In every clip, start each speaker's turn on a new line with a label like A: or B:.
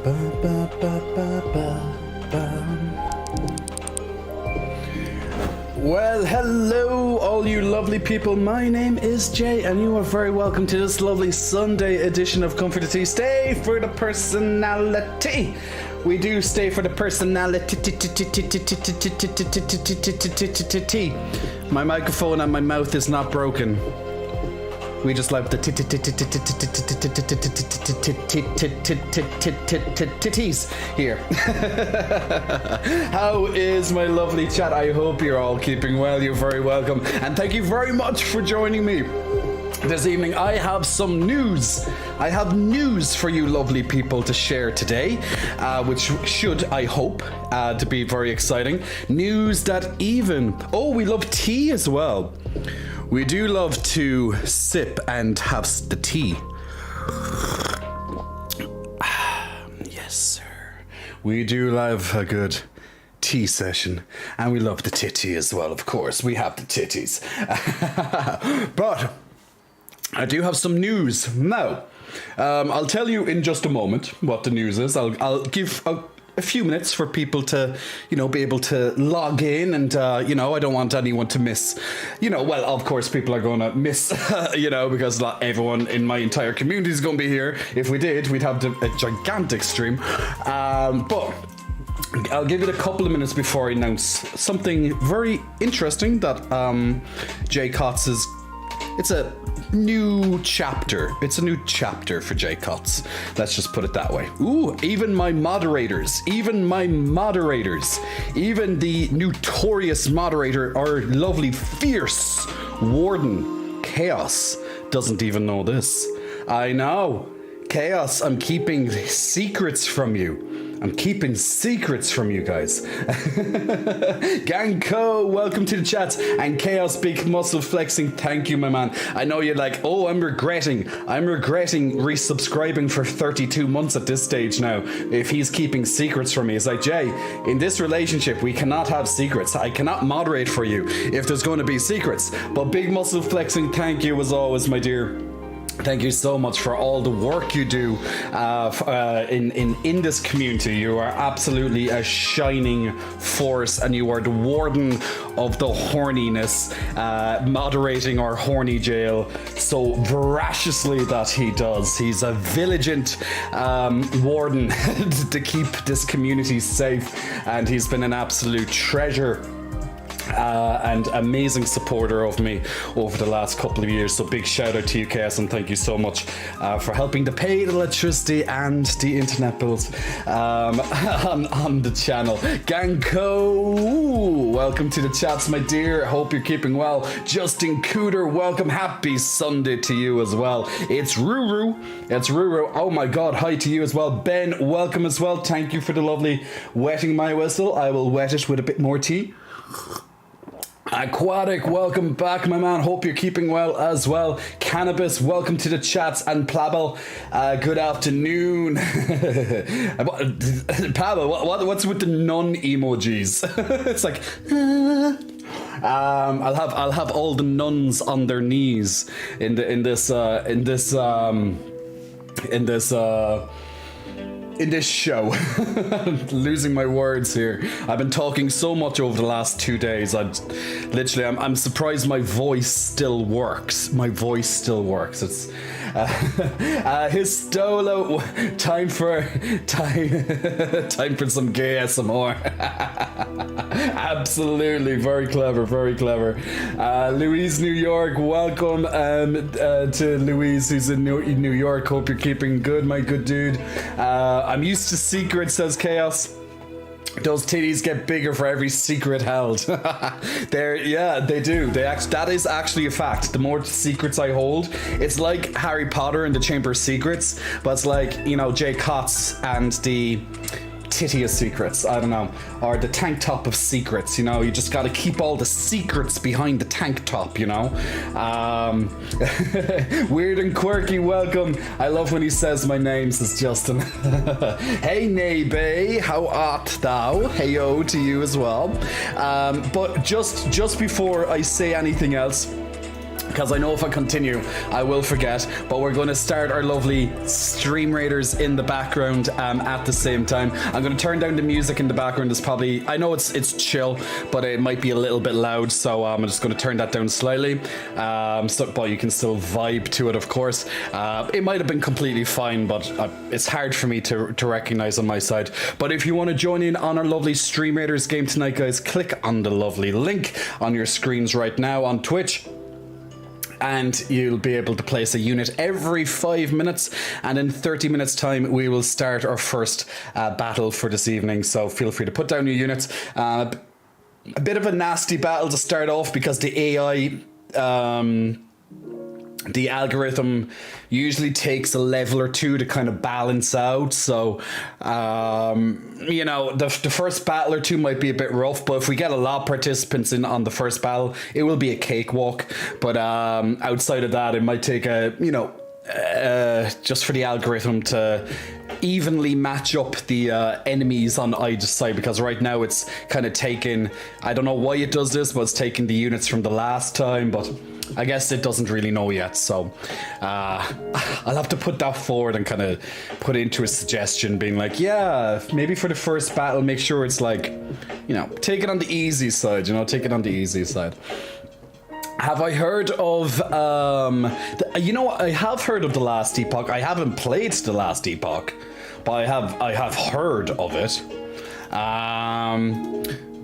A: Well, hello, all you lovely people. My name is Jay, and you are very welcome to this lovely Sunday edition of Comfort to Tea. Stay for the personality. We do stay for the personality. My microphone and my mouth is not broken. We just like the titties here. How is my lovely chat? I hope you're all keeping well. You're very welcome. And thank you very much for joining me this evening. I have some news. I have news for you lovely people to share today, which should, I hope, to be very exciting. News that even... Oh, we love tea as well. We do love to sip and have the tea. Yes, sir. We do love a good tea session. And we love the titty as well, of course. We have the titties. But I do have some news now. I'll tell you in just a moment what the news is. I'll give a few minutes for people to, be able to log in and, I don't want anyone to miss, well, of course, people are going to miss, because not everyone in my entire community is going to be here. If we did, we'd have a gigantic stream. But I'll give it a couple of minutes before I announce something very interesting that Jay Cotts is. It's a new chapter. It's a new chapter for Jay Cotts. Let's just put it that way. Ooh, even the notorious moderator, our lovely fierce warden, Chaos, doesn't even know this. I know. Chaos, I'm keeping secrets from you. I'm keeping secrets from you guys. Ganko, welcome to the chats. And Chaos Big Muscle Flexing, thank you, my man. I know you're like, oh, I'm regretting resubscribing for 32 months at this stage now. If he's keeping secrets from me, it's like, Jay, in this relationship, we cannot have secrets. I cannot moderate for you if there's going to be secrets. But Big Muscle Flexing, thank you as always, my dear. Thank you so much for all the work you do in this community. You are absolutely a shining force, and you are the warden of the horniness, moderating our horny jail so voraciously that he does. He's a vigilant warden to keep this community safe, and he's been an absolute treasure. And amazing supporter of me over the last couple of years. So big shout out to you, Chaos, and thank you so much for helping to pay the electricity and the internet bills on the channel. Ganko, welcome to the chats, my dear. Hope you're keeping well. Justin Cooter, welcome. Happy Sunday to you as well. It's Ruru. Oh my God, hi to you as well. Ben, welcome as well. Thank you for the lovely wetting my whistle. I will wet it with a bit more tea. Aquatic, welcome back, my man. Hope you're keeping well as well. Cannabis, welcome to the chats. And Plabel, good afternoon. Plabel, what's with the nun emojis? It's like, I'll have all the nuns on their knees in this show. Losing my words here. I've been talking so much over the last 2 days. I'm surprised my voice still works. It's Histolo. Time for some gay SMR. Absolutely, very clever. Louise, New York, welcome to Louise, who's in New York. Hope you're keeping good, my good dude. I'm used to secrets, says Chaos. Those titties get bigger for every secret held. They do. That is actually a fact. The more secrets I hold, it's like Harry Potter and the Chamber of Secrets, but it's like, Jay Cotts and the titty of secrets, I don't know, or the tank top of secrets, you just got to keep all the secrets behind the tank top, Weird and quirky, welcome. I love when he says my name, says Justin. Hey Nabe, how art thou? Heyo to you as well. But just before I say anything else, because I know if I continue, I will forget. But we're going to start our lovely Stream Raiders in the background at the same time. I'm going to turn down the music in the background. It's probably, I know it's chill, but it might be a little bit loud, so I'm just going to turn that down slightly. But you can still vibe to it, of course. It might have been completely fine, but it's hard for me to recognize on my side. But if you want to join in on our lovely Stream Raiders game tonight, guys, click on the lovely link on your screens right now on Twitch, and you'll be able to place a unit every 5 minutes, and in 30 minutes time we will start our first battle for this evening. So feel free to put down your units. A bit of a nasty battle to start off because the AI, the algorithm usually takes a level or two to kind of balance out. So, you know, the first battle or two might be a bit rough, but if we get a lot of participants in on the first battle, it will be a cakewalk. But outside of that, it might take just for the algorithm to evenly match up the enemies on either side, because right now it's kind of taking, I don't know why it does this, but it's taking the units from the last time, but I guess it doesn't really know yet. So I'll have to put that forward and kind of put into a suggestion being like, yeah, maybe for the first battle, make sure it's like, you know, take it on the easy side, you know, take it on the easy side. Have I heard of, you know what, I have heard of The Last Epoch. I haven't played The Last Epoch, but I have heard of it.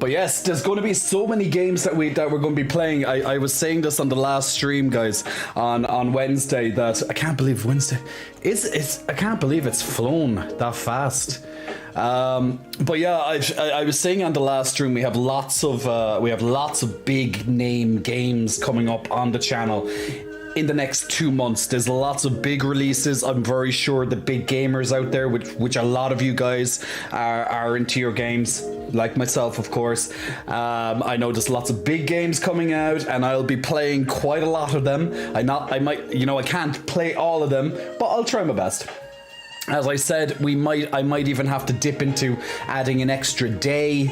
A: But yes, there's going to be so many games that we're going to be playing. I was saying this on the last stream, guys, on Wednesday, that I can't believe Wednesday. I can't believe it's flown that fast. But yeah, I was saying on the last stream, we have lots of big name games coming up on the channel in the next 2 months. There's lots of big releases. I'm very sure the big gamers out there, which a lot of you guys are into your games, like myself, of course. I know there's lots of big games coming out, and I'll be playing quite a lot of them. I can't play all of them, but I'll try my best. As I said, I might even have to dip into adding an extra day,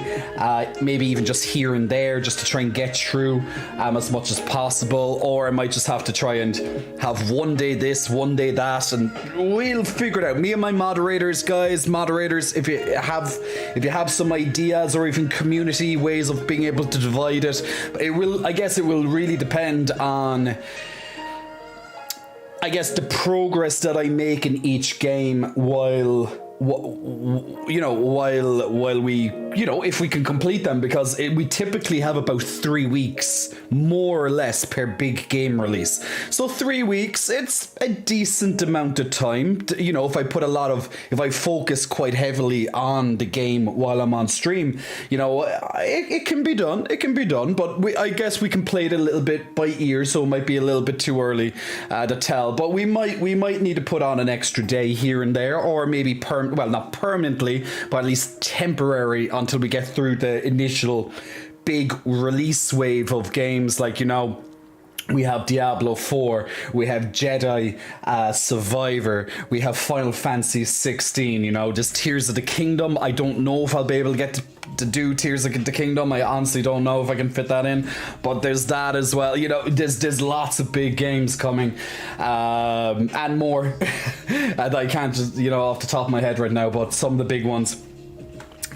A: maybe even just here and there, just to try and get through as much as possible. Or I might just have to try and have one day this, one day that, and we'll figure it out. Me and my moderators, guys, if you have some ideas or even community ways of being able to divide it, I guess it will really depend on, I guess, the progress that I make in each game while we, if we can complete them, because we typically have about 3 weeks, more or less, per big game release. So 3 weeks, it's a decent amount of time. If I focus quite heavily on the game while I'm on stream, it can be done. It can be done, but I guess we can play it a little bit by ear, so it might be a little bit too early to tell. But we might need to put on an extra day here and there, or maybe not permanently, but at least temporary, until we get through the initial big release wave of games. Like, we have Diablo 4, we have Jedi Survivor, we have Final Fantasy 16, just Tears of the Kingdom. I don't know if I'll be able to get to do Tears of the Kingdom. I honestly don't know if I can fit that in, but there's that as well. There's lots of big games coming, and more. And I can't just, off the top of my head right now, but some of the big ones.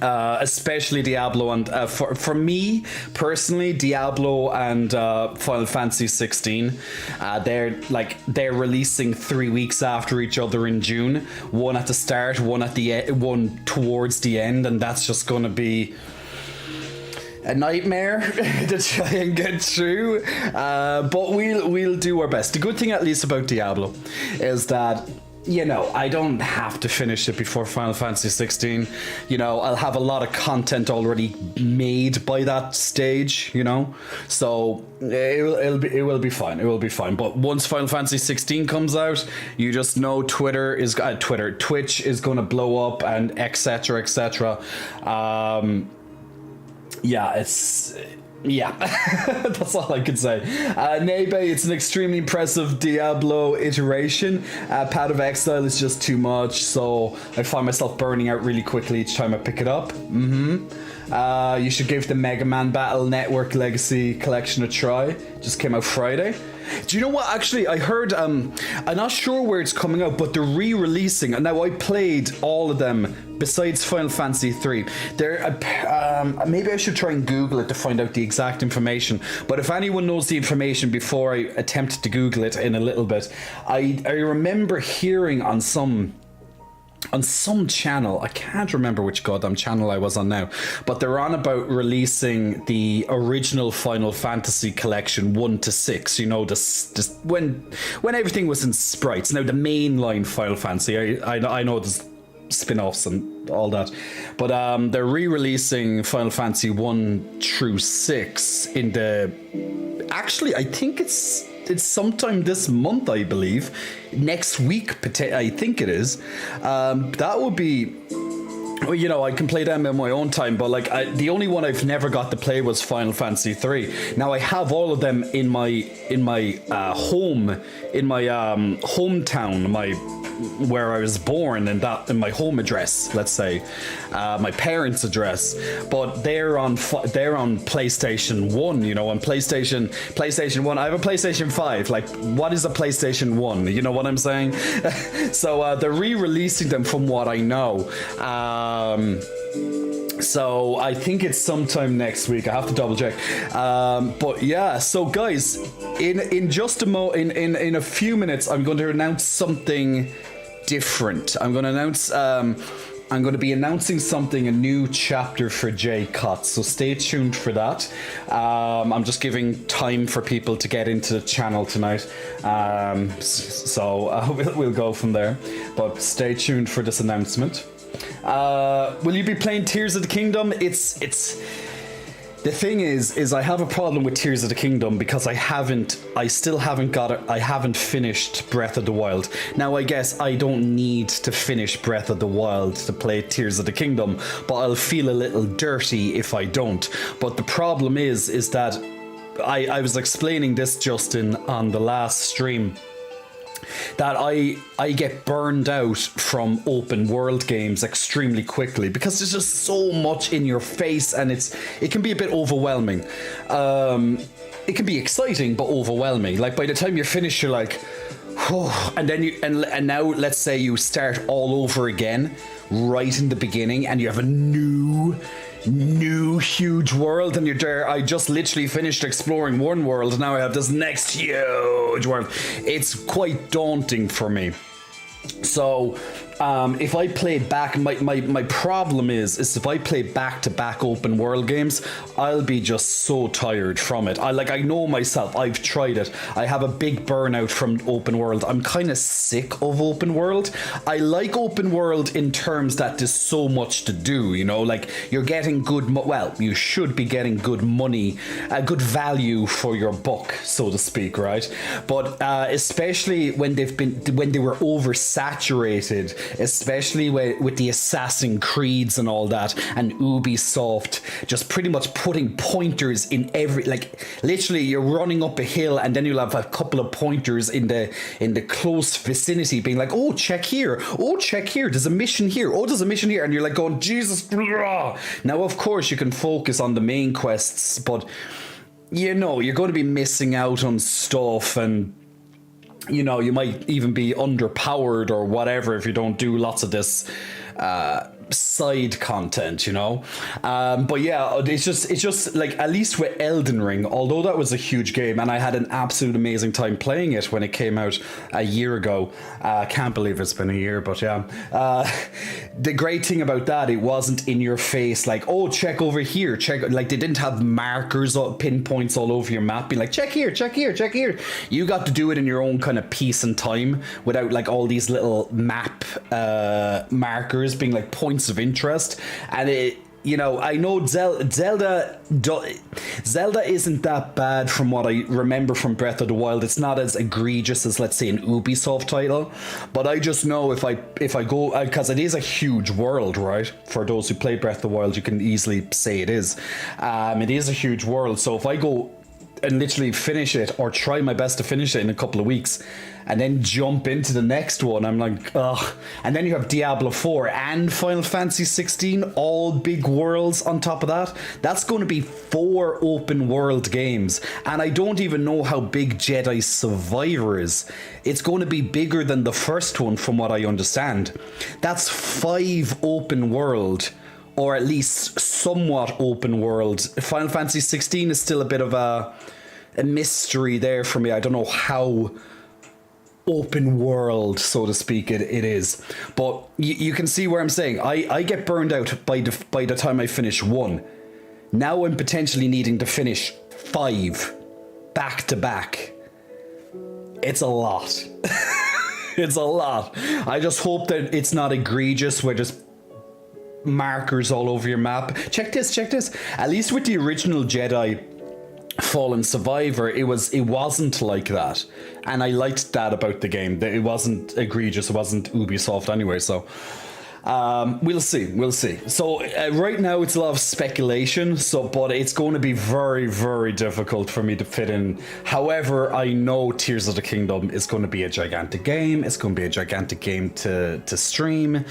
A: Especially Diablo and for me personally, Diablo and Final Fantasy 16, they're releasing 3 weeks after each other in June. One at the start, one towards the end, and that's just going to be a nightmare to try and get through. But we'll do our best. The good thing, at least, about Diablo is that, I don't have to finish it before Final Fantasy 16. I'll have a lot of content already made by that stage, so it will be fine. It will be fine. But once Final Fantasy 16 comes out, you just know Twitch is going to blow up, and etc. etc. Yeah, that's all I could say. Nebe, it's an extremely impressive Diablo iteration. Path of Exile is just too much, so I find myself burning out really quickly each time I pick it up. You should give the Mega Man Battle Network Legacy Collection a try. Just came out Friday. Do you know what? Actually, I heard. I'm not sure where it's coming out, but they're re-releasing. And now I played all of them besides Final Fantasy 3. Maybe I should try and Google it to find out the exact information. But if anyone knows the information before I attempt to Google it in a little bit, I remember hearing on some channel, I can't remember which goddamn channel I was on now, but they're on about releasing the original Final Fantasy collection 1 to 6, you know, this when everything was in sprites. Now the mainline Final Fantasy, I know there's spin-offs and all that, but they're re-releasing Final Fantasy 1 through 6 in the, actually I think it's sometime this month, I believe. Next week, I think it is. That would be... Well, you know, I can play them in my own time, but like the only one I've never got to play was Final Fantasy 3. Now I have all of them in my home, in my hometown, where I was born, in my home address, let's say, my parents' address. But they're on PlayStation 1, you know, on PlayStation 1. I have a PlayStation 5. Like, what is a PlayStation 1? You know what I'm saying? So they're re-releasing them, from what I know. So I think it's sometime next week. I have to double check. But yeah, so guys, in just in a few minutes, I'm going to announce something different. I'm going to be announcing something, a new chapter for J-Cot, so stay tuned for that. I'm just giving time for people to get into the channel tonight, so we'll go from there, but stay tuned for this announcement. Will you be playing Tears of the Kingdom? The thing is I have a problem with Tears of the Kingdom because I still haven't finished Breath of the Wild. Now I guess I don't need to finish Breath of the Wild to play Tears of the Kingdom, but I'll feel a little dirty if I don't. But the problem is that I was explaining this, Justin, on the last stream, that I get burned out from open world games extremely quickly because there's just so much in your face, and it can be a bit overwhelming. It can be exciting but overwhelming. Like, by the time you're finished, you're like, oh, and then and now let's say you start all over again right in the beginning, and you have a new huge world, and you're there. I just literally finished exploring one world, and now I have this next huge world. It's quite daunting for me. So if I play back, my problem is if I play back-to-back open world games, I'll be just so tired from it. I know myself, I've tried it. I have a big burnout from open world. I'm kind of sick of open world. I like open world in terms that there's so much to do, you know, like you're getting you should be getting good money, good value for your buck, so to speak, right? But especially when they were oversaturated, especially with the Assassin's Creeds and all that, and Ubisoft just pretty much putting pointers in every, like, literally you're running up a hill and then you'll have a couple of pointers in the close vicinity being like, oh, check here, there's a mission here, oh, there's a mission here, and you're like going, Jesus. Blah. Now of course you can focus on the main quests, but you know you're going to be missing out on stuff, and you know, you might even be underpowered or whatever if you don't do lots of this side content, you know. But yeah, it's just like, at least with Elden Ring, although that was a huge game and I had an absolute amazing time playing it when it came out a year ago. Can't believe it's been a year, but yeah. The great thing about that, it wasn't in your face like, oh, check over here, check, like they didn't have markers or pinpoints all over your map being like, check here, check here, check here. You got to do it in your own kind of peace and time without like all these little map markers being like points of interest. And it, you know, I know Zelda isn't that bad from what I remember from Breath of the Wild. It's not as egregious as, let's say, an Ubisoft title, but I just know if I go, because it is a huge world, right? For those who play Breath of the Wild, you can easily say it is. It is a huge world, so if I go and literally finish it, or try my best to finish it in a couple of weeks, and then jump into the next one. I'm like, ugh. And then you have Diablo 4 and Final Fantasy 16, all big worlds on top of that. That's going to be 4 open world games. And I don't even know how big Jedi Survivor is. It's going to be bigger than the first one, from what I understand. That's 5 open world, or at least somewhat open world. Final Fantasy 16 is still a bit of a mystery there for me. I don't know how open world, so to speak, it is. But you can see where I'm saying I get burned out by the time I finish 1. Now I'm potentially needing to finish 5 back to back. It's a lot. It's a lot. I just hope that it's not egregious where just markers all over your map. Check this. At least with the original Jedi Fallen Survivor, it wasn't like that, and I liked that about the game, that it wasn't egregious. It wasn't Ubisoft anyway, so we'll see. So right now it's a lot of speculation, but it's going to be very, very difficult for me to fit in. However, I know Tears of the Kingdom is going to be a gigantic game. It's going to be a gigantic game to stream.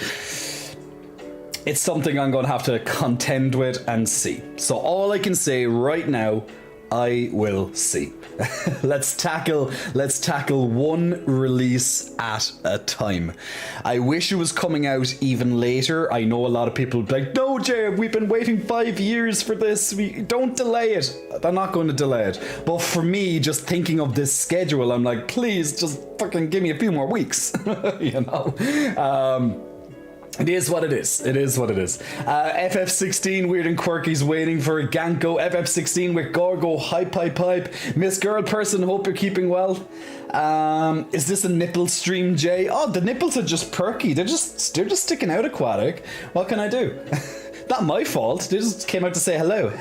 A: It's something I'm going to have to contend with and see. So all I can say right now, I will see. Let's tackle one release at a time. I wish it was coming out even later. I know a lot of people would be like, no, Jay, we've been waiting 5 years for this. We don't delay it. They're not going to delay it. But for me, just thinking of this schedule, I'm like, please just fucking give me a few more weeks. You know? It is what it is. It is what it is. FF16, Weird and Quirky's waiting for Ganko. FF16 with Gorgo, hype. Miss Girl Person, hope you're keeping well. Is this a nipple stream, Jay? Oh, the nipples are just perky. They're just sticking out, Aquatic. What can I do? Not my fault. They just came out to say hello.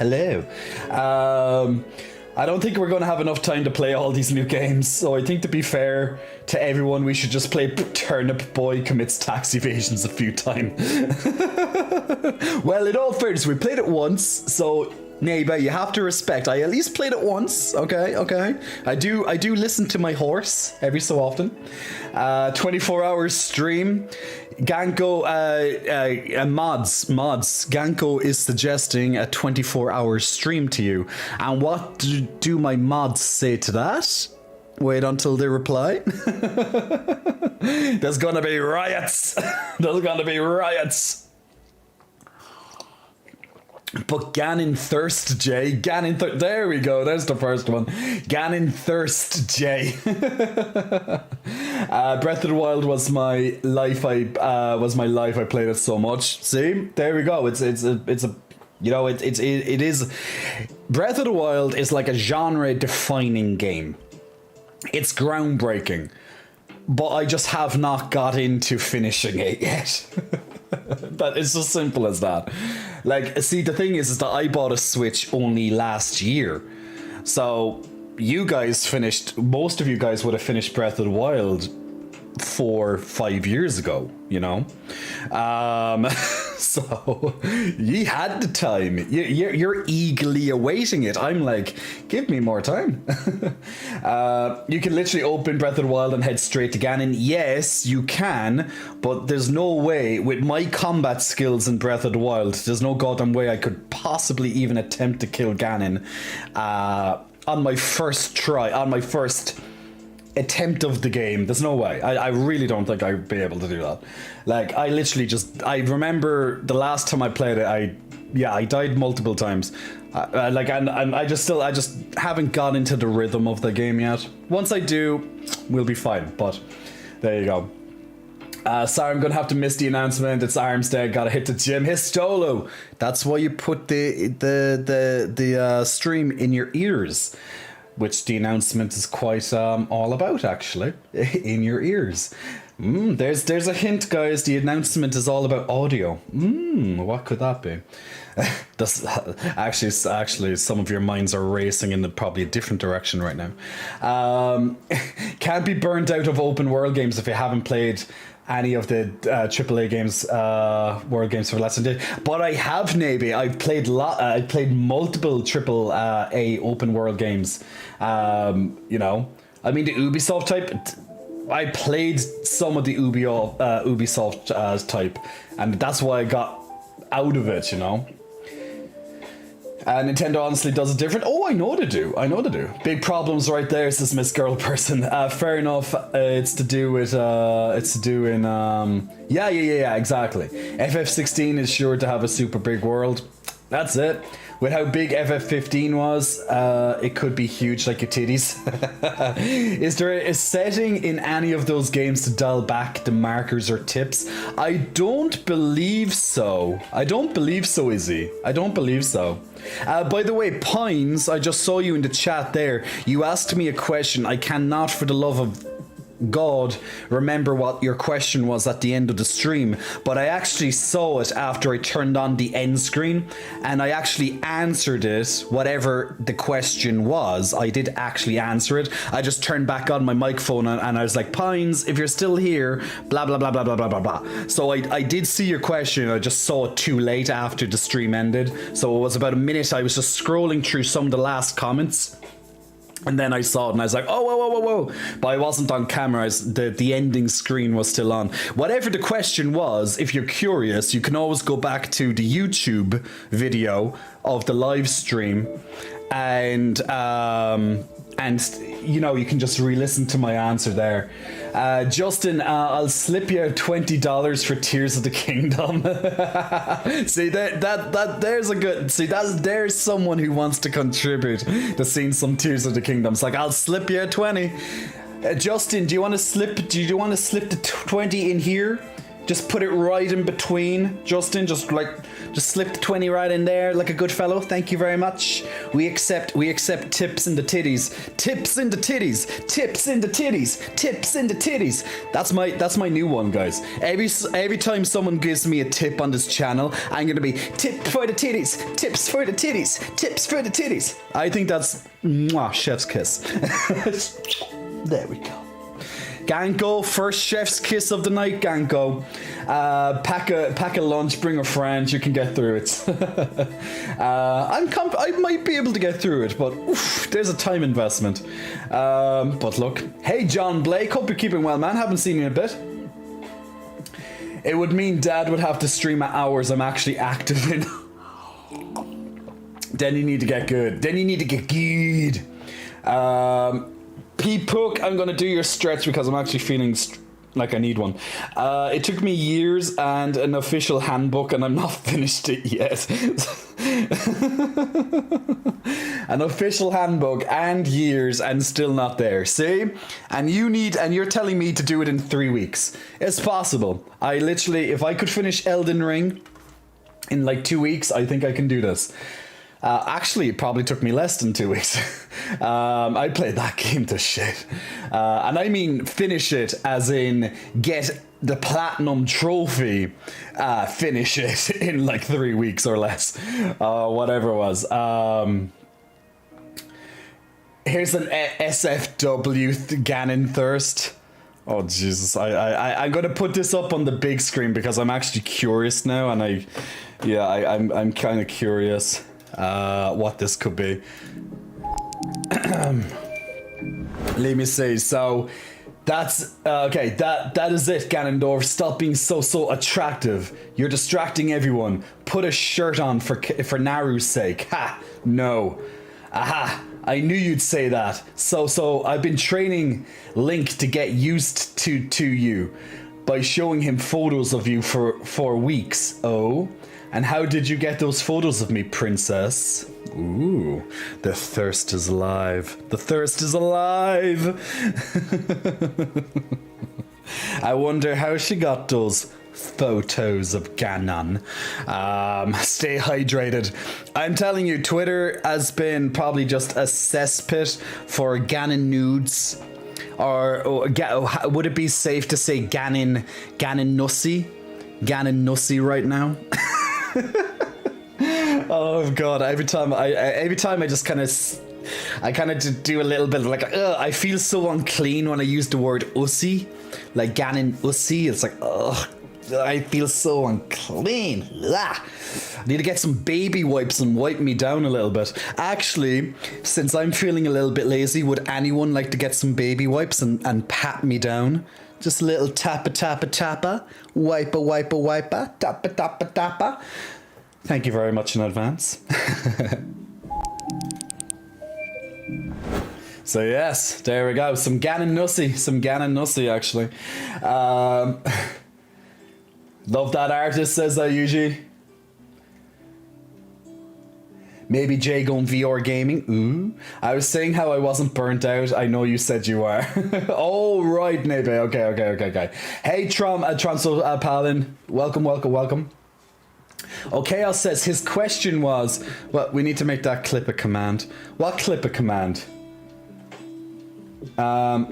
A: I don't think we're going to have enough time to play all these new games, so I think, to be fair to everyone, we should just play Turnip Boy Commits Tax Evasions a few times. Well, in all fairness, we played it once, so neighbor, you have to respect. I at least played it once, okay? I do listen to my horse every so often. 24 hours stream. Ganko, mods. Ganko is suggesting a 24-hour stream to you. And what do my mods say to that? Wait until they reply. There's gonna be riots. There's gonna be riots. But Ganon Thirst, Jay. There we go. There's the first one. Ganon Thirst, Jay. Breath of the Wild was my life. I played it so much. See, there we go. It is. Breath of the Wild is like a genre-defining game. It's groundbreaking, but I just have not got into finishing it yet. That it's as simple as that. Like, see, the thing is that I bought a Switch only last year, so most of you guys would have finished Breath of the Wild 4-5 years ago, you know. So ye had the time. You're eagerly awaiting it. I'm like, give me more time. You can literally open Breath of the Wild and head straight to Ganon. Yes, you can, but there's no way, with my combat skills in Breath of the Wild, there's no goddamn way I could possibly even attempt to kill Ganon on my first try, on my first attempt of the game. There's no way. I really don't think I'd be able to do that. Like, I remember the last time I played it, I died multiple times. I just haven't got into the rhythm of the game yet. Once I do, we'll be fine. But there you go. Sorry, I'm gonna have to miss the announcement. It's Arms Day. Gotta hit the gym. Histolo. That's why you put the stream in your ears, which the announcement is quite all about, actually. In your ears. There's a hint, guys. The announcement is all about audio. What could that be? That's actually, some of your minds are racing in probably a different direction right now. Can't be burnt out of open world games if you haven't played any of the AAA games, World Games for less than day. But I have, maybe. I've played I played multiple AAA open world games. You know, I mean the Ubisoft type. I played some of the Ubisoft type, and that's why I got out of it. You know. Nintendo honestly does it different. Oh, I know to do. Big problems right there, says Miss Girl Person. Fair enough. It's to do with. It's to do in. Yeah. Exactly. FF16 is sure to have a super big world. That's it. With how big FF15 was, it could be huge like your titties. Is there a setting in any of those games to dial back the markers or tips? I don't believe so. Izzy. I don't believe so. By the way, Pines, I just saw you in the chat there. You asked me a question. I cannot, for the love of God, remember what your question was at the end of the stream, but I actually saw it after I turned on the end screen, and I actually answered it, whatever the question was. I did actually answer it. I just turned back on my microphone and I was like, Pines, if you're still here, blah blah blah blah blah blah blah blah. So I did see your question. I just saw it too late after the stream ended, so it was about a minute. I was just scrolling through some of the last comments, and then I saw it and I was like, oh, whoa. But I wasn't on camera. The ending screen was still on. Whatever the question was, if you're curious, you can always go back to the YouTube video of the live stream, and you know, you can just re-listen to my answer there. Justin, I'll slip you $20 for Tears of the Kingdom. See, there's a good. See, there's someone who wants to contribute to seeing some Tears of the Kingdom. It's like, I'll slip you 20. Justin, do you want to slip the 20 in here? Just put it right in between, Justin. Just slip the 20 right in there, like a good fellow. Thank you very much. We accept tips in the titties. Tips in the titties. Tips in the titties. Tips in the titties. That's my new one, guys. Every time someone gives me a tip on this channel, I'm gonna be tip for the titties. Tips for the titties. Tips for the titties. I think that's chef's kiss. There we go. Ganko, first chef's kiss of the night, Ganko. Pack a lunch, bring a friend, you can get through it. I might be able to get through it, but oof, there's a time investment. But look, hey John Blake, hope you're keeping well, man. Haven't seen you in a bit. It would mean Dad would have to stream at hours I'm actually active in. Then you need to get good. P-Pook, I'm gonna do your stretch because I'm actually feeling like I need one. It took me years and an official handbook, and I'm not finished it yet. An official handbook and years and still not there. See? And you're telling me to do it in 3 weeks. It's possible. I literally, if I could finish Elden Ring in like 2 weeks, I think I can do this. Actually, it probably took me less than 2 weeks. I played that game to shit. And I mean finish it as in get the platinum trophy, finish it in like 3 weeks or less. Whatever it was. Here's an SFW Ganon Thirst. Oh Jesus, I'm gonna put this up on the big screen because I'm actually curious now, and I'm kind of curious what this could be. Let me see. So that's okay. That is it, Ganondorf. Stop being so attractive. You're distracting everyone. Put a shirt on for Naru's sake. Ha! No. Aha! I knew you'd say that. So I've been training Link to get used to you by showing him photos of you for weeks. Oh, and how did you get those photos of me, princess? Ooh, the thirst is alive. The thirst is alive. I wonder how she got those photos of Ganon. Stay hydrated. I'm telling you, Twitter has been probably just a cesspit for Ganon nudes. Or would it be safe to say Ganon Nussy? Ganon Nussy right now? Oh god, every time I just kind of I kind of do a little bit of like, I feel so unclean when I use the word ussy, like Ganon ussy. It's like, ugh, I feel so unclean. I need to get some baby wipes and wipe me down a little bit. Actually, since I'm feeling a little bit lazy, would anyone like to get some baby wipes and pat me down? Just a little tappa, tappa, tappa, wipa, wipa, wipa, tappa, tappa, tappa. Thank you very much in advance. So yes, there we go. Some Ganon Nussy, actually. Love that artist, says Yuji. Maybe Jay going VR gaming. Ooh. I was saying how I wasn't burnt out. I know you said you are. Oh, right, Nebe. Okay. Hey, Tronso Palin. Welcome. Oh, Chaos says his question was, well, we need to make that clip a command. What clip a command?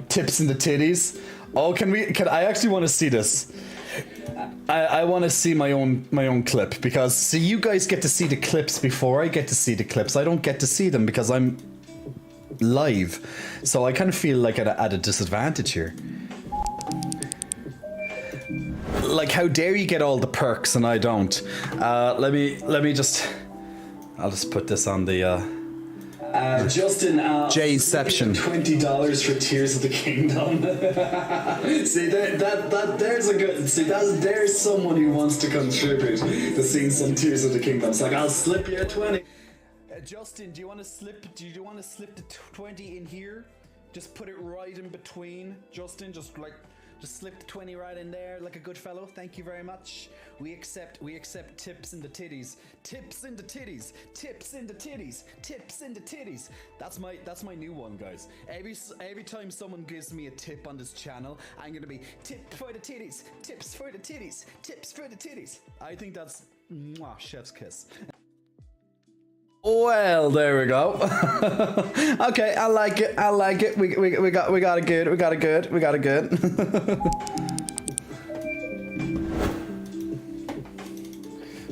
A: Tips in the titties. Oh, can I actually want to see this. I want to see my own clip, because see, you guys get to see the clips before I get to see the clips. I don't get to see them because I'm live, so I kind of feel like at a disadvantage here. Like, how dare you get all the perks and I don't? Let me just. I'll just put this on the. Justin, Jayception. $20 for Tears of the Kingdom. See, there's a good. See, there's someone who wants to contribute to seeing some Tears of the Kingdom. It's like, I'll slip you a 20. Justin, do you want to slip the 20 in here? Just put it right in between, Justin. Just slip the 20 right in there like a good fellow. Thank you very much. We accept tips in the titties. Tips in the titties. Tips in the titties. Tips in the titties. That's my new one, guys. Every time someone gives me a tip on this channel, I'm gonna be tip for the titties. Tips for the titties. Tips for the titties. I think that's chef's kiss. Well, there we go. Okay, I like it. We got it good.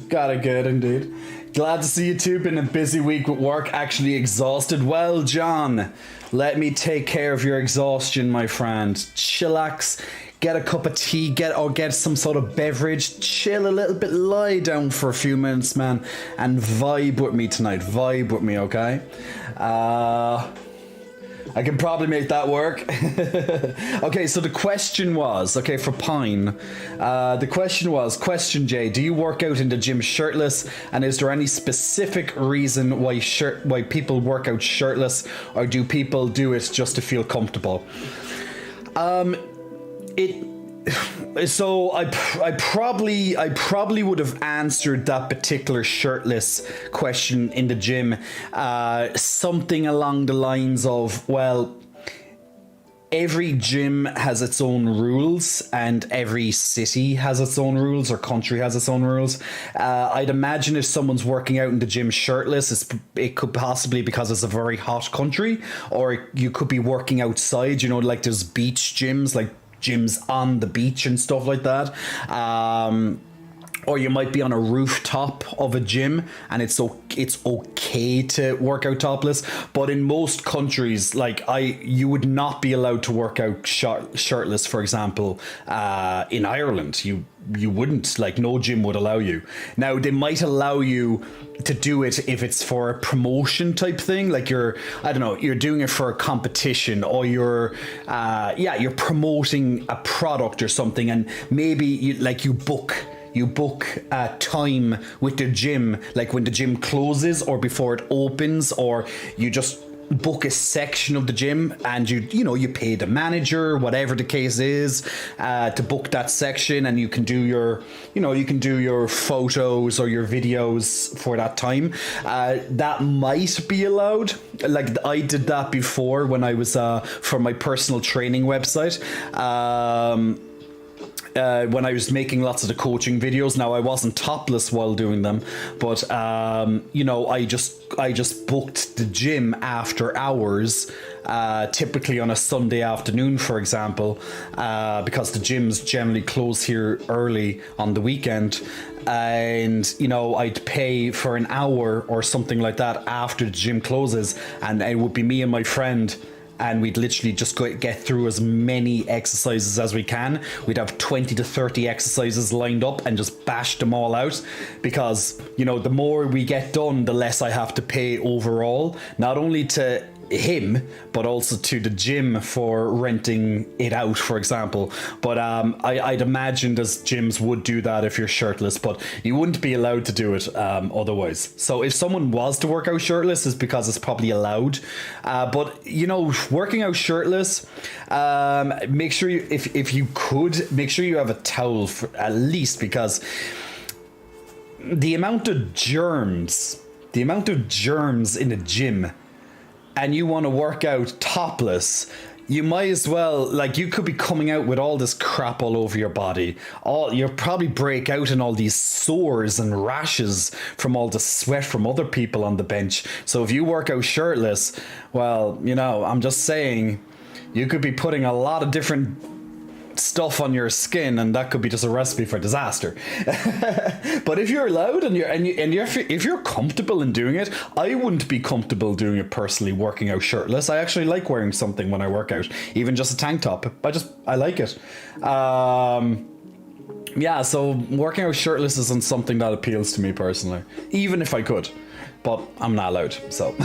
A: Got it good indeed. Glad to see you too. Been a busy week with work, actually exhausted. Well, John, let me take care of your exhaustion, my friend. Chillax. Get a cup of tea, get some sort of beverage, chill a little bit, lie down for a few minutes, man, and vibe with me tonight. Vibe with me, okay? I can probably make that work. Okay, so the question was, okay, for Pine, the question was, question J, do you work out in the gym shirtless? And is there any specific reason why people work out shirtless, or do people do it just to feel comfortable? So I probably would have answered that particular shirtless question in the gym something along the lines of, well, every gym has its own rules and every city has its own rules or country has its own rules. I'd imagine if someone's working out in the gym shirtless, it could possibly because it's a very hot country, or you could be working outside, you know, like there's beach gyms, like gyms on the beach and stuff like that, or you might be on a rooftop of a gym and it's okay to work out topless. But in most countries, like you would not be allowed to work out shirtless. For example, in Ireland, you wouldn't, like, no gym would allow you. Now, they might allow you to do it if it's for a promotion type thing, like you're doing it for a competition, or you're promoting a product or something, and maybe you book time with the gym, like when the gym closes or before it opens, or you just book a section of the gym and you pay the manager, whatever the case is, to book that section, and you can do your photos or your videos for that time. That might be allowed. Like, I did that before when I was for my personal training website. when I was making lots of the coaching videos. Now I wasn't topless while doing them, but you know, I just booked the gym after hours, typically on a Sunday afternoon, for example, because the gyms generally close here early on the weekend. And you know, I'd pay for an hour or something like that after the gym closes, and it would be me and my friend, and we'd literally just get through as many exercises as we can. We'd have 20 to 30 exercises lined up and just bash them all out, because you know, the more we get done, the less I have to pay overall, not only to him but also to the gym for renting it out, for example. But I'd imagine as gyms would do that if you're shirtless, but you wouldn't be allowed to do it otherwise. So if someone was to work out shirtless, it's because it's probably allowed. But you know, working out shirtless, make sure you, if you could, make sure you have a towel for, at least, because the amount of germs in the gym, and you want to work out topless, you might as well, like, you could be coming out with all this crap all over your body. You'll probably break out in all these sores and rashes from all the sweat from other people on the bench. So if you work out shirtless, well, you know, I'm just saying, you could be putting a lot of different stuff on your skin, and that could be just a recipe for disaster. But if you're allowed and if you're comfortable in doing it, I wouldn't be comfortable doing it personally, working out shirtless. I actually like wearing something when I work out, even just a tank top. I like it. Yeah, so working out shirtless isn't something that appeals to me personally, even if I could, but I'm not allowed. So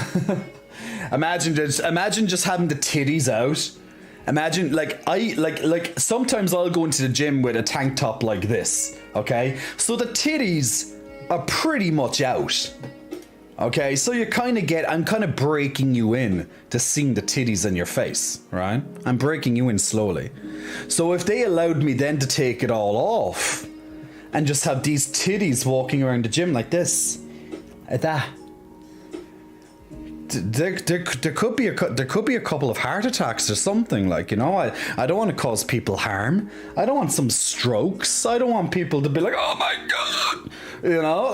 A: imagine just having the titties out. Imagine, like sometimes I'll go into the gym with a tank top like this, okay? So the titties are pretty much out, okay? So I'm kind of breaking you in to seeing the titties in your face, right? I'm breaking you in slowly. So if they allowed me then to take it all off and just have these titties walking around the gym like this, like that, there could be a couple of heart attacks or something, like, you know. I don't want to cause people harm. I don't want some strokes. I don't want people to be like, oh my god, you know.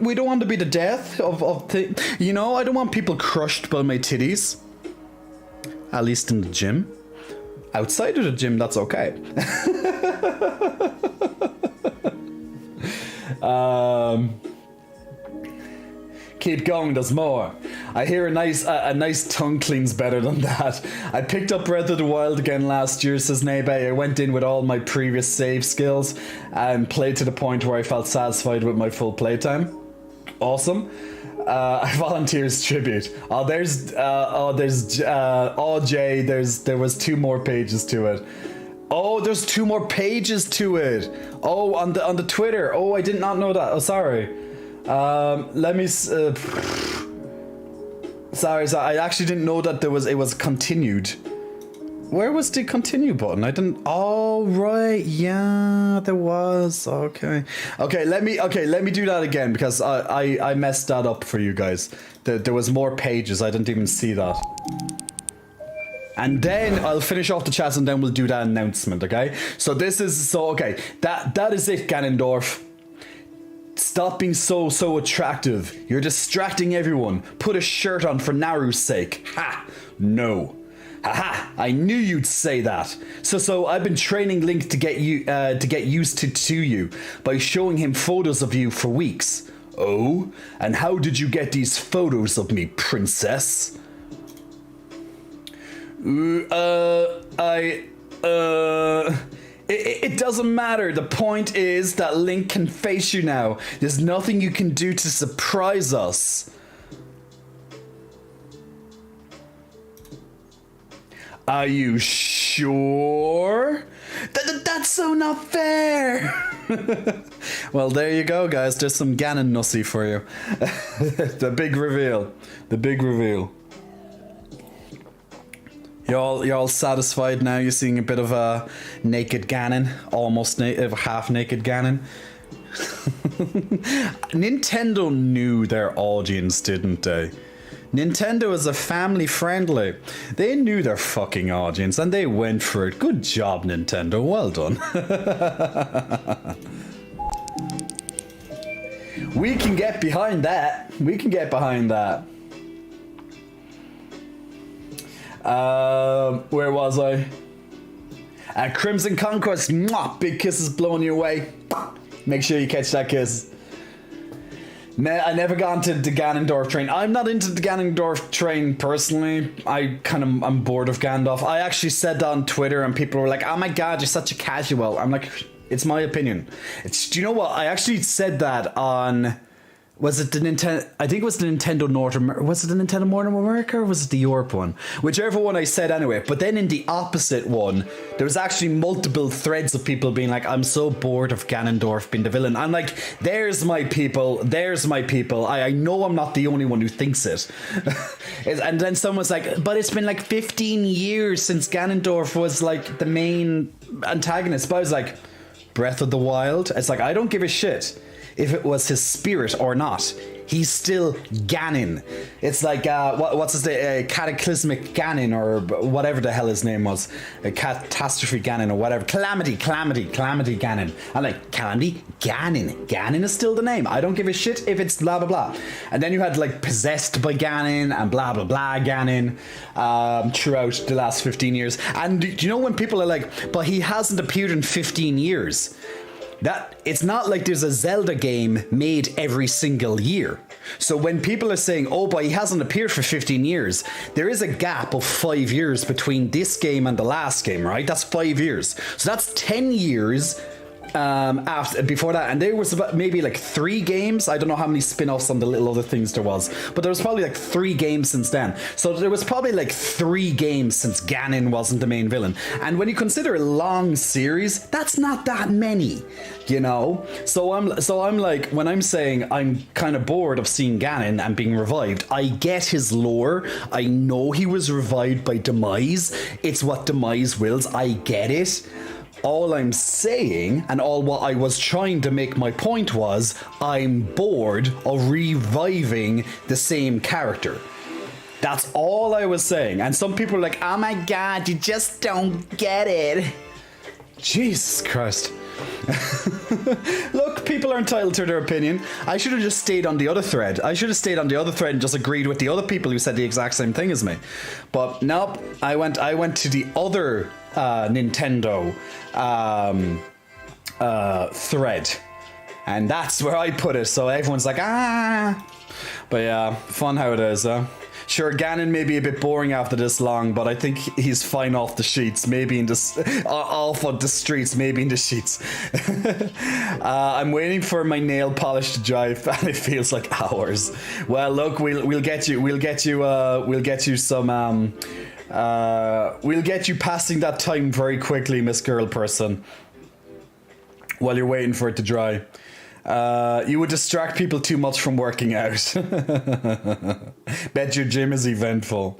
A: We don't want to be the death of you know. I don't want people crushed by my titties. At least in the gym. Outside of the gym, that's okay. Keep going, there's more. I hear a nice tongue clean's better than that. I picked up Breath of the Wild again last year, says Nebe. I went in with all my previous save skills and played to the point where I felt satisfied with my full playtime. Awesome. I volunteers tribute. Jay, there was 2 more pages to it. Oh, there's 2 more pages to it. Oh, on the Twitter. Oh, I did not know that. Oh, sorry. Let me. Sorry, I actually didn't know that it was continued. Where was the continue button? I didn't. Oh right, yeah, there was. Okay. Let me do that again, because I messed that up for you guys. There was more pages. I didn't even see that. And then I'll finish off the chat, and then we'll do that announcement. Okay. So that is it, Ganondorf. Stop being so attractive. You're distracting everyone. Put a shirt on for Naru's sake. Ha! No. Haha! I knew you'd say that. So I've been training Link to get used to you by showing him photos of you for weeks. Oh? And how did you get these photos of me, princess? It doesn't matter. The point is that Link can face you now. There's nothing you can do to surprise us. Are you sure? That's so not fair. Well, there you go, guys. There's some Ganon Nussy for you. The big reveal. The big reveal. You're all satisfied now? You're seeing a bit of a naked Ganon, almost half naked Ganon. Nintendo knew their audience, didn't they? Nintendo is a family friendly. They knew their fucking audience and they went for it. Good job, Nintendo. Well done. We can get behind that. We can get behind that. Where was I? Crimson Conquest. Mwah, big kisses blowing your way. Make sure you catch that kiss. I never got into the Ganondorf train. I'm not into the Ganondorf train personally. I'm bored of Gandalf. I actually said that on Twitter and people were like, oh my god, you're such a casual. I'm like, it's my opinion. Do you know what? I actually said that on... Was it the Nintendo? I think it was the Nintendo North America. Was it the Nintendo North America or was it the Europe one? Whichever one I said anyway. But then in the opposite one, there was actually multiple threads of people being like, I'm so bored of Ganondorf being the villain. I'm like, there's my people. There's my people. I know I'm not the only one who thinks it. And then someone's like, but it's been like 15 years since Ganondorf was like the main antagonist. But I was like, Breath of the Wild? It's like, I don't give a shit if it was his spirit or not. He's still Ganon. It's like, what's his name? Cataclysmic Ganon or whatever the hell his name was. Catastrophe Ganon or whatever. Calamity Ganon. I'm like, Calamity Ganon. Ganon is still the name. I don't give a shit if it's blah, blah, blah. And then you had like Possessed by Ganon and blah, blah, blah Ganon throughout the last 15 years. And do you know when people are like, but he hasn't appeared in 15 years? That it's not like there's a Zelda game made every single year. So when people are saying, oh, but he hasn't appeared for 15 years, there is a gap of 5 years between this game and the last game, right? That's 5 years. So that's 10 years before that. And there was about maybe like 3 games. I don't know how many spin-offs on the little other things there was, but there was probably like 3 games since then. So there was probably like 3 games since Ganon wasn't the main villain. And when you consider a long series, that's not that many, you know? So I'm like, when I'm saying I'm kind of bored of seeing Ganon and being revived, I get his lore. I know he was revived by Demise. It's what Demise wills. I get it. All I'm saying, and all what I was trying to make my point was, I'm bored of reviving the same character. That's all I was saying. And some people are like, oh my god, you just don't get it. Jesus Christ. Look, people are entitled to their opinion. I should have just stayed on the other thread. I should have stayed on the other thread and just agreed with the other people who said the exact same thing as me. But nope, I went to the other Nintendo thread, and that's where I put it. So everyone's like, ah. But yeah, fun how it is, huh? Sure, Ganon may be a bit boring after this long, but I think he's fine off the sheets, maybe in the off of the streets, maybe in the sheets. I'm waiting for my nail polish to dry, and it feels like hours. Well, look, we'll get you some we'll get you passing that time very quickly, Miss Girl Person, while you're waiting for it to dry. You would distract people too much from working out. Bet your gym is eventful.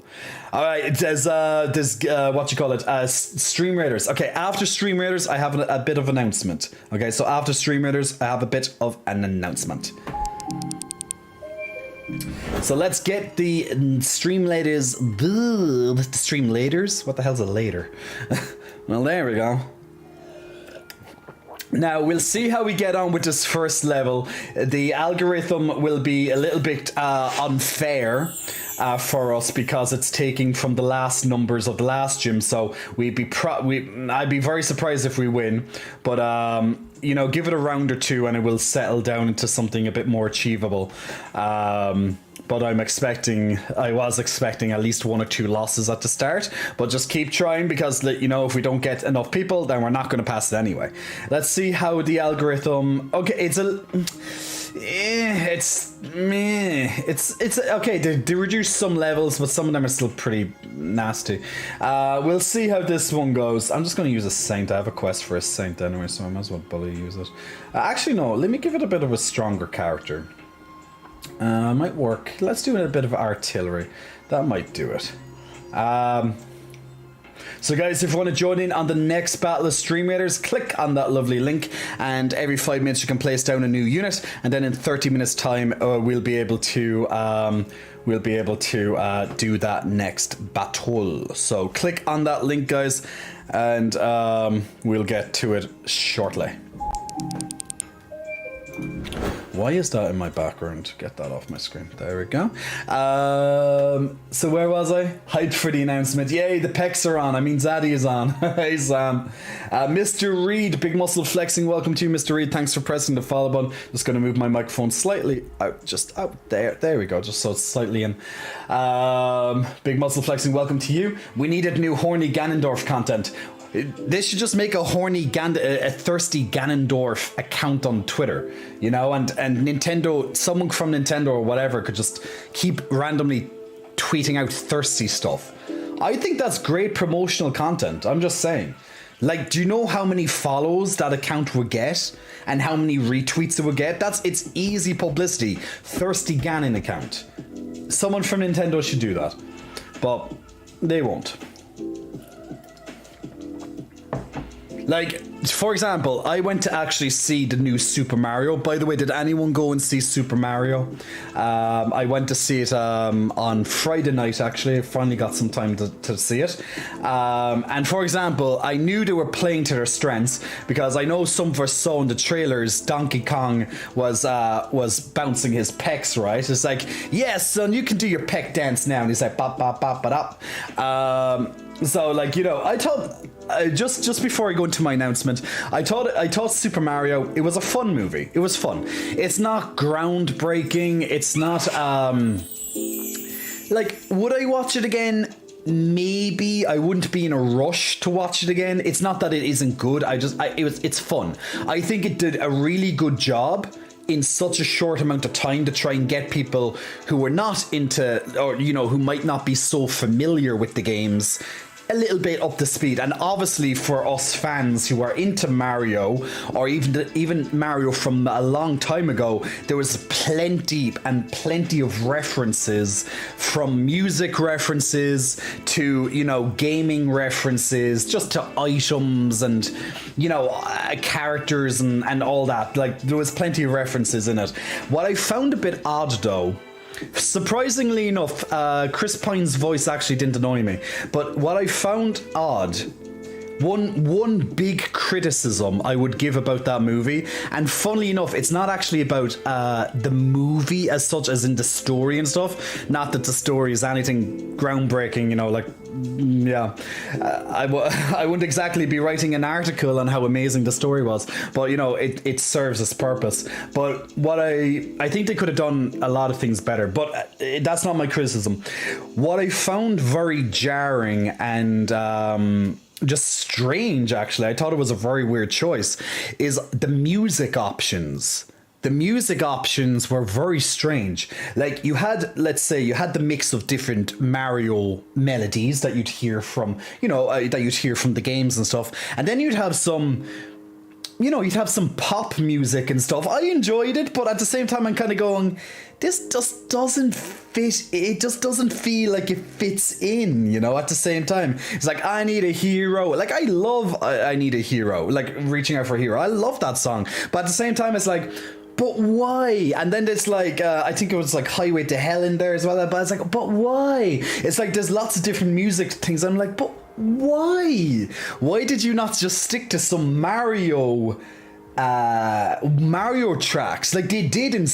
A: All right, there's what you call it, Stream Raiders. Okay, after Stream Raiders, I have a bit of announcement. Okay, so after Stream Raiders, I have a bit of an announcement. So let's get the Stream Raiders. The Stream Raiders? What the hell's a later? Well, there we go. Now, we'll see how we get on with this first level. The algorithm will be a little bit unfair for us because it's taking from the last numbers of the last gym. So I'd be very surprised if we win. But, you know, give it a round or two and it will settle down into something a bit more achievable. But I was expecting at least 1 or 2 losses at the start, but just keep trying because, you know, if we don't get enough people, then we're not going to pass it anyway. Let's see how the algorithm, okay, it's okay. They reduced some levels, but some of them are still pretty nasty. We'll see how this one goes. I'm just going to use a Saint. I have a quest for a Saint anyway, so I might as well bully use it. Actually, no, let me give it a bit of a stronger character. Might work. Let's do a bit of artillery. That might do it. So guys, if you want to join in on the next Battle of Stream Raiders, click on that lovely link, and every 5 minutes you can place down a new unit, and then in 30 minutes time we'll be able to do that next battle. So click on that link, guys, and we'll get to it shortly. Why is that in my background? Get that off my screen. There we go. So where was I? Hyped for the announcement. Yay, the pecs are on. I mean, Zaddy is on. Hey, Sam. Mr. Reed, big muscle flexing. Welcome to you, Mr. Reed. Thanks for pressing the follow button. Just going to move my microphone slightly out, just out there. There we go, just so it's slightly in. Big muscle flexing. Welcome to you. We needed new horny Ganondorf content. They should just make a thirsty Ganondorf account on Twitter, you know, and Nintendo, someone from Nintendo or whatever could just keep randomly tweeting out thirsty stuff. I think that's great promotional content. I'm just saying. Like, do you know how many follows that account would get and how many retweets it would get? It's easy publicity. Thirsty Ganon account. Someone from Nintendo should do that, but they won't. Like, for example, I went to actually see the new Super Mario. By the way, did anyone go and see Super Mario? I went to see it on Friday night, actually. I finally got some time to see it. And for example, I knew they were playing to their strengths because I know some of us saw in the trailers Donkey Kong was bouncing his pecs, right? It's like, yes, son, you can do your peck dance now. And he's like, bop, bop, bop, bop, bop. So, like, you know, I thought just before I go into my announcement, I thought Super Mario, it was a fun movie. It was fun. It's not groundbreaking. It's not like, would I watch it again? Maybe. I wouldn't be in a rush to watch it again. It's not that it isn't good. It's fun. I think it did a really good job in such a short amount of time to try and get people who are not into, or, you know, who might not be so familiar with the games, a little bit up to speed. And obviously for us fans who are into Mario, or even Mario from a long time ago, there was plenty of references, from music references to, you know, gaming references, just to items and, you know, characters and all that. Like, there was plenty of references in it. What I found a bit odd though, surprisingly enough, Chris Pine's voice actually didn't annoy me. But what I found odd, one big criticism I would give about that movie, and funnily enough, it's not actually about the movie as such, as in the story and stuff. Not that the story is anything groundbreaking, you know, like, yeah, I wouldn't exactly be writing an article on how amazing the story was, but, you know, it serves its purpose. But what I think they could have done a lot of things better, but that's not my criticism. What I found very jarring and just strange, actually, I thought it was a very weird choice, is the music options. The music options were very strange. Like, you had, let's say, you had the mix of different Mario melodies that you'd hear from, you know, that you'd hear from the games and stuff. And then you'd have some, you know, you'd have some pop music and stuff. I enjoyed it, but at the same time, I'm kind of going, this just doesn't fit. It just doesn't feel like it fits in, you know, at the same time. It's like, I need a hero. Like, I love I Need a Hero, like Reaching Out for a Hero. I love that song. But at the same time, it's like, but why? And then there's like, I think it was like Highway to Hell in there as well. But it's like, but why? It's like, there's lots of different music things. I'm like, but why? Why did you not just stick to some Mario tracks? Like, they did in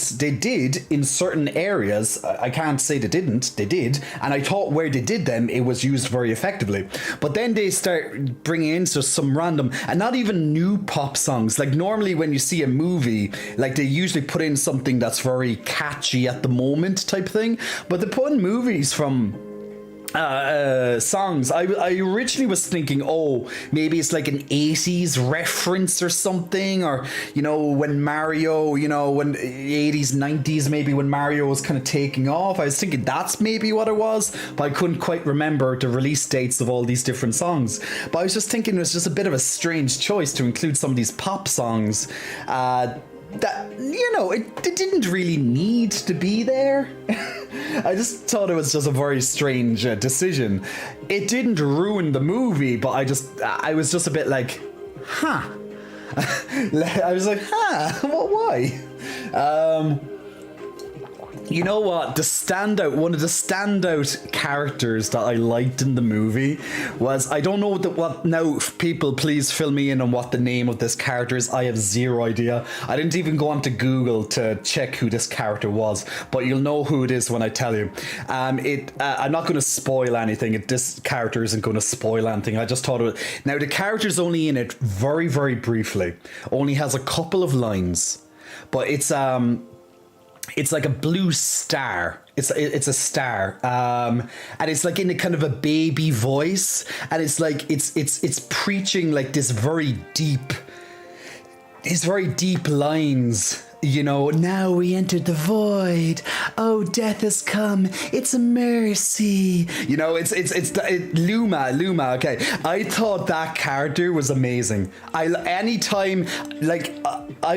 A: certain areas. I can't say they didn't. They did, and I thought where they did them, it was used very effectively. But then they start bringing in just some random, and not even new pop songs. Like, normally when you see a movie, like, they usually put in something that's very catchy at the moment type thing. But they put in movies from songs. I originally was thinking, oh, maybe it's like an 80s reference or something, or, you know, when Mario, you know, when 80s, 90s, maybe when Mario was kind of taking off. I was thinking that's maybe what it was, but I couldn't quite remember the release dates of all these different songs. But I was just thinking it was just a bit of a strange choice to include some of these pop songs. that, you know, it didn't really need to be there. I just thought it was just a very strange decision. It didn't ruin the movie, but I was just a bit like, huh. I was like, huh, why? You know what? One of the standout characters that I liked in the movie was, I don't know what now, people please fill me in on what the name of this character is. I have zero idea. I didn't even go onto Google to check who this character was, but you'll know who it is when I tell you. I'm not going to spoil anything. This character isn't going to spoil anything. I just thought now the character's only in it very, very briefly. Only has a couple of lines, but it's like a blue star. It's a star, and it's like in a kind of a baby voice, and it's like it's preaching like these very deep lines. You know, now we entered the void. Oh, death has come. It's a mercy. You know, it's Luma. Okay, I thought that character was amazing. I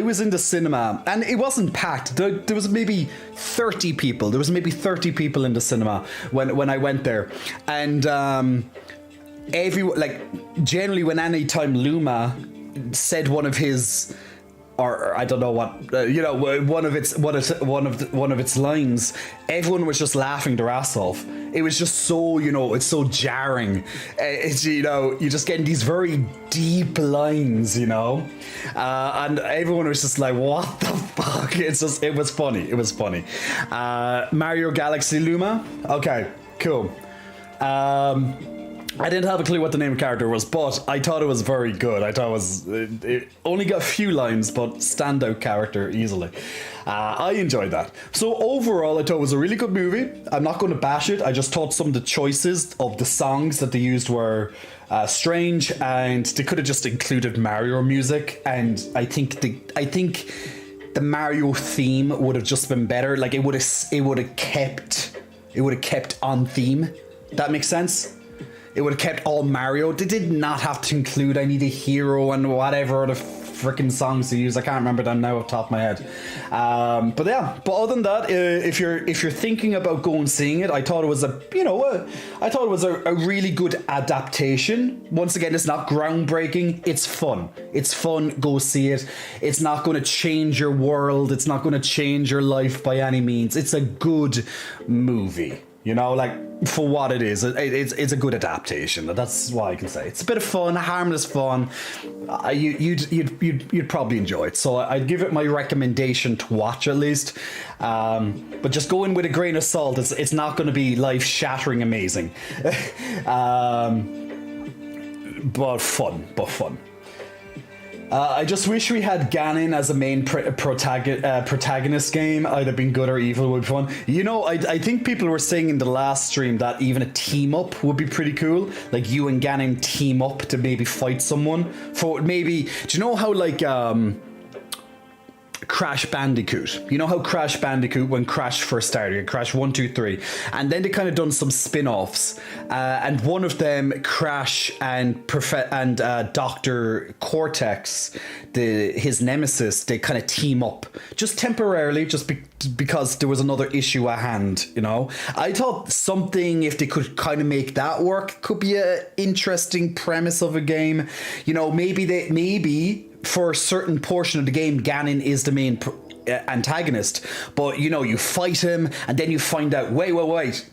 A: was in the cinema and it wasn't packed. There was maybe 30 people. There was maybe 30 people in the cinema when I went there, and generally when any time Luma said one of his, or I don't know what, one of its lines, everyone was just laughing their ass off. It was just so, it's so jarring. It's, you're just getting these very deep lines, and everyone was just like, what the fuck? It was funny. It was funny. Mario Galaxy Luma. Okay, cool. I didn't have a clue what the name of the character was, but I thought it was very good. I thought it only got a few lines, but standout character easily. I enjoyed that. So overall, I thought it was a really good movie. I'm not going to bash it. I just thought some of the choices of the songs that they used were strange, and they could have just included Mario music. And I think the Mario theme would have just been better. Like it would have kept on theme. That makes sense. It would have kept all Mario. They did not have to include I Need a Hero and whatever other freaking songs to use. I can't remember them now off the top of my head. But yeah, but other than that, if you're thinking about going seeing it, I thought it was a really good adaptation. Once again, it's not groundbreaking. It's fun. It's fun. Go see it. It's not going to change your world. It's not going to change your life by any means. It's a good movie. For what it is, it's a good adaptation. That's what I can say. It's a bit of fun, harmless fun. You'd probably enjoy it. So I'd give it my recommendation to watch at least. But just go in with a grain of salt. It's not going to be life-shattering amazing. But fun. I just wish we had Ganon as a main protagonist game. Either been good or evil would be fun. I think people were saying in the last stream that even a team up would be pretty cool. Like you and Ganon team up to maybe fight someone. For maybe, do you know how Crash Bandicoot. You know how Crash Bandicoot, when Crash first started, Crash 1, 2, 3, and then they kind of done some spin-offs, and one of them, Crash and Dr. Cortex, his nemesis, they kind of team up just temporarily, because there was another issue at hand. I thought something, if they could kind of make that work, could be an interesting premise of a game. Maybe for a certain portion of the game, Ganon is the main antagonist, but you fight him and then you find out, wait,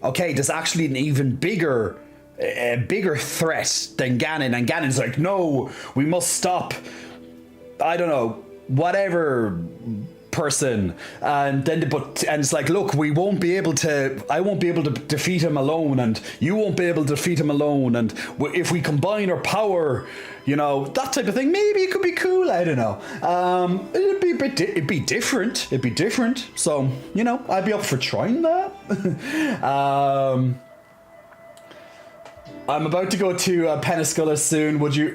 A: okay, there's actually an even bigger threat than Ganon, and Ganon's like, no, we must stop, I don't know, whatever person, and it's like, look, I won't be able to defeat him alone, and you won't be able to defeat him alone, and if we combine our power, that type of thing, maybe it could be cool. I don't know. It'd be different. So I'd be up for trying that. I'm about to go to Peniscola soon. Would you?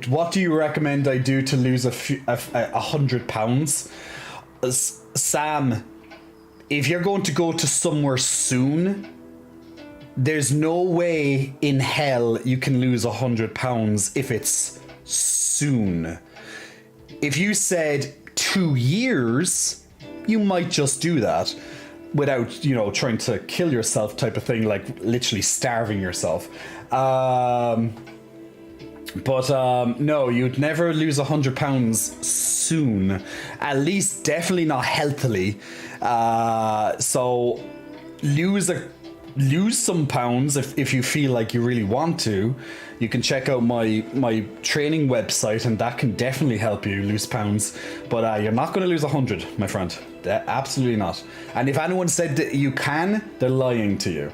A: What do you recommend I do to lose £100? Sam, if you're going to go to somewhere soon, there's no way in hell you can lose £100 if it's soon. If you said 2 years, you might just do that without, you know, trying to kill yourself type of thing, like literally starving yourself. No, you'd never lose 100 pounds soon. At least definitely not healthily. So lose some pounds if you feel like you really want to. You can check out my training website, and that can definitely help you lose pounds. But you're not going to lose 100, my friend. Absolutely not. And if anyone said that you can, they're lying to you.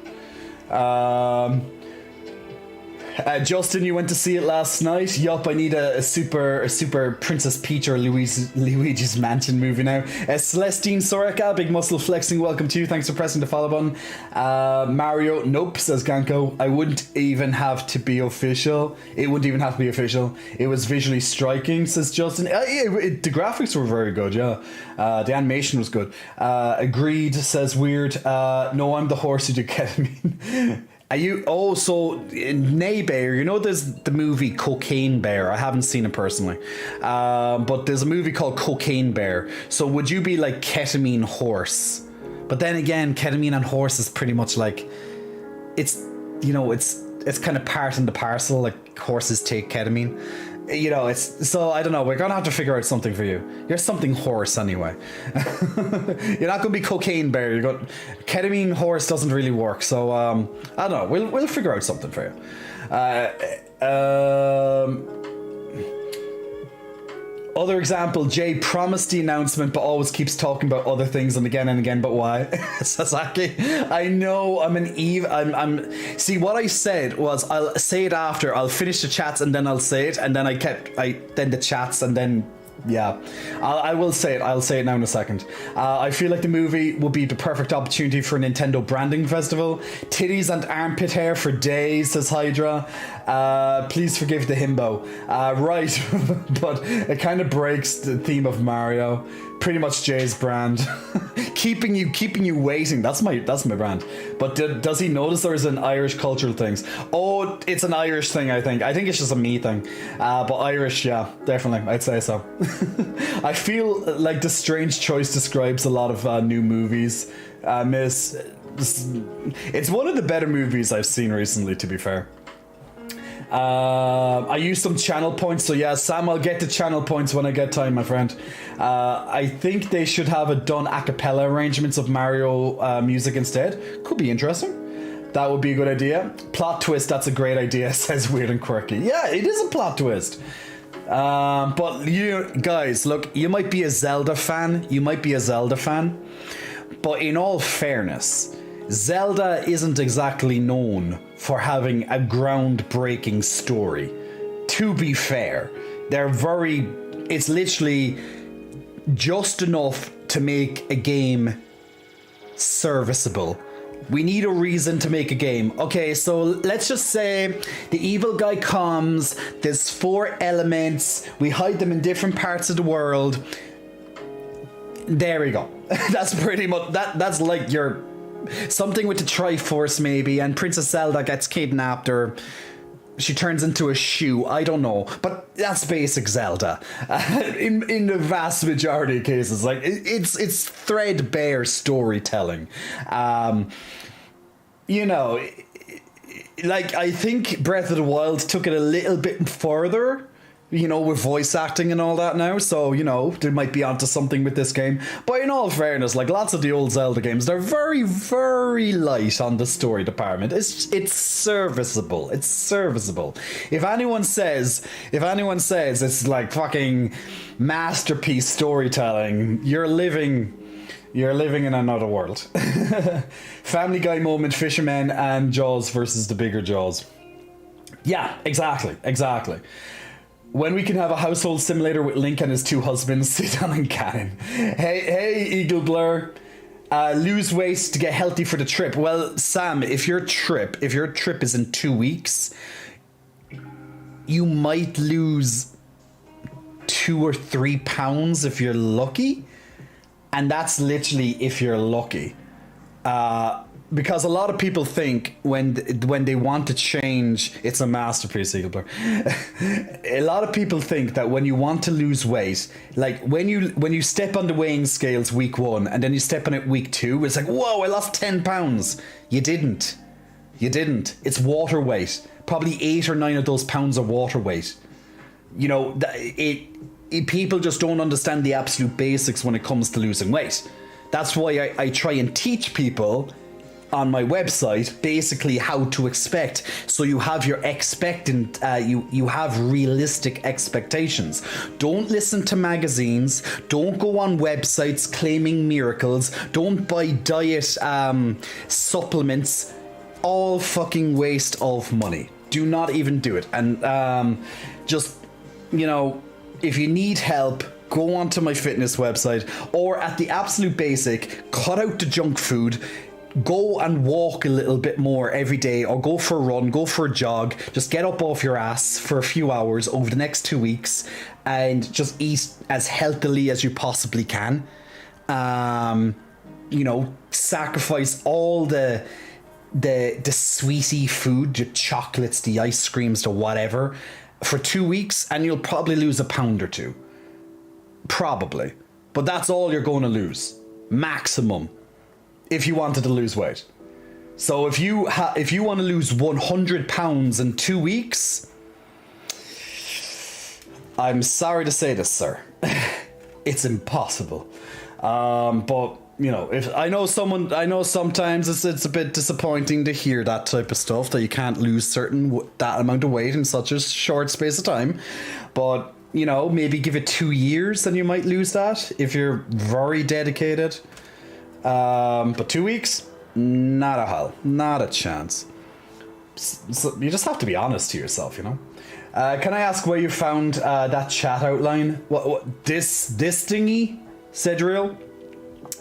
A: Justin, you went to see it last night. Yup, I need a super Princess Peach or Luigi's Mansion movie now. Celestine Soraka, big muscle flexing, welcome to you. Thanks for pressing the follow button. Mario, nope, says Ganko. I wouldn't even have to be official. It wouldn't even have to be official. It was visually striking, says Justin. The graphics were very good, yeah. The animation was good. Agreed, says Weird. No, I'm the horse who did ketamine. Are you also Nay Bear? You know, there's the movie Cocaine Bear. I haven't seen it personally, but there's a movie called Cocaine Bear. So would you be like ketamine horse? But then again, ketamine and horse is pretty much like it's, you know, it's kind of part and the parcel. Like horses take ketamine. You know, it's so I don't know. We're gonna have to figure out something for you. You're something horse anyway. You're not gonna be Cocaine Bear. You're going ketamine horse doesn't really work. So I don't know. We'll figure out something for you. Other example, Jay promised the announcement but always keeps talking about other things and again, but why? Sasaki, I know I'm an Eve. I'm see what I said was I'll say it after, I'll finish the chats and then I'll say it, and then then the chats and then yeah, I will say it. I'll say it now in a second. I feel like the movie will be the perfect opportunity for a Nintendo branding festival. Titties and armpit hair for days, says Hydra. Please forgive the himbo. Right, but it kind of breaks the theme of Mario. Pretty much Jay's brand. keeping you waiting. That's my brand. But does he notice there's an Irish cultural things? Oh, it's an Irish thing, I think. I think it's just a me thing. But Irish, yeah, definitely. I'd say so. I feel like The Strange Choice describes a lot of new movies. It's one of the better movies I've seen recently, to be fair. I use some channel points, so yeah, Sam, I'll get the channel points when I get time, my friend. I think they should have done a cappella arrangements of Mario music instead. Could be interesting. That would be a good idea. Plot twist, that's a great idea, says Weird and Quirky. Yeah, it is a plot twist. But you guys, look, you might be a Zelda fan. But in all fairness, Zelda isn't exactly known for having a groundbreaking story. To be fair, it's literally just enough to make a game serviceable. We need a reason to make a game. Okay, so let's just say the evil guy comes, there's 4 elements, we hide them in different parts of the world. There we go. That's pretty much, that's like your, something with the Triforce maybe, and Princess Zelda gets kidnapped or she turns into a shoe. I don't know, but that's basic Zelda. In the vast majority of cases, like it's threadbare storytelling. You know, like I think Breath of the Wild took it a little bit further, you know, with voice acting and all that now. So, you know, they might be onto something with this game. But in all fairness, like lots of the old Zelda games, they're very, very light on the story department. It's serviceable. It's serviceable. If anyone says it's like fucking masterpiece storytelling, you're living in another world. Family Guy moment, Fisherman and Jaws versus the bigger Jaws. Yeah, exactly. When we can have a household simulator with Link and his 2 husbands, sit down and Cannon. Hey, Eagle Blur. Lose weight to get healthy for the trip. Well, Sam, if your trip is in 2 weeks, you might lose 2 or 3 pounds if you're lucky. And that's literally if you're lucky. Because a lot of people think when they want to change, it's a masterpiece, Eagle Blur. A lot of people think that when you want to lose weight, like when you step on the weighing scales week 1 and then you step on it week 2, it's like, whoa, I lost 10 pounds. You didn't. It's water weight. Probably 8 or 9 of those pounds are water weight. You know, people just don't understand the absolute basics when it comes to losing weight. That's why I try and teach people on my website basically how to expect, so you have your expectant, you have realistic expectations. Don't listen to magazines, don't go on websites claiming miracles, don't buy diet supplements. All fucking waste of money. Do not even do it. And just, you know, if you need help, go onto my fitness website, or at the absolute basic, cut out the junk food. Go and walk a little bit more every day, or go for a run, go for a jog. Just get up off your ass for a few hours over the next 2 weeks and just eat as healthily as you possibly can. You know, sacrifice all the sweetie food, the chocolates, the ice creams, the whatever, for 2 weeks, and you'll probably lose a pound or 2. Probably. But that's all you're going to lose. Maximum. If you wanted to lose weight. So if you want to lose 100 pounds in 2 weeks, I'm sorry to say this, sir. It's impossible. But you know, I know sometimes it's a bit disappointing to hear that type of stuff, that you can't lose that amount of weight in such a short space of time. But you know, maybe give it 2 years, then you might lose that if you're very dedicated. But 2 weeks, not a hell, not a chance. So you just have to be honest to yourself, you know. Can I ask where you found that chat outline? What this thingy, Cedriel?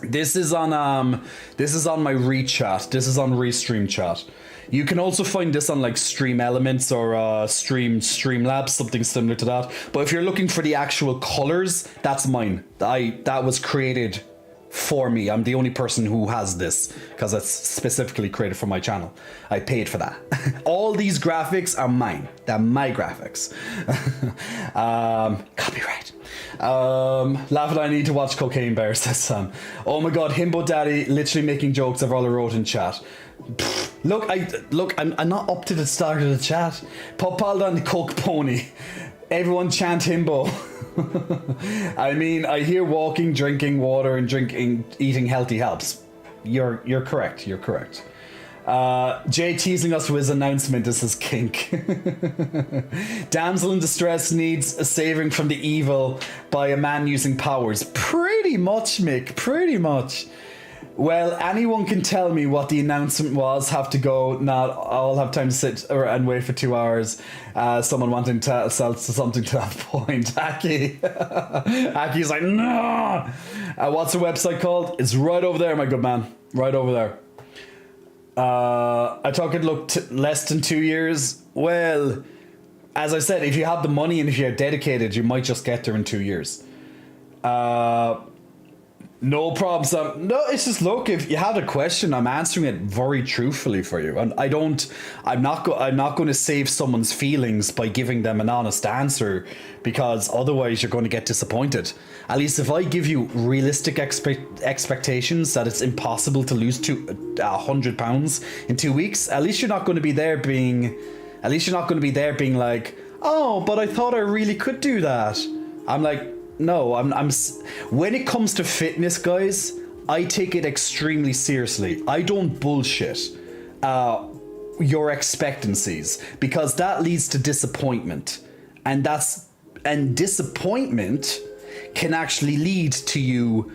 A: This is on my ReChat. This is on Restream Chat. You can also find this on like Stream Elements or Streamlabs, something similar to that. But if you're looking for the actual colors, that's mine. That was created for me. I'm the only person who has this because it's specifically created for my channel. I paid for that. All these graphics are mine. They're my graphics. Copyright. Laughing, I need to watch Cocaine Bear, says Sam. Oh my god, Himbo Daddy literally making jokes of all I wrote in chat. Look, I'm not up to the start of the chat. Pop on the Coke Pony. Everyone chant Himbo. I mean, I hear walking, drinking water, and eating healthy helps. You're correct. You're correct. Jay teasing us with his announcement. This is kink. Damsel in distress needs a saving from the evil by a man using powers. Pretty much, Mick. Pretty much. Well, anyone can tell me what the announcement was. Have to go. Not. I'll have time to sit and wait for 2 hours. Someone wanting to sell something to that point. Aki. Aki's like, no. What's the website called? It's right over there, my good man. Right over there. I thought it looked less than 2 years. Well, as I said, if you have the money and if you're dedicated, you might just get there in 2 years. No problem, Sam. No, it's just, look, if you had a question, I'm answering it very truthfully for you. And I'm not going to save someone's feelings by giving them an honest answer, because otherwise you're going to get disappointed. At least if I give you realistic expectations that it's impossible to lose 100 pounds in 2 weeks, at least you're not going to be there being like, oh, but I thought I really could do that. I'm like, no, I'm when it comes to fitness, guys, I take it extremely seriously. I don't bullshit your expectancies, because that leads to disappointment. And disappointment can actually lead to you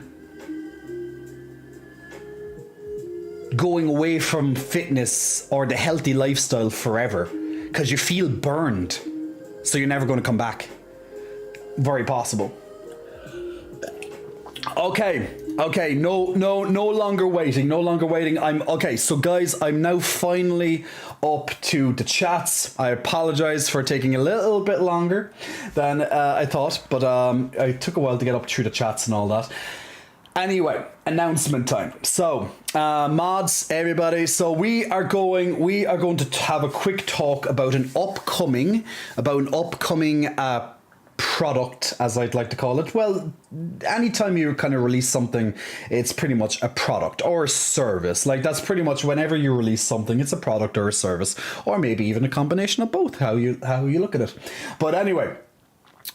A: going away from fitness or the healthy lifestyle forever, because you feel burned. So you're never going to come back. Very possible. Okay, no longer waiting. Okay, so guys, I'm now finally up to the chats. I apologize for taking a little bit longer than I thought, but it took a while to get up through the chats and all that. Anyway, announcement time. So, mods, everybody. So we are going to have a quick talk about an upcoming product, as I'd like to call it. Well, anytime you kind of release something, it's pretty much a product or a service. Like, that's pretty much whenever you release something, it's a product or a service, or maybe even a combination of both, how you look at it. But anyway,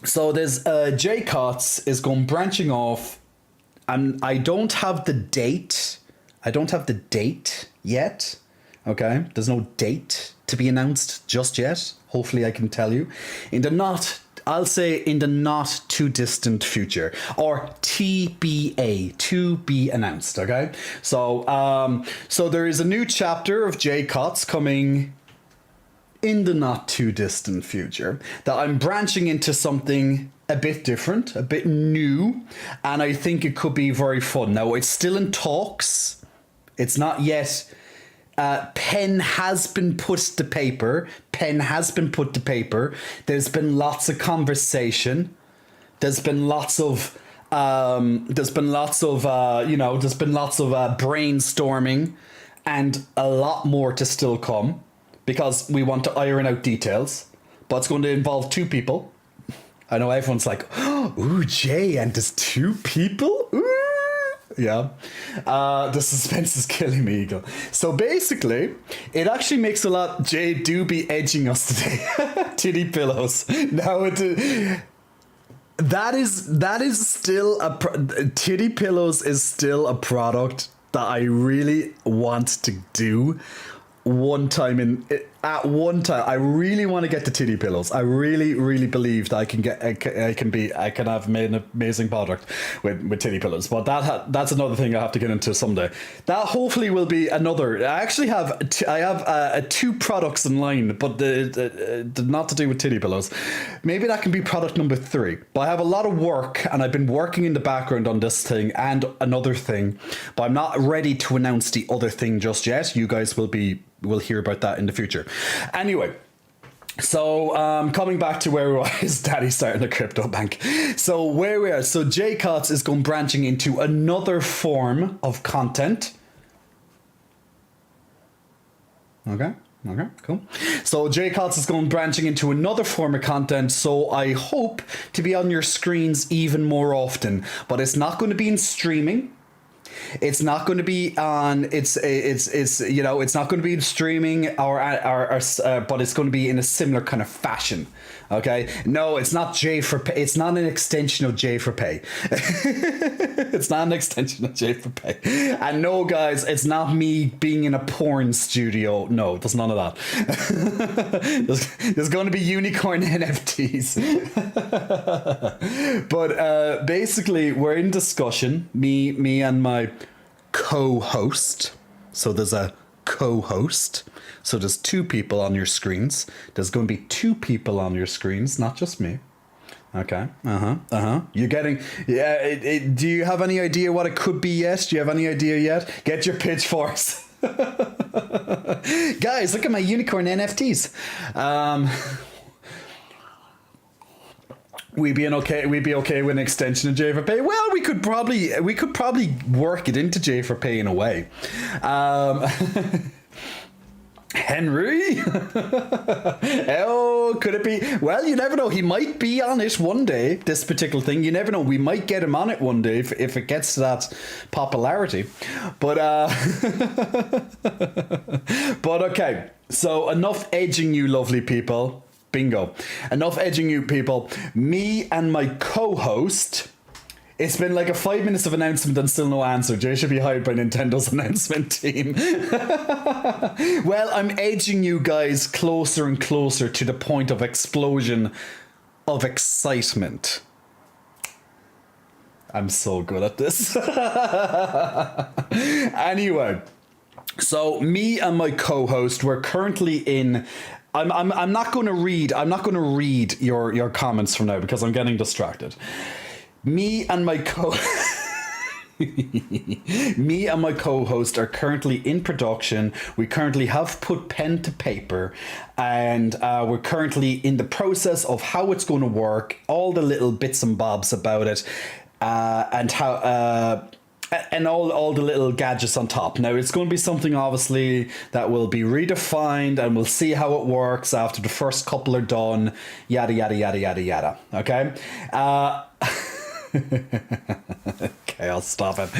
A: so there's Jay Kotz is going branching off, and I don't have the date. I don't have the date yet. Okay, there's no date to be announced just yet. Hopefully I can tell you I'll say in the not too distant future, or TBA, to be announced. Okay, so so there is a new chapter of Jay Kotz coming in the not too distant future that I'm branching into something a bit different, a bit new, and I think it could be very fun. Now, it's still in talks. It's not yet. Pen has been put to paper. There's been lots of conversation. There's been lots of brainstorming, and a lot more to still come, because we want to iron out details. But it's going to involve two people. I know everyone's like, oh, ooh, Jay, and there's two people? Ooh. Yeah. The suspense is killing me, Eagle. So basically, it actually makes a lot. Jay do be edging us today. Titty pillows. Now that is still Titty pillows is still a product that I really want to do at one time. I really want to get the titty pillows. I really believe that I can have made an amazing product with titty pillows. But that's another thing I have to get into someday. That hopefully will be another. I actually have two products in line, but the not to do with titty pillows. Maybe that can be product number 3. But I have a lot of work, and I've been working in the background on this thing and another thing, but I'm not ready to announce the other thing just yet. You guys will hear about that in the future. Anyway, so coming back to where we was, Daddy starting a crypto bank. So where we are, so Jay Kotz is going branching into another form of content. Okay, cool. So Jay Kotz is going branching into another form of content, so I hope to be on your screens even more often. But it's not going to be in streaming. It's not going to be on. It's not going to be streaming but it's going to be in a similar kind of fashion. Okay, no, it's not J for Pay. It's not an extension of J for Pay. It's not an extension of J for Pay. And no, guys, it's not me being in a porn studio. No, there's none of that. there's going to be unicorn NFTs. But basically, we're in discussion. Me and my co-host. So there's a co-host. So there's two people on your screens. There's going to be two people on your screens, not just me. Okay. You're getting. Yeah. Do you have any idea what it could be yet? Do you have any idea yet? Get your pitchforks. Guys, look at my unicorn NFTs. We'd be okay with an extension of J for Pay. Well, we could probably work it into J for Pay in a way. Henry? Oh, could it be? Well, you never know. He might be on it one day, this particular thing. You never know. We might get him on it one day if it gets to that popularity. But but okay. So enough edging, you lovely people. Bingo. Enough edging, you people. Me and my co-host. It's been like a 5 minutes of announcement and still no answer. Jay should be hired by Nintendo's announcement team. Well, I'm edging you guys closer and closer to the point of explosion of excitement. I'm so good at this. Anyway, so me and my co-host, we're currently in. I'm not going to read your comments from now because I'm getting distracted. Me and my co-host are currently in production. We currently have put pen to paper, and we're currently in the process of how it's going to work, all the little bits and bobs about it, and how and all the little gadgets on top. Now it's going to be something obviously that will be redefined, and we'll see how it works after the first couple are done. Yada yada yada yada yada. Okay. Okay, I'll stop it.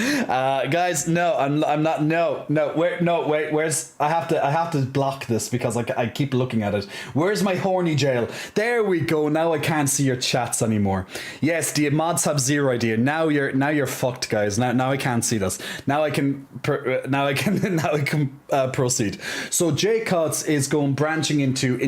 A: Guys, no, I'm not. No, wait. Where's I have to block this because I keep looking at it. Where's my horny jail? There we go. Now I can't see your chats anymore. Yes, the mods have zero idea. Now you're fucked, guys. Now I can't see this. Now I can proceed. So Jay Cuts is going branching into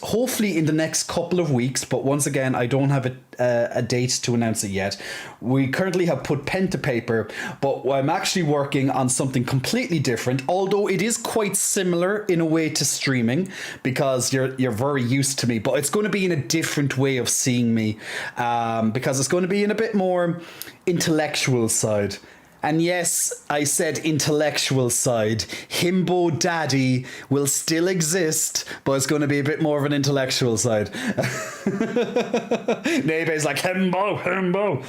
A: hopefully in the next couple of weeks. But once again, I don't have a date to announce it yet. We currently have put pen to paper, but I'm actually working on something completely different, although it is quite similar in a way to streaming because you're very used to me, but it's going to be in a different way of seeing me, because it's going to be in a bit more intellectual side. And yes, I said intellectual side. Himbo Daddy will still exist, but it's going to be a bit more of an intellectual side. Nebe's like, Himbo.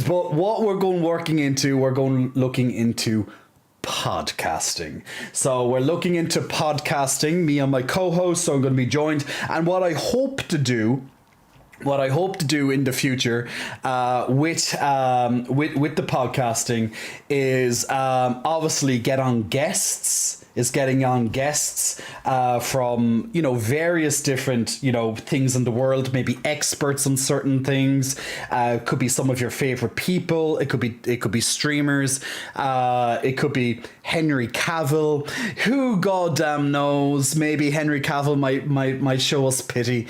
A: But what we're going looking into podcasting. So we're looking into podcasting, me and my co-host, so I'm going to be joined. And what I hope to do in the future with the podcasting is obviously getting on guests from various different things in the world, maybe experts on certain things. It could be some of your favorite people. It could be streamers. It could be Henry Cavill. Who goddamn knows? Maybe Henry Cavill might show us pity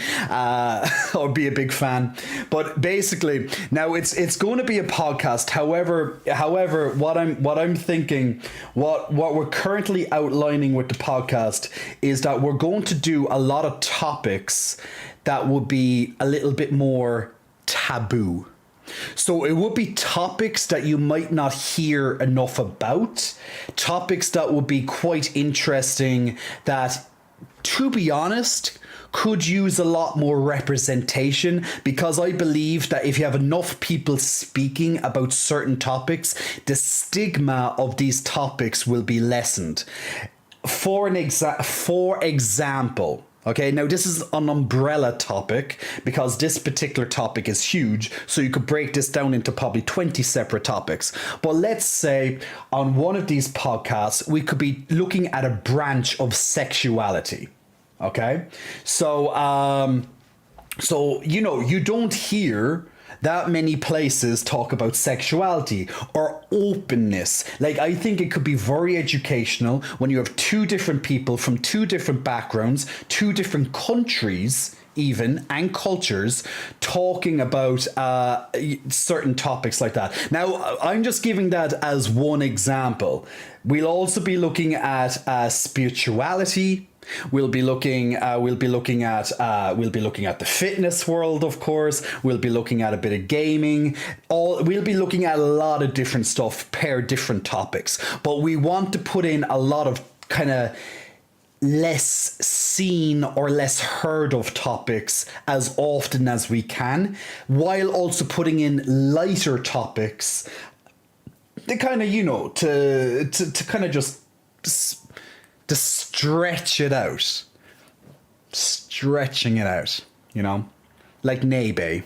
A: or be a big fan. But basically, now it's going to be a podcast. However, what I'm thinking, what we're currently outlining with the podcast is that we're going to do a lot of topics that would be a little bit more taboo. So it would be topics that you might not hear enough about, topics that would be quite interesting that, to be honest, could use a lot more representation, because I believe that if you have enough people speaking about certain topics, the stigma of these topics will be lessened. For example, okay, now this is an umbrella topic because this particular topic is huge, so you could break this down into probably 20 separate topics. But let's say on one of these podcasts, we could be looking at a branch of sexuality. Okay, so you don't hear that many places talk about sexuality or openness. Like, I think it could be very educational when you have two different people from two different backgrounds, two different countries even, and cultures, talking about certain topics like that. Now, I'm just giving that as one example. We'll also be looking at spirituality. We'll be looking at the fitness world, of course. We'll be looking at a bit of gaming. We'll be looking at a lot of different stuff per different topics. But we want to put in a lot of kind of less seen or less heard of topics as often as we can, while also putting in lighter topics to kind of, to kind of just to stretch it out. Stretching it out, like Nebe.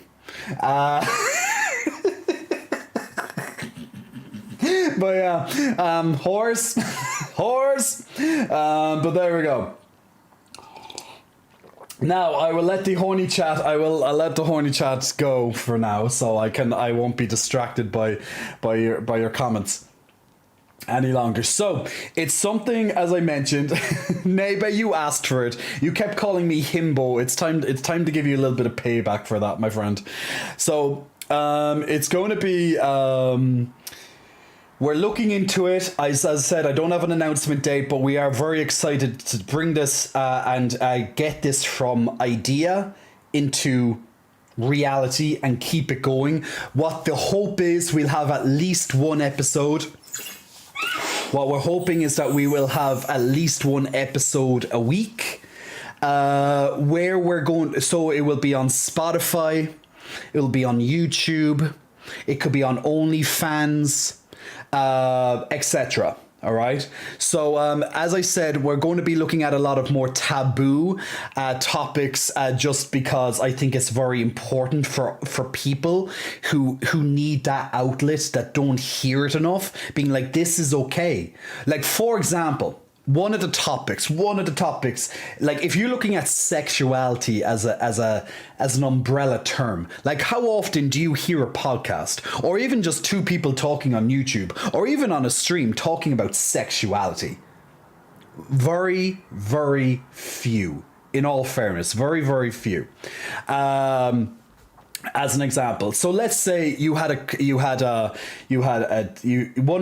A: But yeah, horse. But there we go. Now I will let the horny chat. I'll let the horny chats go for now, so I won't be distracted by your comments any longer. So it's something, as I mentioned, Nebe, you asked for it. You kept calling me Himbo. It's time to give you a little bit of payback for that, my friend. So it's going to be we're looking into it. As I said, I don't have an announcement date, but we are very excited to bring this and get this from idea into reality and keep it going. What the hope is, we'll have at least one episode. What we're hoping is that we will have at least one episode a week, where we're going. So it will be on Spotify, it will be on YouTube, it could be on OnlyFans. etc. All right. So, as I said, we're going to be looking at a lot of more taboo topics, just because I think it's very important for people who need that outlet, that don't hear it enough, being like, this is okay. Like, for example, one of the topics, like if you're looking at sexuality as an umbrella term, like how often do you hear a podcast or even just two people talking on YouTube or even on a stream talking about sexuality? Very, very few. In all fairness, very, very few. As an example, so let's say one of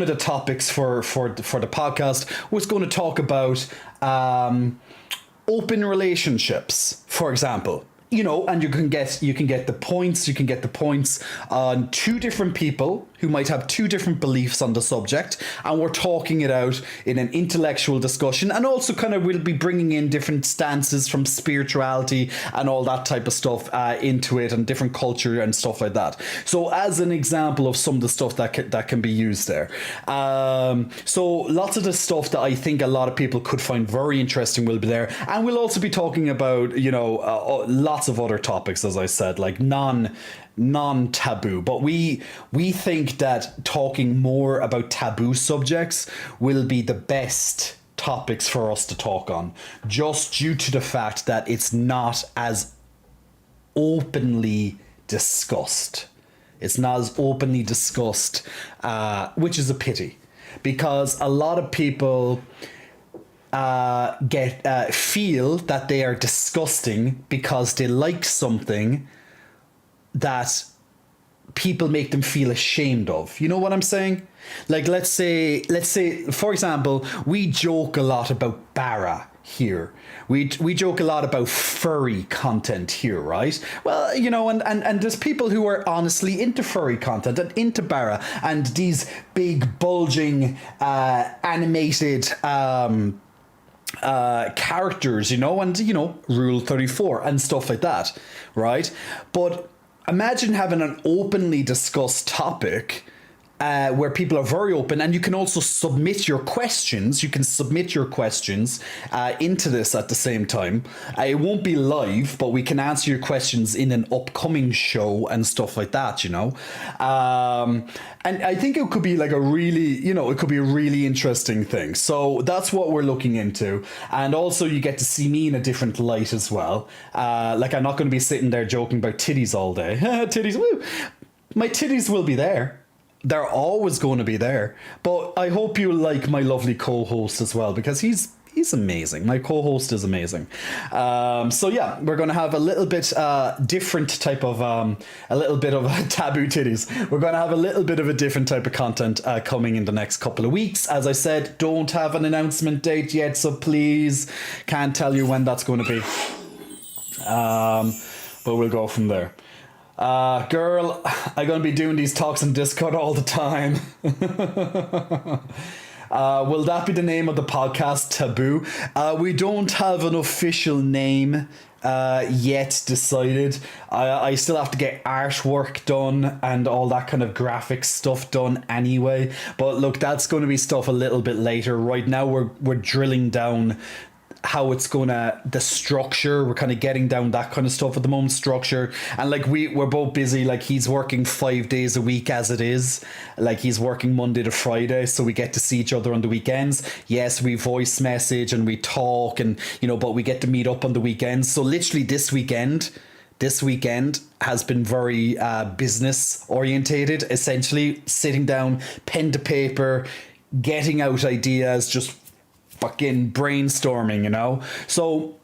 A: the topics for the podcast was going to talk about open relationships, for example. You know, and you can get the points on two different people who might have two different beliefs on the subject, and we're talking it out in an intellectual discussion, and also kind of we'll be bringing in different stances from spirituality and all that type of stuff into it, and different culture and stuff like that. So as an example of some of the stuff that can be used there. So lots of the stuff that I think a lot of people could find very interesting will be there, and we'll also be talking about, you know, lots of other topics, as I said, like non-taboo, but we think that talking more about taboo subjects will be the best topics for us to talk on, just due to the fact that it's not as openly discussed. It's not as openly discussed, which is a pity, because a lot of people feel that they are disgusting because they like something that people make them feel ashamed of. You know what I'm saying? Like, let's say, for example, we joke a lot about Bara here. We joke a lot about furry content here, right? Well, you know, and there's people who are honestly into furry content and into Bara and these big bulging animated characters, you know, and, you know, Rule 34 and stuff like that, right? But imagine having an openly discussed topic where people are very open, and you can also submit your questions. You can submit your questions into this at the same time. It won't be live, but we can answer your questions in an upcoming show and stuff like that, you know. And I think it could be like a really, you know, it could be a really interesting thing. So that's what we're looking into. And also you get to see me in a different light as well. Like, I'm not going to be sitting there joking about titties all day. Titties, woo! My titties will be there. They're always going to be there. But I hope you like my lovely co-host as well, because he's amazing. My co-host is amazing. So yeah, we're going to have a little bit different type of a little bit of taboo titties. We're going to have a little bit of a different type of content coming in the next couple of weeks. As I said, don't have an announcement date yet, so please can't tell you when that's going to be. But we'll go from there. Girl, I'm going to be doing these talks on Discord all the time. Will that be the name of the podcast, Taboo? We don't have an official name yet decided. I still have to get artwork done and all that kind of graphic stuff done anyway. But look, that's going to be stuff a little bit later. Right now we're drilling down how it's gonna, the structure, we're kind of getting down that kind of stuff at the moment, structure. And like we're both busy, like he's working 5 days a week as it is, like he's working Monday to Friday, so we get to see each other on the weekends. Yes, we voice message and we talk, and you know, but we get to meet up on the weekends. So literally this weekend has been very business orientated, essentially sitting down, pen to paper, getting out ideas, just fucking brainstorming, you know. So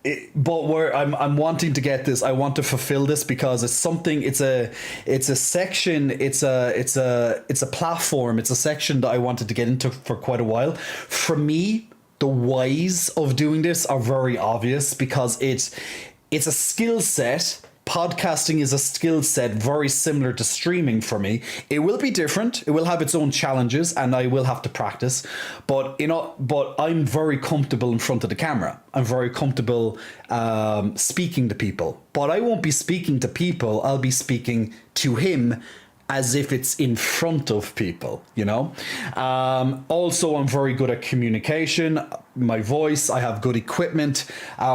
A: I'm wanting to get this, I want to fulfill this, because it's something, it's a section, it's a platform, it's a section that I wanted to get into for quite a while. For me, the whys of doing this are very obvious, because it's a skill set. Podcasting is a skill set very similar to streaming for me. It will be different. It will have its own challenges, and I will have to practice. But I'm very comfortable in front of the camera. I'm very comfortable speaking to people. But I won't be speaking to people. I'll be speaking to him as if it's in front of people, you know? Also, I'm very good at communication. My voice, I have good equipment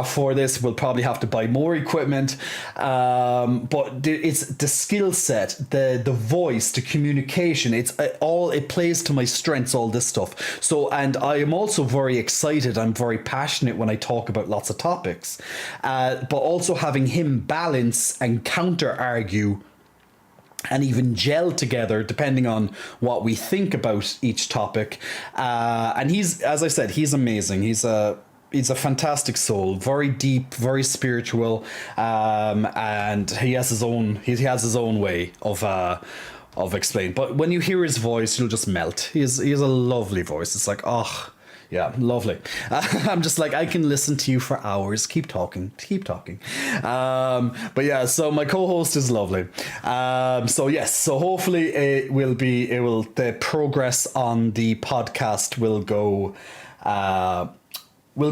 A: for this. We'll probably have to buy more equipment. But it's the skill set, the voice, the communication. It plays to my strengths, all this stuff. So, and I am also very excited. I'm very passionate when I talk about lots of topics. But also having him balance and counter argue and even gel together depending on what we think about each topic. And he's, as I said, he's amazing. He's a fantastic soul, very deep, very spiritual, and he has his own way of explaining. But when you hear his voice, you'll just melt. He has a lovely voice. It's like, oh, yeah, lovely. I'm just like, I can listen to you for hours. Keep talking. But yeah, so my co-host is lovely. So yes, so hopefully the progress on the podcast will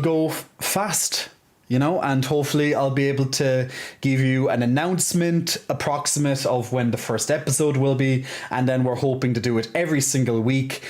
A: go fast, you know, and hopefully I'll be able to give you an announcement approximate of when the first episode will be, and then we're hoping to do it every single week.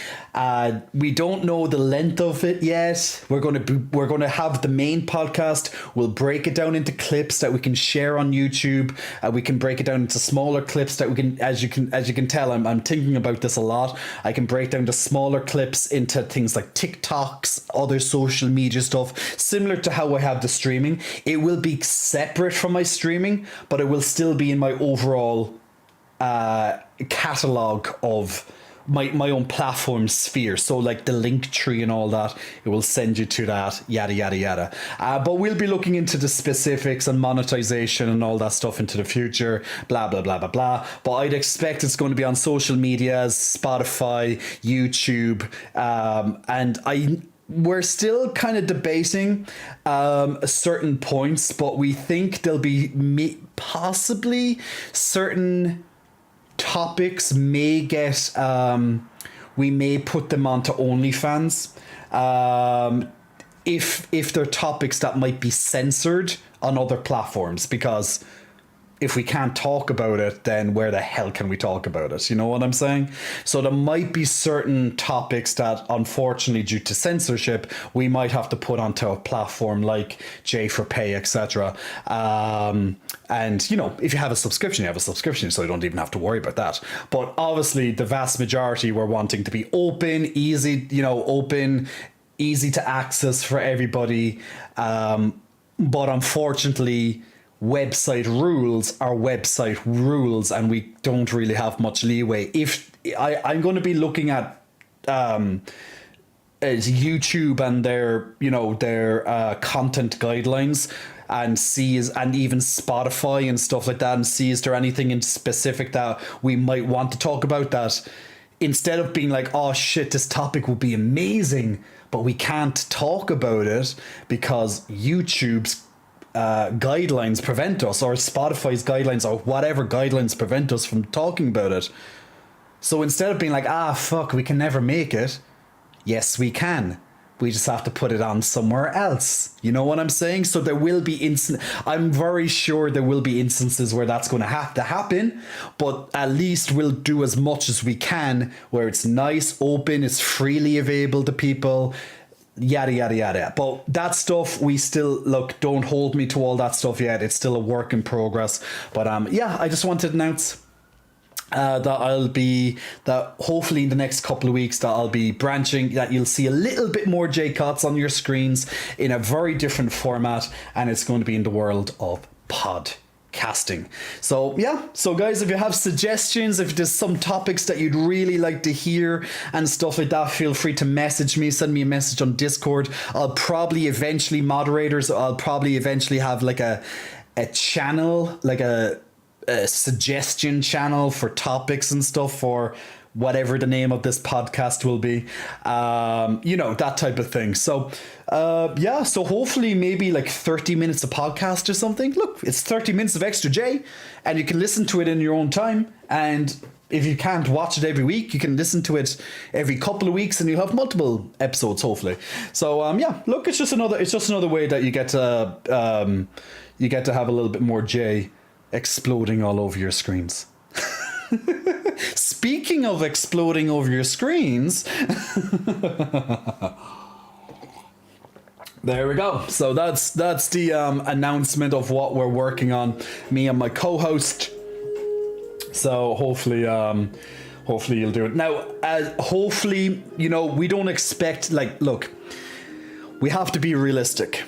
A: We don't know the length of it yet. We're going to have the main podcast. We'll break it down into clips that we can share on YouTube. We can break it down into smaller clips that we can, as you can tell, I'm thinking about this a lot. I can break down the smaller clips into things like TikToks, other social media stuff, similar to how I have the streaming. It will be separate from my streaming, but it will still be in my overall catalog of my own platform sphere. So like the link tree and all that, it will send you to that, yada yada yada. But we'll be looking into the specifics and monetization and all that stuff into the future, blah blah blah blah blah. But I'd expect it's going to be on social medias, Spotify, YouTube, and we're still kind of debating certain points, but we think there'll be possibly certain topics may get we may put them onto OnlyFans if they're topics that might be censored on other platforms, because if we can't talk about it, then where the hell can we talk about it? You know what I'm saying? So there might be certain topics that, unfortunately, due to censorship, we might have to put onto a platform like J4Pay, etc. And, you know, if you have a subscription, you have a subscription, so you don't even have to worry about that. But obviously, the vast majority were wanting to be open, easy to access for everybody. But unfortunately, website rules are website rules, and we don't really have much leeway. If I'm going to be looking at YouTube and their content guidelines, and even Spotify and stuff like that, and see is there anything in specific that we might want to talk about, that instead of being like, oh shit, this topic would be amazing, but we can't talk about it because YouTube's guidelines prevent us, or Spotify's guidelines, or whatever guidelines prevent us from talking about it. So instead of being like, fuck, we can never make it, yes we can, we just have to put it on somewhere else. You know what I'm saying? So there will be I'm very sure there will be instances where that's going to have to happen, but at least we'll do as much as we can where it's nice, open, it's freely available to people, yada yada yada. But that stuff, we still, look, don't hold me to all that stuff yet, it's still a work in progress. But I just wanted to announce that hopefully in the next couple of weeks that I'll be branching, that you'll see a little bit more J-Cots on your screens in a very different format, and it's going to be in the world of podcasting. So guys, if you have suggestions, if there's some topics that you'd really like to hear and stuff like that, feel free to message me, send me a message on Discord. I'll probably eventually have like a channel, like a suggestion channel for topics and stuff, for whatever the name of this podcast will be, that type of thing. So so hopefully maybe like 30 minutes of podcast or something. Look, it's 30 minutes of extra J, and you can listen to it in your own time. And if you can't watch it every week, you can listen to it every couple of weeks, and you'll have multiple episodes hopefully. So look, it's just another way that you get to have a little bit more J exploding all over your screens. Speaking of exploding over your screens, there we go. So that's the announcement of what we're working on, me and my co-host. So hopefully you'll do it. Now, hopefully, we don't expect, look, we have to be realistic.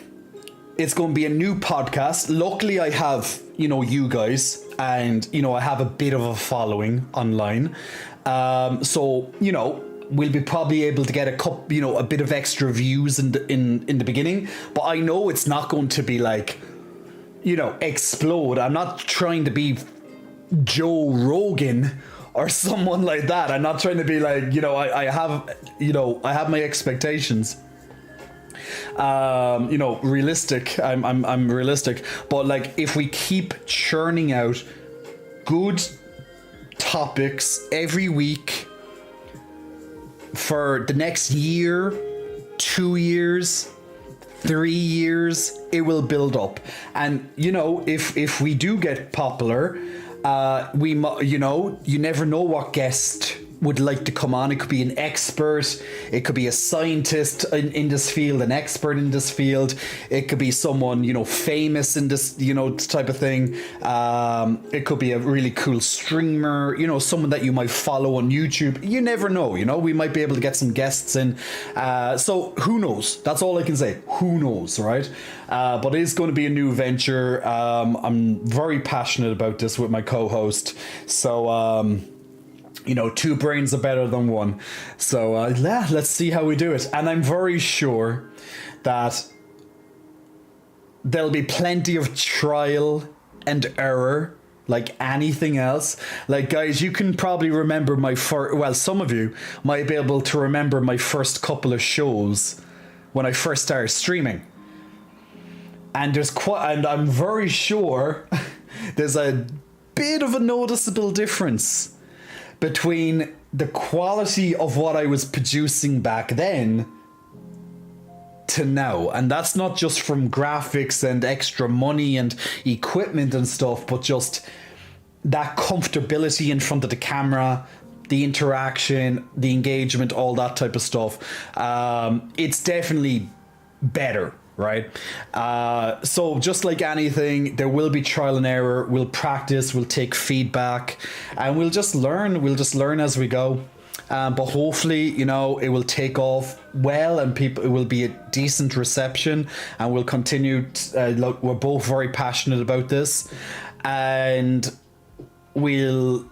A: It's going to be a new podcast. Luckily, I have, you guys, and, I have a bit of a following online. So, we'll be probably able to get a bit of extra views in the beginning. But I know it's not going to be explode. I'm not trying to be Joe Rogan or someone like that. I'm not trying to be I have my expectations. Realistic. I'm realistic, but if we keep churning out good topics every week for the next year, 2 years, 3 years, it will build up. And if we do get popular, you never know what guest would like to come on. It could be an expert, it could be a scientist in this field, an expert in this field, it could be someone famous in this type of thing. It could be a really cool streamer, someone that you might follow on YouTube. You never know, we might be able to get some guests in. So who knows? That's all I can say. Who knows, right? But it is going to be a new venture. I'm very passionate about this with my co-host, so two brains are better than one. So let's see how we do it. And I'm very sure that there'll be plenty of trial and error, like anything else. Guys, you can probably remember some of you might be able to remember my first couple of shows when I first started streaming. And and I'm very sure there's a bit of a noticeable difference between the quality of what I was producing back then to now. And that's not just from graphics and extra money and equipment and stuff, but just that comfortability in front of the camera, the interaction, the engagement, all that type of stuff. It's definitely better. Right? So just like anything, there will be trial and error. We'll practice, we'll take feedback, and we'll just learn. We'll just learn as we go. But hopefully, it will take off well, and it will be a decent reception, and we'll continue. We're both very passionate about this, and we'll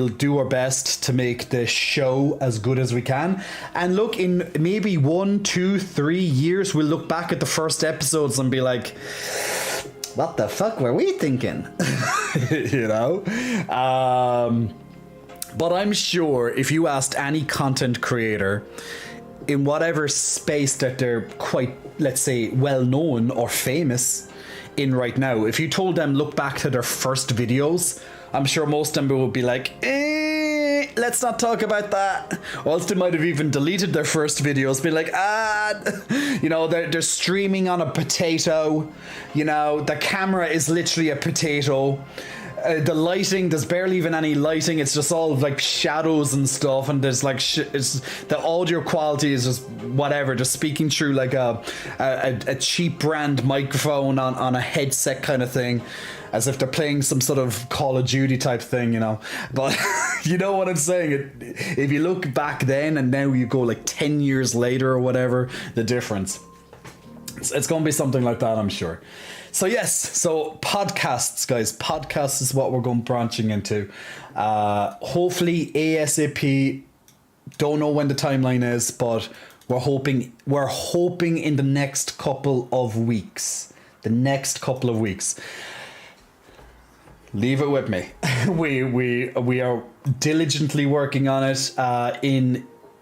A: do our best to make the show as good as we can. And look, in maybe 1, 2, 3 years, we'll look back at the first episodes and be like, what the fuck were we thinking? But I'm sure if you asked any content creator in whatever space that they're quite, let's say, well known or famous in right now, if you told them look back to their first videos, I'm sure most of them would be like, let's not talk about that. Or else they might have even deleted their first videos, be like, they're streaming on a potato. The camera is literally a potato. The lighting, there's barely even any lighting. It's just all shadows and stuff, and there's the audio quality is just whatever, just speaking through a cheap brand microphone on a headset kind of thing, as if they're playing some sort of Call of Duty type thing, But you know what I'm saying? If you look back then and now you go 10 years later or whatever, the difference. It's going to be something like that, I'm sure. So yes, podcasts, guys. Podcasts is what we're going branching into. Hopefully ASAP. Don't know when the timeline is, but we're hoping in the next couple of weeks. Leave it with me. we are diligently working on it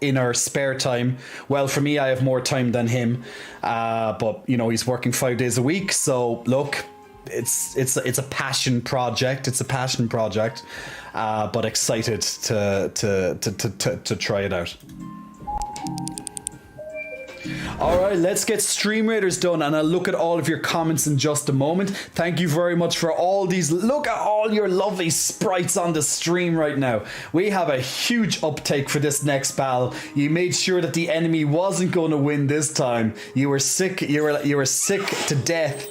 A: in our spare time. Well, for me, I have more time than him, but he's working 5 days a week. So look, it's a passion project. But excited to try it out. All right, let's get Stream Raiders done, and I'll look at all of your comments in just a moment. Thank you very much for all these. Look at all your lovely sprites on the stream right now. We have a huge uptake for this next battle. You made sure that the enemy wasn't going to win this time. You were sick. You were sick to death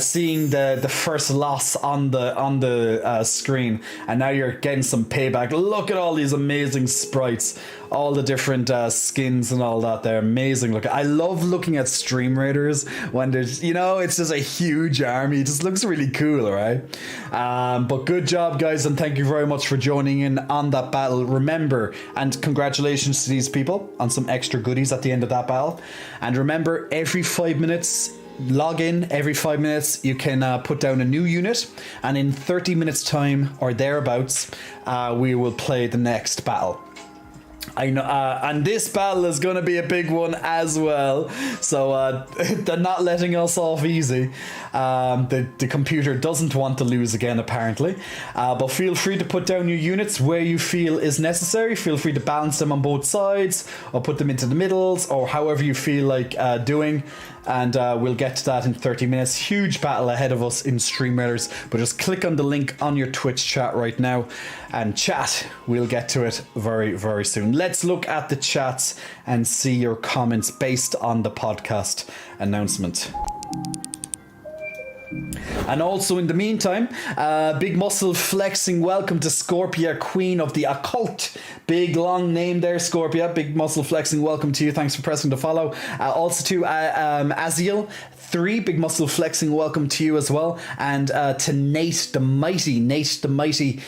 A: seeing the first loss on the screen, and now you're getting some payback. Look at all these amazing sprites. All the different skins and all that. They're amazing. Look, I love looking at Stream Raiders when there's, it's just a huge army. It just looks really cool, right? But good job, guys, and thank you very much for joining in on that battle. Remember, and congratulations to these people on some extra goodies at the end of that battle. And remember, every 5 minutes, log in every 5 minutes. You can put down a new unit, and in 30 minutes time or thereabouts, we will play the next battle. I know, and this battle is going to be a big one as well, so they're not letting us off easy. The computer doesn't want to lose again, apparently, but feel free to put down your units where you feel is necessary. Feel free to balance them on both sides, or put them into the middles, or however you feel like doing. And we'll get to that in 30 minutes. Huge battle ahead of us in Stream Raiders, but just click on the link on your Twitch chat right now and chat. We'll get to it very, very soon. Let's look at the chats and see your comments based on the podcast announcement. And also in the meantime, Big Muscle Flexing, welcome to Scorpia, Queen of the Occult. Big long name there, Scorpia. Big Muscle Flexing, welcome to you. Thanks for pressing the follow. Also to Aziel 3, Big Muscle Flexing, welcome to you as well. And to Nate the Mighty,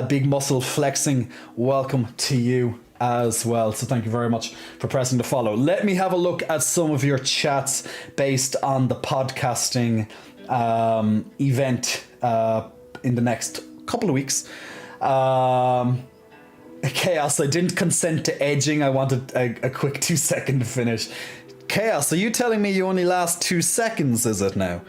A: Big Muscle Flexing, welcome to you as well. So thank you very much for pressing the follow. Let me have a look at some of your chats based on the podcasting event in the next couple of weeks. Chaos, I didn't consent to edging. I wanted a quick 2-second finish. Chaos, are you telling me you only last 2 seconds, is it now?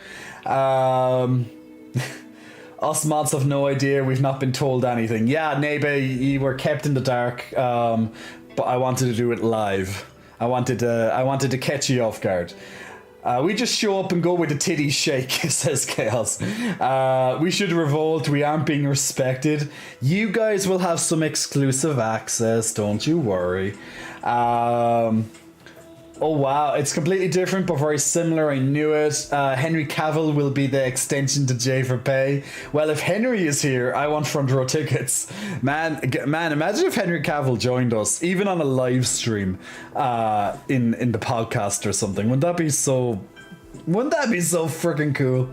A: Us mods have no idea. We've not been told anything. Yeah, Nebe, you were kept in the dark, but I wanted to do it live. I wanted to catch you off guard. We just show up and go with the titties shake, says Chaos. We should revolt. We aren't being respected. You guys will have some exclusive access, don't you worry. Oh wow, it's completely different but very similar. I knew it. Henry Cavill will be the extension to J for Pay. Well, if Henry is here, I want front row tickets. Man, imagine if Henry Cavill joined us, even on a live stream, in the podcast or something. Wouldn't that be so freaking cool?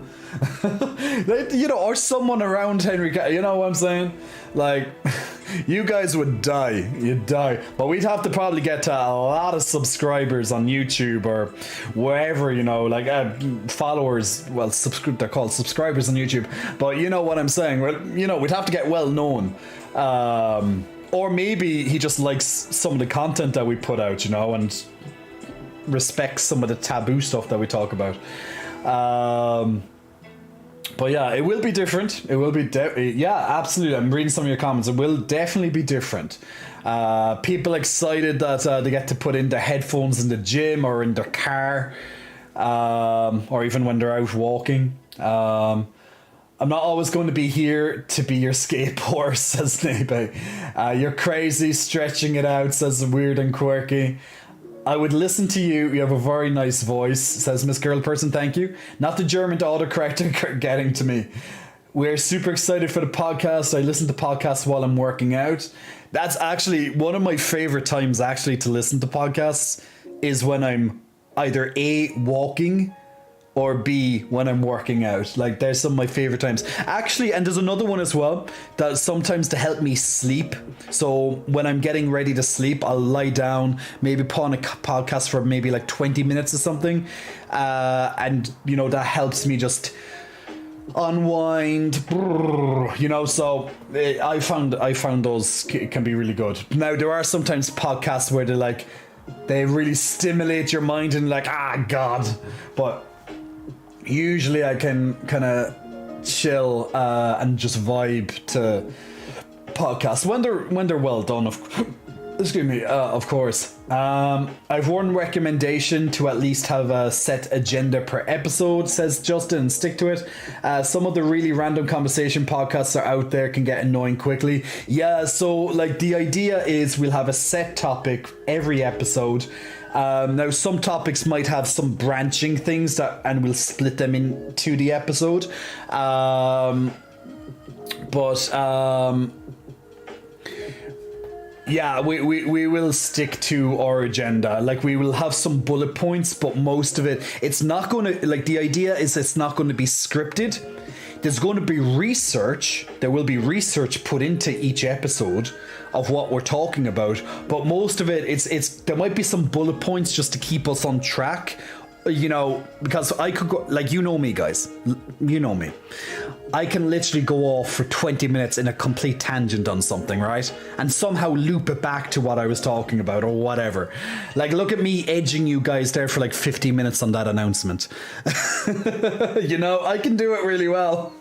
A: Or someone around Henry Cavill, you know what I'm saying? Like, you guys would die. You'd die. But we'd have to probably get to a lot of subscribers on YouTube or wherever, followers. Well, they're called subscribers on YouTube. But you know what I'm saying? Well, we'd have to get well known. Or maybe he just likes some of the content that we put out, and respects some of the taboo stuff that we talk about. But yeah, it will be different. It will be, absolutely. I'm reading some of your comments. It will definitely be different. People excited that they get to put in their headphones in the gym or in their car, or even when they're out walking. I'm not always going to be here to be your escape horse, says Nebe. You're crazy, stretching it out, says Weird and Quirky. I would listen to you. You have a very nice voice, says Miss Girl Person. Thank you. Not the German autocorrector getting to me. We're super excited for the podcast. I listen to podcasts while I'm working out. That's actually one of my favorite times actually to listen to podcasts is when I'm either A, walking, or B, when I'm working out. Like, there's some of my favorite times. Actually, and there's another one as well, that sometimes to help me sleep. So when I'm getting ready to sleep, I'll lie down, maybe put on a podcast for maybe like 20 minutes or something. And, that helps me just unwind, so I found those can be really good. Now, there are sometimes podcasts where they really stimulate your mind and God. But usually I can kind of chill and just vibe to podcasts when they're well done, Excuse me, of course. I've one recommendation to at least have a set agenda per episode, says Justin. Stick to it. Some of the really random conversation podcasts are out there can get annoying quickly. Yeah, so like the idea is we'll have a set topic every episode. Now, some topics might have some branching things and we'll split them into the episode. Yeah, we will stick to our agenda. Like, we will have some bullet points, but most of it, it's not going to, like, the idea is it's not going to be scripted. There's going to be research. There will be research put into each episode of what we're talking about, but most of it, it's there might be some bullet points just to keep us on track. You know, because I could go, like, you know me, guys. You know me. I can literally go off for 20 minutes in a complete tangent on something, right? And somehow loop it back to what I was talking about or whatever. Like, look at me edging you guys there for like 50 minutes on that announcement. You know, I can do it really well.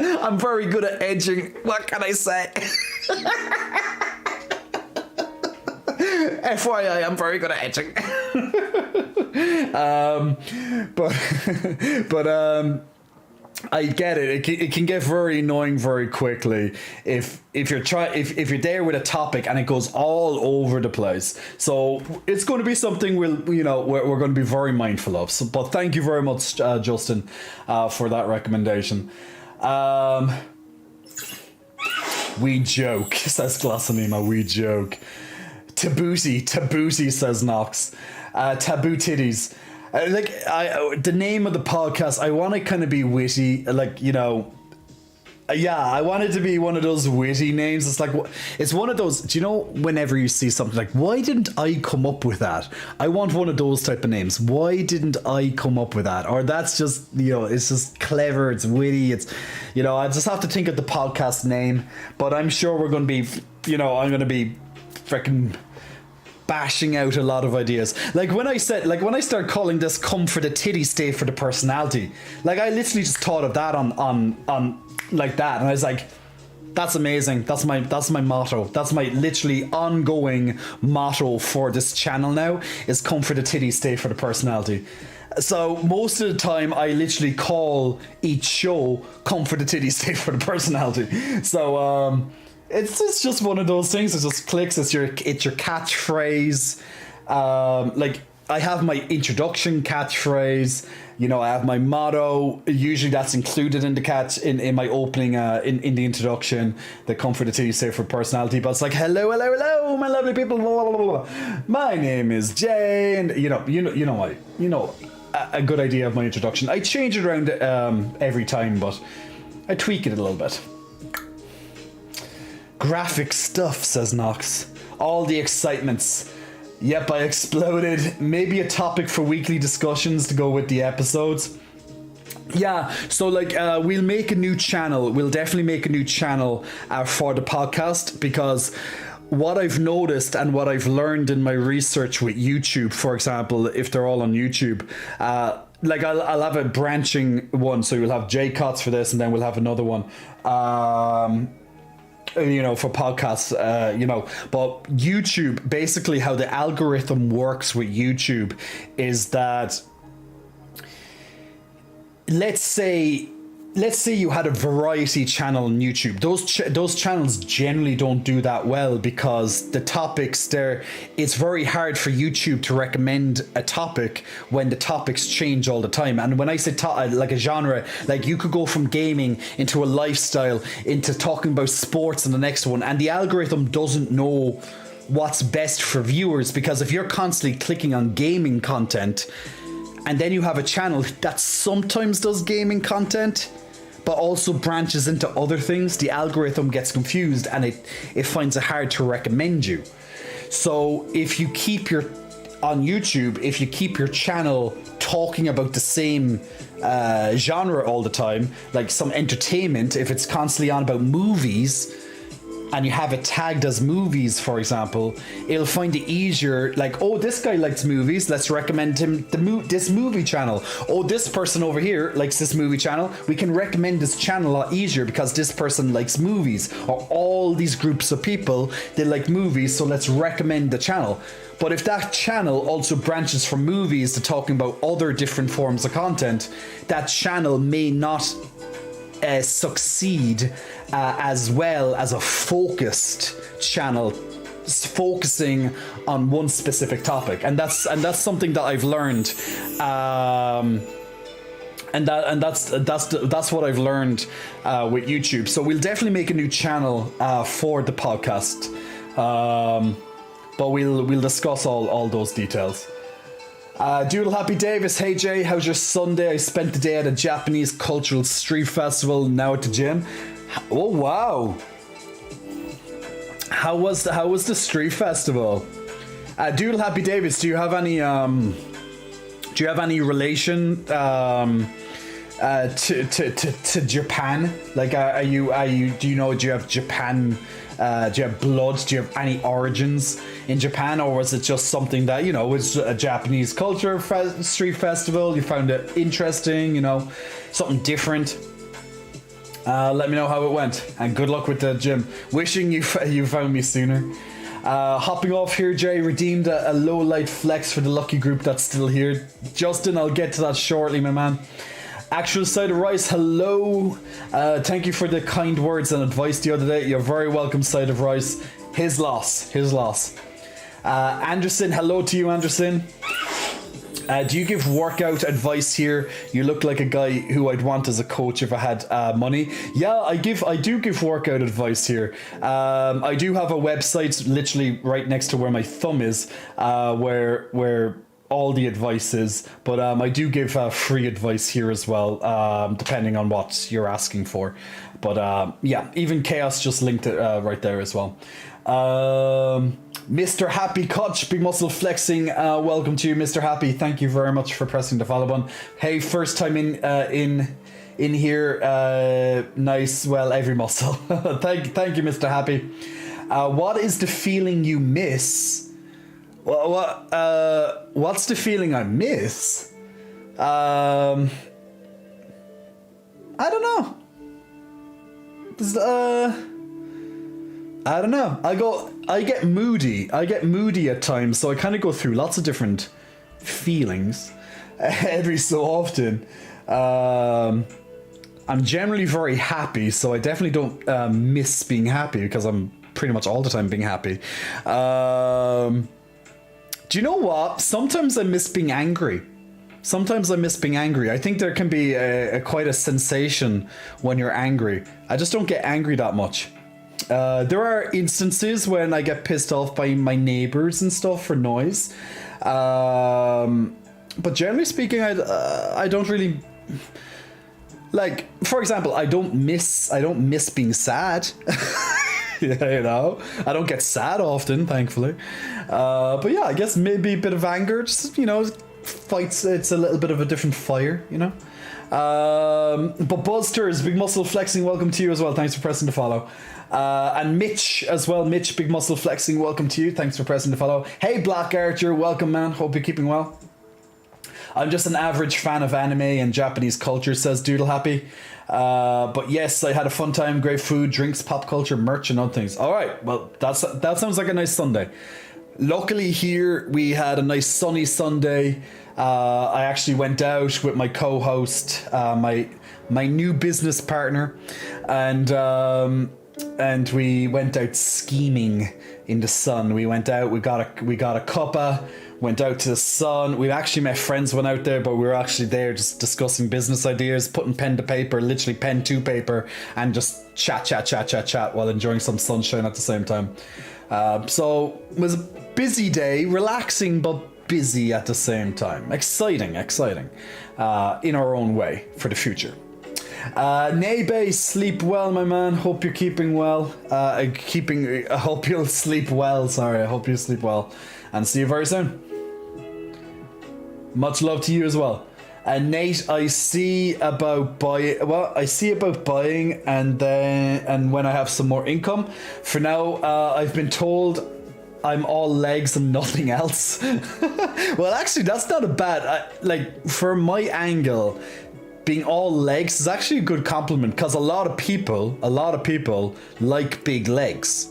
A: I'm very good at edging. What can I say? FYI, I'm very good at edging. I get it. It can get very annoying very quickly if you're there with a topic and it goes all over the place. So it's going to be something we're going to be very mindful of. So, but thank you very much, Justin, for that recommendation. We joke, says Glossanima. We joke. Tabooty, says Nox. Taboo titties. The name of the podcast, I want to kind of be witty, like, you know. Yeah, I want it to be one of those witty names. It's like, it's one of those, do you know, whenever you see something like, why didn't I come up with that? I want one of those type of names. Why didn't I come up with that? Or that's just, you know, it's just clever, it's witty, it's, you know, I just have to think of the podcast name. But I'm sure we're going to be, you know, I'm going to be freaking bashing out a lot of ideas. Like when I start calling this "come for the titty, stay for the personality," like I literally just thought of that on like that, and I was like, that's amazing. That's my motto. That's my literally ongoing motto for this channel now, is come for the titty, stay for the personality. So most of the time I literally call each show "come for the titty, stay for the personality." So it's just one of those things. It just clicks. It's your catchphrase. Like I have my introduction catchphrase. You know, I have my motto. Usually that's included in the in my opening in the introduction. The come for the titty, stay for personality. But it's like hello, my lovely people. Blah, blah, blah, blah. My name is Jay, and you know a good idea of my introduction. I change it around every time, but I tweak it a little bit. Graphic stuff, says Nox. All the excitements. Yep, I exploded. Maybe a topic for weekly discussions to go with the episodes. Yeah, so like we'll make a new channel. We'll definitely make a new channel for the podcast, because what I've noticed and what I've learned in my research with YouTube, for example, if they're all on YouTube, like I'll have a branching one. So you'll have Jay Cots for this, and then we'll have another one. You know, for podcasts, you know, but YouTube, basically how the algorithm works with YouTube is that, let's say you had a variety channel on YouTube. Those channels generally don't do that well, because the topics there, it's very hard for YouTube to recommend a topic when the topics change all the time. And when I say like a genre, like you could go from gaming into a lifestyle into talking about sports in the next one, and the algorithm doesn't know what's best for viewers, because if you're constantly clicking on gaming content and then you have a channel that sometimes does gaming content but also branches into other things, the algorithm gets confused and it finds it hard to recommend you. So if you keep your channel talking about the same genre all the time, like some entertainment, if it's constantly on about movies, and you have it tagged as movies, for example, it'll find it easier. Like, oh, this guy likes movies. Let's recommend him this movie channel. Oh, this person over here likes this movie channel. We can recommend this channel a lot easier because this person likes movies. Or all these groups of people, they like movies, so let's recommend the channel. But if that channel also branches from movies to talking about other different forms of content, that channel may not succeed as well as a focused channel focusing on one specific topic, and that's something that I've learned, and that's what I've learned with YouTube. So we'll definitely make a new channel for the podcast, but we'll discuss all those details. Doodle Happy Davis, hey Jay, how's your Sunday? I spent the day at a Japanese cultural street festival, now at the gym. Oh wow! How was the street festival? Doodle Happy Davis, do you have any relation to Japan? Like, do you have Japan? Do you have blood? Do you have any origins in Japan, or was it just something that, was a Japanese culture street festival? You found it interesting, something different? Let me know how it went, and good luck with the gym. Wishing you found me sooner. Hopping off here, Jay redeemed a low light flex for the lucky group that's still here. Justin, I'll get to that shortly, my man. Actual Cider Rice, hello. Thank you for the kind words and advice the other day. You're very welcome, Cider Rice. His loss. Anderson, hello to you, Anderson. Do you give workout advice here? You look like a guy who I'd want as a coach if I had money. Yeah, I do give workout advice here. I do have a website literally right next to where my thumb is, where all the advice is, but I do give free advice here as well, depending on what you're asking for. But yeah, even Chaos just linked it right there as well. Mr. Happy Koch, Big Muscle Flexing, welcome to you, Mr. Happy. Thank you very much for pressing the follow button. Hey, first time in here. Nice. Well, every muscle. Thank you, Mr. Happy. What is the feeling you miss? What's the feeling I miss? I don't know. I don't know. I get moody. At times, so I kind of go through lots of different feelings every so often. I'm generally very happy, so I definitely don't miss being happy because I'm pretty much all the time being happy. Do you know what? Sometimes I miss being angry. I think there can be quite a sensation when you're angry. I just don't get angry that much. There are instances when I get pissed off by my neighbors and stuff for noise. But generally speaking, I don't really... Like, for example, I don't miss being sad. I don't get sad often, thankfully. But yeah, I guess maybe a bit of anger, just, fights, it's a little bit of a different fire, But Buzzsters, Big Muscle Flexing, welcome to you as well. Thanks for pressing the follow. And Mitch as well. Mitch, Big Muscle Flexing, welcome to you. Thanks for pressing the follow. Hey, Black Archer, welcome, man. Hope you're keeping well. I'm just an average fan of anime and Japanese culture, says Doodle Happy. But yes, I had a fun time. Great food, drinks, pop culture, merch, and other things. All right, well, that sounds like a nice Sunday. Luckily here, we had a nice sunny Sunday. I actually went out with my co-host, my new business partner, and we went out scheming in the sun. We went out, we got a cuppa, went out to the sun. We actually met friends, went out there, but we were actually there just discussing business ideas, putting pen to paper, literally pen to paper, and just chat while enjoying some sunshine at the same time. So it was a busy day, relaxing but busy at the same time. Exciting, in our own way for the future. Nebe, sleep well, my man. Hope you're keeping well. I hope you'll sleep well. Sorry, I hope you sleep well. And see you very soon. Much love to you as well. Nate, I see about buying. Well, I see about buying, and when I have some more income. For now, I've been told I'm all legs and nothing else. Well, actually, that's not a bad. Like for my angle, being all legs is actually a good compliment because a lot of people like big legs.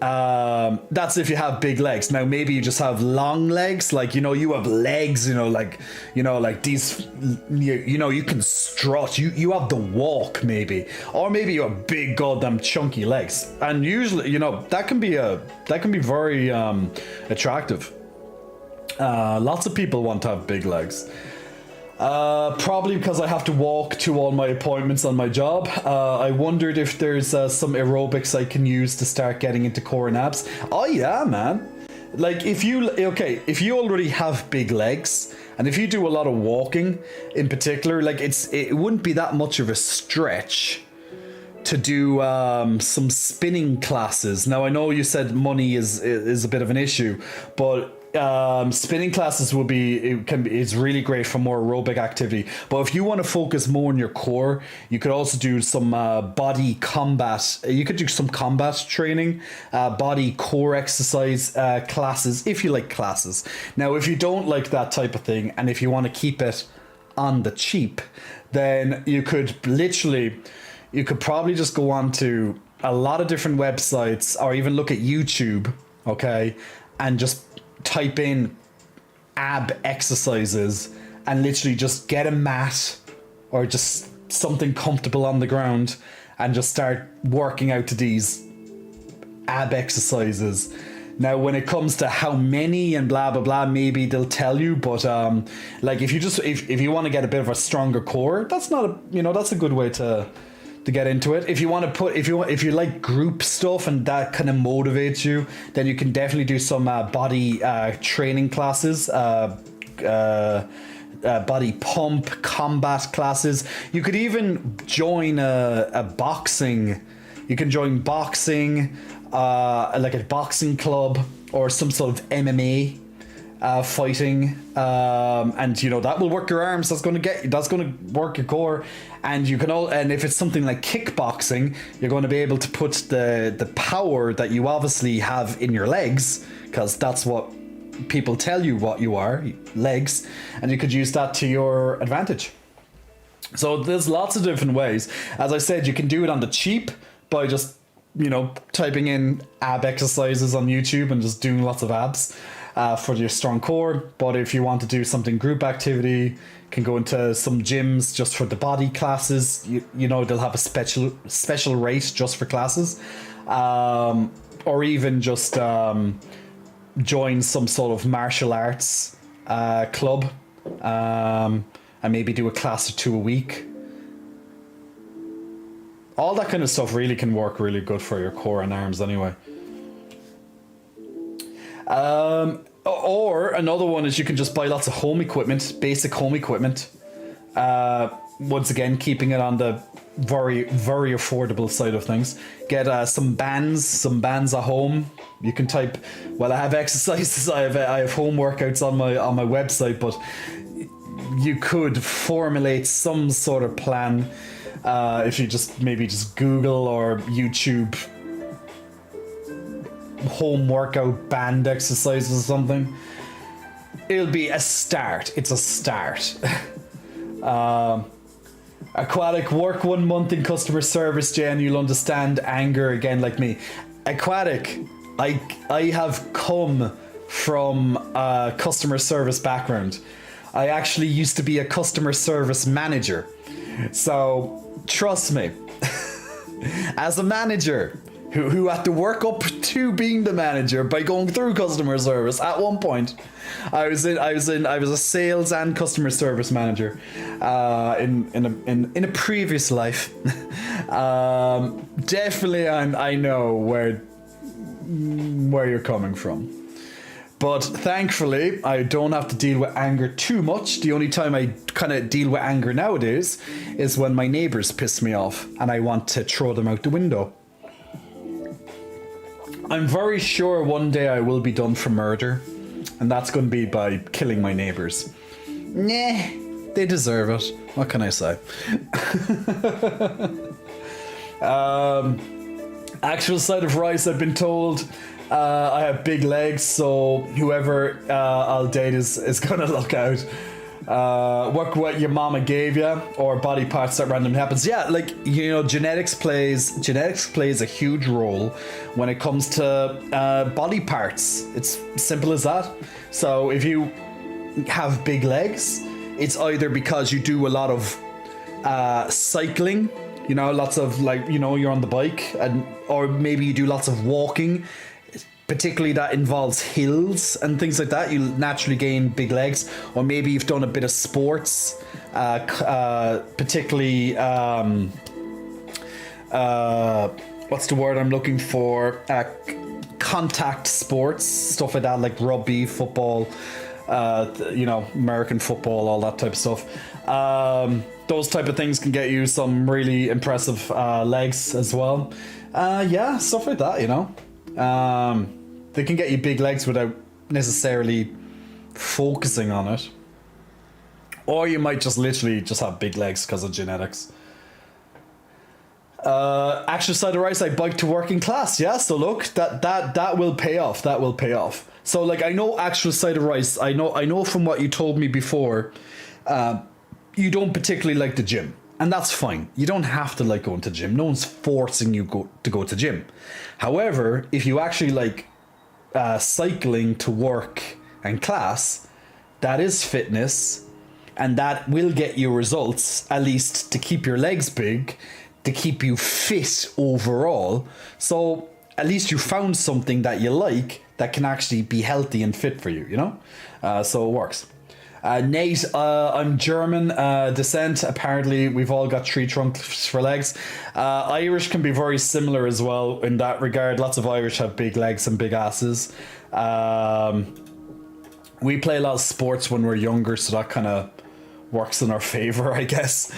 A: That's if you have big legs. Now maybe you just have long legs, like you have legs, like these, you can strut. You have the walk maybe, or maybe you have big goddamn chunky legs, and usually that can be very attractive. Lots of people want to have big legs. Probably because I have to walk to all my appointments on my job. I wondered if there's some aerobics I can use to start getting into core and abs. Oh yeah, man. Like if you already have big legs, and if you do a lot of walking in particular, like it wouldn't be that much of a stretch to do some spinning classes. Now I know you said money is a bit of an issue, but spinning classes it's really great for more aerobic activity. But if you want to focus more on your core, you could also do some body combat. You could do some combat training, body core exercise classes if you like classes. Now, if you don't like that type of thing, and if you want to keep it on the cheap, then you could probably just go on to a lot of different websites, or even look at YouTube, okay, and just type in ab exercises and literally just get a mat or just something comfortable on the ground and just start working out to these ab exercises. Now, when it comes to how many and blah, blah, blah, maybe they'll tell you, but like if you want to get a bit of a stronger core, that's a good way to get into it. If you like group stuff and that kind of motivates you, then you can definitely do some body training classes, body pump combat classes. You could even join a boxing. You can join boxing, like a boxing club or some sort of MMA fighting, and that will work your arms. That's going to work your core. And and if it's something like kickboxing, you're going to be able to put the power that you obviously have in your legs, because that's what people tell you what you are, legs, and you could use that to your advantage. So there's lots of different ways. As I said, you can do it on the cheap by just typing in ab exercises on YouTube and just doing lots of abs for your strong core. But if you want to do something group activity, can go into some gyms just for the body classes. They'll have a special rate just for classes, or even just join some sort of martial arts club, and maybe do a class or two a week. All that kind of stuff really can work really good for your core and arms anyway. Or another one is you can just buy lots of home equipment, basic home equipment. Once again, keeping it on the very, very affordable side of things. Get some bands at home. You can type. Well, I have exercises. I have home workouts on my website, but you could formulate some sort of plan if you just Google or YouTube home workout band exercises or something. It'll be a start. It's a start. Aquatic, work 1 month in customer service, Jen. You'll understand anger again like me. Aquatic, I have come from a customer service background. I actually used to be a customer service manager. So trust me, as a manager who had to work up to being the manager by going through customer service. At one point, I was a sales and customer service manager in a previous life. Definitely, I know where you're coming from. But thankfully, I don't have to deal with anger too much. The only time I kind of deal with anger nowadays is when my neighbors piss me off and I want to throw them out the window. I'm very sure one day I will be done for murder, and that's going to be by killing my neighbors. Nah, They deserve it. What can I say? Actual side of rice, I've been told I have big legs, so whoever I'll date is gonna look out. Work what your mama gave you, or body parts that randomly happens. Yeah, like, you know, genetics plays a huge role when it comes to body parts. It's simple as that. So if you have big legs, it's either because you do a lot of cycling, you know, lots of, like, you know, you're on the bike, and or maybe you do lots of walking, particularly that involves hills and things like that. You'll naturally gain big legs. Or maybe you've done a bit of sports, particularly what's the word I'm looking for, contact sports, stuff like that, like rugby, football, you know, American football, all that type of stuff. Those type of things can get you some really impressive legs as well. Yeah, stuff like that, you know. They can get you big legs without necessarily focusing on it. Or you might just literally just have big legs because of genetics. Actual side of rice, I bike to working class. Yeah, so look, that will pay off. That will pay off. So, like, I know actual side of rice. I know from what you told me before, you don't particularly like the gym. And that's fine. You don't have to like going to gym. No one's forcing you to go to gym. However, if you actually like cycling to work and class, that is fitness, and that will get you results, at least to keep your legs big, to keep you fit overall. So at least you found something that you like that can actually be healthy and fit for you, you know? So it works. Nate, I'm German descent. Apparently, we've all got tree trunks for legs. Irish can be very similar as well in that regard. Lots of Irish have big legs and big asses. We play a lot of sports when we're younger, so that kind of works in our favor, I guess.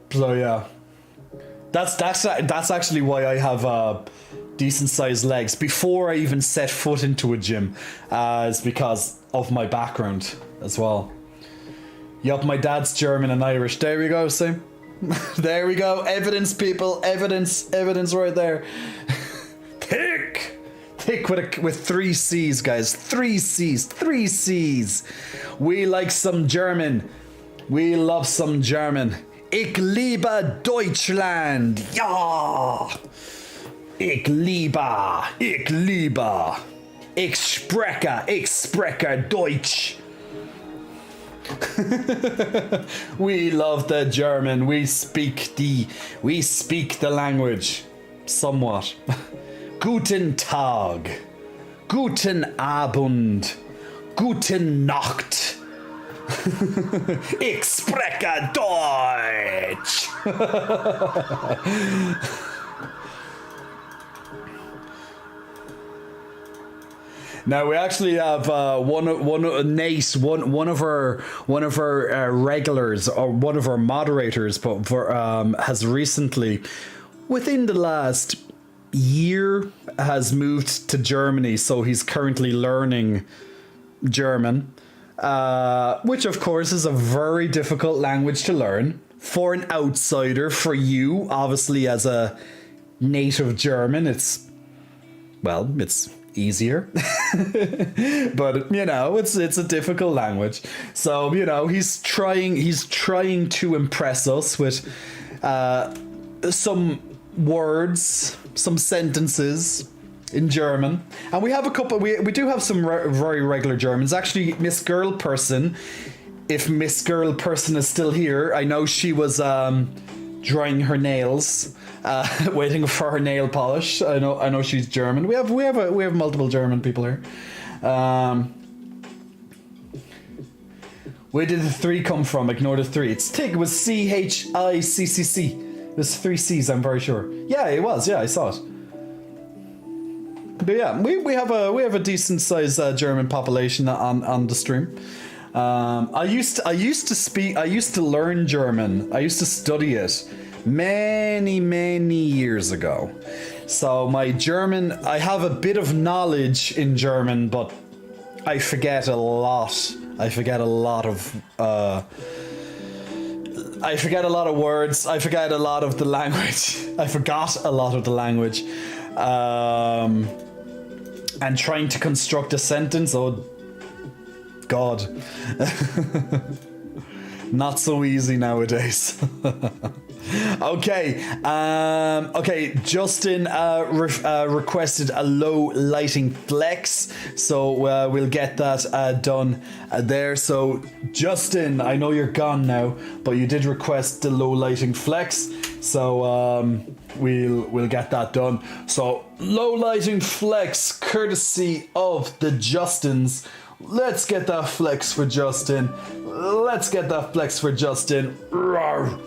A: So yeah, that's actually why I have decent sized legs before I even set foot into a gym. Is because of my background as well. Yup, my dad's German and Irish. There we go, see? There we go. Evidence, people. Evidence right there. Thick with 3 C's, guys. 3 C's. We like some German. We love some German. Ich liebe Deutschland. Ja. Ich liebe. Ich spreche Deutsch. We love the German. We speak the language somewhat. Guten Tag. Guten Abend. Guten Nacht. Ich spreche Deutsch. Now we actually have one of our regulars, or one of our moderators, but has recently, within the last year, has moved to Germany. So he's currently learning German, which of course is a very difficult language to learn for an outsider. For you, obviously, as a native German, it's easier. But you know, it's a difficult language. So, you know, he's trying to impress us with some words, some sentences in German. And we have a couple, we do have some very regular Germans. Actually, Miss Girl Person, if Miss Girl Person is still here, I know she was drying her nails, waiting for her nail polish. I know she's German. We have multiple German people here. Where did the 3 come from? Ignore the 3. It's Tig. It was CHICCC. There's 3 C's, I'm very sure. Yeah, it was. Yeah, I saw it. But yeah, we have a decent sized German population on the stream. I used to learn German. I used to study it many years ago. So my German, I have a bit of knowledge in German, but I forget a lot I forget a lot of words. I forget a lot of the language. I forgot a lot of the language. And trying to construct a sentence, oh God. Not so easy nowadays. Okay, Justin requested a low lighting flex, so we'll get that done there. So Justin, I know you're gone now, but you did request the low lighting flex, so we'll get that done. So low lighting flex, courtesy of the Justins. Let's get that flex for Justin. Let's get that flex for Justin. Rawr.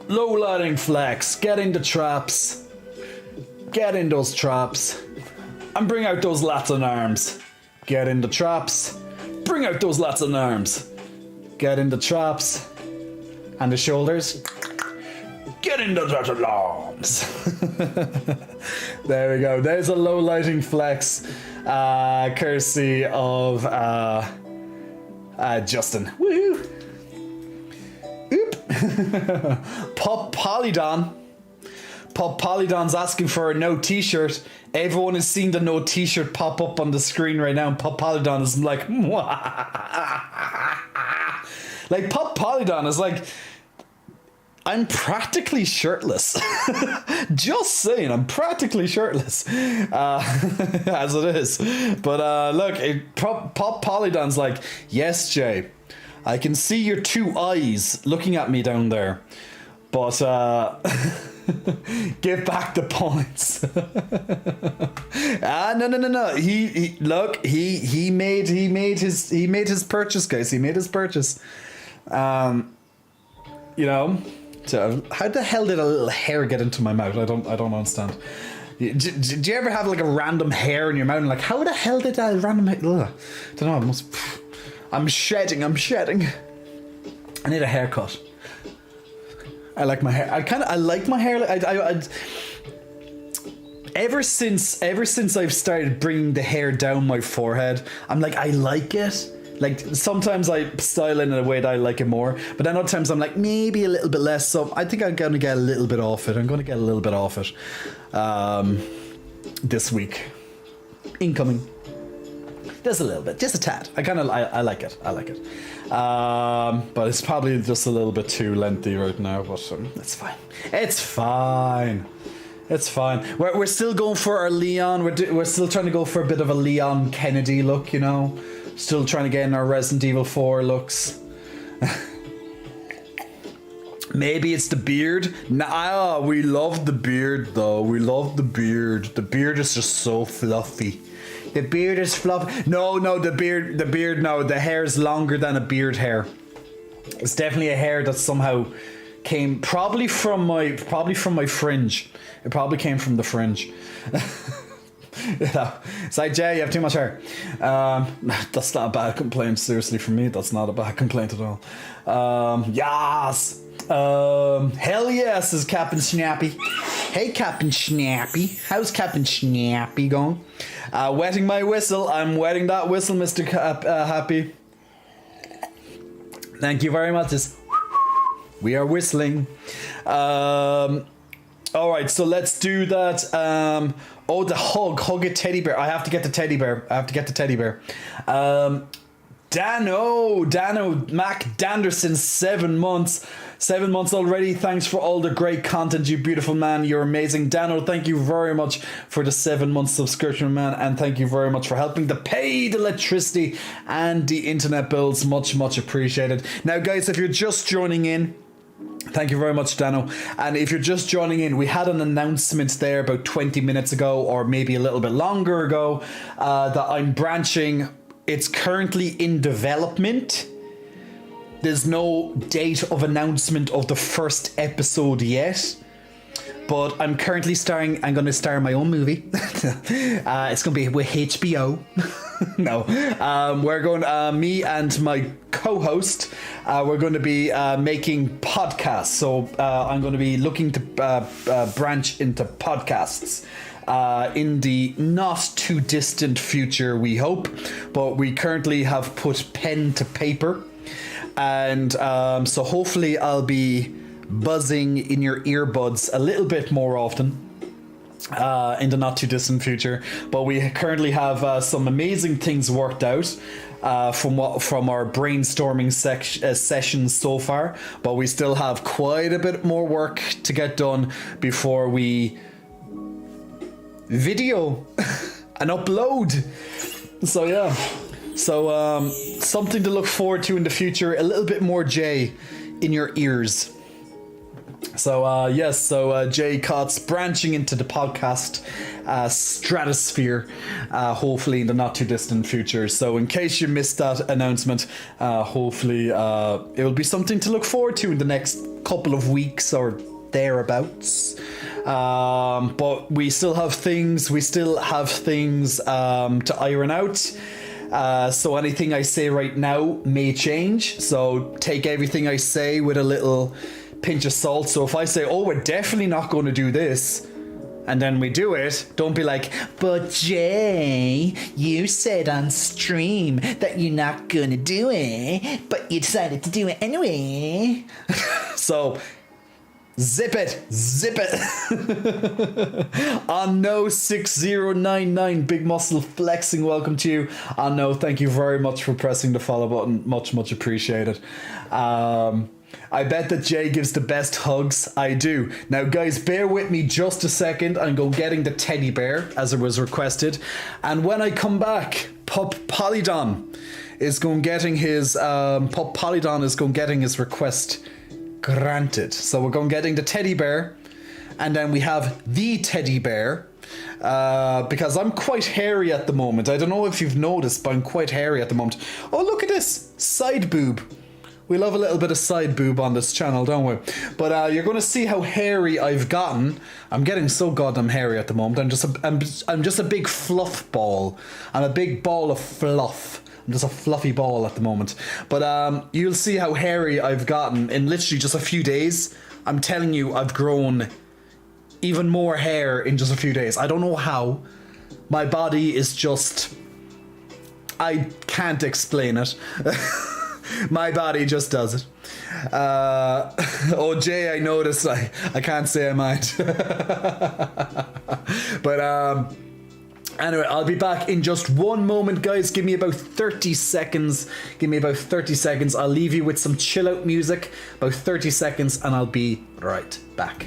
A: Low lighting flex. Get into traps. Get in those traps. And bring out those lats and arms. Get into traps. Bring out those lats and arms. Get into traps. And the shoulders. Get into the arms. There we go. There's a low lighting flex. Courtesy of Justin. Woo! Oop! Pop Polydon. Pop Polydon's asking for a no t-shirt. Everyone has seen the no t-shirt pop up on the screen right now, and Pop Polydon is like, like Pop Polydon is like, I'm practically shirtless. Just saying, I'm practically shirtless. As it is. But look, Pop Polydon's like, yes, Jay, I can see your two eyes looking at me down there. But give back the points. No. He look, he made his purchase, guys. He made his purchase. You know. So how the hell did a little hair get into my mouth? I don't understand. Do you ever have like a random hair in your mouth? And like, how the hell did that random hair? Ugh, don't know. I'm shedding. I need a haircut. I like my hair. I like my hair. Ever since I've started bringing the hair down my forehead, I'm like, I like it. Like, sometimes I style it in a way that I like it more, but then other times I'm like, maybe a little bit less, so I think I'm going to get a little bit off it. This week. Incoming. Just a little bit, just a tad. I like it. But it's probably just a little bit too lengthy right now, but it's fine. We're still going for our Leon. We're still trying to go for a bit of a Leon Kennedy look, you know? Still trying to get in our Resident Evil 4 looks. Maybe it's the beard. Nah, we love the beard though. The beard is just so fluffy. The beard is fluffy. No, the beard, no. The hair is longer than a beard hair. It's definitely a hair that somehow came probably from my fringe. It probably came from the fringe. You know, it's like, Jay, you have too much hair. That's not a bad complaint, seriously, for me. That's not a bad complaint at all. Yes. Hell yes, is Captain Snappy. Hey, Captain Snappy. How's Captain Snappy going? Wetting my whistle. I'm wetting that whistle, Mr. Happy. Thank you very much. We are whistling. All right, so let's do that. The hug a teddy bear. I have to get the teddy bear. Dano, Mac Danderson, 7 months. 7 months already. Thanks for all the great content, you beautiful man. You're amazing. Dano, thank you very much for the 7 month subscription, man. And thank you very much for helping to pay the electricity and the internet bills. Much appreciated. Now, guys, if you're just joining in, thank you very much, Dano. And if you're just joining in, we had an announcement there about 20 minutes ago, or maybe a little bit longer ago, that I'm branching. It's currently in development. There's no date of announcement of the first episode yet. But I'm currently I'm going to star in my own movie. It's going to be with HBO. No. We're going, me and my co-host, we're going to be making podcasts. So I'm going to be looking to branch into podcasts. in the not too distant future, we hope. But we currently have put pen to paper. And so hopefully I'll be buzzing in your earbuds a little bit more often. In the not too distant future, but we currently have some amazing things worked out from our brainstorming sessions so far, but we still have quite a bit more work to get done before we video and upload. So yeah, so something to look forward to in the future, a little bit more Jay in your ears. So yes, so Jay Kotz branching into the podcast stratosphere, hopefully in the not too distant future. So in case you missed that announcement, hopefully it will be something to look forward to in the next couple of weeks or thereabouts. But we still have things to iron out. So anything I say right now may change. So take everything I say with a little pinch of salt. So if I say, oh, we're definitely not going to do this, and then we do it, don't be like, but Jay, you said on stream that you're not going to do it, but you decided to do it anyway. So zip it. On no 6099 Big Muscle Flexing, welcome to you. On no, thank you very much for pressing the follow button, much appreciated. I bet that Jay gives the best hugs. I do. Now, guys, bear with me just a second. I'm going getting the teddy bear as it was requested. And when I come back, Pup Polydon is going getting his request granted. So we're going getting the teddy bear, and then we have the teddy bear. Because I'm quite hairy at the moment. I don't know if you've noticed, but I'm quite hairy at the moment. Oh, look at this side boob. We love a little bit of side boob on this channel, don't we? But you're going to see how hairy I've gotten. I'm getting so goddamn hairy at the moment. I'm just a big fluff ball. I'm a big ball of fluff. I'm just a fluffy ball at the moment. But you'll see how hairy I've gotten in literally just a few days. I'm telling you, I've grown even more hair in just a few days. I don't know how. My body is just... I can't explain it. My body just does it. Oh, Jay, I noticed. I can't say I might. But anyway, I'll be back in just one moment, guys. Give me about 30 seconds. I'll leave you with some chill out music. About 30 seconds, and I'll be right back.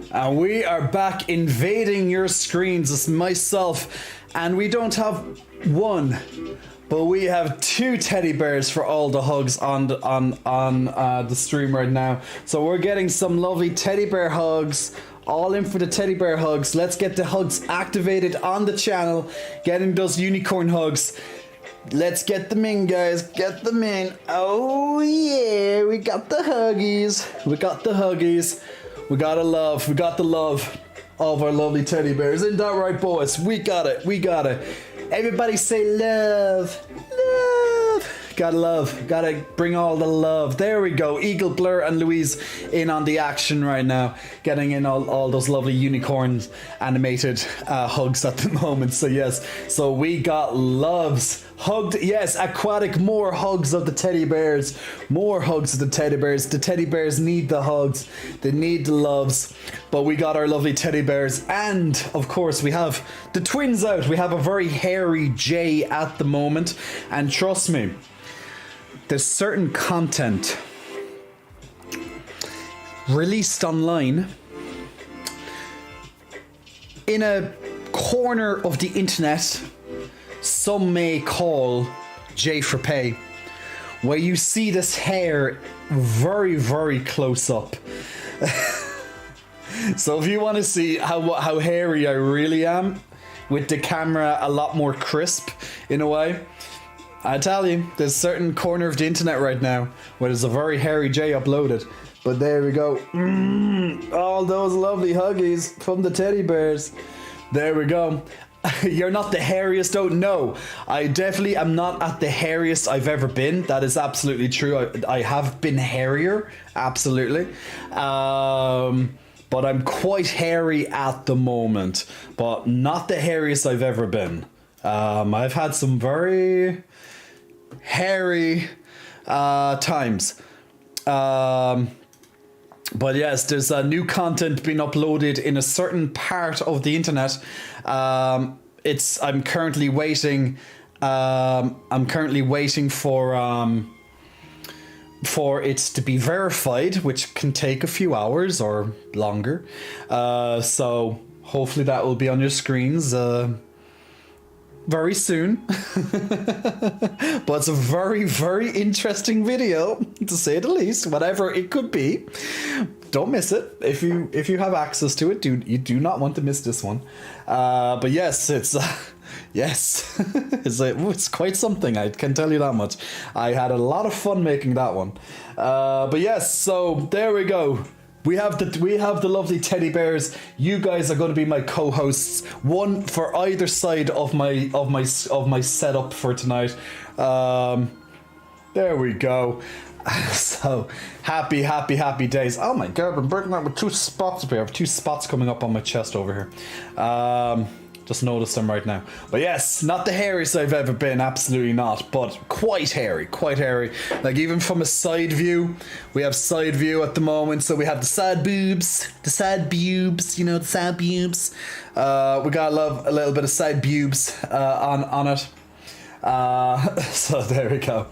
A: And we are back invading your screens. It's myself, and we don't have one, but we have two teddy bears for all the hugs on the stream right now. So we're getting some lovely teddy bear hugs. All in for the teddy bear hugs. Let's get the hugs activated on the channel. Getting those unicorn hugs. Let's get them in, guys. Get them in. Oh yeah, we got the huggies. We got the got the love of our lovely teddy bears. Isn't that right, boys? We got it. Everybody say love. Gotta bring all the love. There we go. Eagle, Blur, and Louise in on the action right now. Getting in all those lovely unicorns animated hugs at the moment. So yes, so we got loves Hugged, yes, aquatic, more hugs of the teddy bears. More hugs of the teddy bears. The teddy bears need the hugs. They need the loves. But we got our lovely teddy bears. And, of course, we have the twins out. We have a very hairy Jay at the moment. And trust me, there's certain content released online in a corner of the internet some may call J for Pay, where you see this hair very, very close up. So if you want to see how hairy I really am, with the camera a lot more crisp in a way, I tell you, there's a certain corner of the internet right now where there's a very hairy J uploaded. But there we go. All those lovely huggies from the teddy bears. There we go. You're not the hairiest, though. No, I definitely am not at the hairiest I've ever been. That is absolutely true. I have been hairier, absolutely. But I'm quite hairy at the moment, but not the hairiest I've ever been. I've had some very hairy times. But yes, there's new content being uploaded in a certain part of the internet. I'm currently waiting. I'm currently waiting for it to be verified, which can take a few hours or longer. So hopefully that will be on your screens very soon. But it's a very, very interesting video, to say the least, whatever it could be. Don't miss it. If you have access to it, you do not want to miss this one. But yes, it's yes, it's quite something, I can tell you that much. I had a lot of fun making that one. But yes, so there we go. We have the lovely teddy bears. You guys are going to be my co-hosts, one for either side of my setup for tonight. There we go. So happy days. Oh my god, I'm burning out with 2 spots up here. I have 2 spots coming up on my chest over here. Just noticed them right now. But yes, not the hairiest I've ever been, absolutely not. But quite hairy. Like even from a side view, we have side view at the moment. So we have the side boobs, the side bubes, the side bubes. We gotta love a little bit of side bubes on it. So there we go.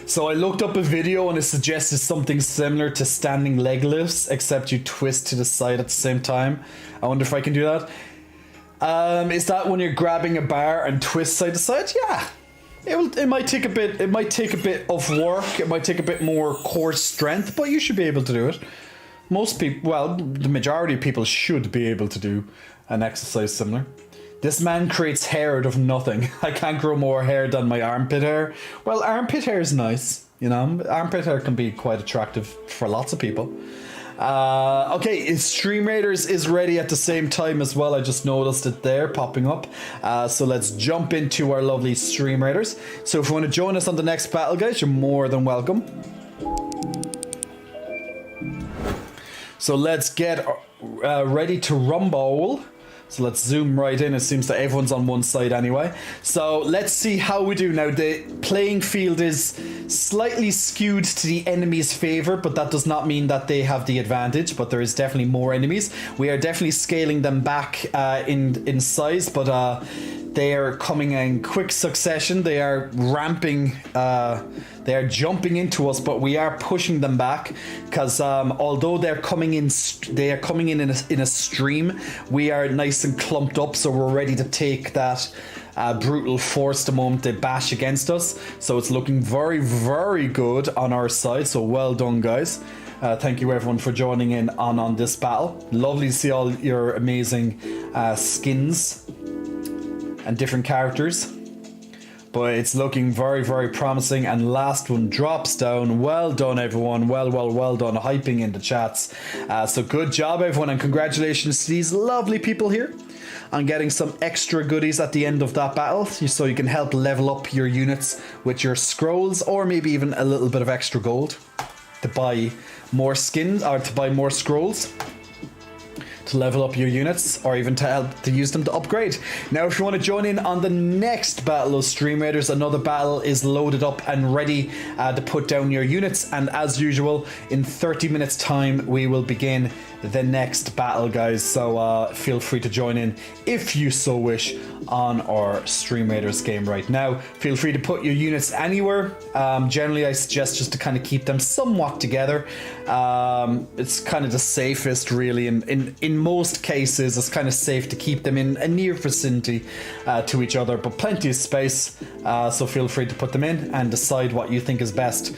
A: So I looked up a video and it suggested something similar to standing leg lifts, except you twist to the side at the same time. I wonder if I can do that. Is that when you're grabbing a bar and twist side to side? Yeah. It might take a bit of work. It might take a bit more core strength, but you should be able to do it. Most people, well, the majority of people should be able to do an exercise similar. This man creates hair out of nothing. I can't grow more hair than my armpit hair. Well, armpit hair is nice, Armpit hair can be quite attractive for lots of people. Okay, Stream Raiders is ready at the same time as well. I just noticed it there popping up. So let's jump into our lovely Stream Raiders. So if you want to join us on the next battle, guys, you're more than welcome. So let's get ready to rumble. So let's zoom right in. It seems that everyone's on one side anyway. So let's see how we do. Now, the playing field is slightly skewed to the enemy's favor, but that does not mean that they have the advantage, but there is definitely more enemies. We are definitely scaling them back in size, but they are coming in quick succession. They are ramping, they are jumping into us, but we are pushing them back because although they're coming in in a stream, we are nice and clumped up, so we're ready to take that brutal force the moment they bash against us. So it's looking very, very good on our side. So well done, guys. Thank you everyone for joining in on this battle. Lovely to see all your amazing skins and different characters, but it's looking very, very promising. And last one drops down. Well done everyone, well done, hyping in the chats. So good job everyone, and congratulations to these lovely people here on getting some extra goodies at the end of that battle, so you can help level up your units with your scrolls, or maybe even a little bit of extra gold to buy more skins, or to buy more scrolls, to level up your units, or even to help to use them to upgrade. Now, if you want to join in on the next battle of Stream Raiders, another battle is loaded up and ready to put down your units. And as usual, in 30 minutes time, we will begin the next battle, guys. So feel free to join in if you so wish on our Stream Raiders game right now. Feel free to put your units anywhere. Generally, I suggest just to kind of keep them somewhat together. It's kind of the safest, really. In most cases, it's kind of safe to keep them in a near vicinity to each other, but plenty of space. So feel free to put them in and decide what you think is best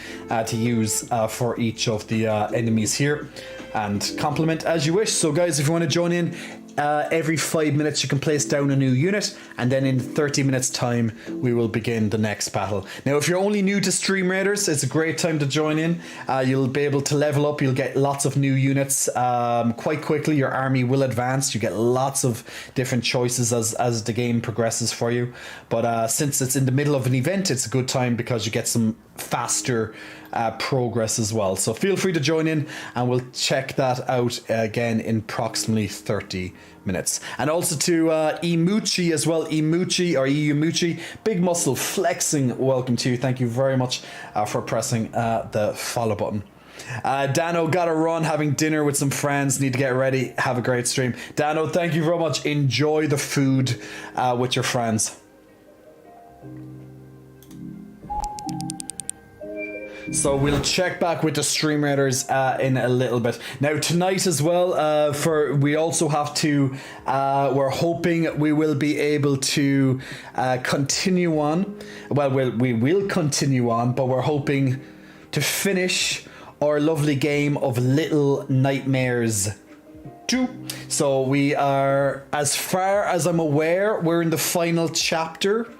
A: to use for each of the enemies here, and complement as you wish. So guys, if you want to join in, every 5 minutes you can place down a new unit, and then in 30 minutes time we will begin the next battle. Now, if you're only new to Stream Raiders, it's a great time to join in. You'll be able to level up, you'll get lots of new units quite quickly. Your army will advance, you get lots of different choices as the game progresses for you. But since it's in the middle of an event, it's a good time because you get some faster progress as well. So feel free to join in, and we'll check that out again in approximately 30 minutes. And also to Imuchi as well, Iumuchi, Big Muscle Flexing, welcome to you. Thank you very much for pressing the follow button. Dano, gotta run, having dinner with some friends, need to get ready. Have a great stream. Dano, thank you very much. Enjoy the food with your friends. So we'll check back with the Stream Raiders in a little bit. Now tonight as well, we also have to, we're hoping we will be able to continue on. Well, we will continue on, but we're hoping to finish our lovely game of Little Nightmares 2. So we are, as far as I'm aware, we're in the final chapter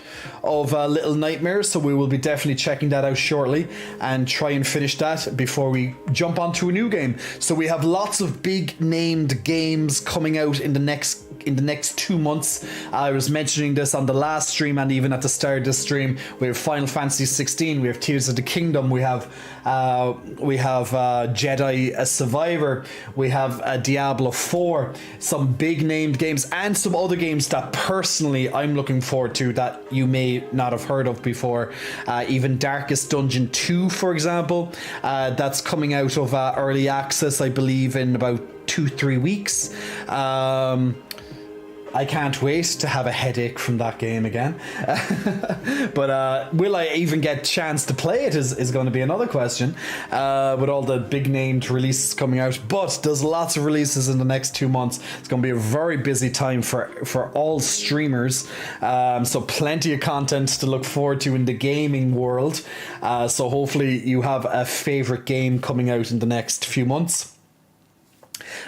A: of Little Nightmares, so we will be definitely checking that out shortly and try and finish that before we jump onto a new game. So we have lots of big named games coming out in the next 2 months. I was mentioning this on the last stream and even at the start of this stream. We have Final Fantasy 16, we have Tears of the Kingdom, we have Jedi Survivor, we have Diablo 4, some big named games, and some other games that personally I'm looking forward to that you may not have heard of before. Even Darkest Dungeon 2, for example, that's coming out of early access, I believe, in about 2-3 weeks. I can't wait to have a headache from that game again. But will I even get a chance to play it is going to be another question, with all the big named releases coming out. But there's lots of releases in the next 2 months. It's going to be a very busy time for all streamers. So plenty of content to look forward to in the gaming world. So hopefully you have a favorite game coming out in the next few months.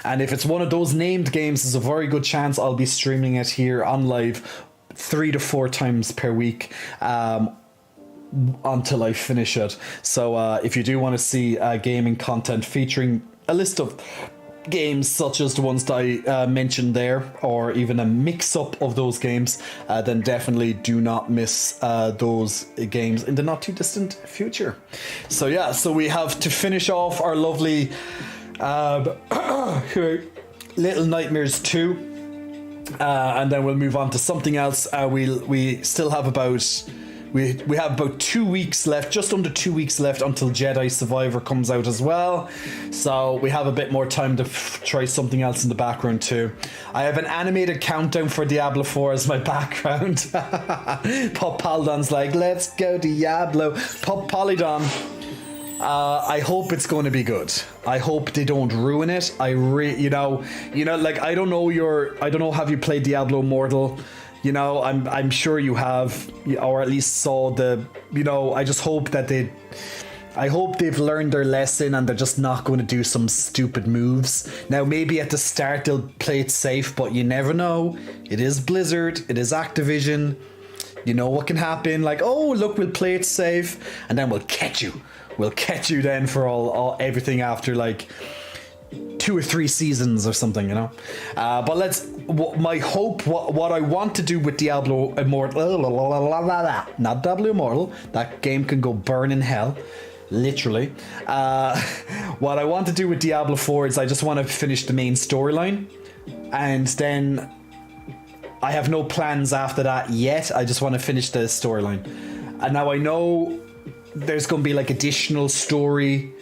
A: And if it's one of those named games, there's a very good chance I'll be streaming it here on live 3 to 4 times per week until I finish it. So if you do want to see gaming content featuring a list of games such as the ones that I mentioned there, or even a mix-up of those games, then definitely do not miss those games in the not too distant future. So yeah, so we have to finish off our lovely Little Nightmares 2, and then we'll move on to something else. We still have about we have about 2 weeks left, just under 2 weeks left until Jedi Survivor comes out as well. So we have a bit more time to try something else in the background too. I have an animated countdown for Diablo 4 as my background. Pop Polydon's like, let's go Diablo. Pop Polydon. I hope it's going to be good. I hope they don't ruin it. You know, like I don't know, have you played Diablo Immortal? You know, I'm sure you have, or at least saw the, you know, I just hope that I hope they've learned their lesson and they're just not going to do some stupid moves. Now, maybe at the start they'll play it safe, but you never know. It is Blizzard, it is Activision. You know what can happen, like, oh, look, we'll play it safe, and then we'll catch you. We'll catch you then for everything after like 2 or 3 seasons or something, you know. But my hope, what I want to do with Diablo Immortal, not Diablo Immortal, that game can go burn in hell, literally. What I want to do with Diablo 4 is I just want to finish the main storyline. and then I have no plans after that yet. I just want to finish the storyline. And now I know there's going to be like additional story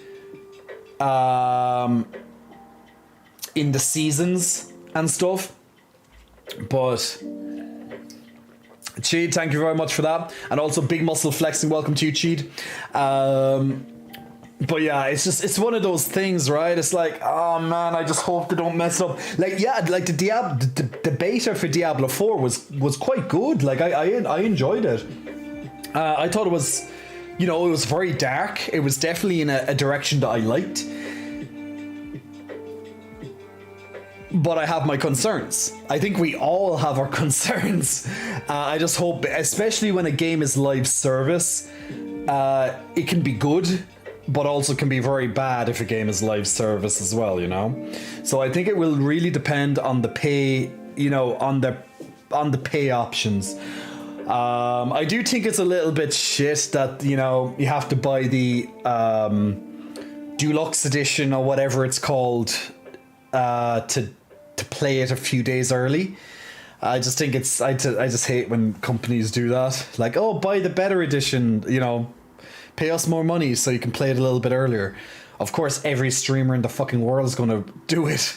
A: in the seasons and stuff. But Cheed, thank you very much for that. And also Big Muscle Flexing, welcome to you, Cheed. But yeah, it's one of those things, right? It's like, oh man, I just hope they don't mess up. Like, yeah, like the beta for Diablo 4 was quite good. Like, I enjoyed it. I thought it was, it was very dark. It was definitely in a direction that I liked. But I have my concerns. I think we all have our concerns. I just hope, especially when a game is live service, it can be good, but also can be very bad if a game is live service as well, So I think it will really depend on the pay, on the pay options. I do think it's a little bit shit that, you have to buy the Deluxe Edition or whatever it's called to play it a few days early. I just think I just hate when companies do that. Like, oh, buy the better edition, pay us more money so you can play it a little bit earlier. Of course, every streamer in the fucking world is going to do it.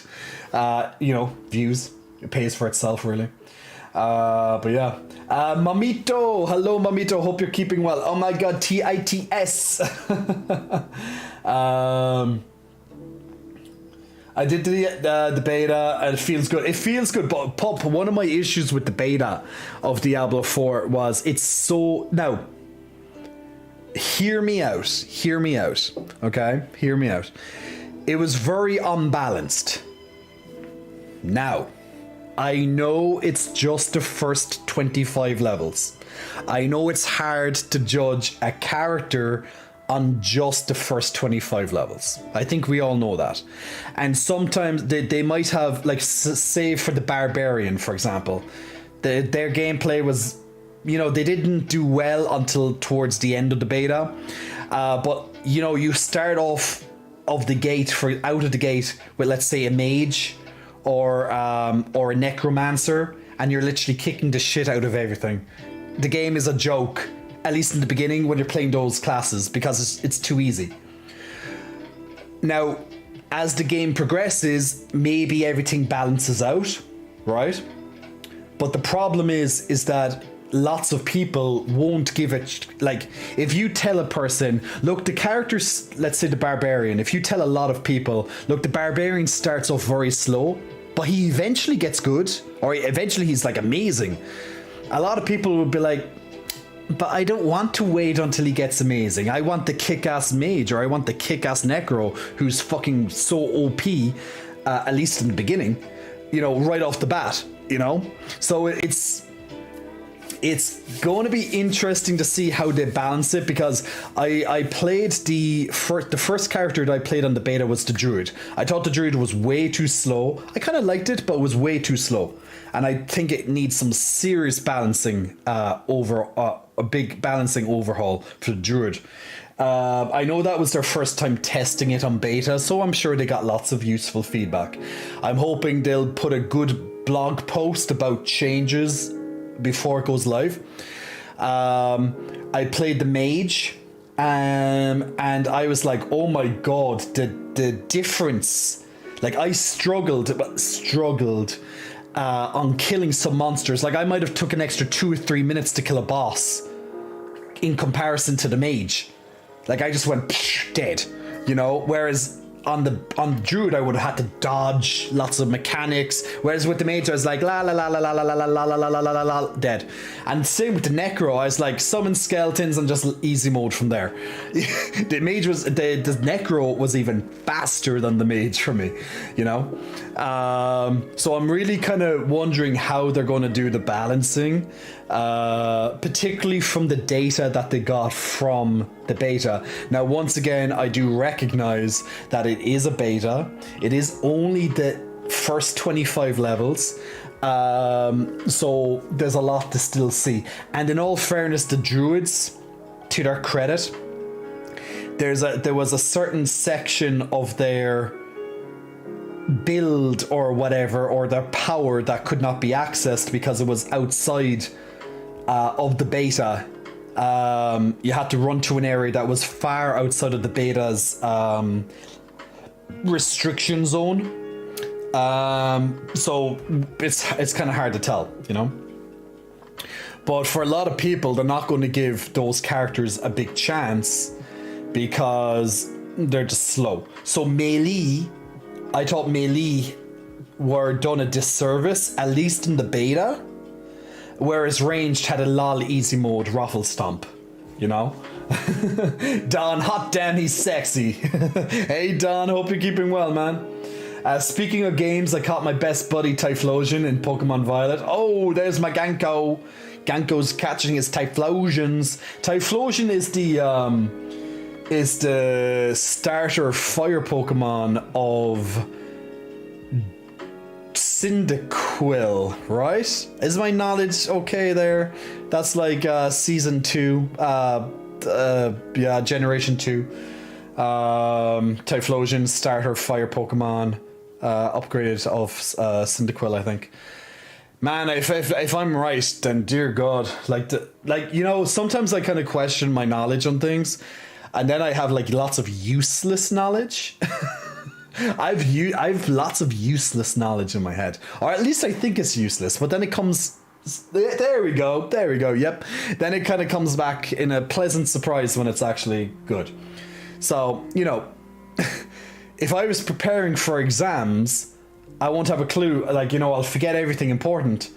A: Views. It pays for itself, really. But yeah. Mamito. Hello, Mamito. Hope you're keeping well. Oh my god, TITS. I did the beta and it feels good. It feels good, but Pop, one of my issues with the beta of Diablo 4 was it's so... Now, hear me out, okay? Hear me out. It was very unbalanced. Now, I know it's just the first 25 levels. I know it's hard to judge a character on just the first 25 levels. I think we all know that. And sometimes they might have, like, say for the Barbarian, for example, their gameplay was, they didn't do well until towards the end of the beta. But, you start off out of the gate with, let's say, a mage or a necromancer, and you're literally kicking the shit out of everything. The game is a joke, at least in the beginning when you're playing those classes, because it's too easy. Now, as the game progresses, maybe everything balances out, right? But the problem is that lots of people won't give it, like, if you tell a person, look, the characters, let's say the Barbarian, if you tell a lot of people, look, the Barbarian starts off very slow, but he eventually gets good, or eventually he's like amazing. A lot of people would be like, but I don't want to wait until he gets amazing. I want the kick-ass mage, or I want the kick-ass necro who's fucking so OP, at least in the beginning, right off the bat, So it's going to be interesting to see how they balance it, because I played the first character that I played on the beta was the Druid. I thought the Druid was way too slow. I kind of liked it, but it was way too slow. And I think it needs some serious balancing a big balancing overhaul for the Druid. I know that was their first time testing it on beta, so I'm sure they got lots of useful feedback. I'm hoping they'll put a good blog post about changes before it goes live. I played the mage, and I was like, oh my god, the difference. Like, I struggled on killing some monsters. Like, I might have took an extra 2 or 3 minutes to kill a boss in comparison to the mage. Like, I just went dead, whereas on the Druid I would have had to dodge lots of mechanics, whereas with the mage I was like la la la la la la la la la la la la la dead. And same with the necro, I was like summon skeletons and just easy mode from there. The mage was the necro was even faster than the mage for me, so I'm really kind of wondering how they're going to do the balancing, particularly from the data that they got from the beta. Now, once again, I do recognize that it is a beta. It is only the first 25 levels. So there's a lot to still see. And in all fairness, the Druids, to their credit, there was a certain section of their build or whatever, or their power that could not be accessed because it was outside of the beta. You had to run to an area that was far outside of the beta's restriction zone. So it's kind of hard to tell, you know. But for a lot of people, they're not going to give those characters a big chance because they're just slow. So Melee, I thought Melee were done a disservice, at least in the beta, whereas Ranged had a lol easy mode raffle stomp, you know? Don, hot damn, he's sexy. Hey Don, hope you're keeping well, man. Speaking of games, I caught my best buddy Typhlosion in Pokemon Violet. Oh, there's my Ganko. Ganko's catching his Typhlosions. Typhlosion is the starter fire Pokemon of Cyndaquil, right? Is my knowledge okay there? That's like season 2, yeah, generation 2. Typhlosion, starter fire Pokemon, upgraded of Cyndaquil, I think. Man, if I'm right, then dear God, like you know, sometimes I kind of question my knowledge on things, and then I have like lots of useless knowledge. I've lots of useless knowledge in my head, or at least I think it's useless. But then it comes. There we go. Yep. Then it kind of comes back in a pleasant surprise when it's actually good. So you know, if I was preparing for exams, I won't have a clue. Like, you know, I'll forget everything important,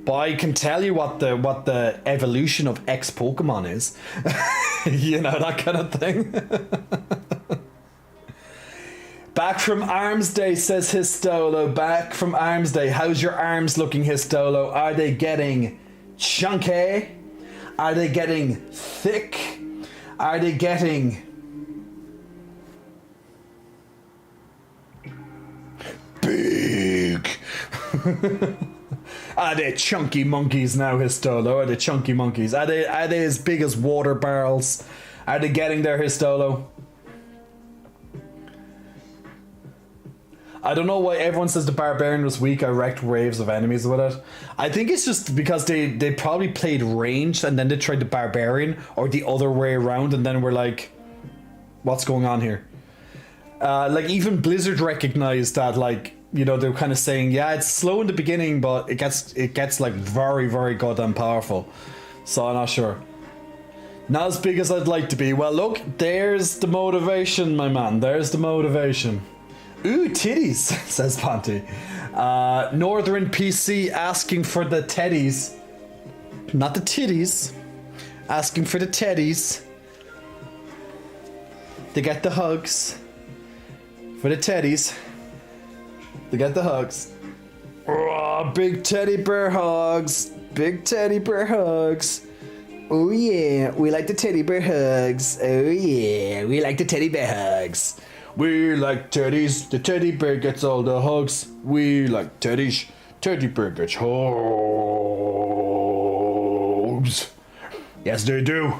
A: but I can tell you what the evolution of X Pokemon is. You know, that kind of thing. Back from Arms Day, says Histolo. Back from Arms Day. How's your arms looking, Histolo? Are they getting chunky? Are they getting thick? Are they getting big? Are they chunky monkeys now, Histolo? Are they chunky monkeys? Are they as big as water barrels? Are they getting there, Histolo? I don't know why everyone says the Barbarian was weak. I wrecked waves of enemies with it. I think it's just because they probably played ranged and then they tried the Barbarian, or the other way around, and then we're like, what's going on here? Like even Blizzard recognized that, like, you know, they're kind of saying, yeah, it's slow in the beginning, but it gets like very, very goddamn powerful. So I'm not sure. Not as big as I'd like to be. Well, look, there's the motivation, my man. There's the motivation. Ooh, titties, says Ponty. Northern PC asking for the teddies. Not the titties. Asking for the teddies. They get the hugs. For the teddies. They get the hugs. Oh, big teddy bear hugs. Big teddy bear hugs. Oh yeah, we like the teddy bear hugs. Oh yeah, we like the teddy bear hugs. We like teddies. The teddy bear gets all the hugs. We like teddies. Teddy bear gets hugs. Yes, they do.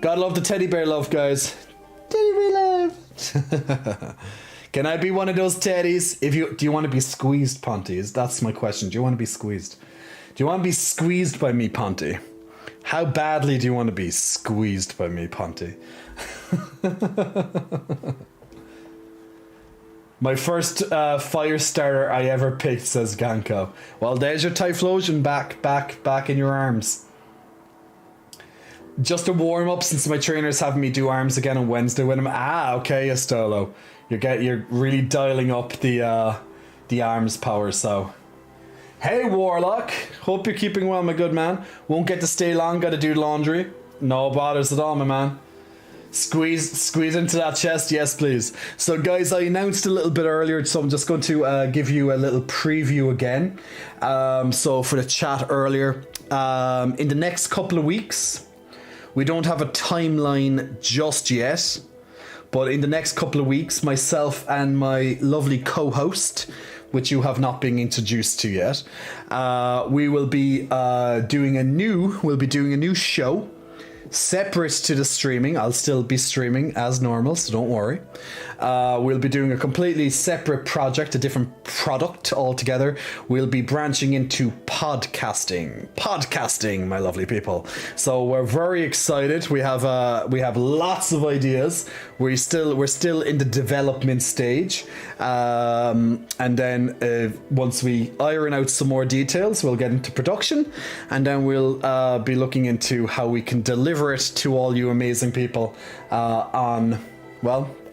A: Gotta love the teddy bear love, guys. Teddy bear love. Can I be one of those teddies? Do you want to be squeezed, Ponty? That's my question. Do you want to be squeezed? Do you want to be squeezed by me, Ponty? How badly do you want to be squeezed by me, Ponty? My first fire starter I ever picked, says Ganko. Well, there's your Typhlosion back in your arms. Just a warm up since my trainer's having me do arms again on Wednesday with him. Ah, okay, Estolo. You're really dialing up the arms power, so. Hey Warlock, hope you're keeping well, my good man. Won't get to stay long, gotta do laundry. No bothers at all, my man. Squeeze into that chest, yes please. So guys, I announced a little bit earlier, so I'm just going to give you a little preview again. So for the chat earlier, in the next couple of weeks, we don't have a timeline just yet, but in the next couple of weeks, myself and my lovely co-host, which you have not been introduced to yet, we will be doing a new show separate to the streaming. I'll still be streaming as normal, so don't worry. We'll be doing a completely separate project, a different product altogether. We'll be branching into podcasting, my lovely people. So we're very excited. We have lots of ideas. We're still in the development stage, and then once we iron out some more details, we'll get into production, and then we'll be looking into how we can deliver it to all you amazing people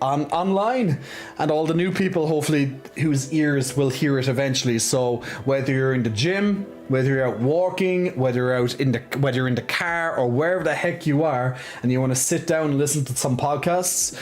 A: online, and all the new people, hopefully, whose ears will hear it eventually. So whether you're in the gym, whether you're out walking, whether you're in the car, or wherever the heck you are, and you want to sit down and listen to some podcasts,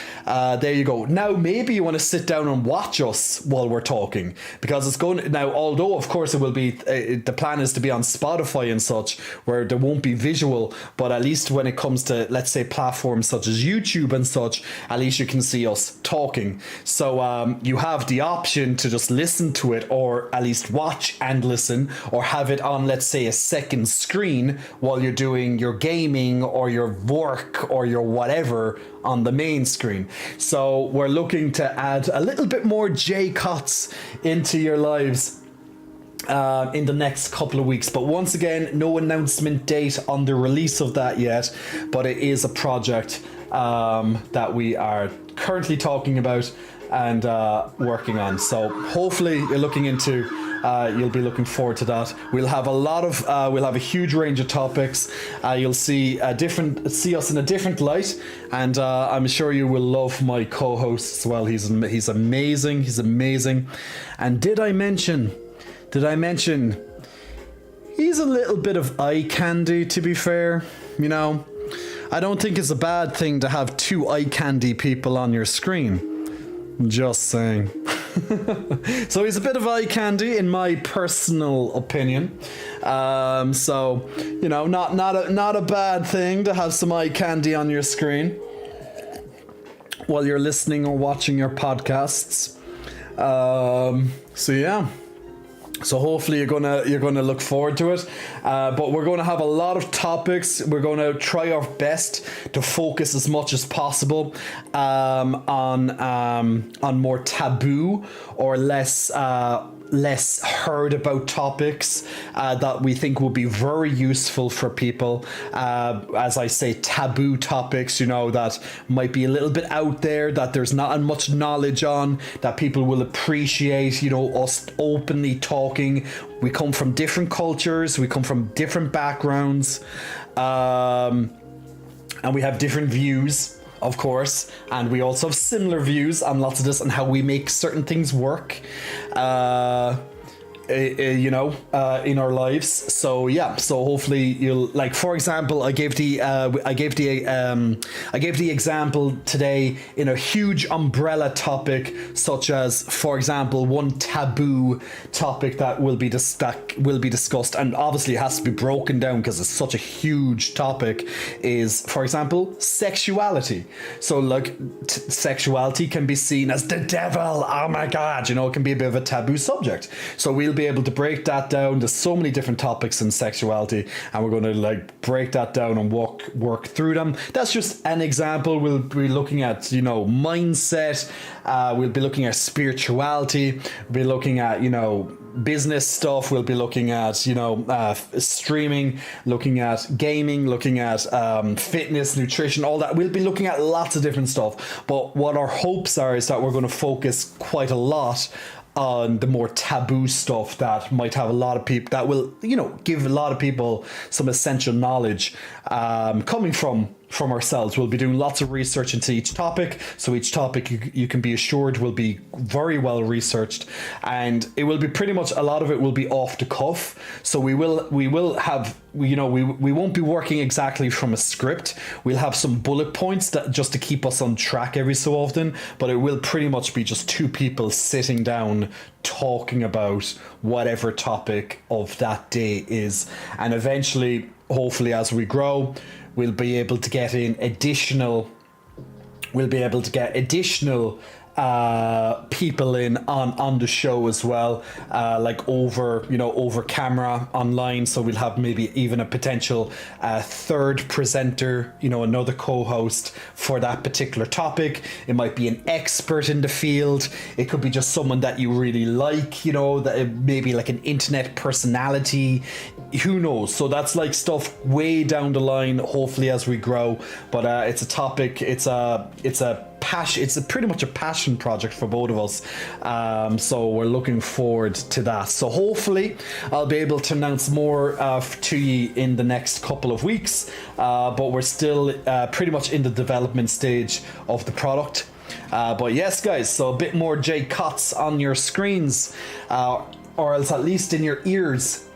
A: there you go. Now maybe you want to sit down and watch us while we're talking, because it's going now. Although of course it will be, the plan is to be on Spotify and such, where there won't be visual, but at least when it comes to, let's say, platforms such as YouTube and such, at least you can see us talking. So you have the option to just listen to it, or at least watch and listen, or have it on, let's say, a second screen while you're doing your gaming or your work or your whatever on the main screen. So we're looking to add a little bit more J-Cots into your lives in the next couple of weeks. But once again, no announcement date on the release of that yet, but it is a project that we are currently talking about and working on. So hopefully you're looking into you'll be looking forward to that. We'll have a huge range of topics. You'll see us in a different light, and I'm sure you will love my co-host as well. He's amazing. He's amazing. And did I mention he's a little bit of eye candy, to be fair. You know, I don't think it's a bad thing to have two eye candy people on your screen. I'm just saying. So he's a bit of eye candy in my personal opinion. So, you know, not a bad thing to have some eye candy on your screen while you're listening or watching your podcasts. So yeah. So hopefully you're gonna look forward to it, but we're going to have a lot of topics. We're going to try our best to focus as much as possible on more taboo or less heard about topics that we think will be very useful for people. As I say, taboo topics, you know, that might be a little bit out there, that there's not much knowledge on, that people will appreciate, you know, us openly talking. We come from different cultures, we come from different backgrounds, and we have different views, of course, and we also have similar views on lots of this and how we make certain things work, in our lives. So yeah, so hopefully you'll, like, for example, I gave the example today in a huge umbrella topic, such as, for example, one taboo topic that will be discussed, and obviously it has to be broken down because it's such a huge topic, is, for example, sexuality. So like sexuality can be seen as the devil. Oh my god, you know, it can be a bit of a taboo subject. So we'll be able to break that down. There's so many different topics in sexuality, and we're going to like break that down and work through them. That's just an example. We'll be looking at, you know, mindset. We'll be looking at spirituality. We'll be looking at, you know, business stuff. We'll be looking at, you know, streaming, looking at gaming, looking at fitness, nutrition, all that. We'll be looking at lots of different stuff. But what our hopes are is that we're going to focus quite a lot on the more taboo stuff that might have a lot of people, that will, you know, give a lot of people some essential knowledge coming from ourselves. We'll be doing lots of research into each topic, so each topic you can be assured will be very well researched, and it will be pretty much, a lot of it will be off the cuff. So we will have, you know, we won't be working exactly from a script. We'll have some bullet points that just to keep us on track every so often, but it will pretty much be just two people sitting down talking about whatever topic of that day is. And eventually, hopefully, as we grow, we'll be able to get additional people in on the show as well, like over camera online. So we'll have maybe even a potential third presenter, another co-host for that particular topic. It might be an expert in the field. It could be just someone that you really like, that maybe like an internet personality. Who knows? So that's like stuff way down the line, hopefully as we grow. But it's a topic. It's a passion. It's pretty much a passion project for both of us. So we're looking forward to that. So hopefully I'll be able to announce more to you in the next couple of weeks. But we're still pretty much in the development stage of the product. But yes, guys, so a bit more Jay Cotts on your screens, or else at least in your ears.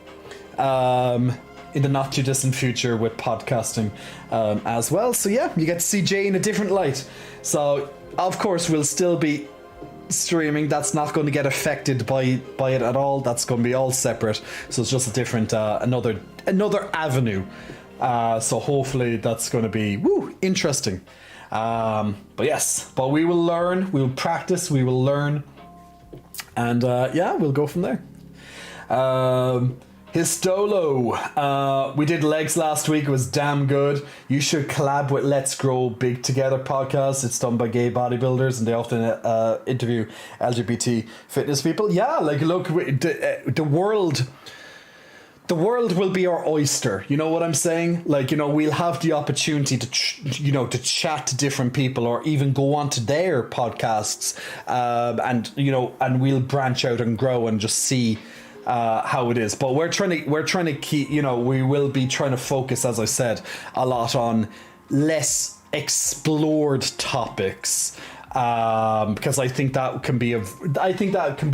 A: In the not too distant future with podcasting as well. So yeah, you get to see Jay in a different light. So of course we'll still be streaming. That's not going to get affected by it at all. That's going to be all separate. So it's just a different another avenue. So hopefully that's going to be interesting. But but we will learn. We'll practice. We will learn, and we'll go from there. Histolo, we did legs last week. It was damn good. You should collab with Let's Grow Big Together podcast. It's done by gay bodybuilders, and they often interview LGBT fitness people. Yeah, like look, the world will be our oyster. You know what I'm saying? Like, we'll have the opportunity to to chat to different people, or even go on to their podcasts, and we'll branch out and grow and just see how it is. But we're trying to keep, we will be trying to focus, as I said, a lot on less explored topics, because I think that can be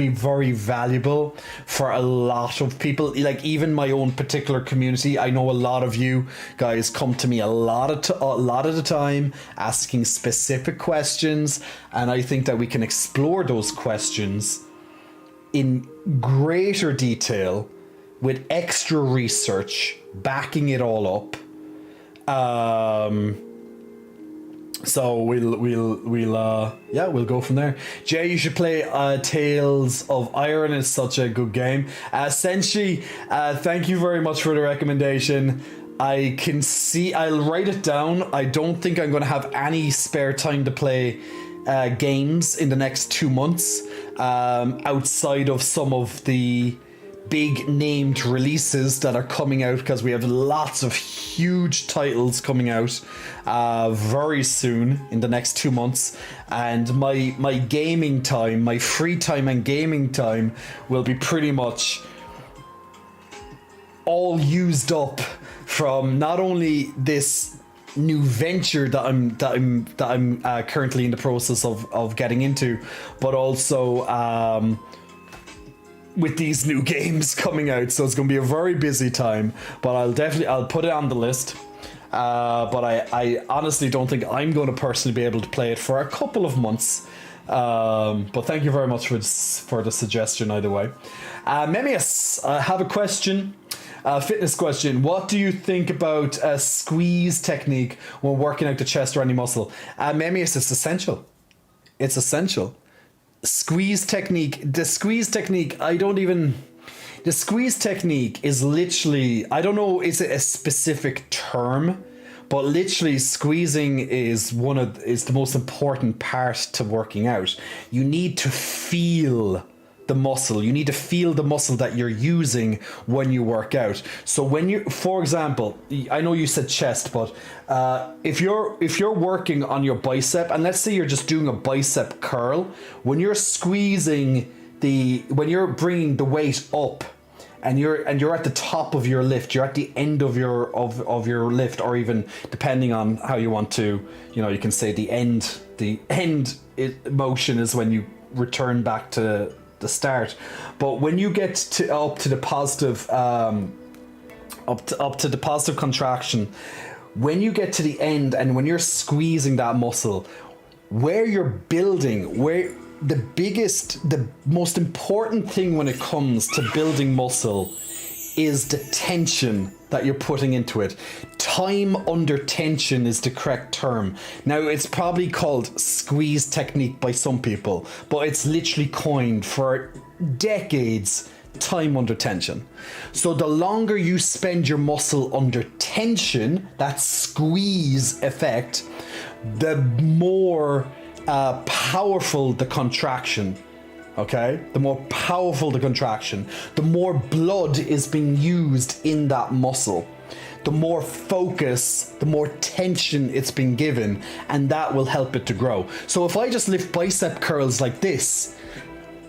A: very valuable for a lot of people. Like even my own particular community, I know a lot of you guys come to me a lot of the time asking specific questions, and I think that we can explore those questions in greater detail with extra research backing it all up. So we'll go from there. Jay, you should play Tales of Iron. It's such a good game. Senshi, thank you very much for the recommendation. I'll write it down. I don't think I'm going to have any spare time to play games in the next 2 months, outside of some of the big named releases that are coming out, because we have lots of huge titles coming out very soon in the next 2 months, and my gaming time, my free time and gaming time will be pretty much all used up from not only this new venture that I'm currently in the process of getting into, but also with these new games coming out. So it's going to be a very busy time, but I'll put it on the list. But I honestly don't think I'm going to personally be able to play it for a couple of months. But thank you very much for the suggestion either way. Memius, I have a question. Fitness question. What do you think about a squeeze technique when working out the chest or any muscle? Memius, it's essential. It's essential. The squeeze technique is literally, I don't know, is it a specific term? But literally squeezing is the most important part to working out. You need to feel the muscle. You need to feel the muscle that you're using when you work out. So for example, I know you said chest, but if you're working on your bicep, and let's say you're just doing a bicep curl, when you're bringing the weight up, and you're at the top of your lift, you're at the end of your lift, or even depending on how you want to, you can say the end motion is when you return back to the start. But when you get up to the positive contraction, when you get to the end and when you're squeezing that muscle, where you're building, where the most important thing when it comes to building muscle is the tension that you're putting into it. Time under tension is the correct term. Now, it's probably called squeeze technique by some people, but it's literally coined for decades, time under tension. So the longer you spend your muscle under tension, that squeeze effect, the more powerful the contraction. Okay, the more powerful the contraction, the more blood is being used in that muscle, the more focus, the more tension it's been given, and that will help it to grow. So if I just lift bicep curls like this,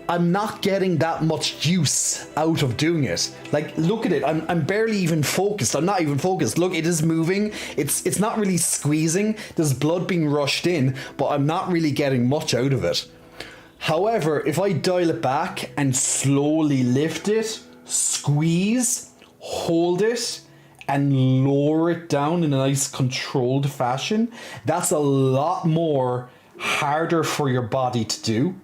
A: I'm not getting that much juice out of doing it. Like, look at it. I'm barely even focused. I'm not even focused. Look, it is moving. It's not really squeezing. There's blood being rushed in, but I'm not really getting much out of it. However, if I dial it back and slowly lift it, squeeze, hold it, and lower it down in a nice controlled fashion, that's a lot more harder for your body to do.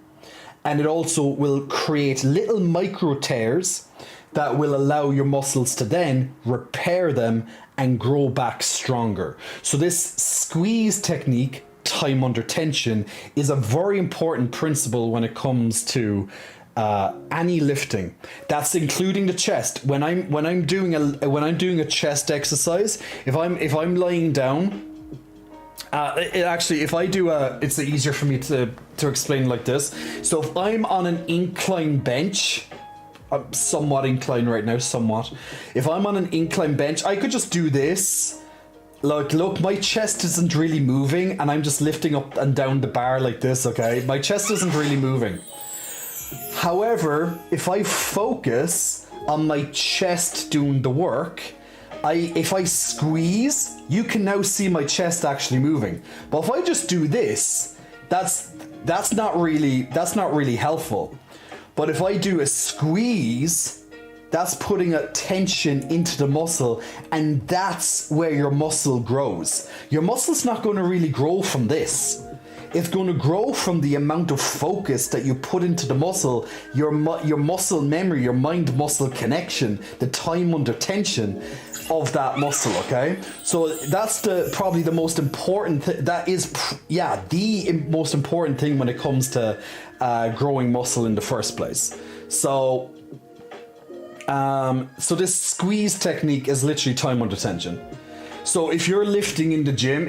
A: And it also will create little micro tears that will allow your muscles to then repair them and grow back stronger. So this squeeze technique, time under tension, is a very important principle when it comes to any lifting. That's including the chest. When I'm doing a chest exercise, if I'm lying down, it's easier for me to explain like this. So if I'm on an incline bench, I'm somewhat inclined right now, somewhat. If I'm on an incline bench, I could just do this. Like, look, my chest isn't really moving, and I'm just lifting up and down the bar like this, okay? My chest isn't really moving. However, if I focus on my chest doing the work, if I squeeze, you can now see my chest actually moving. But if I just do this, that's not really helpful. But if I do a squeeze, that's putting a tension into the muscle, and that's where your muscle grows. Your muscle's not going to really grow from this. It's going to grow from the amount of focus that you put into the muscle, your muscle memory, your mind-muscle connection, the time under tension of that muscle, okay? So that's probably the most important the most important thing when it comes to growing muscle in the first place. So this squeeze technique is literally time under tension. So if you're lifting in the gym,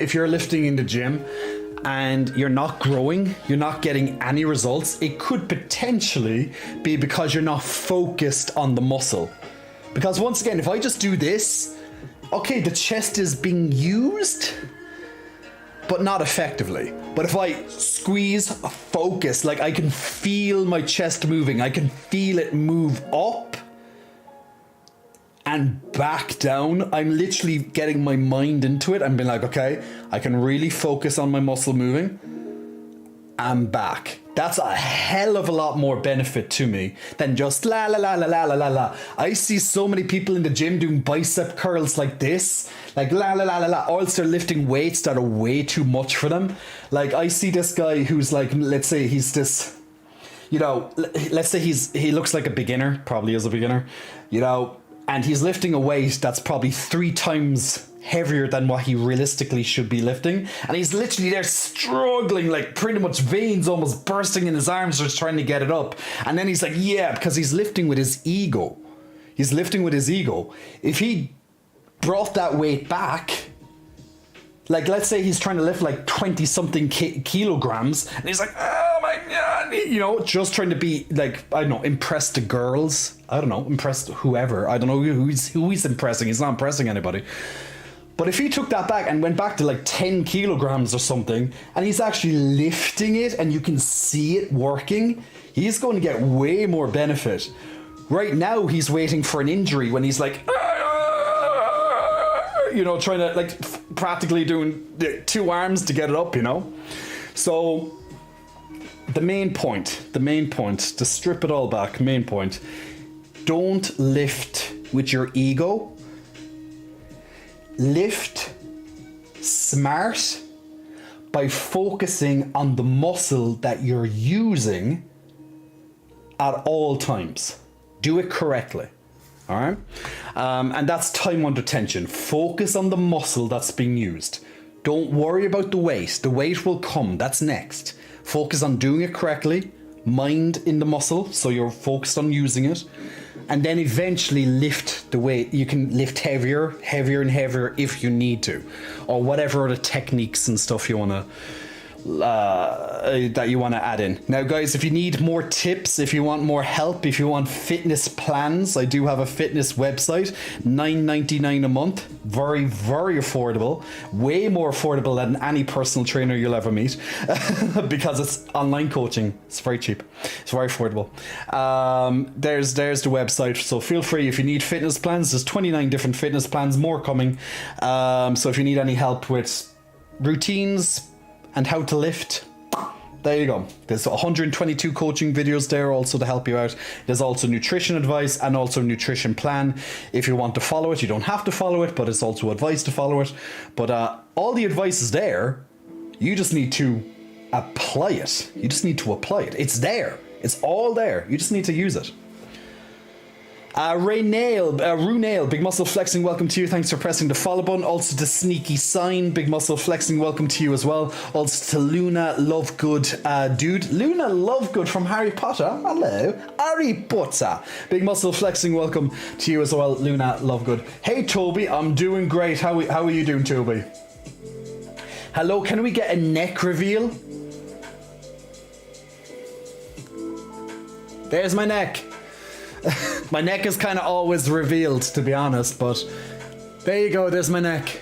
A: and you're not growing, you're not getting any results, it could potentially be because you're not focused on the muscle. Because once again, if I just do this, okay, the chest is being used, but not effectively. But if I squeeze, focus, like I can feel my chest moving, I can feel it move up and back down. I'm literally getting my mind into it and being like, okay, I can really focus on my muscle moving. I'm back. That's a hell of a lot more benefit to me than just la la la la la la la la. I see so many people in the gym doing bicep curls like this, like la la la la la, or else they're lifting weights that are way too much for them. Like I see this guy who's like, let's say he's this, let's say he looks like a beginner, probably is a beginner, and he's lifting a weight that's probably 3 times heavier than what he realistically should be lifting, and he's literally there struggling, like pretty much veins almost bursting in his arms, just trying to get it up. And then he's like, yeah, because he's lifting with his ego. If he brought that weight back, like let's say he's trying to lift like 20 something kilograms, and he's like, oh my god, just trying to be like, I don't know, impress the girls, impress whoever, I don't know who he's impressing. He's not impressing anybody. But if he took that back and went back to like 10 kilograms or something, and he's actually lifting it and you can see it working, he's going to get way more benefit. Right now, he's waiting for an injury when he's like, trying to like practically doing 2 arms to get it up, So the main point, to strip it all back, main point, don't lift with your ego. Lift smart by focusing on the muscle that you're using at all times. Do it correctly. All right. And that's time under tension. Focus on the muscle that's being used. Don't worry about the weight. The weight will come. That's next. Focus on doing it correctly. Mind in the muscle, so you're focused on using it. And then eventually lift the weight. You can lift heavier and heavier if you need to. Or whatever other techniques and stuff you want to that you want to add in. Now guys, if you need more tips, if you want more help, if you want fitness plans, I do have a fitness website, $9.99 a month, very affordable, way more affordable than any personal trainer you'll ever meet because it's online coaching. It's very cheap, it's very affordable. There's the website, so feel free. If you need fitness plans, there's 29 different fitness plans, more coming. So if you need any help with routines and how to lift, there you go. There's 122 coaching videos there also to help you out. There's also nutrition advice and also nutrition plan. If you want to follow it, you don't have to follow it, but it's also advice to follow it. But all the advice is there. You just need to apply it. You just need to apply it. It's there. It's all there. You just need to use it. Runail, Big Muscle Flexing, welcome to you. Thanks for pressing the follow button. Also to Sneaky Sign, Big Muscle Flexing, welcome to you as well. Also to Luna Lovegood, dude. Luna Lovegood from Harry Potter. Hello, Harry Potter. Big Muscle Flexing, welcome to you as well, Luna Lovegood. Hey Toby, I'm doing great. How are you doing, Toby? Hello, can we get a neck reveal? There's my neck. My neck is kind of always revealed, to be honest, but there you go, there's my neck.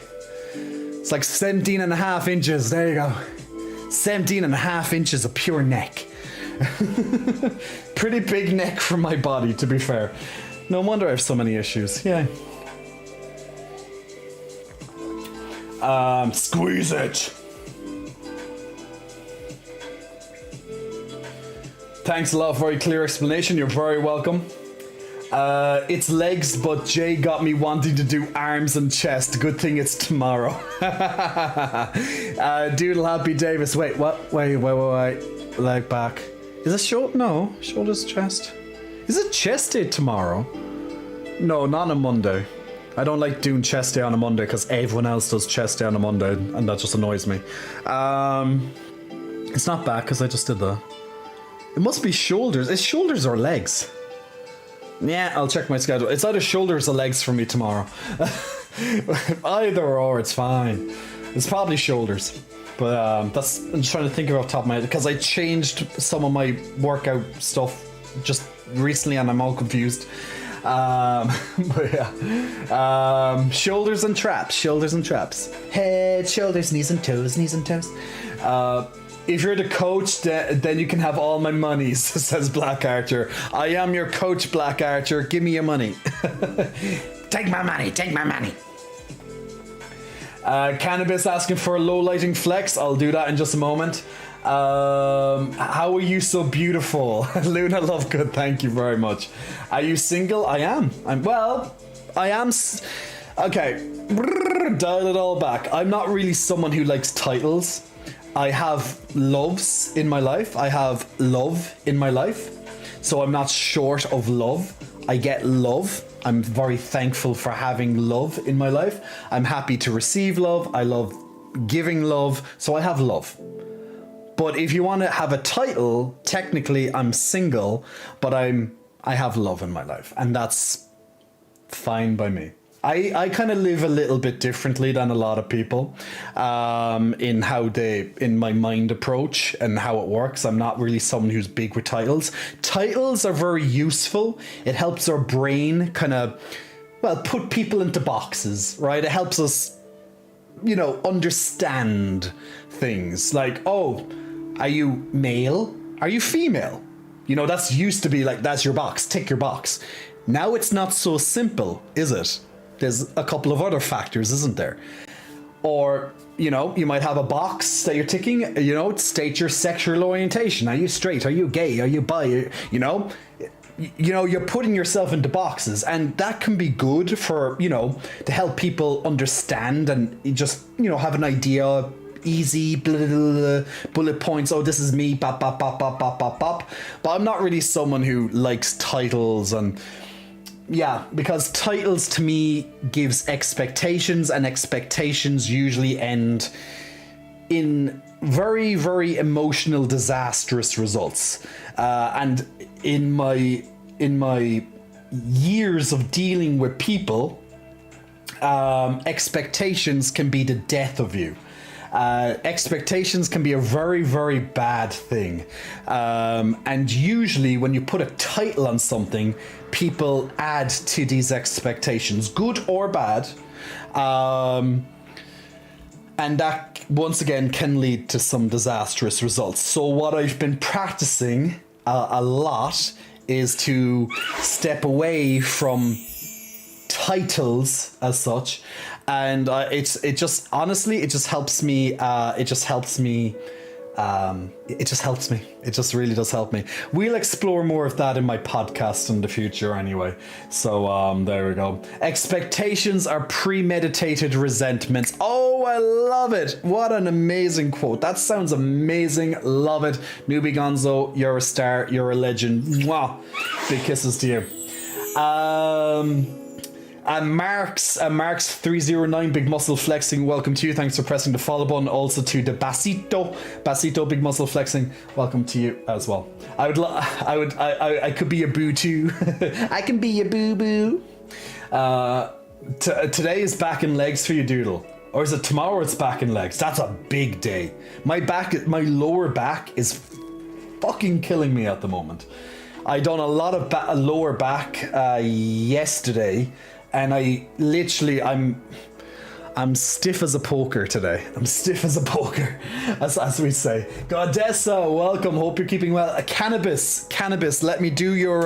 A: It's like 17 and a half inches, there you go. 17 and a half inches of pure neck. Pretty big neck for my body, to be fair. No wonder I have so many issues, yeah. Squeeze it. Thanks a lot for a clear explanation, you're very welcome. It's legs, but Jay got me wanting to do arms and chest. Good thing it's tomorrow. Doodle Happy Davis. Wait, what? Wait. Leg back. Is it no, shoulders, chest. Is it chest day tomorrow? No, not on a Monday. I don't like doing chest day on a Monday because everyone else does chest day on a Monday, and that just annoys me. It's not back because I just did that. It must be shoulders. It's shoulders or legs. Yeah, I'll check my schedule. It's either shoulders or legs for me tomorrow. Either or, it's fine. It's probably shoulders. But I'm just trying to think off the top of my head because I changed some of my workout stuff just recently and I'm all confused. But yeah. Shoulders and traps. Head, shoulders, knees and toes. If you're the coach, then you can have all my monies, says Black Archer. I am your coach, Black Archer. Give me your money. Take my money. Cannabis asking for a low lighting flex. I'll do that in just a moment. How are you so beautiful? Luna Lovegood, thank you very much. Are you single? I am. I am. Okay, dial it all back. I'm not really someone who likes titles. I have loves in my life. I have love in my life. So I'm not short of love. I get love. I'm very thankful for having love in my life. I'm happy to receive love. I love giving love. So I have love. But if you want to have a title, technically I'm single, but I have love in my life. And that's fine by me. I kind of live a little bit differently than a lot of people in how in my mind approach and how it works. I'm not really someone who's big with titles. Titles are very useful. It helps our brain kind of, put people into boxes, right? It helps us, understand things like, oh, are you male? Are you female? That's used to be like, that's your box, tick your box. Now it's not so simple, is it? There's a couple of other factors, isn't there? Or, you might have a box that you're ticking, state your sexual orientation. Are you straight? Are you gay? Are you bi? You're putting yourself into boxes, and that can be good for, to help people understand and just, have an idea, easy, blah, blah, blah, bullet points. Oh, this is me, bop, bop, bop, bop, bop, bop, bop. But I'm not really someone who likes titles and, Yeah, because titles to me gives expectations, and expectations usually end in very, very emotional, disastrous results. And in my years of dealing with people, expectations can be the death of you. Expectations can be a very, very bad thing. And usually when you put a title on something, people add to these expectations, good or bad. And that, once again, can lead to some disastrous results. So what I've been practicing a lot is to step away from titles as such, and it just helps me. It just really does help me. We'll explore more of that in my podcast in the future anyway. So there we go. Expectations are premeditated resentments. Oh, I love it. What an amazing quote. That sounds amazing. Love it. Newbie Gonzo, you're a star. You're a legend. Mwah. Big kisses to you. And Marks 309, Big Muscle Flexing, welcome to you. Thanks for pressing the follow button. Also to the Basito, Big Muscle Flexing, welcome to you as well. I could be a boo too. I can be a boo boo. Today is back and legs for you, Doodle. Or is it tomorrow it's back and legs? That's a big day. My lower back is fucking killing me at the moment. I done a lot of lower back yesterday, and I'm stiff as a poker today. I'm stiff as a poker, as we say. Godessa, welcome. Hope you're keeping well. Cannabis. Let me do your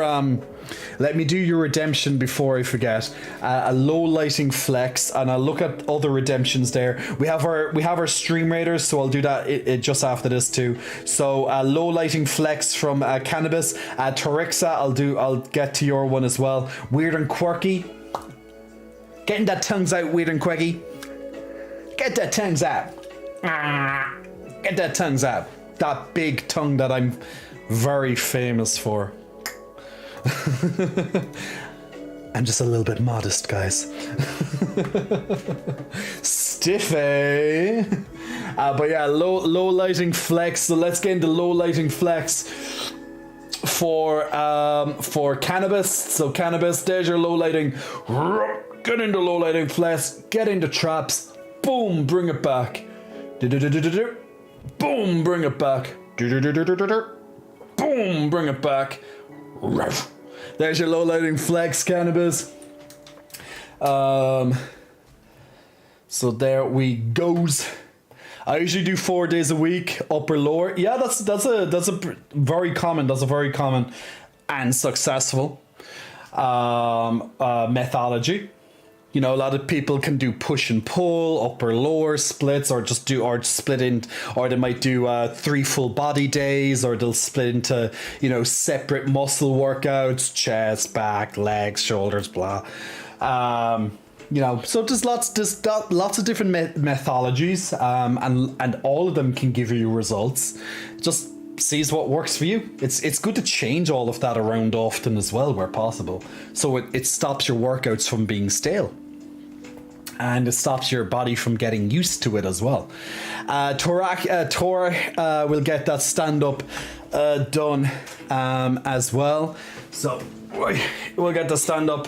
A: redemption before I forget. A low lighting flex, and I'll look at other redemptions there. We have our stream raiders, so I'll do that it just after this too. So low lighting flex from Cannabis. Torixa, I'll get to your one as well. Weird and quirky. Getting that tongues out, weird and quirky. Get that tongues out. Get that tongues out. That big tongue that I'm very famous for. I'm just a little bit modest, guys. Stiffy. But yeah, low lighting flex. So let's get into low lighting flex for Cannabis. So Cannabis, there's your low lighting. Get into low lighting flex. Get into traps. Boom, bring it back. Boom, bring it back. Boom, bring it back. There's your low lighting flex, Cannabis. So there we goes. I usually do 4 days a week, upper lower. Yeah, that's a very common and successful methodology. You know, a lot of people can do push and pull, upper lower splits, or split in, or they might do 3 full body days, or they'll split into, separate muscle workouts, chest, back, legs, shoulders, blah. So there's lots of different methodologies, and all of them can give you results. Just sees what works for you. It's good to change all of that around often as well where possible, so it stops your workouts from being stale. And it stops your body from getting used to it as well. Tor will get that stand-up done as well. So we'll get the stand-up.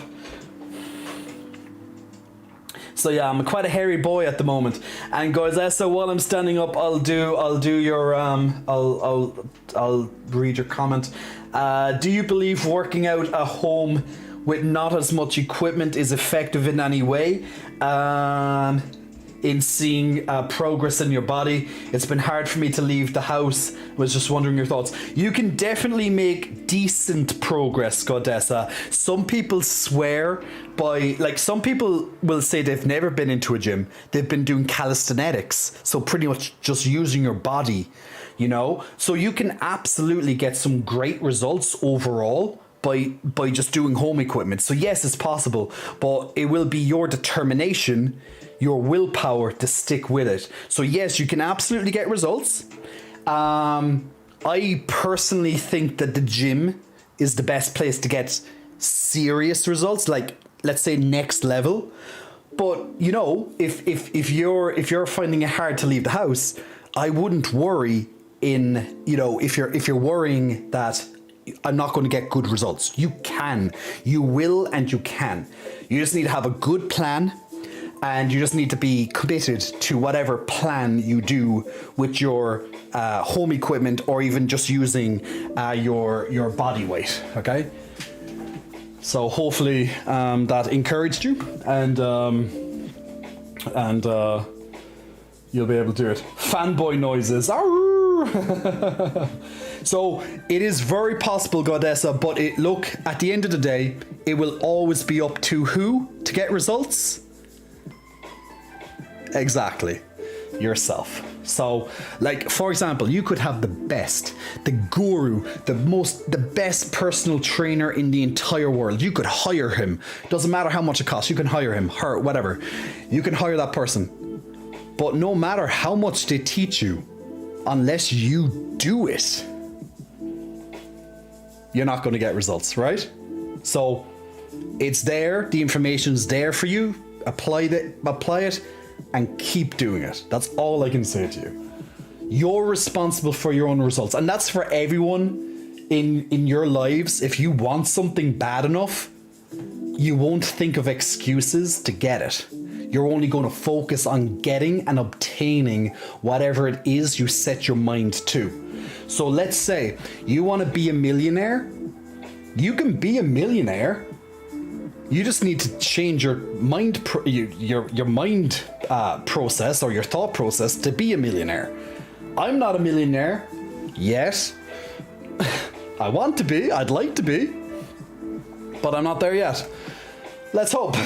A: So yeah, I'm quite a hairy boy at the moment. And guys, so while I'm standing up, I'll do your I'll read your comment. Do you believe working out at home with not as much equipment is effective in any way in seeing progress in your body? It's been hard for me to leave the house. Was just wondering your thoughts. You can definitely make decent progress, Godessa. Some people swear by, some people will say they've never been into a gym. They've been doing calisthenics, so pretty much just using your body, So you can absolutely get some great results overall by just doing home equipment. So yes, it's possible, but it will be your determination, your willpower to stick with it. So yes, you can absolutely get results. I personally think that the gym is the best place to get serious results, like let's say next level. But you know, if you're finding it hard to leave the house, I wouldn't worry in, you know, if you're worrying that I'm not going to get good results. You will, and you can. You just need to have a good plan, and you just need to be committed to whatever plan you do with your home equipment, or even just using your body weight. Okay. So hopefully that encouraged you, and you'll be able to do it. Fanboy noises. So it is very possible, Godessa, but look, at the end of the day, it will always be up to who to get results? Exactly. Yourself. So, like, for example, you could have the guru, the best personal trainer in the entire world. You could hire him. Doesn't matter how much it costs. You can hire him, her, whatever. You can hire that person. But no matter how much they teach you, unless you do it, you're not going to get results, right? So it's there. The information's there for you. Apply it, and keep doing it. That's all I can say to you. You're responsible for your own results, and that's for everyone in your lives. If you want something bad enough, you won't think of excuses to get it. You're only going to focus on getting and obtaining whatever it is you set your mind to. So let's say you want to be a millionaire. You can be a millionaire. You just need to change your mind, your mind process, or your thought process to be a millionaire. I'm not a millionaire yet. I want to be. I'd like to be, but I'm not there yet. Let's hope.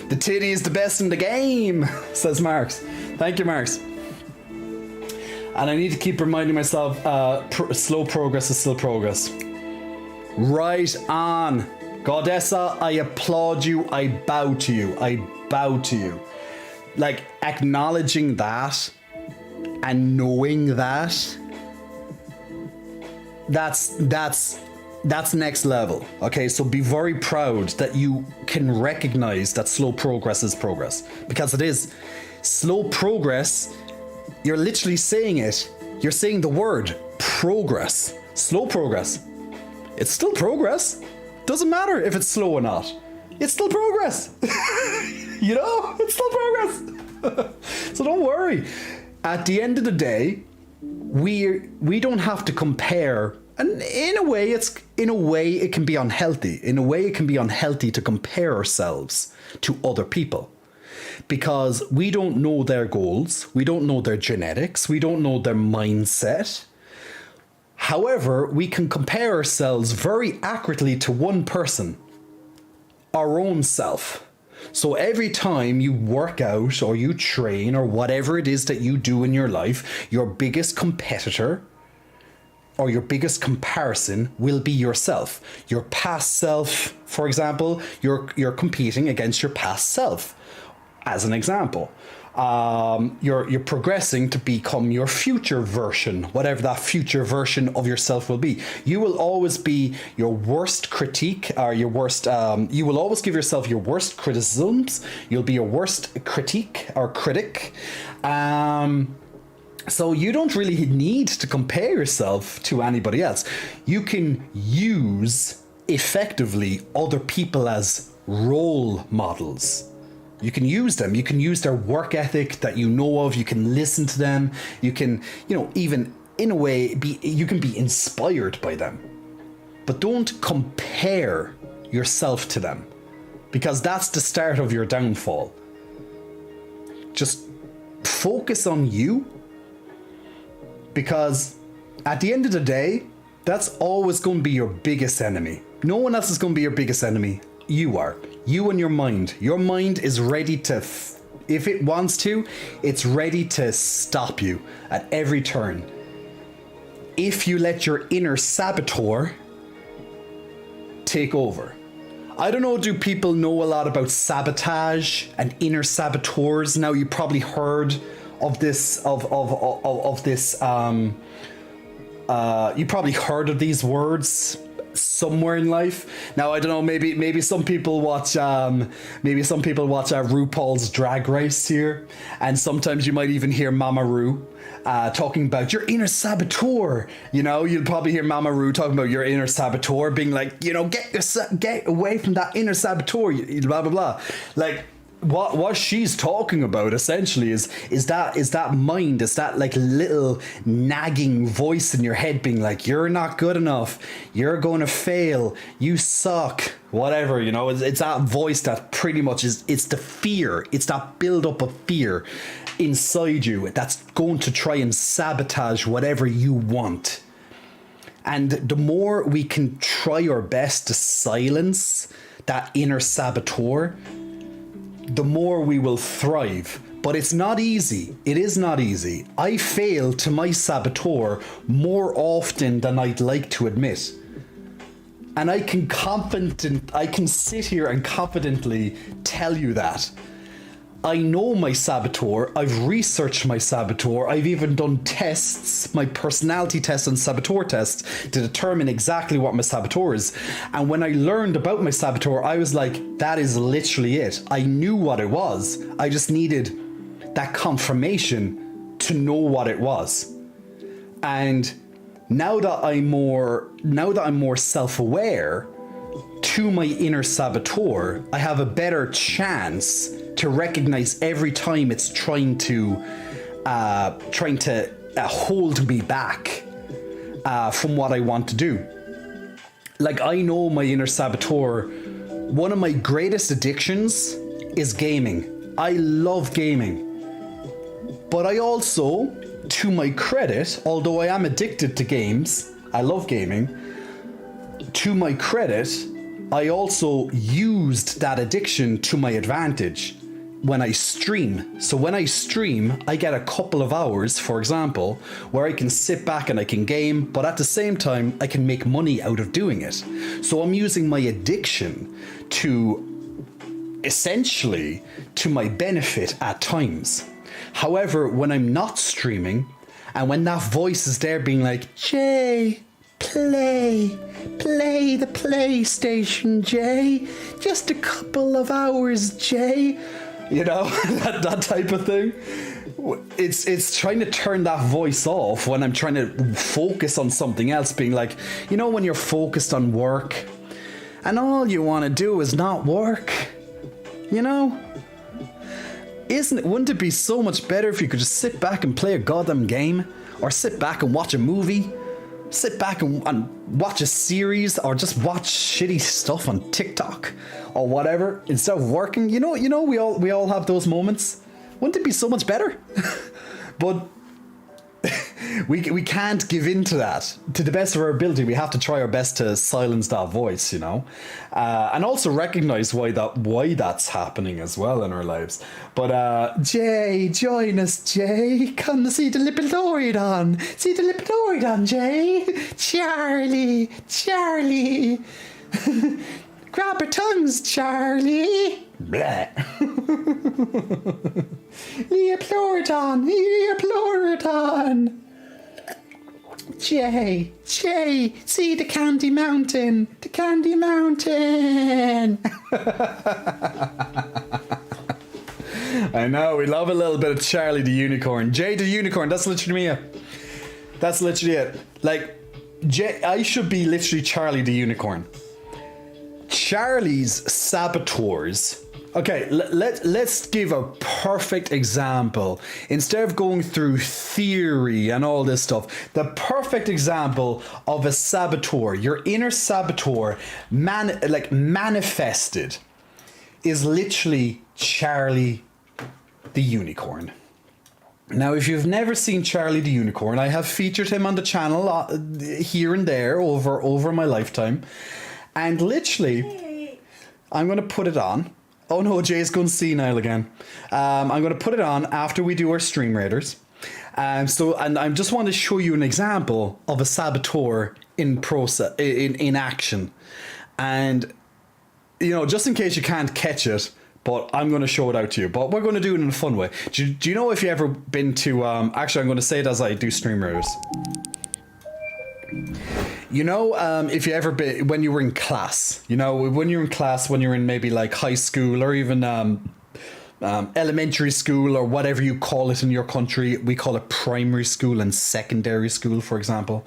A: The titty is the best in the game, says Marks. Thank you, Marks. And I need to keep reminding myself, slow progress is still progress. Right on. Godessa, I applaud you. I bow to you. I bow to you. Like, acknowledging that and knowing that, that's next level. Okay, so be very proud that you can recognize that slow progress is progress, because it is. Slow progress, you're literally saying it. You're saying the word progress. Slow progress. It's still progress. Doesn't matter if it's slow or not. It's still progress. You know, it's still progress. So don't worry. At the end of the day, we don't have to compare. And in a way, it can be unhealthy. In a way, it can be unhealthy to compare ourselves to other people, because we don't know their goals, we don't know their genetics, we don't know their mindset. However, we can compare ourselves very accurately to one person, our own self. So every time you work out or you train or whatever it is that you do in your life, your biggest competitor or your biggest comparison will be yourself. Your past self, for example, you're competing against your past self. As an example, you're progressing to become your future version, whatever that future version of yourself will be. You will always be your worst critique, or your worst. You will always give yourself your worst criticisms. You'll be your worst critique or critic. So you don't really need to compare yourself to anybody else. You can use effectively other people as role models. You can use them. You can use their work ethic that you know of. You can listen to them. You can, even in a way, you can be inspired by them. But don't compare yourself to them, because that's the start of your downfall. Just focus on you, because at the end of the day, that's always going to be your biggest enemy. No one else is going to be your biggest enemy. You are. You and your mind. Your mind is ready to, if it wants to, it's ready to stop you at every turn. If you let your inner saboteur take over. I don't know, do people know a lot about sabotage and inner saboteurs? Now, you probably heard of this, You probably heard of these words somewhere in life. Now I don't know. Maybe some people watch RuPaul's Drag Race here, and sometimes you might even hear Mama Ru talking about your inner saboteur. You know, you'll probably hear Mama Ru talking about your inner saboteur, being like, you know, get away from that inner saboteur. Blah blah blah. Like, what she's talking about essentially is that mind, is that like little nagging voice in your head being like, you're not good enough, you're going to fail, you suck, whatever, you know. It's that voice that pretty much it's the fear, it's that build up of fear inside you that's going to try and sabotage whatever you want. And the more we can try our best to silence that inner saboteur, the more we will thrive. But it's not easy. It is not easy. I fail to my saboteur more often than I'd like to admit. And I can sit here and confidently tell you that. I know my saboteur, I've researched my saboteur, I've even done tests, my personality test and saboteur test, to determine exactly what my saboteur is. And when I learned about my saboteur, I was like, that is literally it. I knew what it was. I just needed that confirmation to know what it was. And now that I'm more self-aware to my inner saboteur, I have a better chance to recognize every time it's trying to hold me back from what I want to do. Like, I know my inner saboteur. One of my greatest addictions is gaming. I love gaming. But I also, to my credit, although I am addicted to games, I love gaming, to my credit, I also used that addiction to my advantage when I stream. So when I stream, I get a couple of hours, for example, where I can sit back and I can game, but at the same time, I can make money out of doing it. So I'm using my addiction to essentially to my benefit at times. However, when I'm not streaming, and when that voice is there being like, Jay, play the PlayStation, Jay, just a couple of hours, Jay, you know, that type of thing. It's trying to turn that voice off when I'm trying to focus on something else, being like, you know, when you're focused on work and all you want to do is not work, you know? Wouldn't it be so much better if you could just sit back and play a goddamn game, or sit back and watch a movie, sit back and watch a series, or just watch shitty stuff on TikTok or whatever instead of working? You know, we all have those moments. Wouldn't it be so much better? But we can't give in to that. To the best of our ability, we have to try our best to silence that voice, you know, and also recognize why that's happening as well in our lives. But Jay, join us, Jay. Come see the Lipidorian. See the Lipidorian, Jay. Charlie. Grab your tongues, Charlie. Bleh. Leoploridon. Jay, see the Candy Mountain. I know, we love a little bit of Charlie the Unicorn. Jay the Unicorn, that's literally me. That's literally it. Like, Jay, I should be literally Charlie the Unicorn. Charlie's saboteurs. Okay, let's give a perfect example. Instead of going through theory and all this stuff, the perfect example of a saboteur, your inner saboteur, manifested, is literally Charlie the Unicorn. Now, if you've never seen Charlie the Unicorn, I have featured him on the channel here and there over my lifetime. And literally, I'm going to put it on. Oh no, Jay's going senile again. I'm going to put it on after we do our Stream Raiders. And I just want to show you an example of a saboteur in action. And, you know, just in case you can't catch it, but I'm going to show it out to you. But we're going to do it in a fun way. Do you know if you've ever been to... actually, I'm going to say it as I do Stream Raiders. You know, if you ever been when you were in class, you know, when you're in class, when you're in maybe like high school or even elementary school or whatever you call it in your country, we call it primary school and secondary school, for example,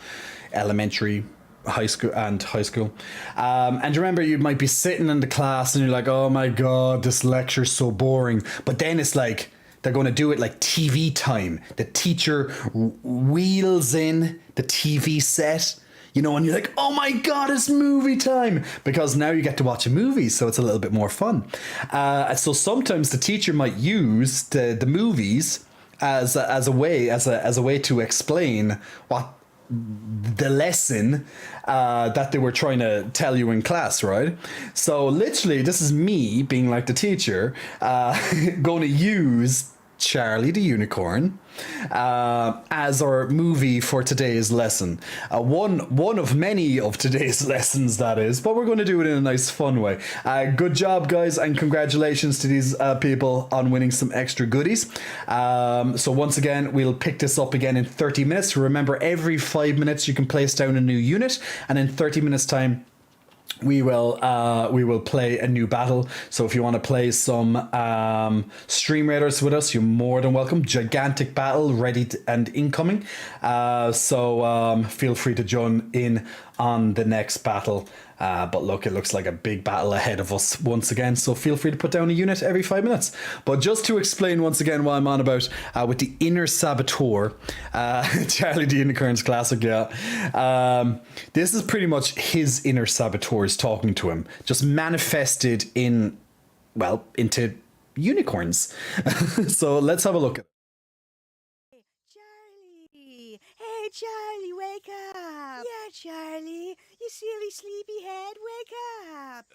A: elementary, high school and high school. And you remember you might be sitting in the class and you're like, oh my God, this lecture's so boring. But then it's like, they're going to do it like TV time. The teacher wheels in the TV set, you know, and you're like, oh my God, it's movie time. Because now you get to watch a movie, so it's a little bit more fun. So sometimes the teacher might use the movies as a way to explain what the lesson that they were trying to tell you in class, right? So literally, this is me being like the teacher, going to use Charlie the Unicorn as our movie for today's lesson. One of many of today's lessons, that is, but we're going to do it in a nice fun way. Good job, guys, and congratulations to these people on winning some extra goodies. So once again, we'll pick this up again in 30 minutes. Remember, every 5 minutes you can place down a new unit, and in 30 minutes time we will play a new battle. So if you want to play some Stream Raiders with us, you're more than welcome. Gigantic battle ready and incoming. So feel free to join in on the next battle. But look, it looks like a big battle ahead of us once again. So feel free to put down a unit every 5 minutes. But just to explain once again what I'm on about with the Inner Saboteur, Charlie the Unicorn's classic, yeah. This is pretty much his inner saboteurs talking to him, just manifested into unicorns. So let's have a look at it.
B: Hey, Charlie, wake up! Yeah, Charlie, you silly sleepyhead, wake up!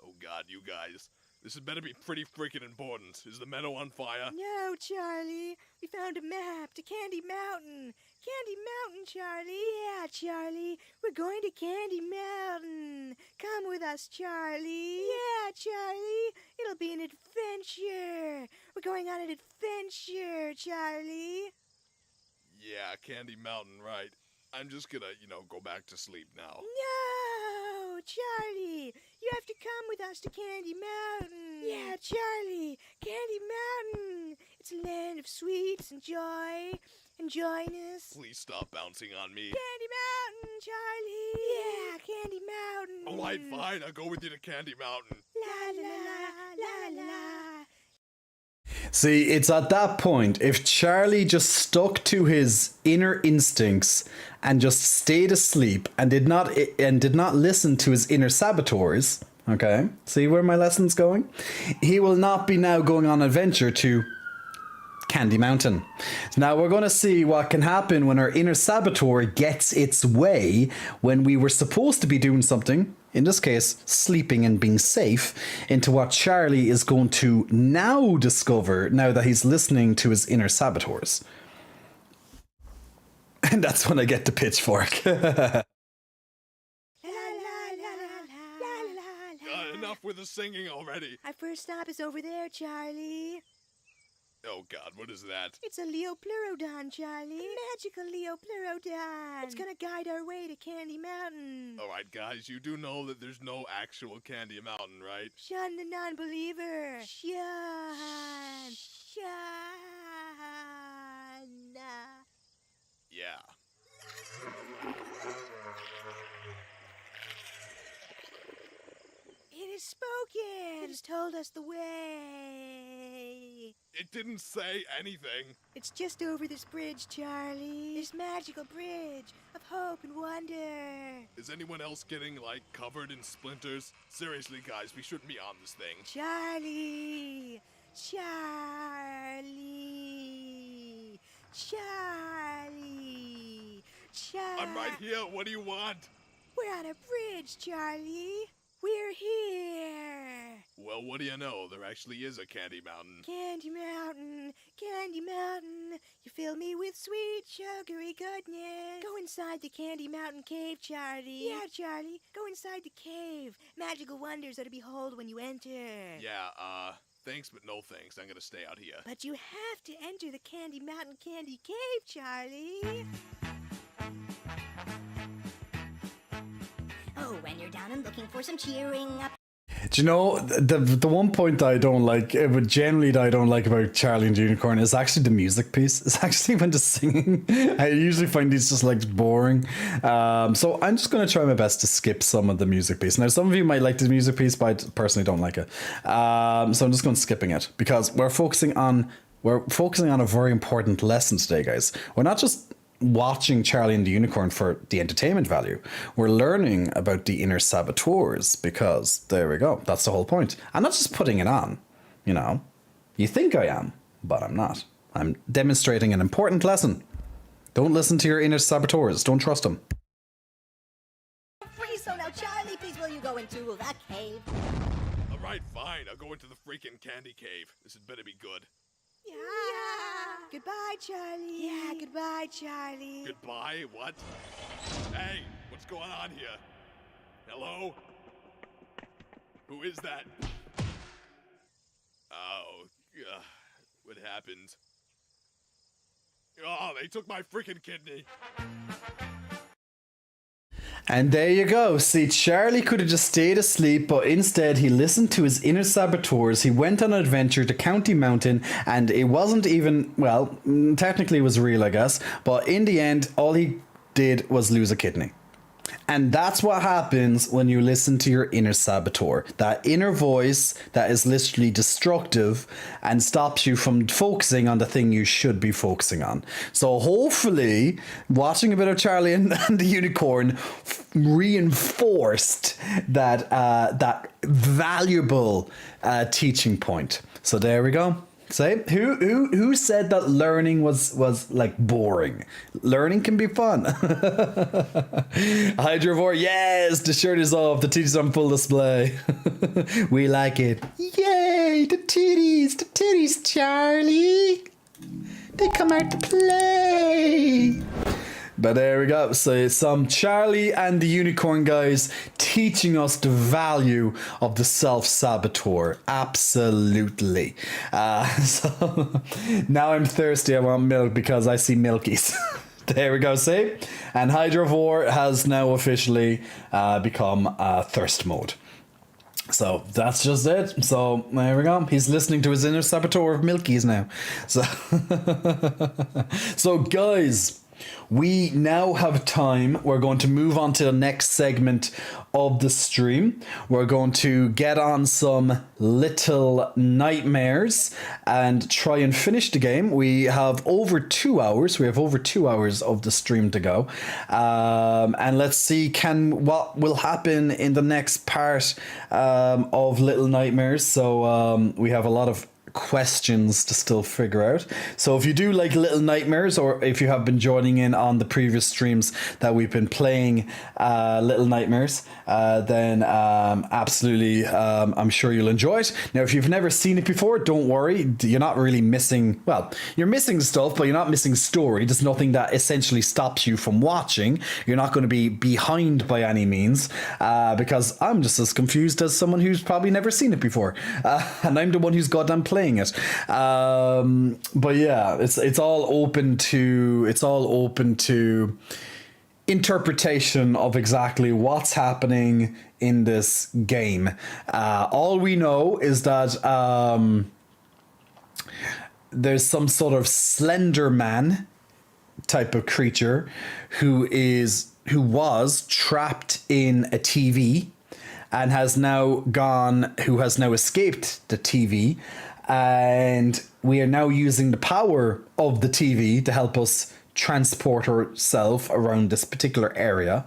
C: Oh God, you guys. This had better be pretty freaking important. Is the meadow on fire?
B: No, Charlie, we found a map to Candy Mountain. Candy Mountain, Charlie. Yeah, Charlie, we're going to Candy Mountain. Come with us, Charlie. Yeah, Charlie, it'll be an adventure. We're going on an adventure, Charlie.
C: Yeah, Candy Mountain, right. I'm just gonna, go back to sleep now.
B: No, Charlie, you have to come with us to Candy Mountain. Yeah, Charlie, Candy Mountain. It's a land of sweets and joy and joyness.
C: Please stop bouncing on me.
B: Candy Mountain, Charlie. Yeah, Candy Mountain.
C: Alright, fine, I'll go with you to Candy Mountain.
B: La la la la la.
A: See, it's at that point, if Charlie just stuck to his inner instincts and just stayed asleep and did not listen to his inner saboteurs, okay, see where my lesson's going? He will not be now going on adventure to Candy Mountain. Now we're going to see what can happen when our inner saboteur gets its way when we were supposed to be doing something, in this case, sleeping and being safe, into what Charlie is going to now discover now that he's listening to his inner saboteurs. And that's when I get the pitchfork.
C: Enough with the singing already.
B: Our first stop is over there, Charlie.
C: Oh God, what is that?
B: It's a Leopleurodon, Charlie. A magical Leopleurodon. It's gonna guide our way to Candy Mountain.
C: Alright, guys, you do know that there's no actual Candy Mountain, right?
B: Shun the non-believer. Shun. Shun.
C: Yeah.
B: It has spoken. It has told us the way.
C: It didn't say anything.
B: It's just over this bridge, Charlie. This magical bridge of hope and wonder.
C: Is anyone else getting, covered in splinters? Seriously, guys, we shouldn't be on this thing.
B: Charlie. Charlie. Charlie. Charlie.
C: I'm right here. What do you want?
B: We're on a bridge, Charlie. We're here.
C: Well, what do you know? There actually is a Candy Mountain.
B: Candy Mountain, Candy Mountain. You fill me with sweet, sugary goodness. Go inside the Candy Mountain cave, Charlie. Yeah, Charlie. Go inside the cave. Magical wonders are to behold when you enter.
C: Yeah, thanks, but no thanks. I'm gonna stay out here.
B: But you have to enter the Candy Mountain Candy Cave, Charlie.
D: and looking for some cheering up.
A: Do you know the one point that I don't like, but generally that I don't like about Charlie and the Unicorn is actually the music piece. It's actually when the singing. I usually find these just like boring. So I'm just going to try my best to skip some of the music piece. Now, some of you might like the music piece, but I personally don't like it. So I'm just going to skipping it because we're focusing on a very important lesson today, guys. We're not just watching Charlie and the Unicorn for the entertainment value. We're learning about the inner saboteurs because there we go. That's the whole point. I'm not just putting it on, you know. You think I am, but I'm not. I'm demonstrating an important lesson. Don't listen to your inner saboteurs. Don't trust them.
D: Free, so now, Charlie, please will you go into the cave?
C: All right, fine. I'll go into the freaking candy cave. This had better be good.
B: Yeah. Goodbye, Charlie. Yeah, goodbye, Charlie.
C: Goodbye? What? Hey, what's going on here? Hello? Who is that? Oh, what happened? Oh, they took my freaking kidney.
A: And there you go. See, Charlie could have just stayed asleep, but instead he listened to his inner saboteurs. He went on an adventure to County Mountain, and it wasn't even, well, technically it was real, I guess, but in the end, all he did was lose a kidney. And that's what happens when you listen to your inner saboteur. That inner voice that is literally destructive and stops you from focusing on the thing you should be focusing on. So hopefully, watching a bit of Charlie and the Unicorn reinforced that that valuable teaching point. So there we go. Say, who said that learning was like boring? Learning can be fun. Hydrovore, yes, the shirt is off, the titties on full display. We like it. Yay, the titties, Charlie. They come out to play. But there we go. So some Charlie and the Unicorn guys teaching us the value of the self-saboteur. Absolutely. So now I'm thirsty. I want milk because I see milkies. There we go, see? And Hydrovore has now officially become thirst mode. So that's just it. So there we go. He's listening to his inner saboteur of milkies now. So guys, we now have time. We're going to move on to the next segment of the stream. We're going to get on some Little Nightmares and try and finish the game. We have over 2 hours. We have over 2 hours of the stream to go. And let's see what will happen in the next part of Little Nightmares. So we have a lot of questions to still figure out. So if you do like Little Nightmares, or if you have been joining in on the previous streams that we've been playing Little Nightmares, then absolutely I'm sure you'll enjoy it. Now if you've never seen it before, don't worry, you're not really missing, well, you're missing stuff, but you're not missing story. There's nothing that essentially stops you from watching. You're not going to be behind by any means, because I'm just as confused as someone who's probably never seen it before, and I'm the one who's goddamn playing it. But yeah, it's all open to interpretation of exactly what's happening in this game. All we know is that there's some sort of Slender Man type of creature who was trapped in a TV and has now escaped the TV. And we are now using the power of the TV to help us transport ourselves around this particular area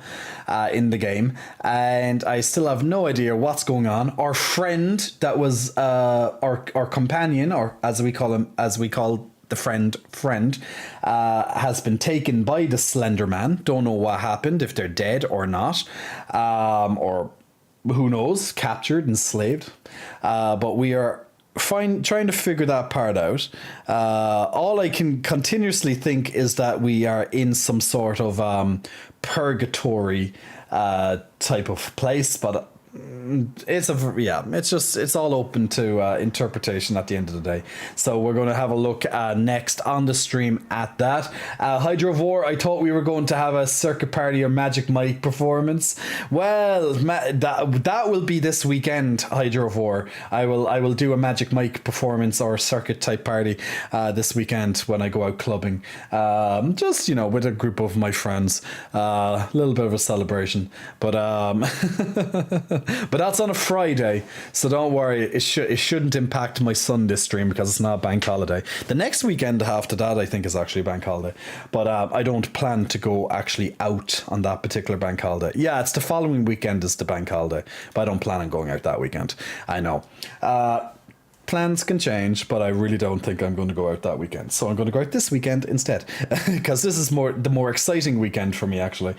A: in the game. And I still have no idea what's going on. Our friend that was our companion, or as we call the friend, has been taken by the Slender Man. Don't know what happened, if they're dead or not, or who knows, captured, enslaved. But we are trying to figure that part out. All I can continuously think is that we are in some sort of purgatory type of place, but it's all open to interpretation at the end of the day. So we're going to have a look next on the stream at that. Hydro Vor, I thought we were going to have a circuit party or Magic Mike performance. Well, that will be this weekend, Hydro Vor. I will do a Magic Mike performance or circuit type party this weekend when I go out clubbing. Just, you know, with a group of my friends. A little bit of a celebration. But but that's on a Friday, so don't worry, it shouldn't impact my Sunday stream because it's not a bank holiday. The next weekend after that I think is actually a bank holiday, but I don't plan to go actually out on that particular bank holiday. Yeah, it's the following weekend is the bank holiday, but I don't plan on going out that weekend. I know. Plans can change, but I really don't think I'm going to go out that weekend. So I'm going to go out this weekend instead, because this is the more exciting weekend for me actually,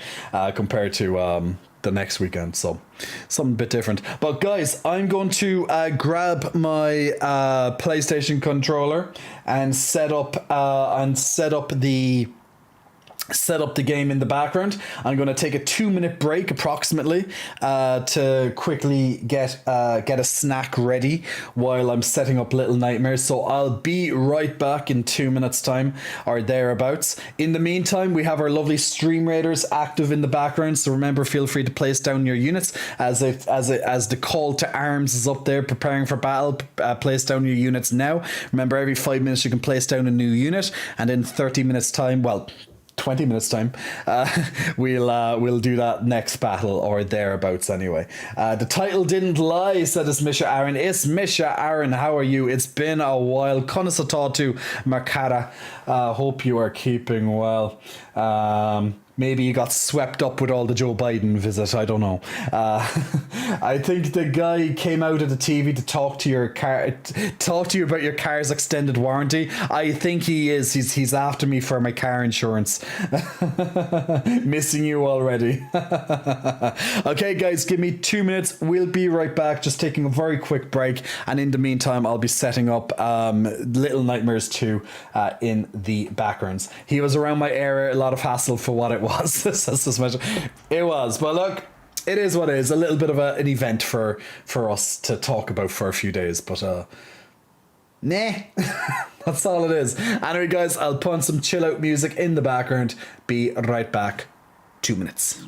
A: compared to the next weekend. So something a bit different. But guys, I'm going to grab my PlayStation controller and set up the game in the background. I'm going to take a 2-minute break approximately to quickly get a snack ready while I'm setting up Little Nightmares. So I'll be right back in 2 minutes time or thereabouts. In the meantime, we have our lovely Stream Raiders active in the background. So remember, feel free to place down your units as the call to arms is up there, preparing for battle. Place down your units now. Remember, every 5 minutes you can place down a new unit, and in 30 minutes time, 20 minutes time, we'll do that next battle or thereabouts anyway. The title didn't lie, said it's Misha Aaron. It's Misha Aaron. How are you? It's been a while. Konasatatu Makara. Hope you are keeping well. Maybe you got swept up with all the Joe Biden visit. I don't know. I think the guy came out of the TV to talk to you about your car's extended warranty. I think he is. He's after me for my car insurance. Missing you already. Okay, guys, give me 2 minutes. We'll be right back. Just taking a very quick break, and in the meantime, I'll be setting up Little Nightmares 2 in the backgrounds. He was around my area. A lot of hassle for what it was. It was, but look, it is what it is. A little bit of an event for us to talk about for a few days, but nah. That's all it is. Anyway, guys, I'll put on some chill out music in the background. Be right back. 2 minutes.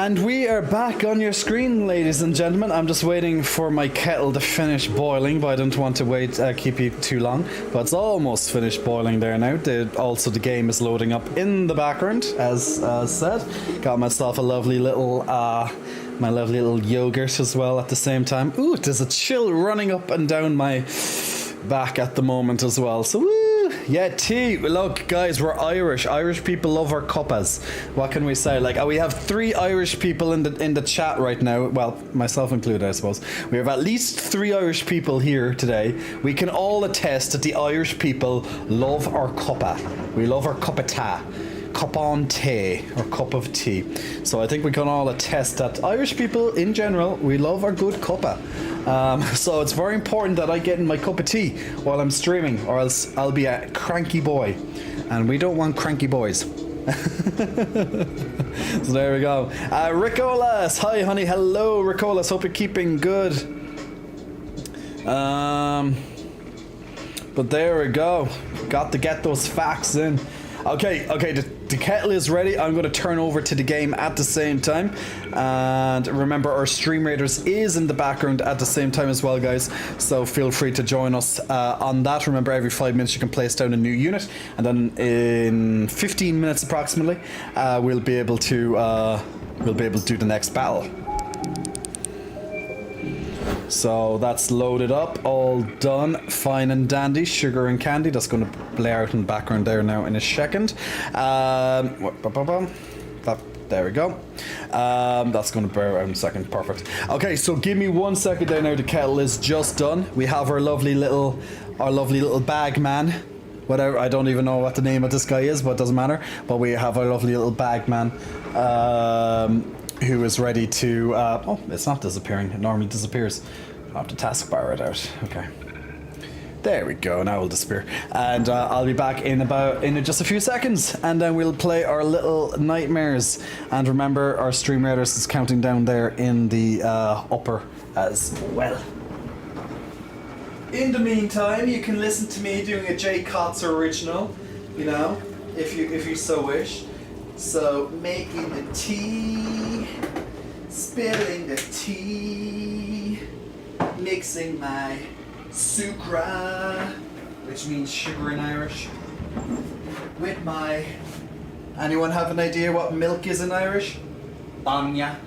A: And we are back on your screen, ladies and gentlemen. I'm just waiting for my kettle to finish boiling, but I don't want to keep you too long. But it's almost finished boiling there now. Also, the game is loading up in the background, as said. Got myself a lovely little, my lovely little yogurt as well at the same time. Ooh, there's a chill running up and down my back at the moment as well. So, woo! Yeah, tea. Look, guys, we're Irish. Irish people love our cuppas. What can we say? Like, we have 3 Irish people in the chat right now. Well, myself included, I suppose. We have at least 3 Irish people here today. We can all attest that the Irish people love our cuppa. We love our cup of tea. Cup on tea, or cup of tea. So I think we can all attest that Irish people in general, we love our good cuppa. So it's very important that I get in my cup of tea while I'm streaming, or else I'll be a cranky boy, and we don't want cranky boys. So there we go. Ricolas, hi honey, hello Ricolas, hope you're keeping good. But there we go. Got to get those facts in. Okay, the kettle is ready. I'm going to turn over to the game at the same time. And remember, our Stream Raiders is in the background at the same time as well, guys. So feel free to join us on that. Remember, every 5 minutes you can place down a new unit. And then in 15 minutes approximately, we'll be able to do the next battle. So that's loaded up, all done, fine and dandy. Sugar and candy, that's going to play out in the background there now in a second. There we go. That's going to bear out in a second, perfect. Okay, so give me 1 second there now. The kettle is just done. We have our lovely little bag man. Whatever, I don't even know what the name of this guy is, but it doesn't matter. But we have our lovely little bag man. Who is ready to, oh, it's not disappearing, it normally disappears. I'll have to taskbar it out, okay. There we go, now it'll disappear. And I'll be back in just a few seconds, and then we'll play our little nightmares. And remember, our Stream Raiders is counting down there in the upper as well. In the meantime, you can listen to me doing a Jay Kotz original, you know, if you so wish. So, making the tea, spilling the tea, mixing my sucra, which means sugar in Irish, with my... Anyone have an idea what milk is in Irish? Banya.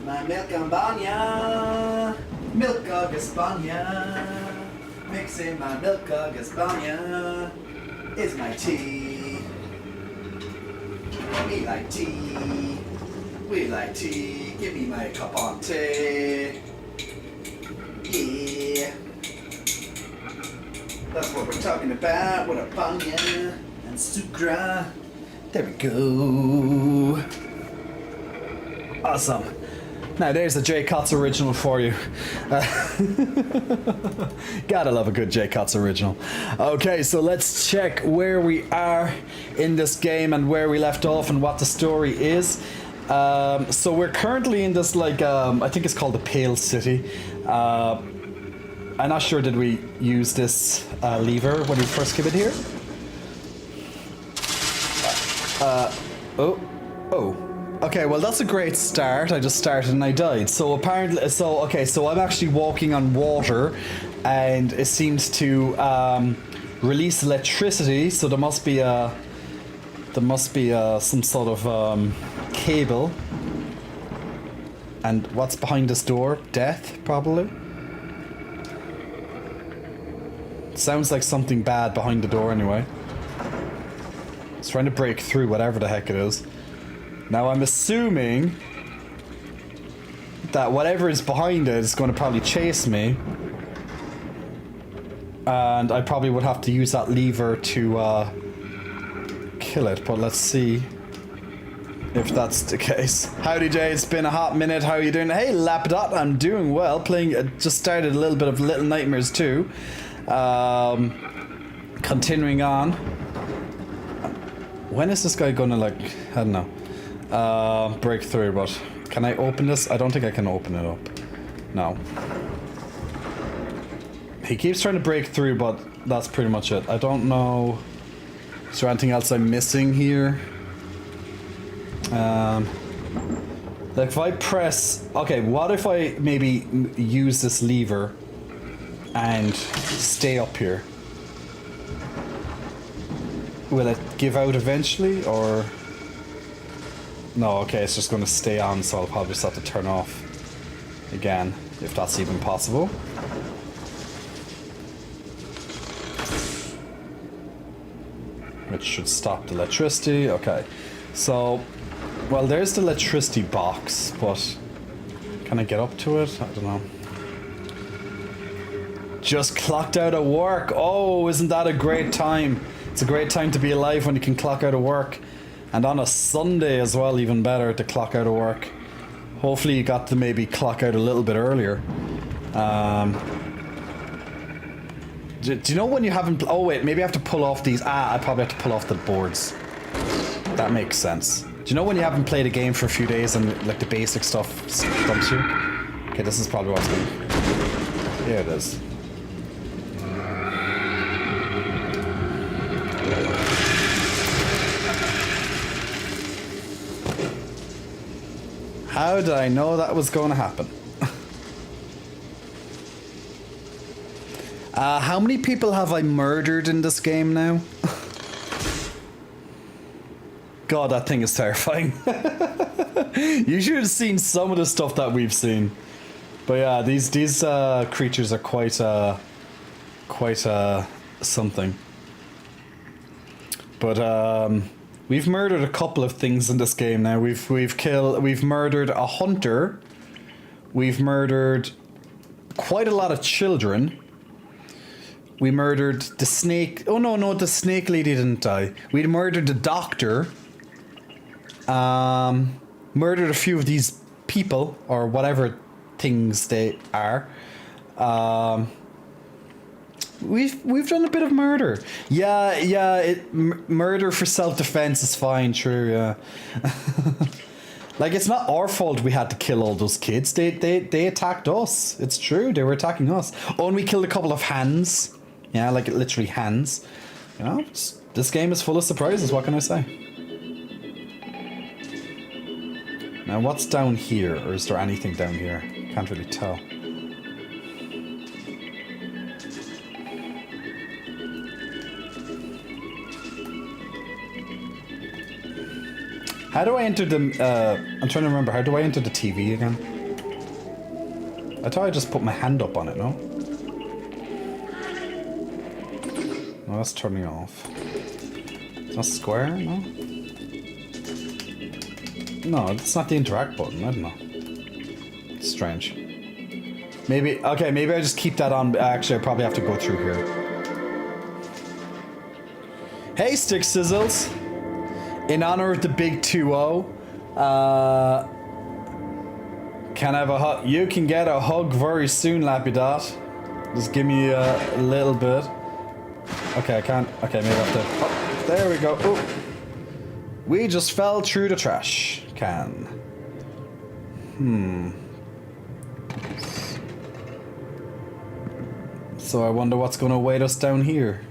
A: My milk and banya, milk agus banya, mixing my milk agus banya, is my tea. We like tea, we like tea, give me my cup of tea, yeah. That's what we're talking about, with a banya and sucra. There we go. Awesome. Now there's a Jay Kotz original for you. Gotta love a good Jay Kotz original. Okay, so let's check where we are in this game and where we left off and what the story is. So we're currently in this, like, I think it's called the Pale City. I'm not sure, did we use this lever when we first came in here? Oh. Okay, well that's a great start. I just started and I died. So apparently, so I'm actually walking on water, and it seems to release electricity. So there must be some sort of cable. And what's behind this door? Death, probably. Sounds like something bad behind the door anyway. It's trying to break through whatever the heck it is. Now I'm assuming that whatever is behind it is going to probably chase me. And I probably would have to use that lever to kill it, but let's see if that's the case. Howdy Jay, it's been a hot minute, how are you doing? Hey Lapdot, I'm doing well, playing, just started a little bit of Little Nightmares 2. Continuing on. When is this guy gonna, like, I don't know. Break through, but can I open this? I don't think I can open it up. No. He keeps trying to break through, but that's pretty much it. I don't know. Is there anything else I'm missing here? Like if I press... Okay, what if I maybe use this lever and stay up here? Will it give out eventually, or... No, okay, it's just going to stay on, so I'll probably just have to turn off again, if that's even possible. Which should stop the electricity. Okay, so... Well, there's the electricity box, but... Can I get up to it? I don't know. Just clocked out of work. Oh, isn't that a great time? It's a great time to be alive when you can clock out of work. And on a Sunday as well, even better to clock out of work. Hopefully you got to maybe clock out a little bit earlier. Do you know when you haven't... Oh wait, maybe I have to pull off these... I probably have to pull off the boards. That makes sense. Do you know when you haven't played a game for a few days and like the basic stuff stumps you? Okay, this is probably what's going to... Here it is. How did I know that was going to happen? How many people have I murdered in this game now? God, that thing is terrifying. You should have seen some of the stuff that we've seen. But yeah, these creatures are quite something. But we've murdered a couple of things in this game now. We've murdered a hunter. We've murdered quite a lot of children. We murdered the snake. Oh no, the snake lady didn't die. We murdered the doctor. Murdered a few of these people or whatever things they are. We've done a bit of murder. Yeah. Murder for self-defense is fine. True. Yeah. Like it's not our fault we had to kill all those kids. They attacked us. It's true. They were attacking us. Oh, and we killed a couple of hands. Yeah, like literally hands. You know, this game is full of surprises. What can I say? Now, what's down here, or is there anything down here? Can't really tell. How do I enter the... I'm trying to remember, how do I enter the TV again? I thought I just put my hand up on it, no? No, that's turning off. It's not square, no? No, it's not the interact button, I don't know. It's strange. Maybe, okay, maybe I just keep that on. Actually, I probably have to go through here. Hey, Stick Sizzles! In honor of the big 2-0, can I have a hug? You can get a hug very soon, Lappy Dot. Just give me a little bit. Okay, I can't. Okay, maybe I have to. Oh, there we go. Oh. We just fell through the trash can. So I wonder what's going to await us down here.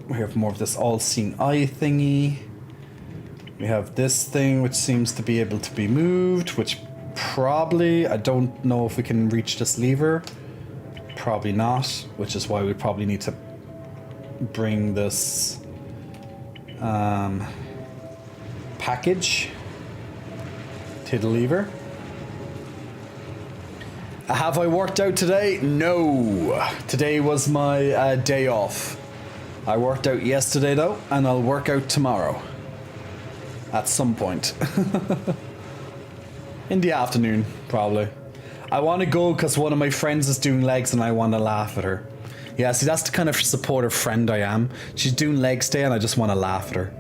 A: We have more of this all-seeing eye thingy. We have this thing which seems to be able to be moved, which probably, I don't know if we can reach this lever. Probably not, which is why we probably need to bring this package to the lever. Have I worked out today? No. Today was my day off. I worked out yesterday though, and I'll work out tomorrow. At some point. In the afternoon, probably. I want to go because one of my friends is doing legs and I want to laugh at her. Yeah, see, that's the kind of supportive friend I am. She's doing legs day and I just want to laugh at her.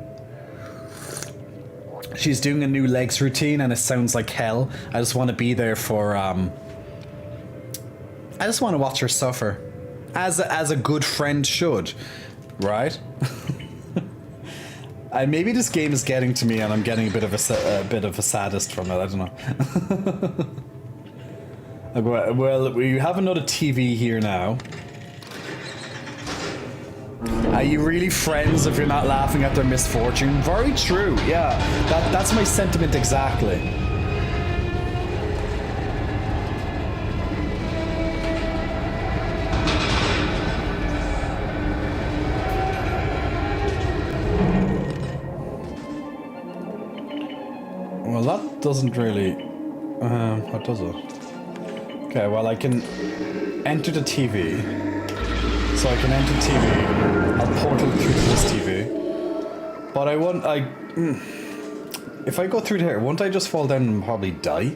A: She's doing a new legs routine and it sounds like hell. I just want to be there for, I just want to watch her suffer. As a good friend should, right? Maybe this game is getting to me and I'm getting a bit of a sadist from it, I don't know. Well, we have another TV here now. Are you really friends if you're not laughing at their misfortune? Very true. Yeah, that's my sentiment exactly. Well, that doesn't really... what does it? Okay, well, I can enter the TV. So I can enter TV. I'll portal through to this TV. But if I go through here, won't I just fall down and probably die?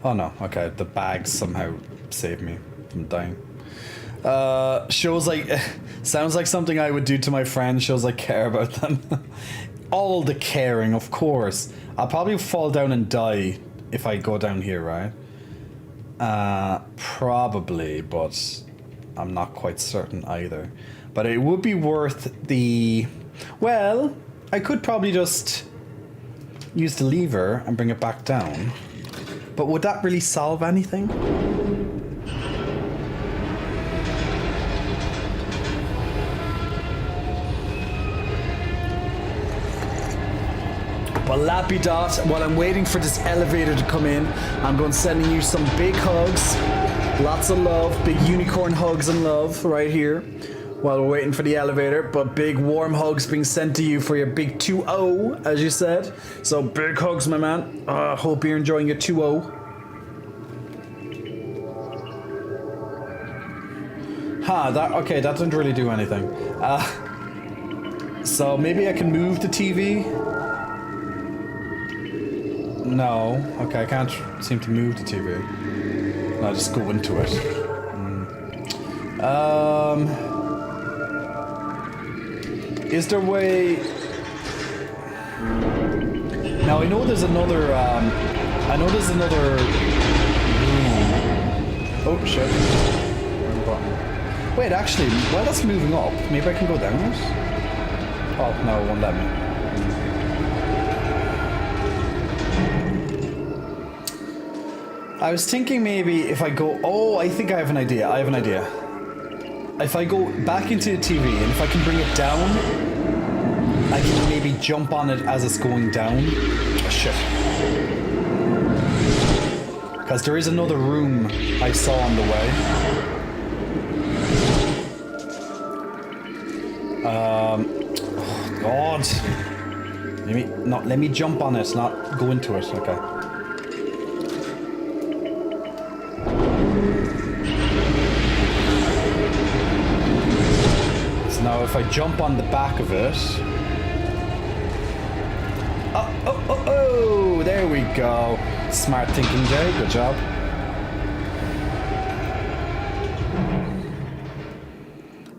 A: Oh no, okay, the bag somehow saved me from dying. Shows like... sounds like something I would do to my friends, shows I care about them. All the caring, of course. I'll probably fall down and die if I go down here, right? Probably, but I'm not quite certain either. But it would be worth the... Well, I could probably just use the lever and bring it back down. But would that really solve anything? Well, Lappy Dot, while I'm waiting for this elevator to come in, I'm going sending you some big hugs. Lots of love, big unicorn hugs and love right here while we're waiting for the elevator. But big warm hugs being sent to you for your big 2-0, as you said. So big hugs, my man. Hope you're enjoying your 2-0. Okay, that didn't really do anything. So maybe I can move the TV? No. Okay, I can't seem to move the TV. No, just go into it. Is there a way... Now, I know there's another room. Oh, shit. Wrong button. Wait, actually, while that's moving up, maybe I can go down it? Oh, no, it won't let me. I was thinking maybe if I go... Oh, I think I have an idea. If I go back into the TV and if I can bring it down, I can maybe jump on it as it's going down. Oh, shit. Because there is another room I saw on the way. Oh, God. Let me jump on it, not go into it. Okay. Now, if I jump on the back of it... Oh, there we go. Smart thinking, Jay. Good job.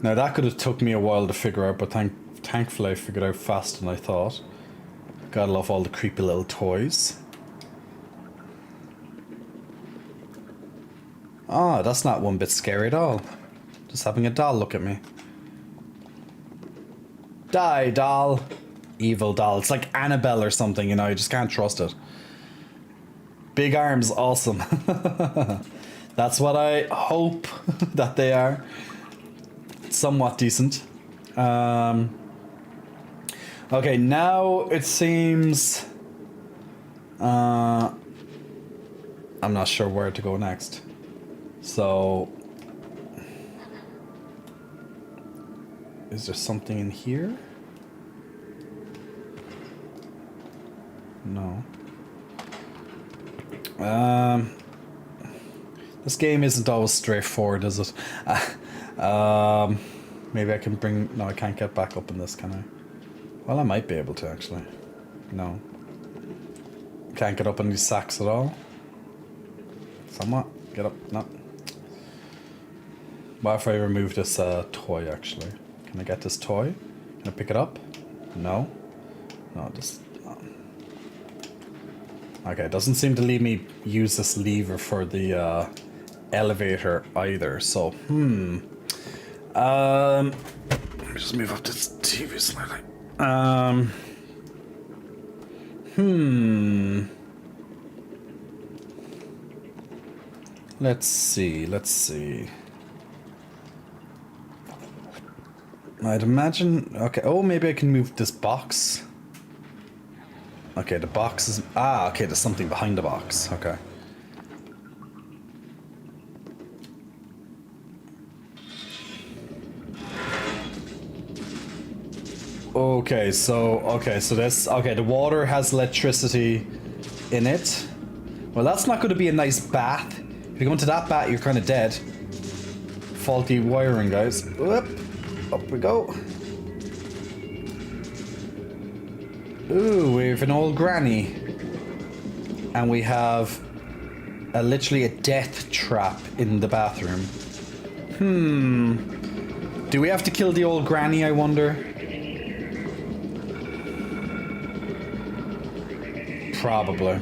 A: Now, that could have took me a while to figure out, but thankfully I figured out faster than I thought. Gotta love all the creepy little toys. Ah, that's not one bit scary at all. Just having a doll look at me. Die, doll. Evil doll. It's like Annabelle or something, you know, you just can't trust it. Big arms, awesome. That's what I hope that they are. Somewhat decent. Okay, now it seems... I'm not sure where to go next. So... Is there something in here? No. This game isn't always straightforward, is it? Maybe I can bring... No, I can't get back up in this, can I? Well, I might be able to, actually. No. Can't get up in these sacks at all. Somewhat. Get up. No. What if I remove this toy, actually? Can I get this toy? Can I pick it up? No. No, just... No. Okay, it doesn't seem to let me use this lever for the elevator either, so... Let me just move up this TV slightly. Let's see. I'd imagine... Okay, oh, maybe I can move this box. Okay, the box is... Ah, okay, there's something behind the box. Okay. Okay, so this... Okay, the water has electricity in it. Well, that's not going to be a nice bath. If you go into that bath, you're kind of dead. Faulty wiring, guys. Whoop. Up we go. Ooh, we have an old granny. And we have literally a death trap in the bathroom. Do we have to kill the old granny, I wonder? Probably.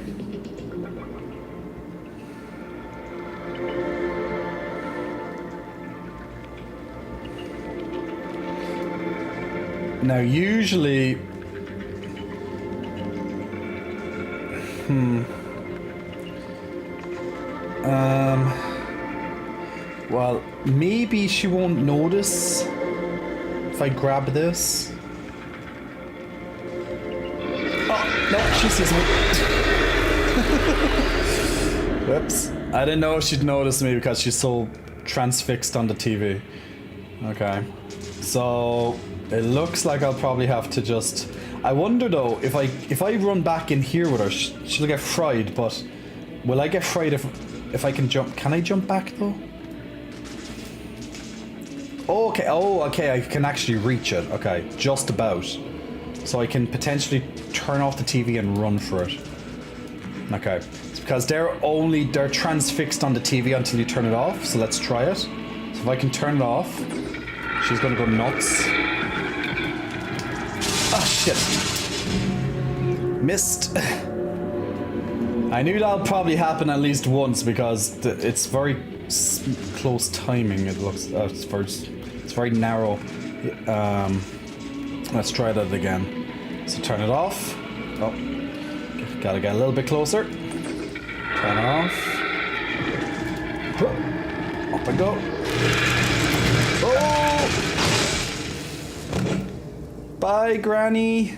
A: Now, usually... Well, maybe she won't notice if I grab this. Oh, no, she sees me. Whoops. I didn't know she'd notice me because she's so transfixed on the TV. Okay. So, it looks like I'll probably have to just... I wonder though, if I run back in here with her, she'll get fried, but... Will I get fried if I can jump? Can I jump back though? Okay, oh, okay, I can actually reach it. Okay, just about. So I can potentially turn off the TV and run for it. Okay, it's because they're transfixed on the TV until you turn it off, so let's try it. So if I can turn it off, she's gonna go nuts. Ah, shit. Missed. I knew that'll probably happen at least once because it's very close timing. It looks it's very narrow. Let's try that again. So turn it off. Oh, gotta get a little bit closer. Turn it off. Up I go. Oh! Bye, Granny.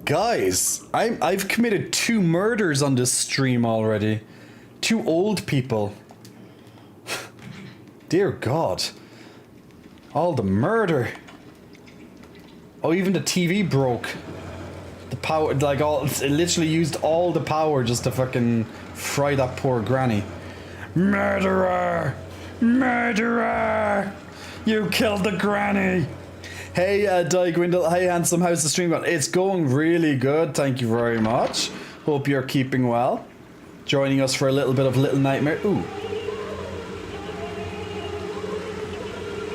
A: Guys, I've committed 2 murders on this stream already. 2 old people. Dear God. All the murder. Oh, even the TV broke. The power, like it literally used all the power just to fucking fry that poor granny. Murderer! Murderer! You killed the granny! Hey, Gwindle. Hey, handsome. How's the stream going? It's going really good. Thank you very much. Hope you're keeping well. Joining us for a little bit of Little Nightmare. Ooh.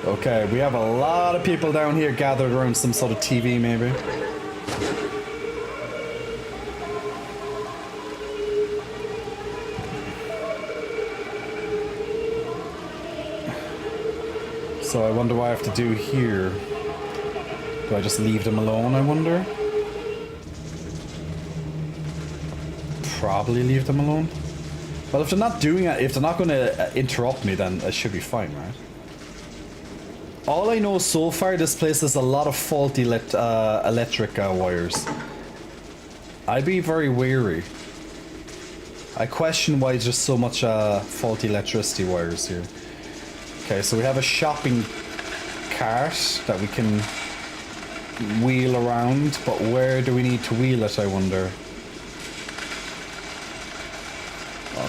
A: Okay, we have a lot of people down here gathered around some sort of TV, maybe. So I wonder what I have to do here. Do I just leave them alone, I wonder? Probably leave them alone. Well, if they're not doing it, if they're not going to interrupt me, then I should be fine, right? All I know so far, this place has a lot of faulty electric wires. I'd be very wary. I question why there's just so much faulty electricity wires here. Okay, so we have a shopping cart that we can wheel around, but where do we need to wheel it, I wonder?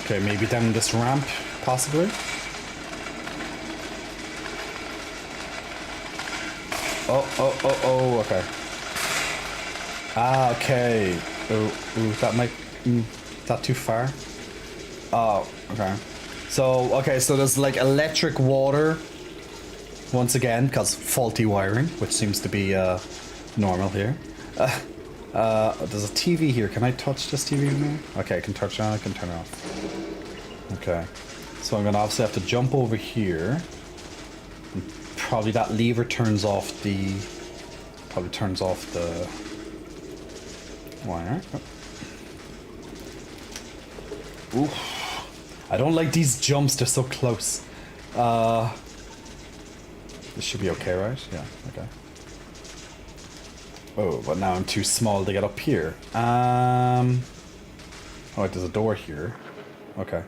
A: Okay, maybe down this ramp, possibly? Oh, okay. Ah, okay. Oh, that might... that too far? Oh, okay. So there's like electric water, once again, because faulty wiring, which seems to be normal here. There's a TV here. Can I touch this TV now? Okay, I can touch it on, I can turn it off. Okay. So I'm gonna obviously have to jump over here. And probably that lever turns off the... Probably turns off the wire. Oh. Oof. I don't like these jumps, they're so close. This should be okay, right? Yeah, okay. Oh, but now I'm too small to get up here. Oh, wait, there's a door here. Okay.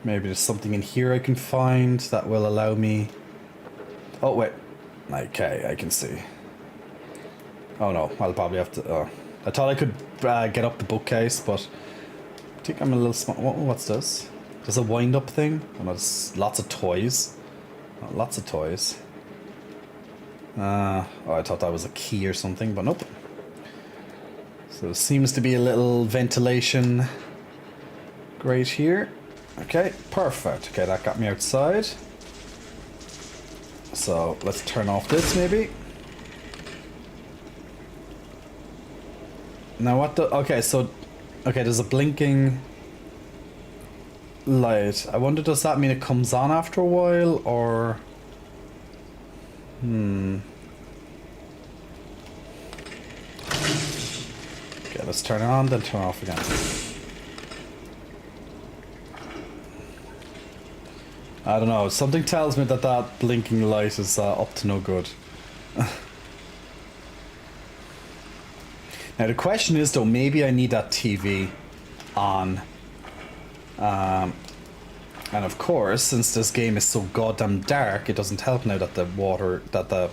A: Maybe there's something in here I can find that will allow me... Oh, wait. Okay, I can see. Oh no, I'll probably have to... I thought I could get up the bookcase, but... I think I'm a little small... What's this? There's a wind-up thing? Oh no, there's lots of toys. Oh, lots of toys. Oh, I thought that was a key or something, but nope. So there seems to be a little ventilation grate here. Okay, perfect. Okay, that got me outside. So let's turn off this maybe. Now what the... Okay, so... Okay, there's a blinking light. I wonder, does that mean it comes on after a while, or... Okay, let's turn it on, then turn it off again. I don't know, something tells me that that blinking light is up to no good. Now the question is though, maybe I need that TV on. And of course, since this game is so goddamn dark, it doesn't help now that the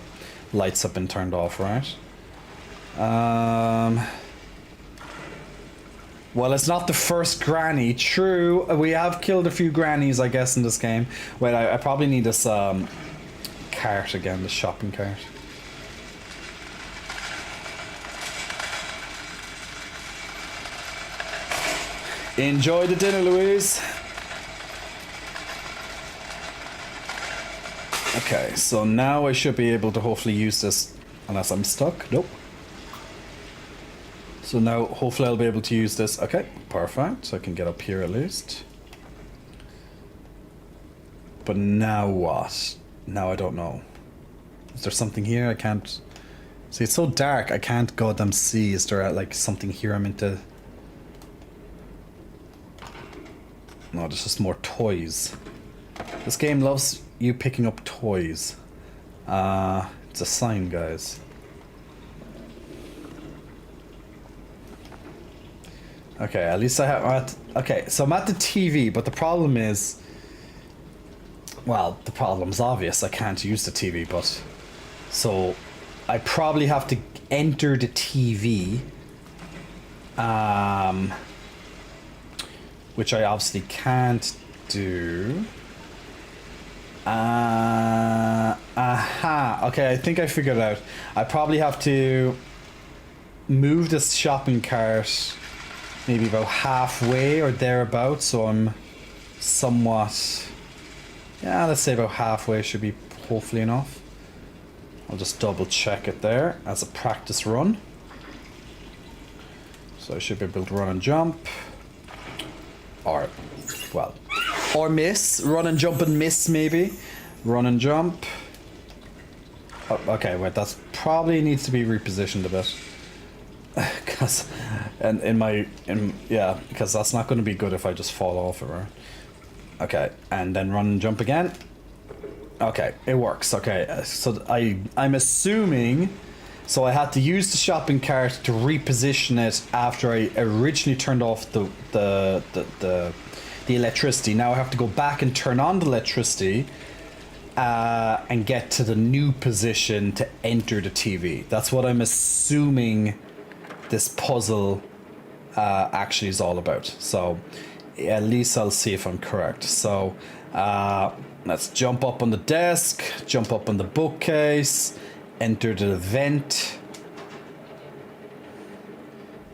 A: lights have been turned off, right? Well, it's not the first granny. True, we have killed a few grannies, I guess, in this game. Wait, I probably need this cart again, the shopping cart. Enjoy the dinner, Louise. Okay, so now I should be able to hopefully use this, unless I'm stuck. Nope. So now hopefully I'll be able to use this. Okay, perfect. So I can get up here at least. But now what? Now I don't know. Is there something here I can't... See, it's so dark I can't goddamn see. Is there like something here I'm meant to... No, there's just more toys. This game loves you picking up toys. It's a sign, guys. Okay, at least I have... Okay, so I'm at the TV, but the problem is... Well, the problem's obvious. I can't use the TV, but... So, I probably have to enter the TV. Which I obviously can't do. Aha. Okay, I think I figured it out. I probably have to move this shopping cart maybe about halfway or thereabouts, so I'm somewhat... Yeah, let's say about halfway should be hopefully enough. I'll just double check it there as a practice run. So I should be able to run and jump. Or, well, or miss. Run and jump and miss, maybe. Run and jump. Oh, okay, wait, that's probably needs to be repositioned a bit. Because, yeah, because that's not going to be good if I just fall off it, right? Okay, and then run and jump again. Okay, it works. Okay, so I'm assuming... So I had to use the shopping cart to reposition it after I originally turned off the electricity. Now I have to go back and turn on the electricity and get to the new position to enter the TV. That's what I'm assuming this puzzle actually is all about. So at least I'll see if I'm correct. So let's jump up on the desk, jump up on the bookcase, enter the vent,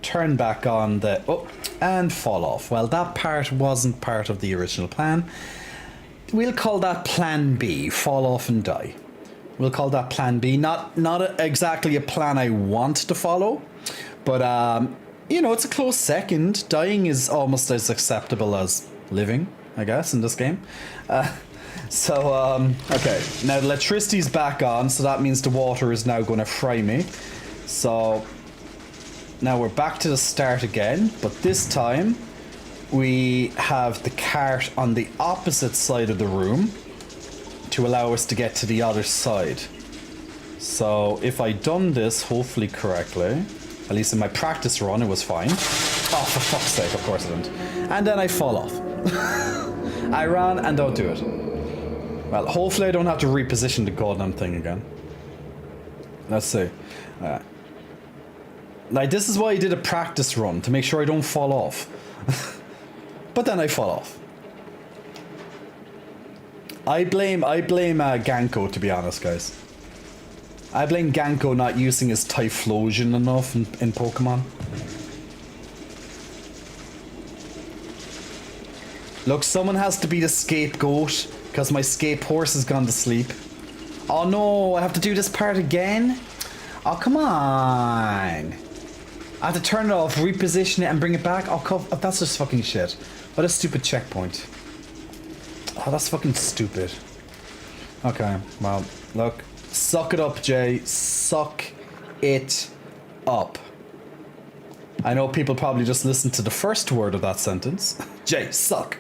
A: turn back on the... Oh, and fall off. Well, that part wasn't part of the original plan. We'll call that Plan B, fall off and die. We'll call that Plan B. Not exactly a plan I want to follow, but, you know, it's a close second. Dying is almost as acceptable as living, I guess, in this game. Okay, now the electricity's back on, so that means the water is now going to fry me. So, now we're back to the start again, but this time we have the cart on the opposite side of the room. to allow us to get to the other side. So if I done this hopefully correctly, at least in my practice run it was fine. Oh, for fuck's sake, of course I didn't. And then I fall off. I ran and don't do it. Well, hopefully I don't have to reposition the goddamn thing again. Let's see. Like, this is why I did a practice run, to make sure I don't fall off. But then I fall off. I blame Ganko, to be honest, guys. I blame Ganko not using his Typhlosion enough in Pokemon. Look, someone has to be the scapegoat, because my scape horse has gone to sleep. Oh no, I have to do this part again? Oh, come on. I have to turn it off, reposition it, and bring it back? Oh, that's just fucking shit. What a stupid checkpoint. Oh, that's fucking stupid. Okay, well, look. Suck it up, Jay. Suck it up. I know people probably just listened to the first word of that sentence. Jay, suck.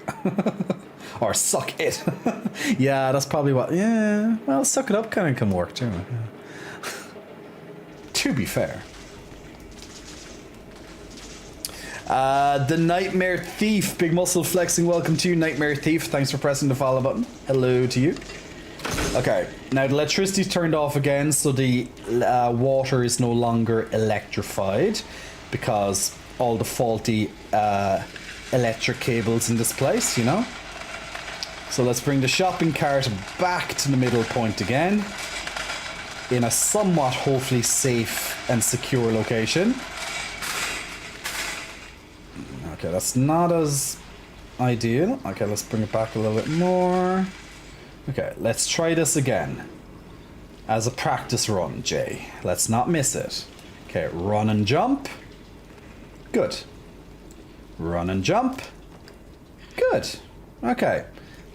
A: Or suck it. Yeah, that's probably what... Yeah, well, suck it up kind of can work too. Yeah. To be fair. The Nightmare Thief. Big muscle flexing. Welcome to you, Nightmare Thief. Thanks for pressing the follow button. Hello to you. Okay, now the electricity's turned off again, so the water is no longer electrified because all the faulty electric cables in this place, you know? So let's bring the shopping cart back to the middle point again in a somewhat hopefully safe and secure location. Okay, that's not as ideal. Okay, let's bring it back a little bit more. Okay, let's try this again. As a practice run, Jay. Let's not miss it. Okay, run and jump. Good. Run and jump. Good. Okay,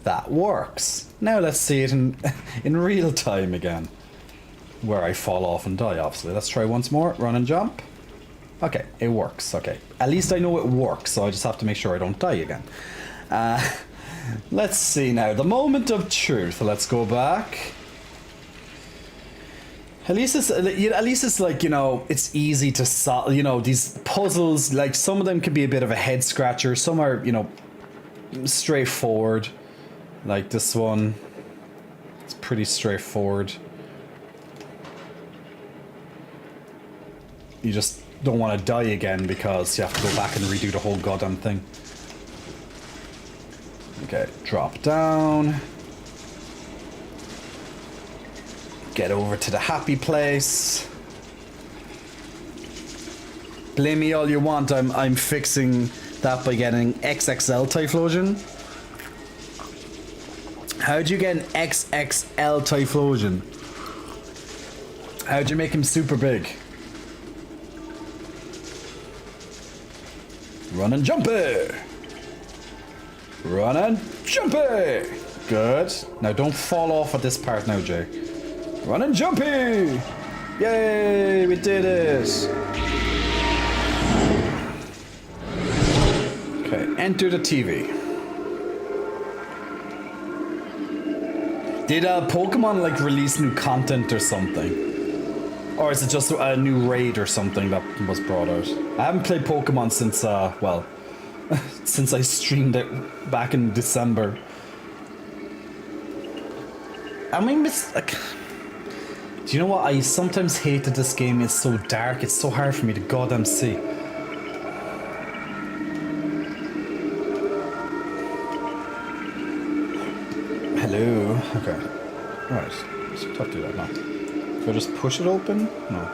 A: that works. Now let's see it in real time again. Where I fall off and die, obviously. Let's try once more. Run and jump. Okay, it works. Okay, at least I know it works, so I just have to make sure I don't die again. Let's see now. The moment of truth. Let's go back. At least it's like, you know, it's easy to solve. You know, these puzzles, like some of them can be a bit of a head scratcher. Some are, you know, straightforward. Like this one. It's pretty straightforward. You just don't want to die again because you have to go back and redo the whole goddamn thing. Okay, drop down. Get over to the happy place. Blame me all you want, I'm fixing that by getting XXL Typhlosion. How'd you get an XXL Typhlosion? How'd you make him super big? Run and jumpy! Run and jumpy! Good. Now don't fall off at this part now, Jay. Run and jumpy! Yay! We did it! Okay, enter the TV. Did Pokemon like release new content or something? Or is it just a new raid or something that was brought out? I haven't played Pokemon since, well, since I streamed it back in December. I mean, like, do you know what? I sometimes hate that this game is so dark. It's so hard for me to goddamn see. Hello. Okay. Right. So tough to do that now. Do I just push it open? No.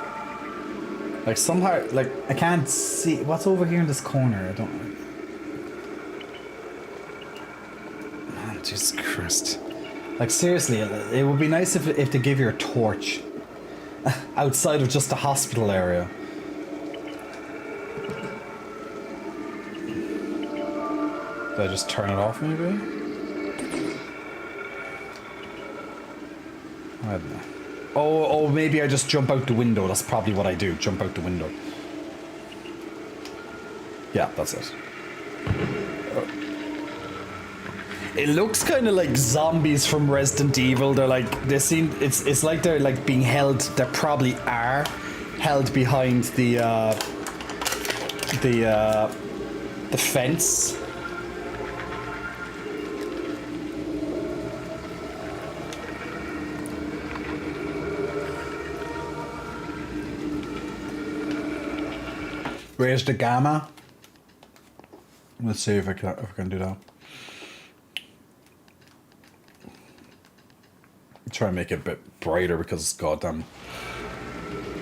A: Like somehow, like I can't see what's over here in this corner. I don't. Man, Jesus Christ! Like seriously, it would be nice if they gave you a torch outside of just the hospital area. Did I just turn it off, maybe? I don't know. Oh, maybe I just jump out the window. That's probably what I do. Jump out the window. Yeah, that's it. It looks kind of like zombies from Resident Evil. They're like they seem. It's like they're like being held. They probably are held behind the fence. Raise the gamma. Let's see if I can do that. Try and make it a bit brighter because it's goddamn.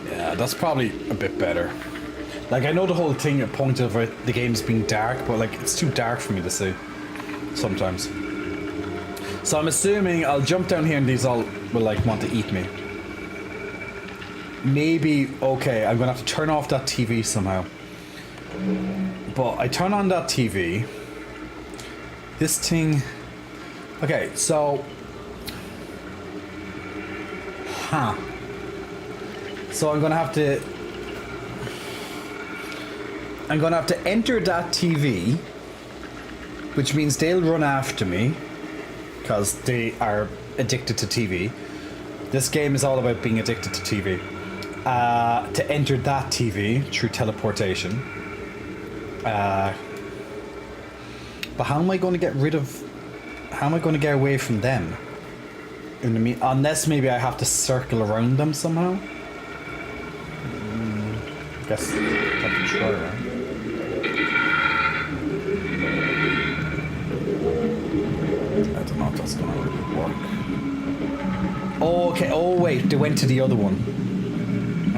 A: Yeah, that's probably a bit better. Like I know the whole thing, point of it, the game's being dark, but like it's too dark for me to see sometimes. So I'm assuming I'll jump down here and these all will like want to eat me. Maybe okay, I'm gonna have to turn off that TV somehow. But I turn on that TV. This thing. Okay, so. So I'm gonna have to enter that TV, which means they'll run after me because they are addicted to TV. This game is all about being addicted to TV. To enter that TV through teleportation. But how am I going to get rid of? How am I going to get away from them? Unless maybe I have to circle around them somehow. I guess I have to try, right? I don't know if that's gonna really work. Oh, okay. Oh, wait. They went to the other one.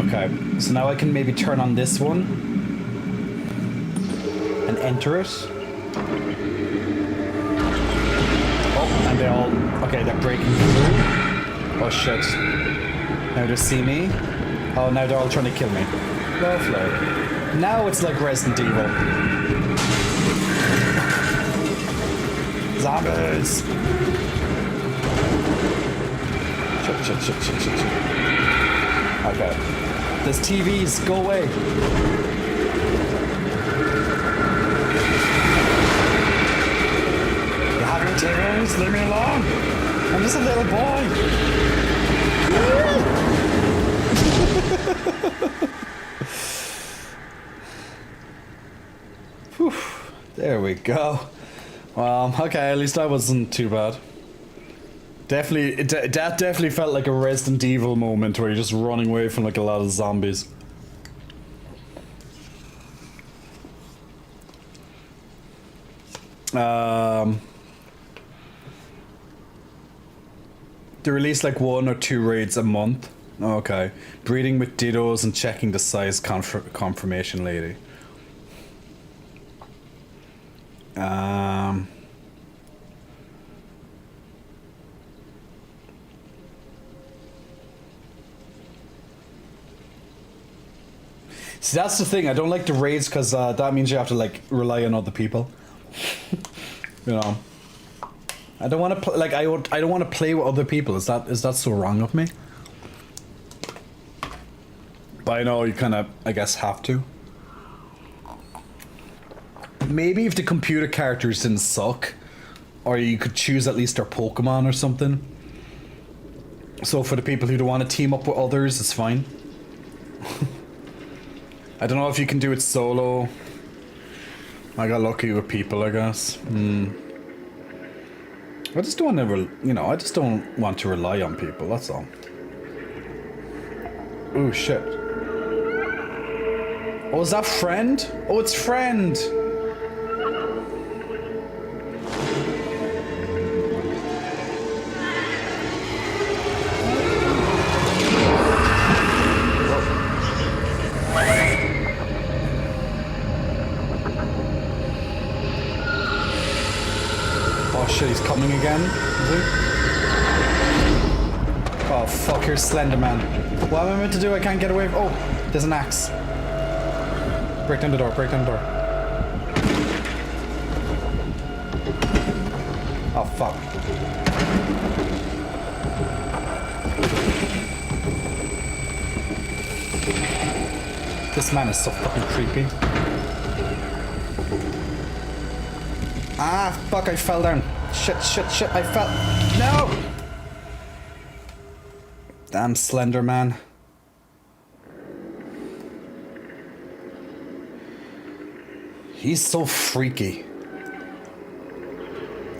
A: Okay. So now I can maybe turn on this one and enter it. And they all, okay, they're breaking through. Oh shit. Now they see me. Oh, now they're all trying to kill me. Lovely. Now it's like Resident Evil. Zombies. Shit. Okay. There's TVs, go away. TVs, leave me alone. I'm just a little boy. Whew, there we go. Well, okay, at least that wasn't too bad. Definitely, that definitely felt like a Resident Evil moment where you're just running away from like a lot of zombies. They release like 1 or 2 raids a month. Okay. Breeding with dittos and checking the size confirmation lady. See, that's the thing. I don't like the raids because that means you have to like rely on other people. You know. I don't want to like I don't want to play with other people. Is that so wrong of me? But I know you kind of, I guess, have to. Maybe if the computer characters didn't suck, or you could choose at least their Pokemon or something. So for the people who don't want to team up with others, it's fine. I don't know if you can do it solo. I got lucky with people, I guess. I just don't want to, I just don't want to rely on people, that's all. Oh, shit. Oh, is that Friend? Oh, it's Friend! Oh shit, he's coming again, is he? Oh fuck, here's Slender Man. What am I meant to do? I can't get away from— oh, there's an axe. Break down the door, break down the door. Oh fuck. This man is so fucking creepy. Ah, fuck, I fell down. Shit. I fell. No! Damn Slender Man. He's so freaky.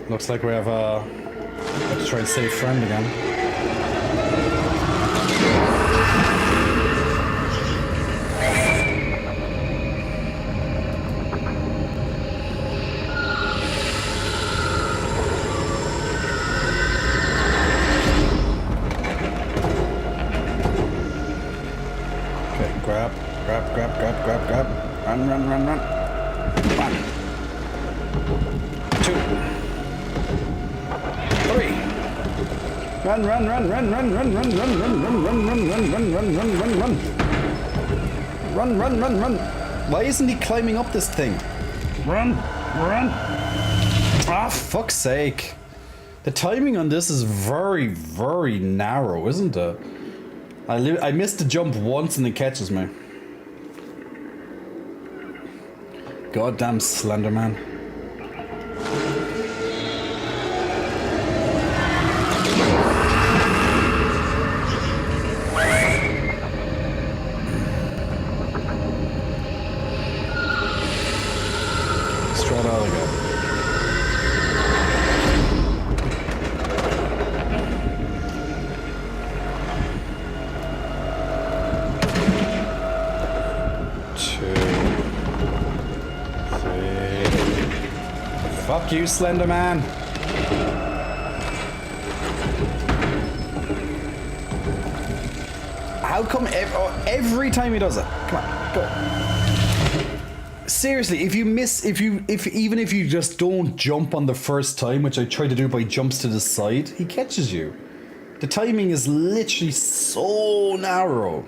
A: Looks like we have let's try and save friend again. Grab. Run. 1, 2, 3. Run. Why isn't he climbing up this thing? Run. Ah, fuck's sake. The timing on this is very, very narrow, isn't it? I missed the jump once and it catches me. Goddamn Slender Man. Straight out again. Fuck you, Slender Man. How come every time he does it? Come on, go. Seriously, even if you just don't jump on the first time, which I try to do by jumps to the side, he catches you. The timing is literally so narrow.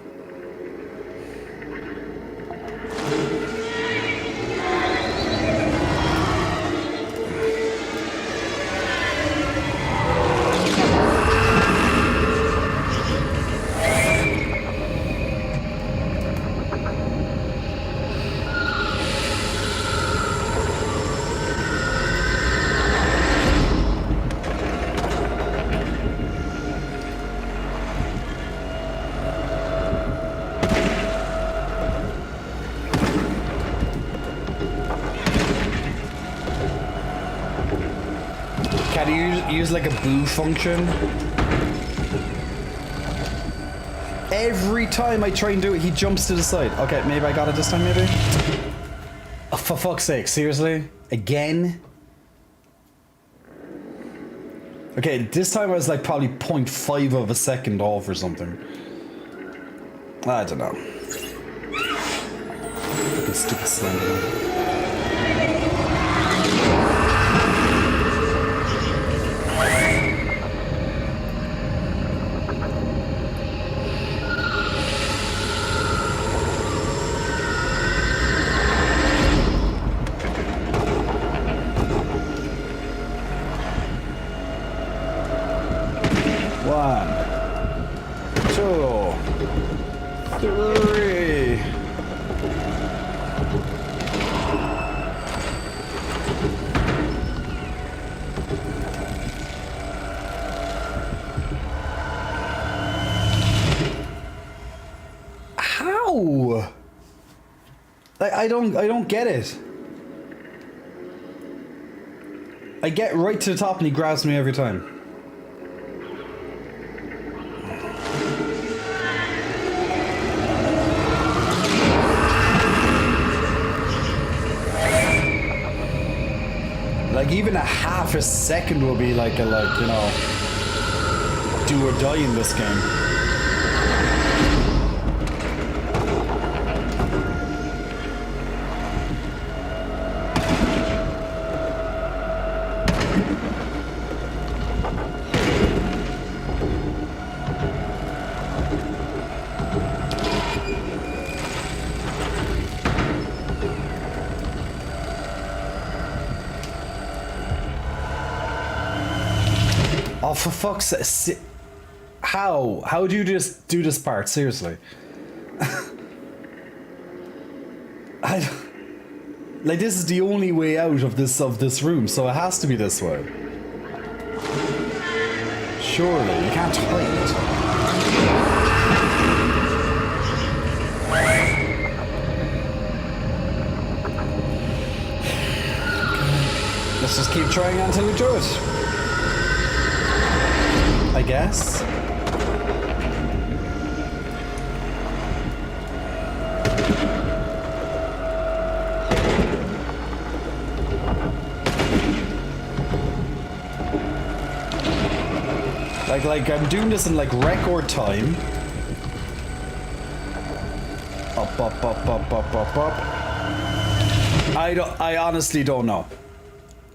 A: Can you use like a boo function? Every time I try and do it, he jumps to the side. Okay, maybe I got it this time, maybe? Oh, for fuck's sake, seriously? Again? Okay, this time I was like probably 0.5 of a second off or something. I don't know. Fucking stupid Slender Man. How? I don't get it. I get right to the top and he grabs me every time. Like even a half a second will be like you know, do or die in this game. Oh, for fuck's sake. How? How do you just do this part? Seriously. Like, this is the only way out of this room, so it has to be this way. Surely, you can't hide. Let's just keep trying until we do it. I guess. Like I'm doing this in like record time. Up. I honestly don't know.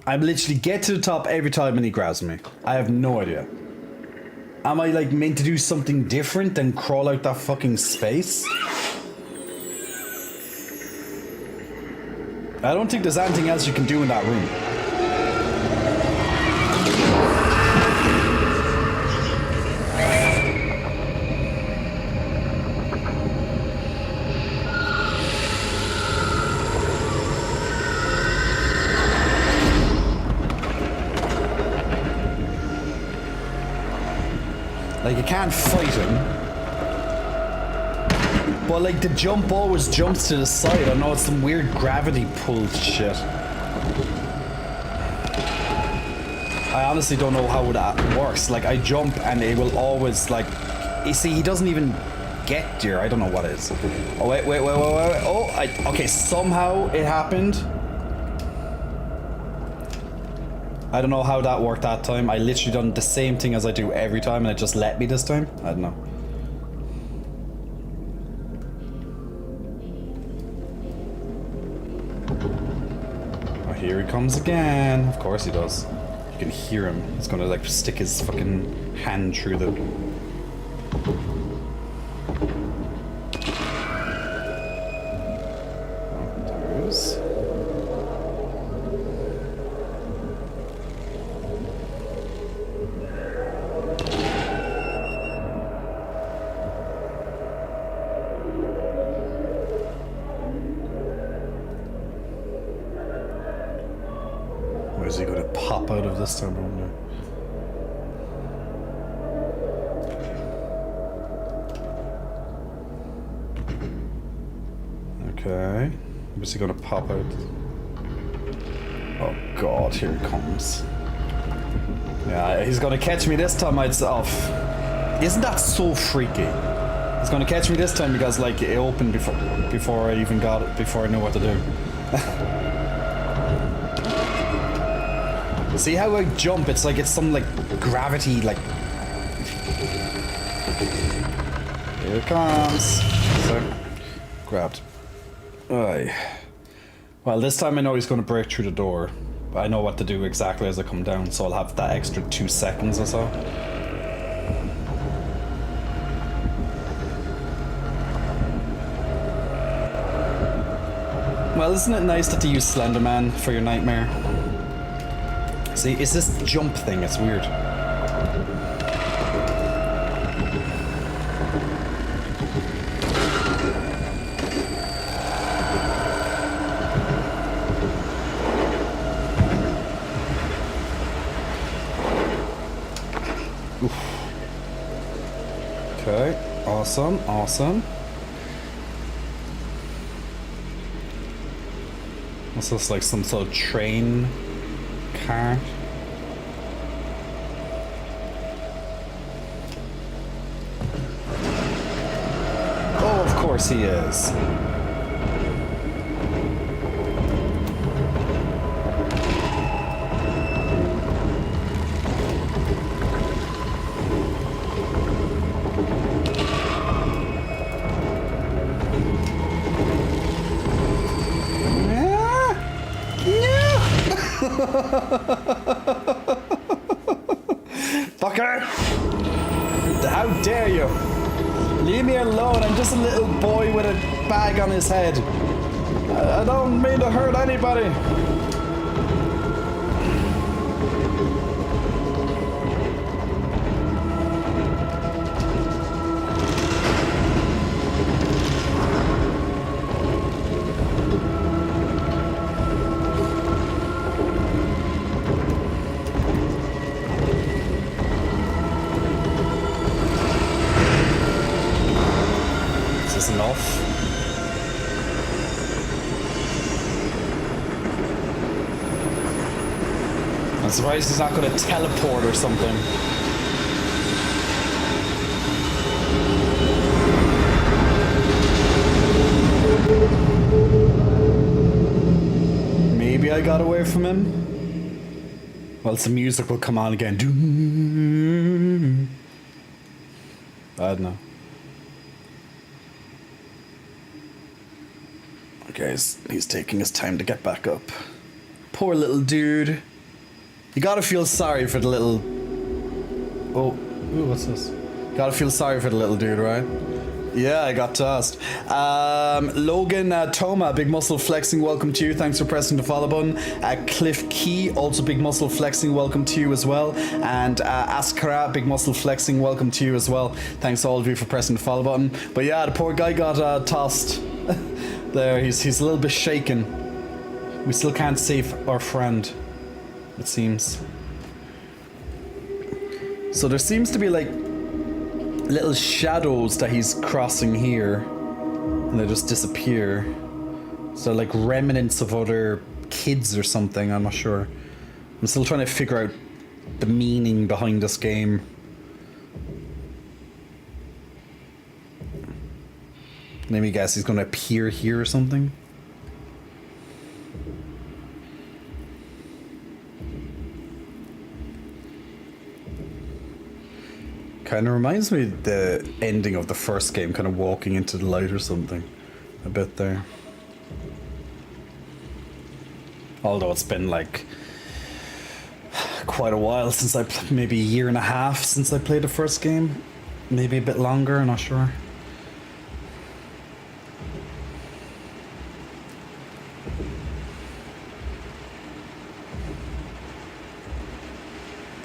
A: I literally get to the top every time and he grabs me. I have no idea. Am I like meant to do something different than crawl out that fucking space? I don't think there's anything else you can do in that room. Like, you can't fight him. But, like, the jump always jumps to the side. I know it's some weird gravity pull shit. I honestly don't know how that works. Like, I jump and it will always, like... You see, he doesn't even get there. I don't know what it is. Oh, wait. Oh, okay, somehow it happened. I don't know how that worked that time. I literally done the same thing as I do every time and it just let me this time. I don't know. Oh, here he comes again. Of course he does. You can hear him. He's gonna like stick his fucking hand through the... Oh, there he is. Where's he gonna pop out of this time? I wonder. Okay. Where's he gonna pop out? Oh god, here he comes. Yeah, he's gonna catch me this time. Isn't that so freaky? He's gonna catch me this time because like it opened before I even got it, before I knew what to do. See how I jump? It's like it's some like gravity like. Here it comes. So grabbed. Aye. Well, this time I know he's going to break through the door. I know what to do exactly as I come down, so I'll have that extra 2 seconds or so. Well, isn't it nice that you use Slender Man for your nightmare? See, it's this jump thing, it's weird. Oof. Okay, awesome. What's this, like some sort of train car? Oh, of course he is. Fucker! How dare you! Leave me alone, I'm just a little boy with a bag on his head. I don't mean to hurt anybody. I'm surprised he's not gonna teleport or something. Maybe I got away from him? Well, some music will come on again. I don't know. Okay, he's taking his time to get back up. Poor little dude. You gotta feel sorry for the little... Oh, ooh, what's this? Gotta feel sorry for the little dude, right? Yeah, I got tossed. Logan Toma, big muscle flexing, welcome to you. Thanks for pressing the follow button. Cliff Key, also big muscle flexing, welcome to you as well. And Askara, big muscle flexing, welcome to you as well. Thanks to all of you for pressing the follow button. But yeah, the poor guy got tossed. There, he's a little bit shaken. We still can't save our friend, it seems. So there seems to be like little shadows that he's crossing here, and they just disappear. So like remnants of other kids or something, I'm not sure. I'm still trying to figure out the meaning behind this game. Maybe guess he's gonna appear here or something. Kind of reminds me of the ending of the first game, kind of walking into the light or something. A bit there. Although it's been like quite a while since maybe a year and a half since I played the first game. Maybe a bit longer, I'm not sure.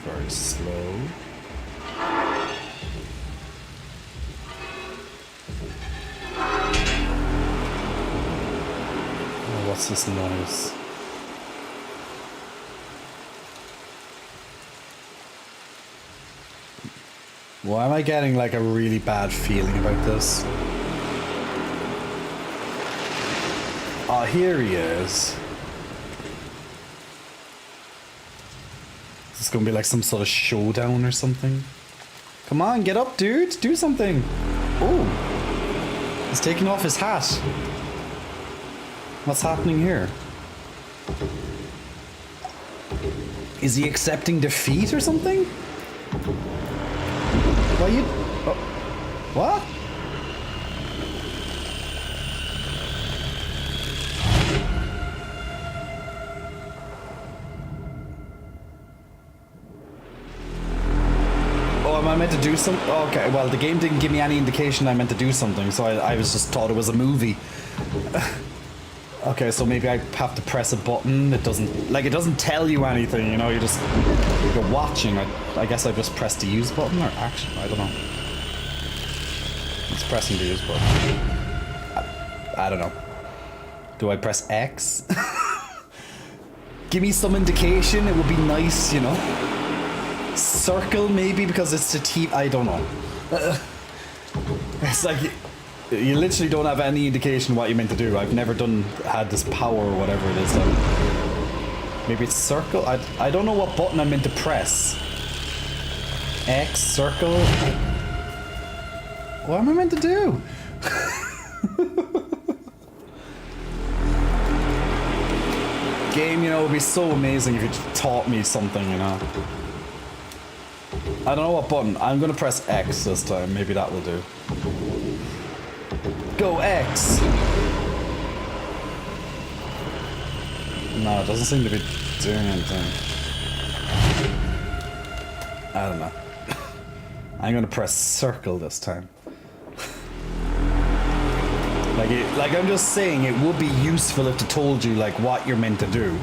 A: Very slow. What's this noise? Why am I getting like a really bad feeling about this? Oh, here he is. Is this gonna be like some sort of showdown or something? Come on, get up, dude! Do something! Oh! He's taking off his hat. What's happening here? Is he accepting defeat or something? Why you... Oh. What? Oh, am I meant to do something? Oh, okay, well, the game didn't give me any indication I meant to do something, so I was just thought it was a movie. Okay, so maybe I have to press a button. It doesn't tell you anything, you know, you're watching. I guess I just pressed the use button or action, I don't know. It's pressing the use button. I don't know. Do I press X? Give me some indication, it would be nice, you know. Circle maybe because it's the T, I don't know. It's like... You literally don't have any indication what you're meant to do. I've never had this power or whatever it is. Maybe it's circle? I don't know what button I'm meant to press. X, circle? What am I meant to do? Game, you know, would be so amazing if you taught me something, you know. I don't know what button. I'm gonna press X this time. Maybe that will do. Go X! No, it doesn't seem to be doing anything. I don't know. I'm gonna press circle this time. like I'm just saying, it would be useful if it told you like what you're meant to do.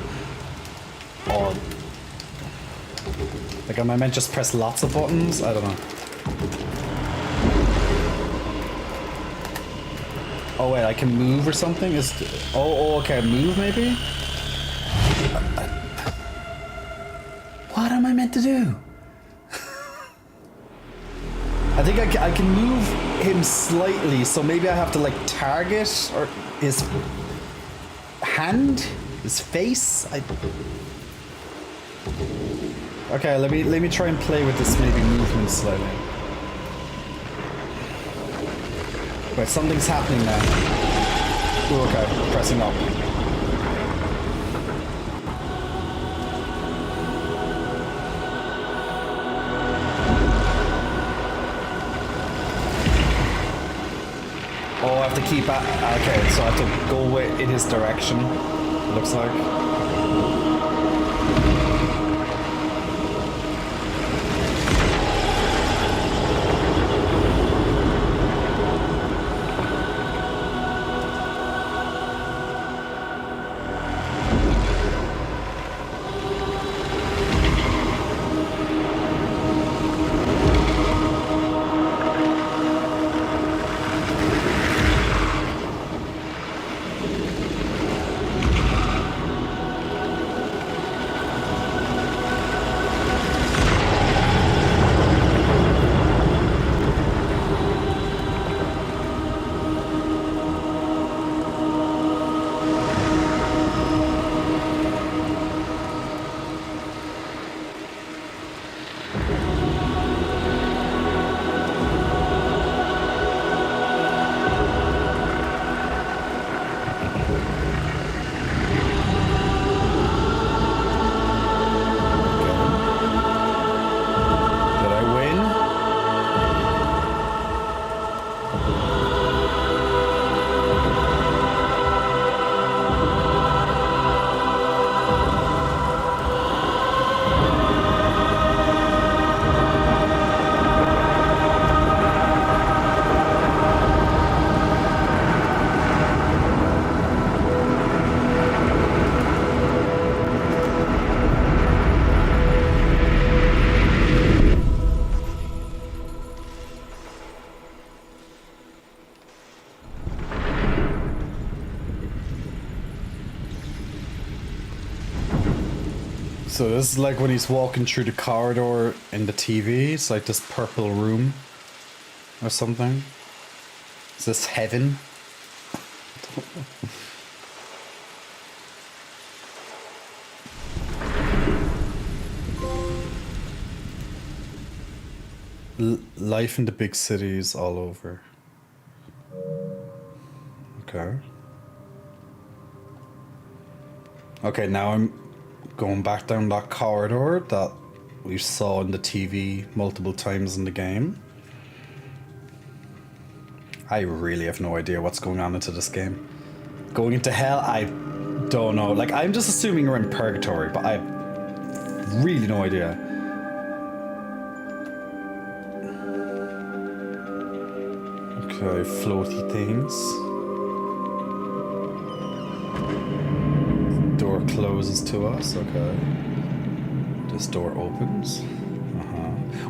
A: Or like am I meant to just press lots of buttons? I don't know. Oh wait, I can move or something? Oh, okay, move maybe? What am I meant to do? I think I can move him slightly, so maybe I have to like target or his hand? His face? Okay, let me try and play with this maybe movement slightly. Wait, something's happening now. Ooh, okay, pressing up. Oh, I have to keep at. Okay, so I have to go in his direction. It looks like. So this is like when he's walking through the corridor in the TV. It's like this purple room or something. Is this heaven? Life in the big cities all over. Okay. Okay, now I'm going back down that corridor that we saw in the TV multiple times in the game. I really have no idea what's going on into this game. Going into hell, I don't know. Like, I'm just assuming we're in purgatory, but I have really no idea. Okay, floaty things. Door closes to us, okay. This door opens.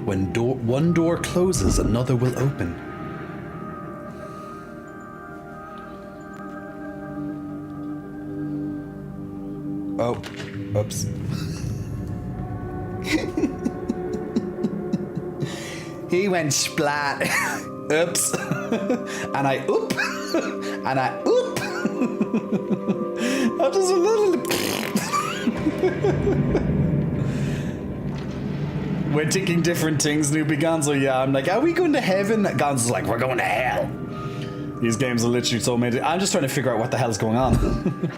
A: When one door closes, another will open. Oh, oops. He went splat. Oops. And I oop. And I oop. I'm just a little... We're thinking different things, Newbie Gonzo. Yeah, I'm like, are we going to heaven? Gonzo's like, we're going to hell. These games are literally so amazing. I'm just trying to figure out what the hell's going on.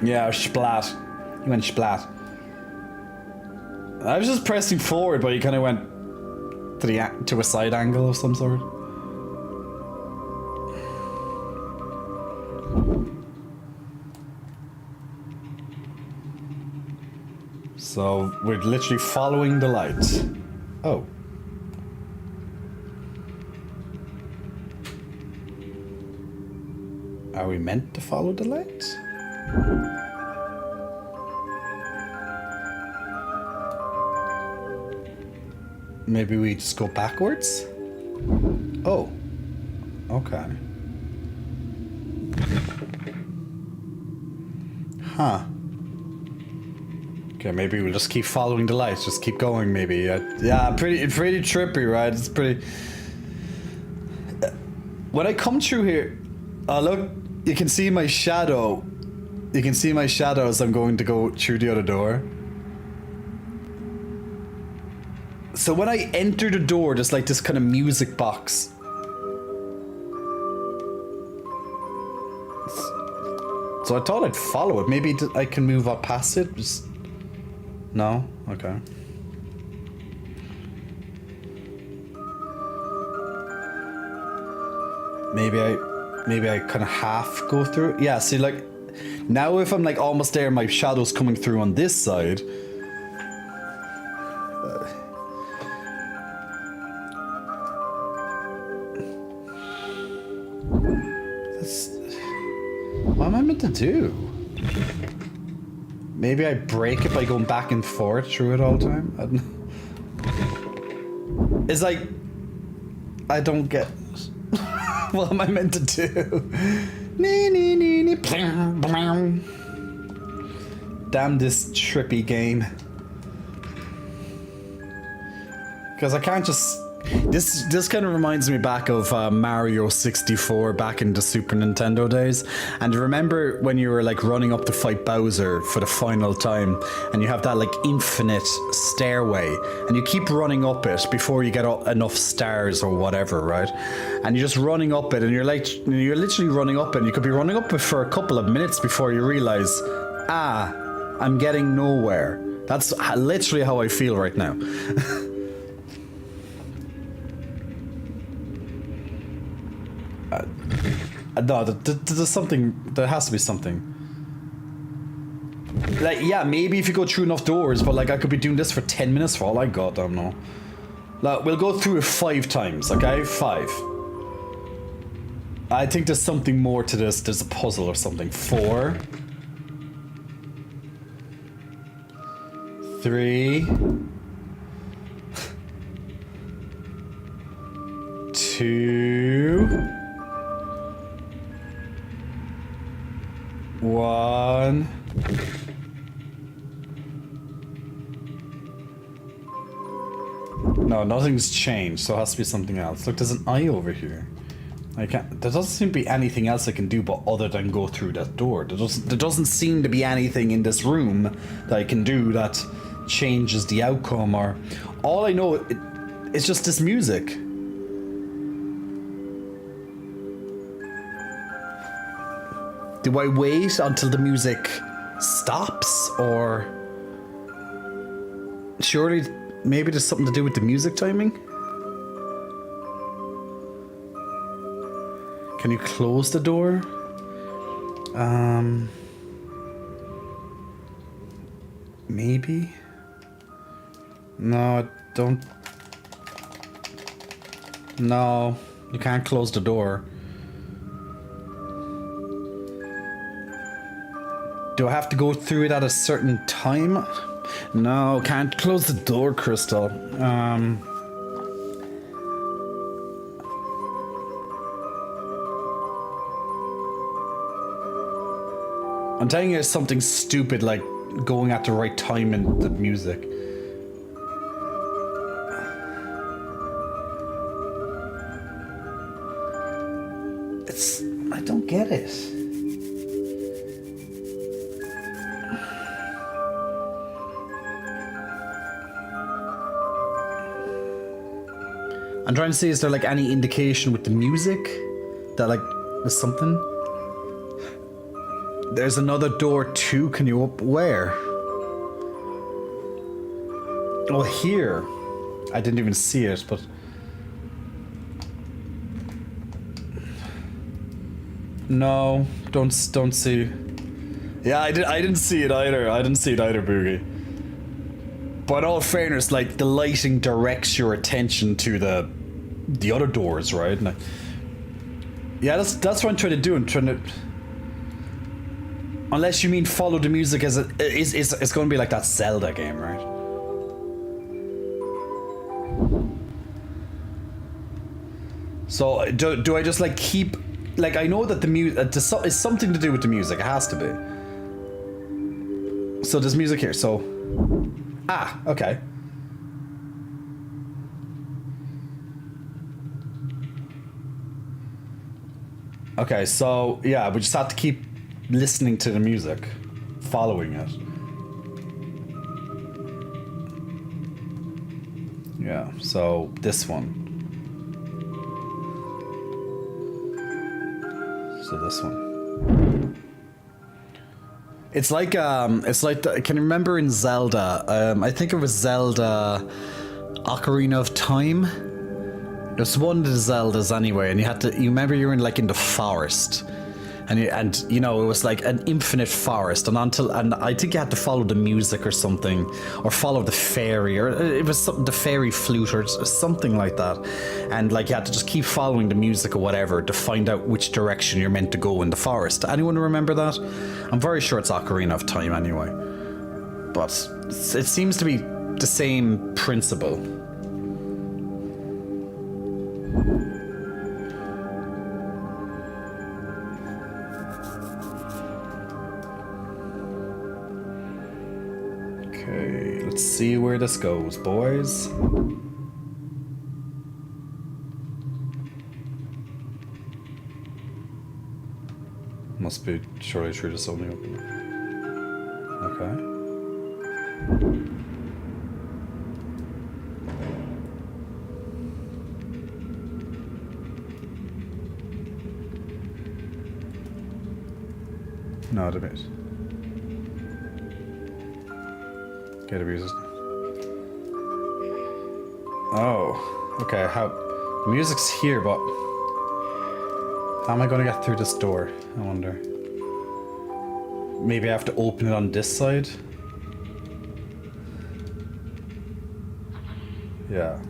A: Yeah, splat. He went splat. I was just pressing forward, but he kind of went to a side angle of some sort. So we're literally following the light. Oh. Are we meant to follow the light? Maybe we just go backwards? Oh. Okay. Huh. Okay, maybe we'll just keep following the lights. Just keep going, maybe. Yeah, pretty trippy, right? It's pretty... When I come through here... Oh, look. You can see my shadow. You can see my shadow as I'm going to go through the other door. So when I enter the door, there's like this kind of music box. So I thought I'd follow it. Maybe I can move up past it. Just... No? Okay. Maybe I kind of half go through it. Yeah, see, like, now if I'm like almost there, my shadow's coming through on this side. What am I meant to do? Maybe I break it by going back and forth through it all the time? I don't know. It's like... I don't get... What am I meant to do? Damn this trippy game. Because I can't just... This kind of reminds me back of Mario 64 back in the Super Nintendo days. And remember when you were like running up to fight Bowser for the final time, and you have that like infinite stairway, and you keep running up it before you get enough stars or whatever, right? And you're just running up it, and you're literally running up it, and you could be running up it for a couple of minutes before you realize, I'm getting nowhere. That's literally how I feel right now. No, there's something. There has to be something. Like, yeah, maybe if you go through enough doors, but like I could be doing this for 10 minutes for all I goddamn know. Like, we'll go through it 5 times, okay? 5. I think there's something more to this. There's a puzzle or something. 4. 3. 2. 1. No, nothing's changed, so it has to be something else. Look, there's an eye over here. There doesn't seem to be anything else I can do but other than go through that door. There doesn't seem to be anything in this room that I can do that changes the outcome, or... All I know, it's just this music. Do I wait until the music stops, or... Surely, maybe there's something to do with the music timing? Can you close the door? Maybe? No, don't... No, you can't close the door. Do I have to go through it at a certain time? No, can't close the door, Crystal. I'm telling you, it's something stupid like going at the right time in the music. I don't get it. I'm trying to see, is there like any indication with the music that like there's something? There's another door too. Can you up where? Oh, here. I didn't even see it, but no, don't see. Yeah, I didn't see it either. I didn't see it either, Boogie. But in all fairness, like the lighting directs your attention to the other doors, right? And yeah, that's what I'm trying to do. I'm trying to. Unless you mean follow the music as it's going to be like that Zelda game, right? So do I just like keep like I know that the music is something to do with the music. It has to be. So there's music here. So okay. Okay, so yeah, we just have to keep listening to the music, following it. Yeah, so this one. So this one. It's like can you remember in Zelda? I think it was Zelda Ocarina of Time. It was one of the Zeldas anyway, and you remember you were in like in the forest. And you know, it was like an infinite forest, and I think you had to follow the music or something, or follow the fairy, or it was something, the fairy flute or something like that, and like you had to just keep following the music or whatever to find out which direction you're meant to go in the forest. Anyone remember that? I'm very sure it's Ocarina of Time anyway, but it seems to be the same principle. Okay, let's see where this goes, boys. Must be surely through this only open. Okay. No, the bit. Get abused. Oh, okay. How the music's here, but how am I going to get through this door? I wonder. Maybe I have to open it on this side. Yeah.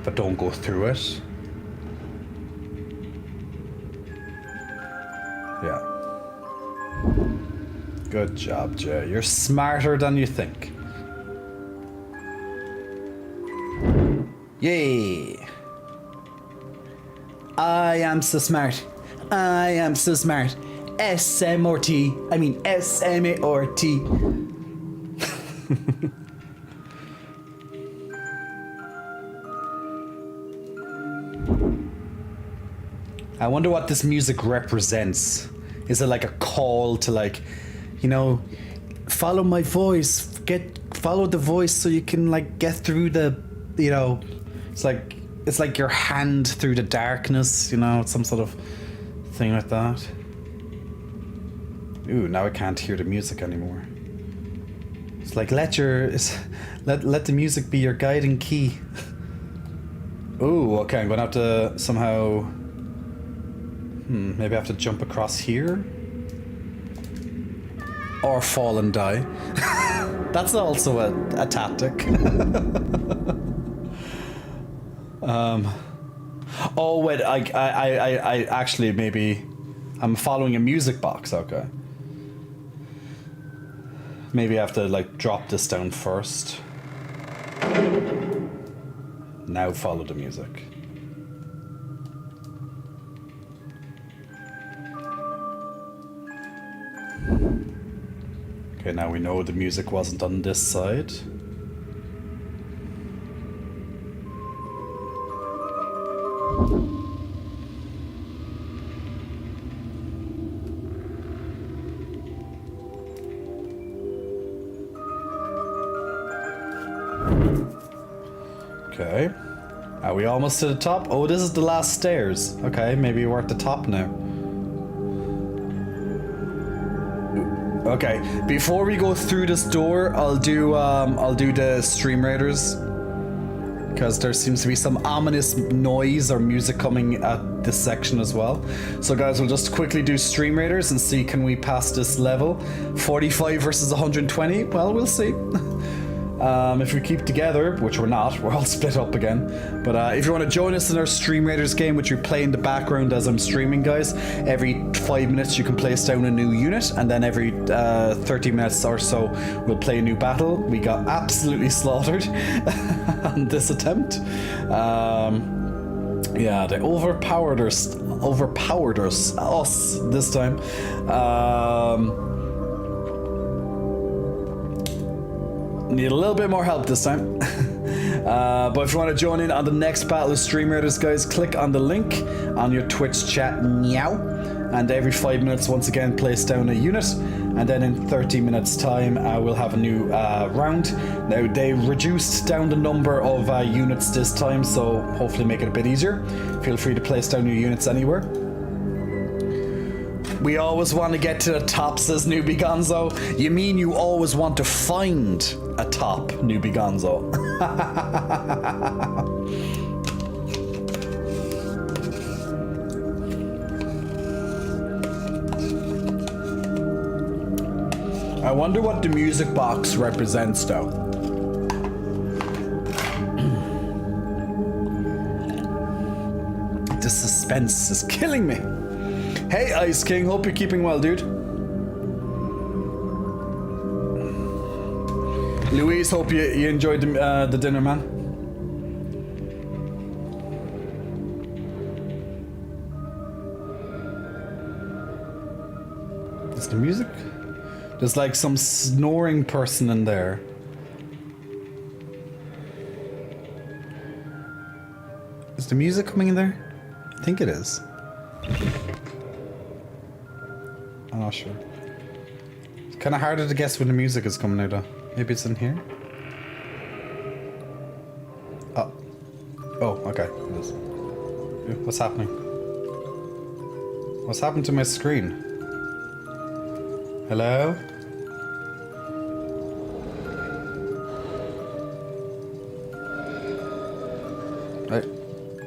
A: But don't go through it. Yeah. Good job, Jay. You're smarter than you think. Yay! I am so smart. I am so smart. S-M-O-R-T. I mean S-M-A-R-T. I wonder what this music represents. Is it like a call to, like, you know, follow my voice, follow the voice so you can like get through the, you know, it's like your hand through the darkness, you know, some sort of thing like that. Ooh, now I can't hear the music anymore. It's like let the music be your guiding key. Ooh, okay, I'm gonna have to somehow maybe I have to jump across here? Or fall and die. That's also a tactic. Oh wait, I actually maybe I'm following a music box. Okay. Maybe I have to like drop this down first. Now follow the music. Okay, now we know the music wasn't on this side. Okay. Are we almost to the top? Oh, this is the last stairs. Okay, maybe we're at the top now. Okay, before we go through this door, I'll do the Stream Raiders, because there seems to be some ominous noise or music coming at this section as well. So guys, we'll just quickly do Stream Raiders and see, can we pass this level? 45 versus 120? Well, we'll see. If we keep together, which we're not, we're all split up again. But if you want to join us in our Stream Raiders game, which we play in the background as I'm streaming, guys, every 5 minutes you can place down a new unit, and then every 30 minutes or so we'll play a new battle. We got absolutely slaughtered on this attempt. Yeah, they overpowered us this time. Need a little bit more help this time. But if you want to join in on the next battle of Stream Raiders, guys, click on the link on your Twitch chat now. And every 5 minutes, once again, place down a unit. and then in 30 minutes time we'll have a new round. Now they reduced down the number of units this time, so hopefully make it a bit easier. Feel free to place down your units anywhere. We always want to get to the top, says Newbie Gonzo. You mean you always want to find a top, Newbie Gonzo? I wonder what the music box represents, though. The suspense is killing me. Hey, Ice King, hope you're keeping well, dude. Louise, hope you enjoyed the dinner, man. Is the music? There's like some snoring person in there. Is the music coming in there? I think it is. I'm not sure. It's kind of harder to guess when the music is coming out though. Maybe it's in here? Oh. Oh, okay. It is. What's happening? What's happened to my screen? Hello?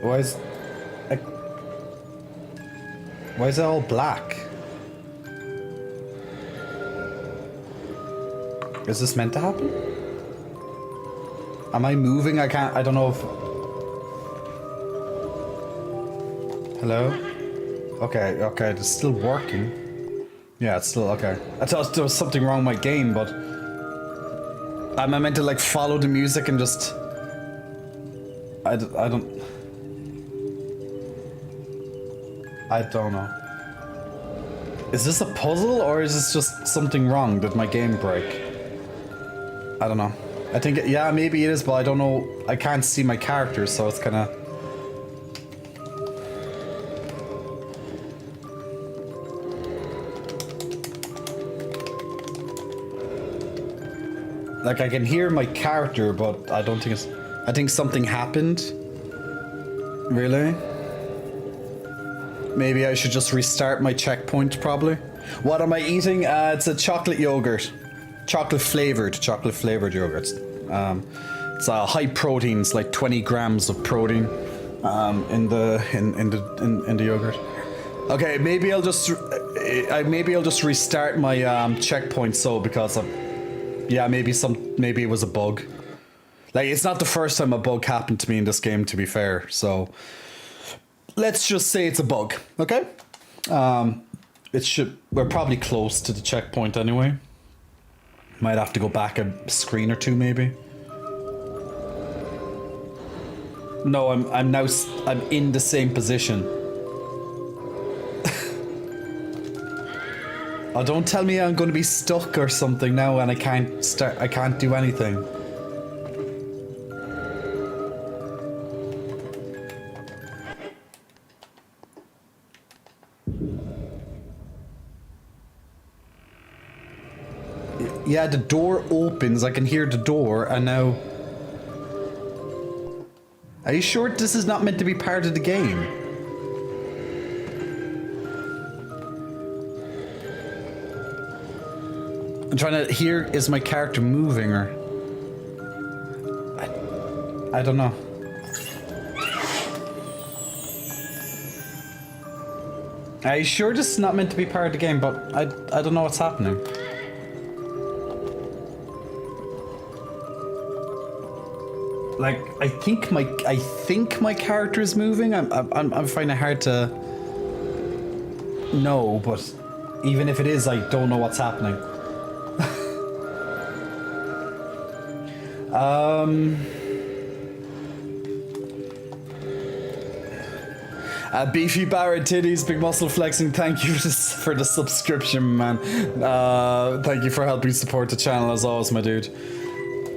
A: Why is it all black? Is this meant to happen? Am I moving? I don't know if... Hello? Okay, it's still working. Yeah, it's still okay. I thought there was something wrong with my game, but... Am I meant to like follow the music and just... I don't know. Is this a puzzle or is this just something wrong? Did my game break? I don't know. I think, yeah, maybe it is, but I don't know. I can't see my characters, so it's kind of... Like, I can hear my character, but I don't think it's... I think something happened. Really? Maybe I should just restart my checkpoint, probably. What am I eating? It's a chocolate yogurt. Chocolate flavored yogurt. It's high protein. It's like 20 grams of protein in the yogurt. Okay, maybe I'll just restart my checkpoint. So because yeah, maybe it was a bug. Like, it's not the first time a bug happened to me in this game, to be fair. So let's just say it's a bug, okay? We're probably close to the checkpoint anyway. Might have to go back a screen or two, maybe. No, I'm in the same position. Oh, don't tell me I'm going to be stuck or something now and I can't do anything. Yeah, the door opens, I can hear the door, and now... Are you sure this is not meant to be part of the game? I'm trying to hear, is my character moving, or... I don't know. Are you sure this is not meant to be part of the game, but I don't know what's happening. Like, I think my character is moving. I'm finding it hard to know, but even if it is, I don't know what's happening. Beefy Barrett Titties, Big Muscle Flexing, thank you for the subscription, man. Thank you for helping support the channel as always, my dude.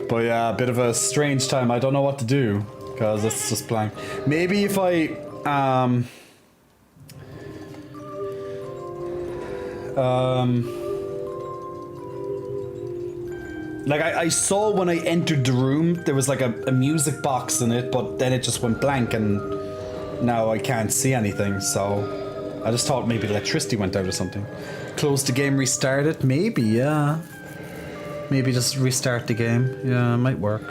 A: But yeah, a bit of a strange time. I don't know what to do because it's just blank. Maybe if I Like, I saw when I entered the room, there was like a music box in it, but then it just went blank and now I can't see anything, so I just thought maybe electricity went out or something. Close the game, restart it? Maybe, yeah. Maybe just restart the game. Yeah, it might work.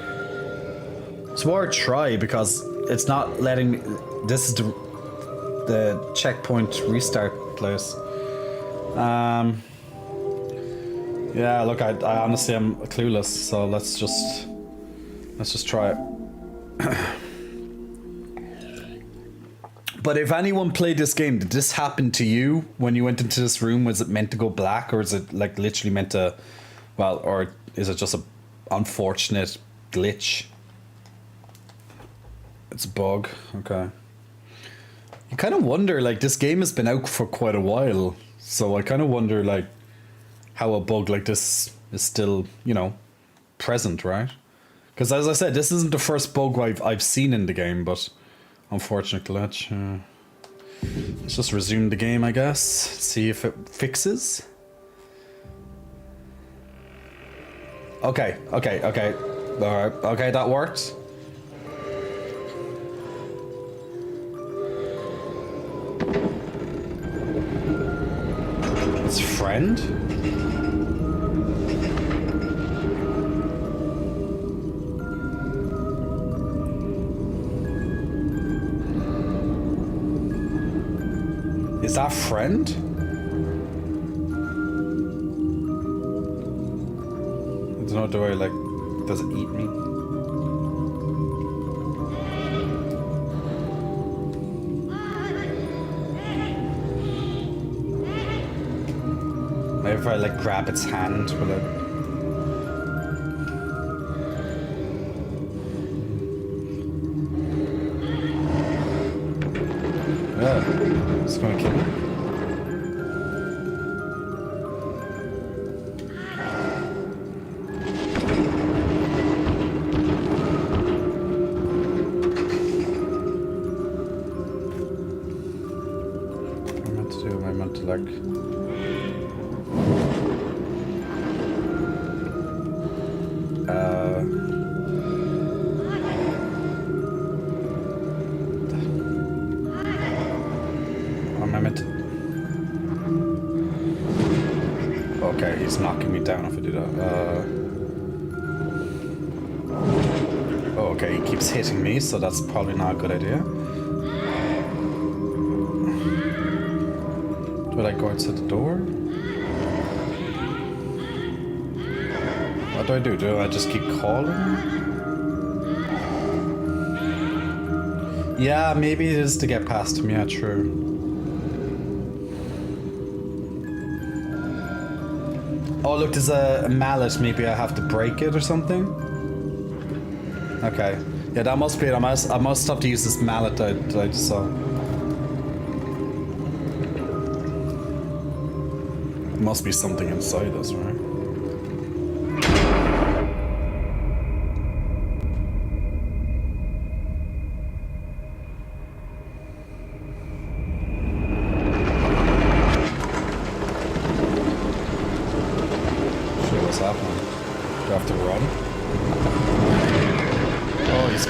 A: It's worth a try because it's not letting me... This is the checkpoint restart place. Yeah, look, I honestly am clueless, so let's just try it. But if anyone played this game, did this happen to you when you went into this room? Was it meant to go black, or is it like literally meant to, well, or is it just a unfortunate glitch? It's a bug, okay. You kind of wonder, like, this game has been out for quite a while, so I kind of wonder, like, how a bug like this is still, you know, present, right? Because as I said, this isn't the first bug I've seen in the game, but unfortunate glitch. Let's just resume the game, I guess. See if it fixes. Okay. Alright, okay, that worked. It's friend? Is that friend? I don't know, do I like... Does it eat me? Maybe if I like grab its hand, will it... Yeah, it's gonna kill me. What am I meant to do? Am I meant to like... Okay, he's knocking me down if I do that. Oh, okay, he keeps hitting me, so that's probably not a good idea. Do I go outside the door? What do I do? Do I just keep calling? Yeah, maybe it is to get past him. Yeah, true. Oh, look, there's a mallet. Maybe I have to break it or something? Okay. Yeah, that must be it. I must have to use this mallet that I just saw. There must be something inside us, right?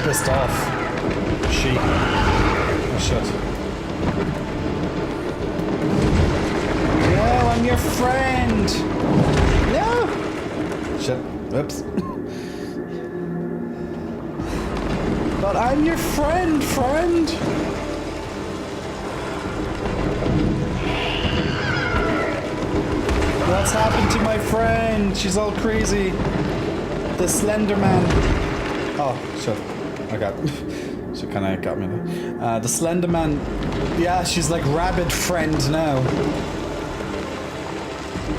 A: Pissed off. Sheep. Oh shit. No, I'm your friend! No! Shit. Whoops. But I'm your friend! What's happened to my friend? She's all crazy. The Slender Man. Oh, shit. Okay. She kind of got me there. The Slender Man. Yeah, she's like rabbit friend now.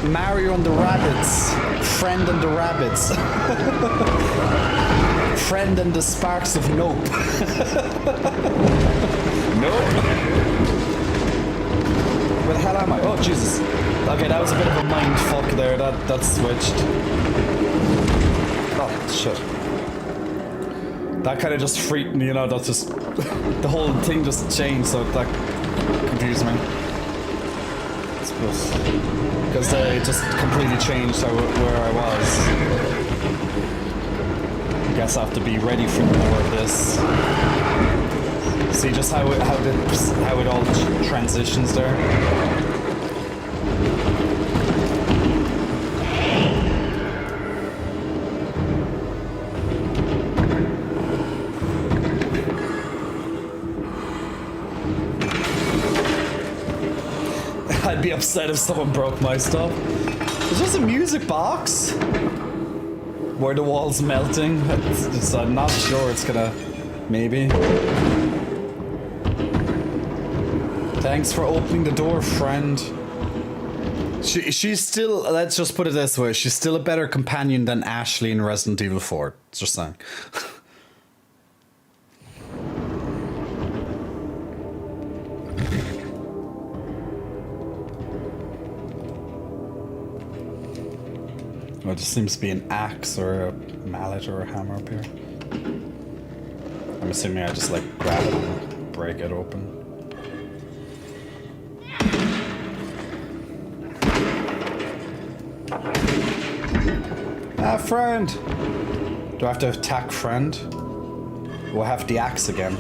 A: Mario and the Rabbits. Friend and the Rabbits. Friend and the Sparks of Nope. Nope. Where the hell am I? Oh, Jesus. Okay, that was a bit of a mind fuck there. That switched. Oh, shit. That kind of just freaked me, you know, that's just... the whole thing just changed, so that confused me. I suppose. Because it just completely changed where I was. guess I have to be ready for more of this. See just how it all transitions there. I'd be upset if someone broke my stuff. It's just a music box. Where the wall's melting. I'm not sure it's gonna... Maybe. Thanks for opening the door, friend. She's still... Let's just put it this way. She's still a better companion than Ashley in Resident Evil 4. Just saying. Well, there seems to be an axe or a mallet or a hammer up here. I'm assuming I just like grab it and break it open. Ah, friend! Do I have to attack friend? We'll have the axe again.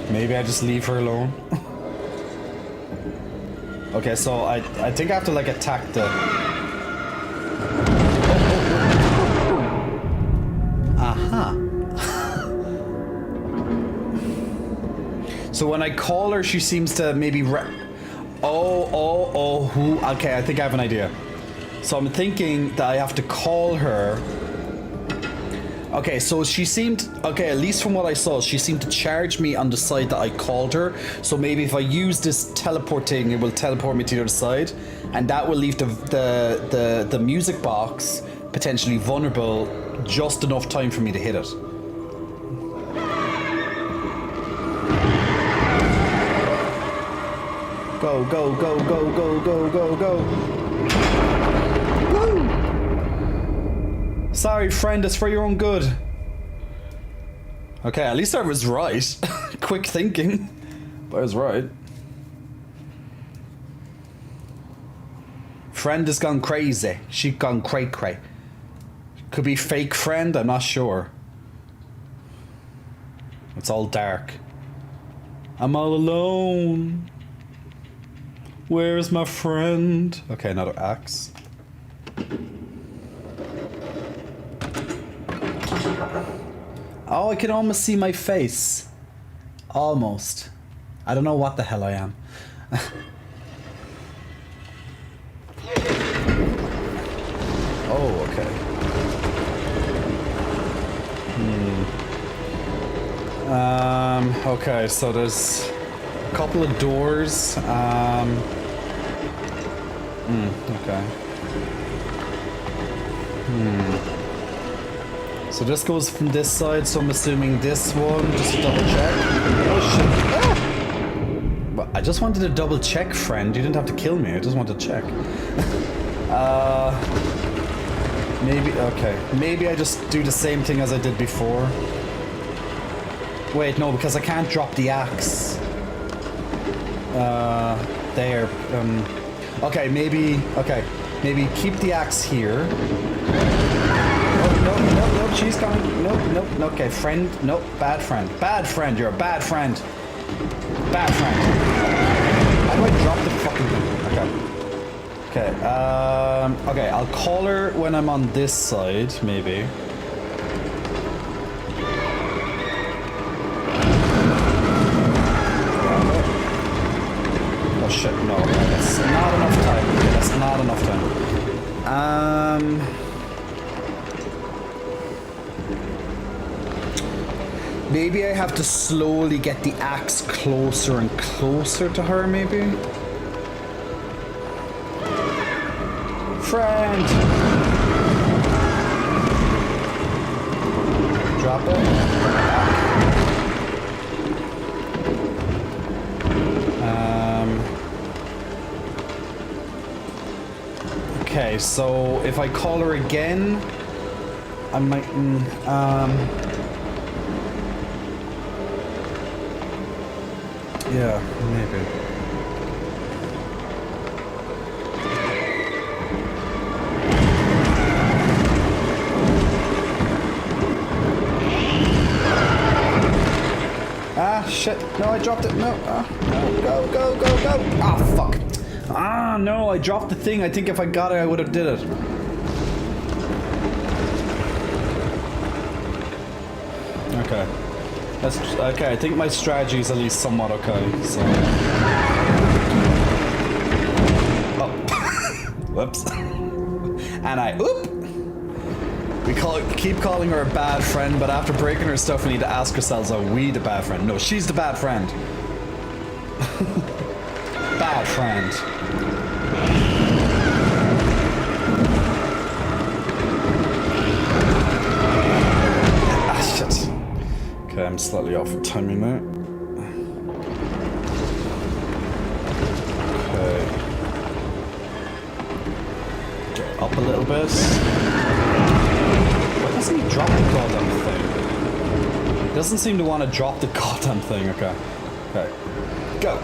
A: Maybe I just leave her alone. Okay, so I think I have to like attack the... Aha. So when I call her, she seems to maybe... who? Okay, I think I have an idea. So I'm thinking that I have to call her... Okay, so she seemed... Okay, at least from what I saw, she seemed to charge me on the side that I called her. So maybe if I use this teleport thing, it will teleport me to the other side. And that will leave the music box potentially vulnerable just enough time for me to hit it. Go, go, go, go, go, go, go, go. Woo! Sorry, friend, it's for your own good. Okay, at least I was right. Quick thinking. But I was right. Friend has gone crazy. She gone cray-cray. Could be fake friend, I'm not sure. It's all dark. I'm all alone. Where is my friend? Okay, another axe. Oh, I can almost see my face. Almost. I don't know what the hell I am. Oh, okay. Okay, so there's a couple of doors. Okay. So this goes from this side, so I'm assuming this one, just to double check. Oh shit. Ah! Well, I just wanted to double check, friend. You didn't have to kill me, I just wanted to check. Maybe, okay. Maybe I just do the same thing as I did before. Wait, no, because I can't drop the axe. There. Okay, maybe maybe keep the axe here. No, she's coming. No, okay, friend, no, bad friend. Bad friend, you're a bad friend. Bad friend. How do I drop the fucking thing? Okay. Okay, I'll call her when I'm on this side, maybe. Oh shit, no, that's not enough time. Okay, that's not enough time. Maybe I have to slowly get the axe closer and closer to her, maybe? Friend! Drop it. Okay, so if I call her again, I might... Yeah, maybe. shit. No, I dropped it. No. No. Go, go, go, go. Ah, fuck. Ah, no, I dropped the thing. I think if I got it, I would have did it. Okay. That's okay. I think my strategy is at least somewhat okay. So. Oh. Whoops. And I oop. We keep calling her a bad friend, but after breaking her stuff, we need to ask ourselves: are we the bad friend? No, she's the bad friend. Bad friend. Ah, shit. Okay, I'm slightly off with timing now. Okay. Get up a little bit. Why doesn't he drop the goddamn thing? He doesn't seem to want to drop the goddamn thing. Okay. Okay. Go.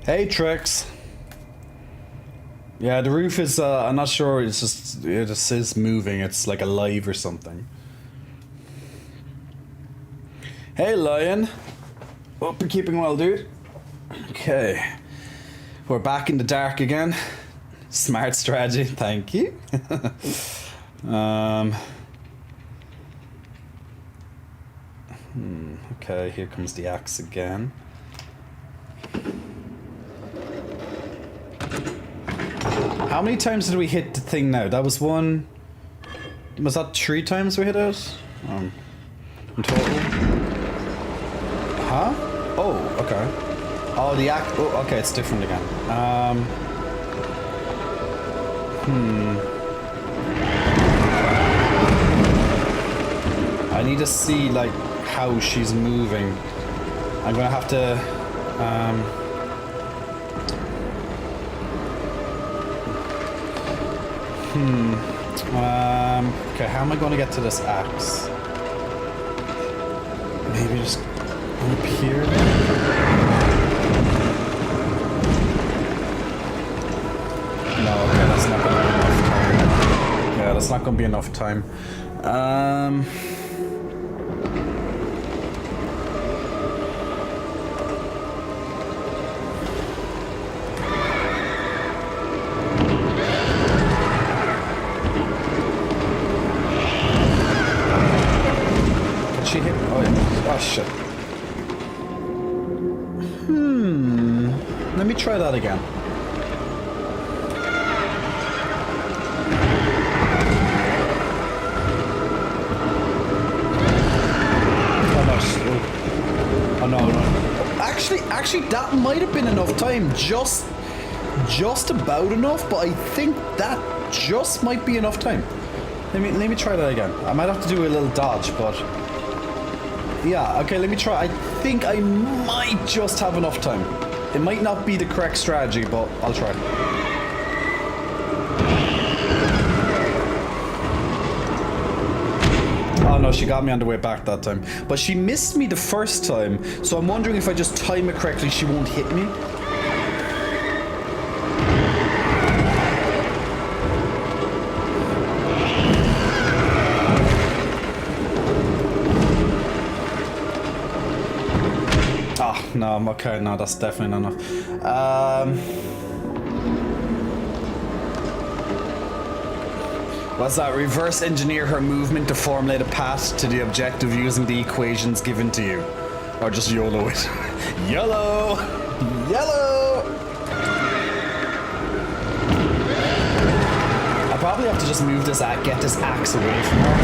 A: Hey, Trix. Yeah, the roof is, I'm not sure, it just is moving. It's like alive or something. Hey, Lion. Hope you're keeping well, dude. Okay. We're back in the dark again. Smart strategy, thank you. Okay, here comes the axe again. How many times did we hit the thing now? That was one... Was that 3 times we hit it? In total? Huh? Oh, okay. Oh, the act... Oh, okay, it's different again. I need to see, like, how she's moving. I'm gonna have to... Okay, how am I going to get to this axe? Maybe just up here? No, okay, that's not going to be enough time. Yeah, that's not going to be enough time. Oh shit. Let me try that again. Oh no, no. Actually, that might have been enough time. Just about enough, but I think that just might be enough time. Let me try that again. I might have to do a little dodge, but yeah, okay, let me try. I think I might just have enough time. It might not be the correct strategy, but I'll try. Oh no, she got me on the way back that time. But she missed me the first time, so I'm wondering if I just time it correctly, she won't hit me. No, I'm okay. No, that's definitely not enough. What's that? Reverse engineer her movement to formulate a path to the objective using the equations given to you. Or just YOLO it. YOLO! YOLO! I probably have to just move this get this axe away from her.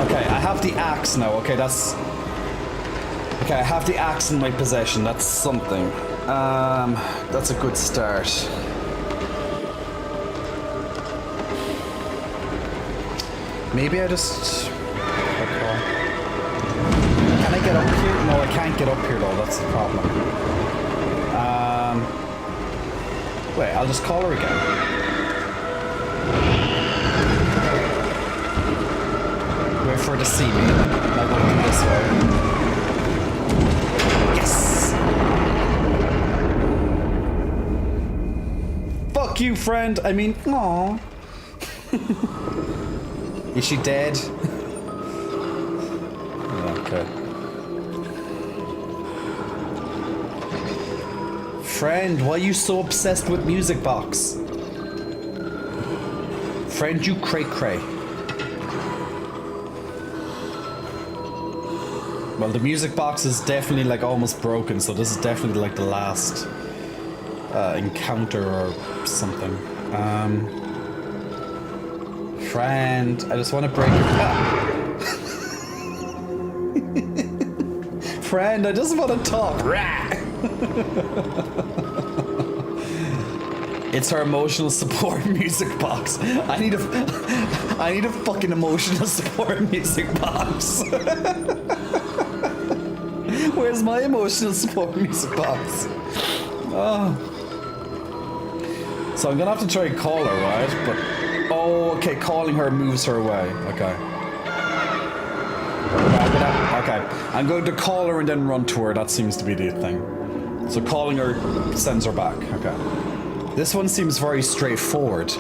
A: Okay, I have the axe now. Okay, that's... Okay, I have the axe in my possession. That's something. That's a good start. Maybe I just... Okay. Can I get up here? No, I can't get up here though. That's the problem. Wait, I'll just call her again. Wait for her to see me. I'll go this way. Yes! Fuck you, friend. I mean, aww. Is she dead? Okay. Friend, why are you so obsessed with Music Box? Friend, you cray-cray. Well, the Music Box is definitely like almost broken, so this is definitely like the last encounter or something. Friend, I just want to break Friend, I just want to talk. It's her emotional support music box. I need a fucking emotional support music box. Where's my emotional support music box? Oh. So I'm gonna have to try and call her, right? But oh, okay, calling her moves her away. Okay. Okay, I'm going to call her and then run to her. That seems to be the thing. So calling her sends her back. Okay. This one seems very straightforward.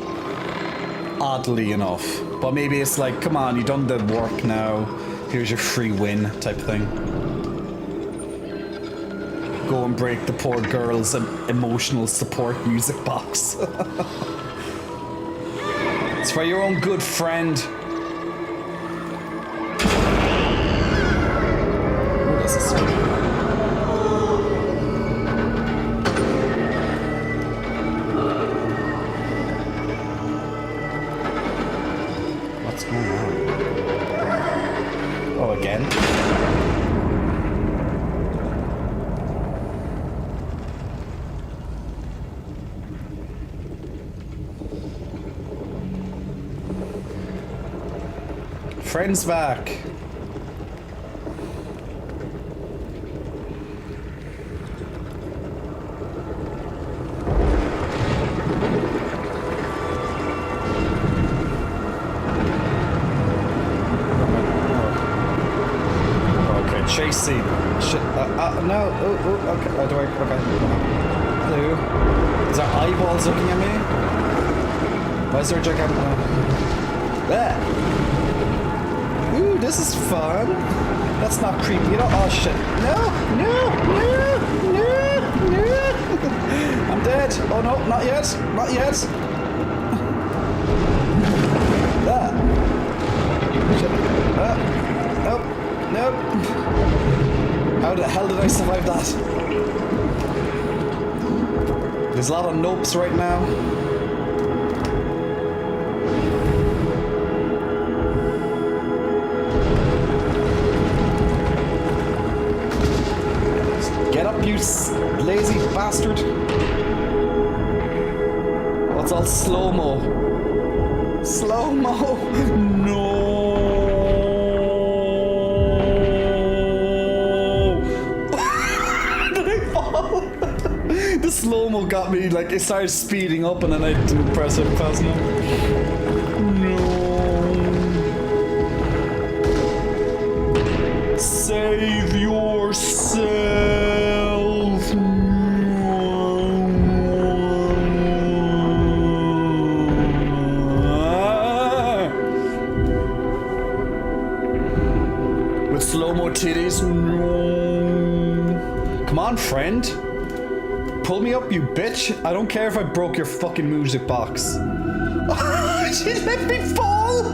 A: Oddly enough. But maybe it's like, come on, you've done the work now. Here's your free win type thing. Go and break the poor girl's emotional support music box. It's for your own good, friend. Ooh, this is sweet. What's going on? Oh, again? Friend's back. Okay, chase scene. Shit. No. Oh, okay. Do I? Okay. Hello. Is there eyeballs looking at me? Why is there a gigantic? There. Ooh, this is fun. That's not creepy at all. Oh shit. No. I'm dead. Oh no, not yet. Not yet. That. Shit. Nope. How the hell did I survive that? There's a lot of nopes right now. Get up, you lazy bastard. Oh, it's all slow-mo. Slow-mo. No. Did I fall? The slow-mo got me, like, it started speeding up and then I didn't press it fast enough. No. Save yourself. With slow-mo titties. Come on, friend. Pull me up, you bitch. I don't care if I broke your fucking music box. She let me fall.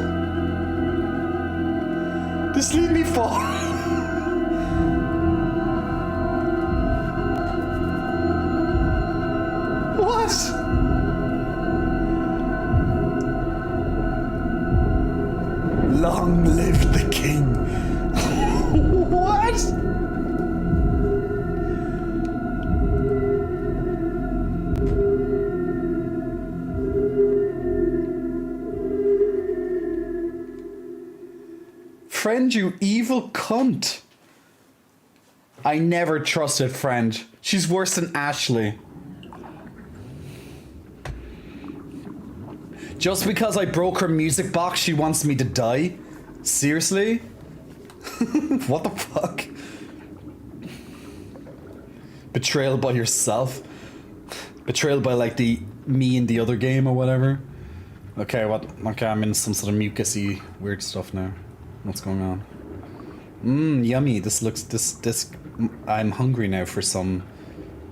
A: Just leave me fall. What? Long live the king. What? Friend, you evil cunt. I never trusted Friend. She's worse than Ashley. Just because I broke her music box, she wants me to die? Seriously? What the fuck? Betrayal by yourself? Betrayal by like me in the other game or whatever? Okay, what? Okay, I'm in some sort of mucusy weird stuff now. What's going on? Yummy. This looks, this, I'm hungry now for some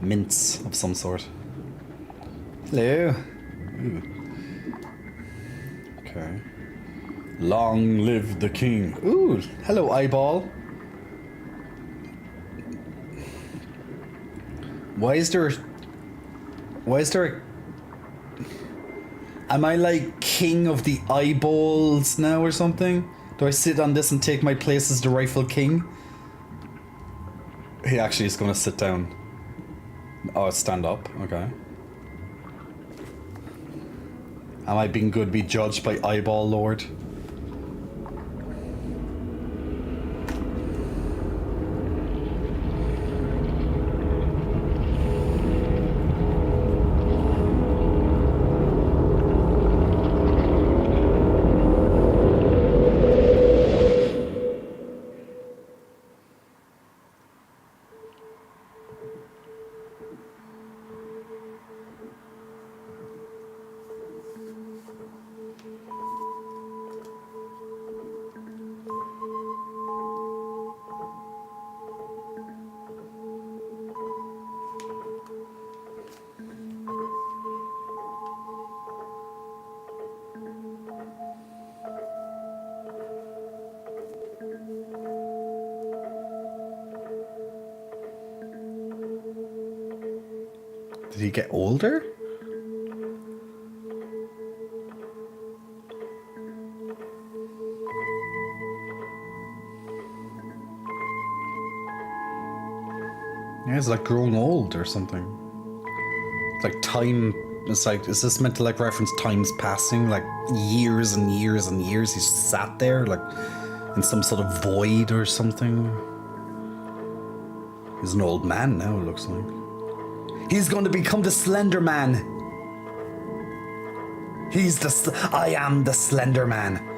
A: mints of some sort. Hello. Ooh. Okay. Long live the king. Ooh, hello, eyeball. Why is there... Am I like king of the eyeballs now or something? Do I sit on this and take my place as the rightful king? He actually is gonna sit down. Oh, stand up, okay. Am I being good to be judged by Eyeball Lord? Did he get older? Yeah, he's like grown old or something. It's like time, it's like, is this meant to like reference time's passing? Like years and years and years he's sat there like in some sort of void or something? He's an old man now, it looks like. He's going to become the Slender Man. I am the Slender Man.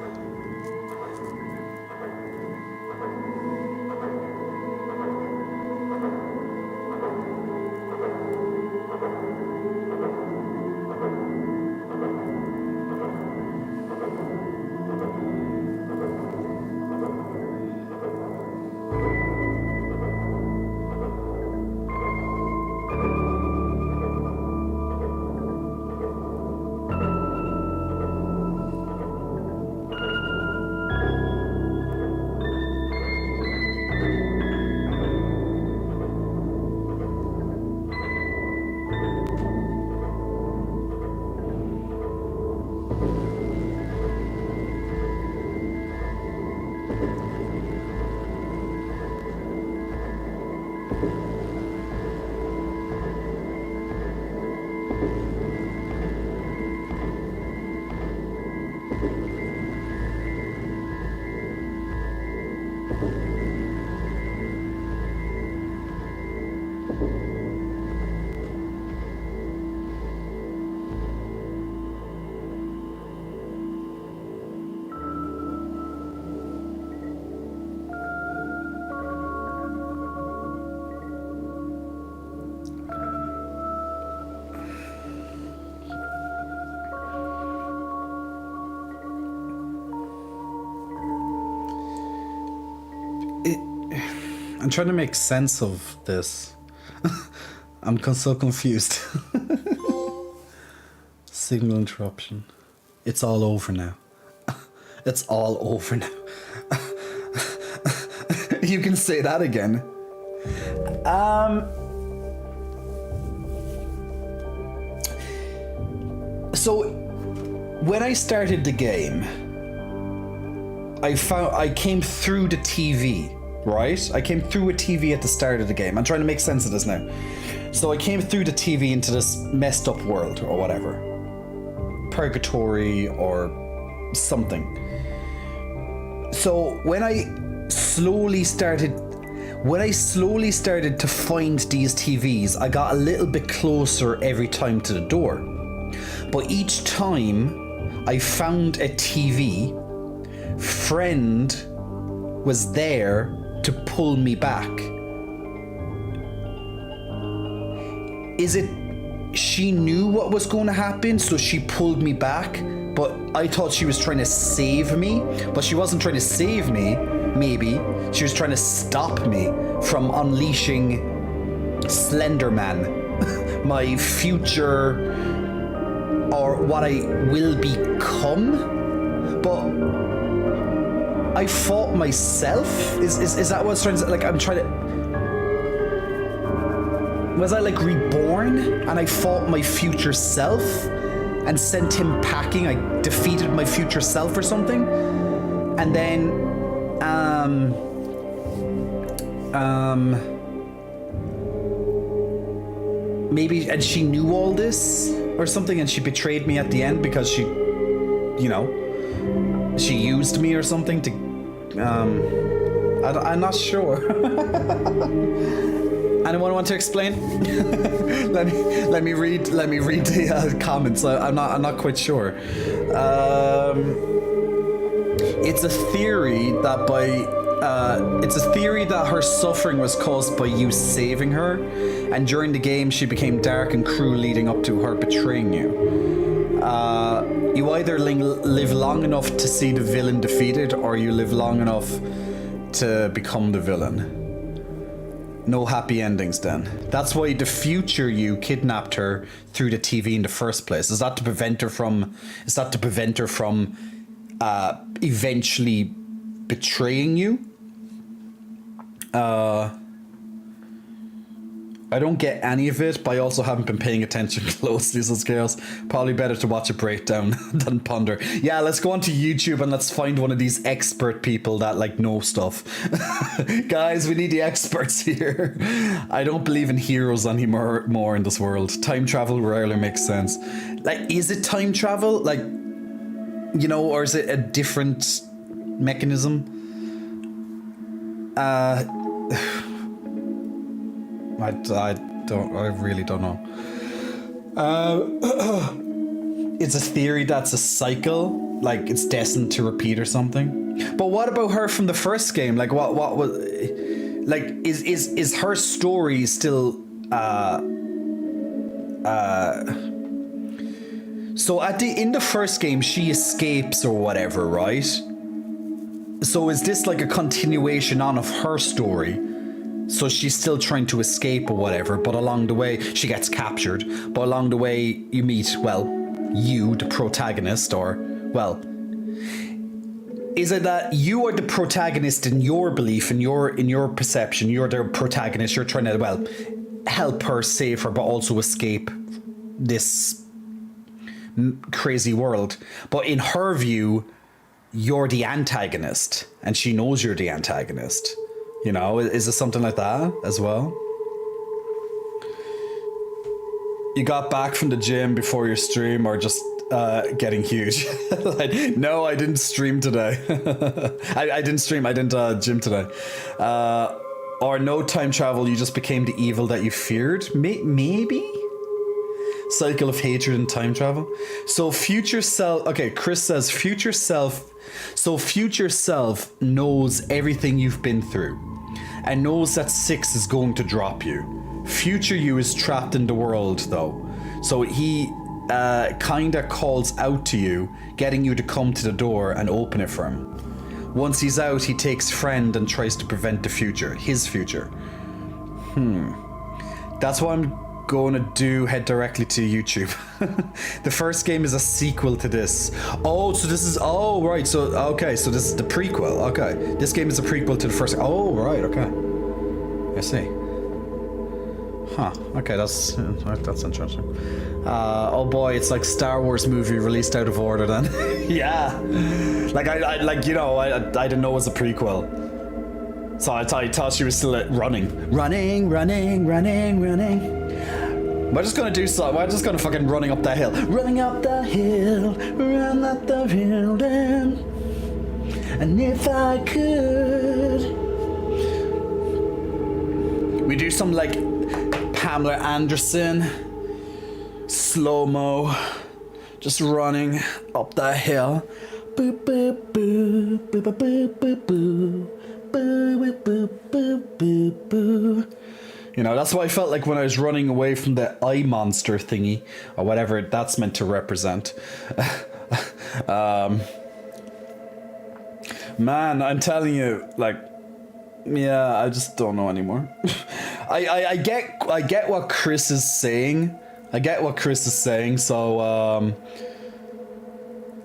A: I'm trying to make sense of this. I'm so confused. Signal interruption. It's all over now. It's all over now. You can say that again. So when I started the game, I came through the TV. Right? I came through a TV at the start of the game. I'm trying to make sense of this now. So I came through the TV into this messed up world or whatever. Purgatory or something. So when I slowly started to find these TVs, I got a little bit closer every time to the door. But each time I found a TV. Friend was there to pull me back. Is it she knew what was going to happen, so she pulled me back? But I thought she was trying to save me, but she wasn't trying to save me, maybe. She was trying to stop me from unleashing Slenderman, my future, or what I will become. But I fought myself? Is that what's trying to, like, I'm trying to... Was I like reborn and I fought my future self and sent him packing? I defeated my future self or something? And then, maybe, and she knew all this or something and she betrayed me at the end because she, you know, she used me or something to, I'm not sure. Anyone want to explain? let me read the comments. I'm not quite sure. It's a theory that her suffering was caused by you saving her, and during the game she became dark and cruel, leading up to her betraying you. You either live long enough to see the villain defeated, or you live long enough to become the villain. No happy endings then. That's why the future you kidnapped her through the TV in the first place. Is that to prevent her from eventually betraying you? I don't get any of it, but I also haven't been paying attention closely, says Chaos. Probably better to watch a breakdown than ponder. Yeah, let's go onto YouTube and let's find one of these expert people that like know stuff. Guys, we need the experts here. I don't believe in heroes anymore in this world. Time travel rarely makes sense. Like, is it time travel? Like, you know, or is it a different mechanism? I really don't know. It's a theory that's a cycle, like it's destined to repeat or something. But what about her from the first game? Like, what was, like, is her story still, so in the first game, she escapes or whatever, right? So is this like a continuation on of her story? So she's still trying to escape or whatever, but along the way, she gets captured. But along the way, you meet, well, you, the protagonist, or, well, is it that you are the protagonist in your belief, in your perception? You're the protagonist. You're trying to, well, help her, save her, but also escape this crazy world. But in her view, you're the antagonist, and she knows you're the antagonist. You know, is it something like that as well? You got back from the gym before your stream, or just getting huge? Like, no, I didn't stream today. I didn't stream. I didn't gym today. Or no time travel. You just became the evil that you feared. Maybe. Cycle of hatred and time travel. So future self. Okay, Chris says future self. So future self knows everything you've been through, and knows that 6 is going to drop you. Future you is trapped in the world though. So he kinda calls out to you, getting you to come to the door and open it for him. Once he's out, he takes friend and tries to prevent the future, his future. That's what I'm going to do, head directly to YouTube. The first game is a sequel to this. Oh, so this is, oh, right. So, okay, so this is the prequel. Okay. This game is a prequel to the first. Oh, right. Okay. I see. Huh. Okay, that's interesting. Oh boy, it's like Star Wars movie released out of order then. Yeah. Like, I like, you know, I didn't know it was a prequel. So I thought she was still running. We're just gonna do so. We're just gonna fucking running up that hill. Running up the hill, run up the hill then. And if I could, we do some like Pamela Anderson slow-mo. Just running up that hill. Boo, boo, boo, boo, boo, boo, boo, boo. Boo, boo, boo, boo, boo. You know, that's what I felt like when I was running away from the eye monster thingy, or whatever that's meant to represent. Man, I'm telling you, like, yeah, I just don't know anymore. I get what Chris is saying. I get what Chris is saying, so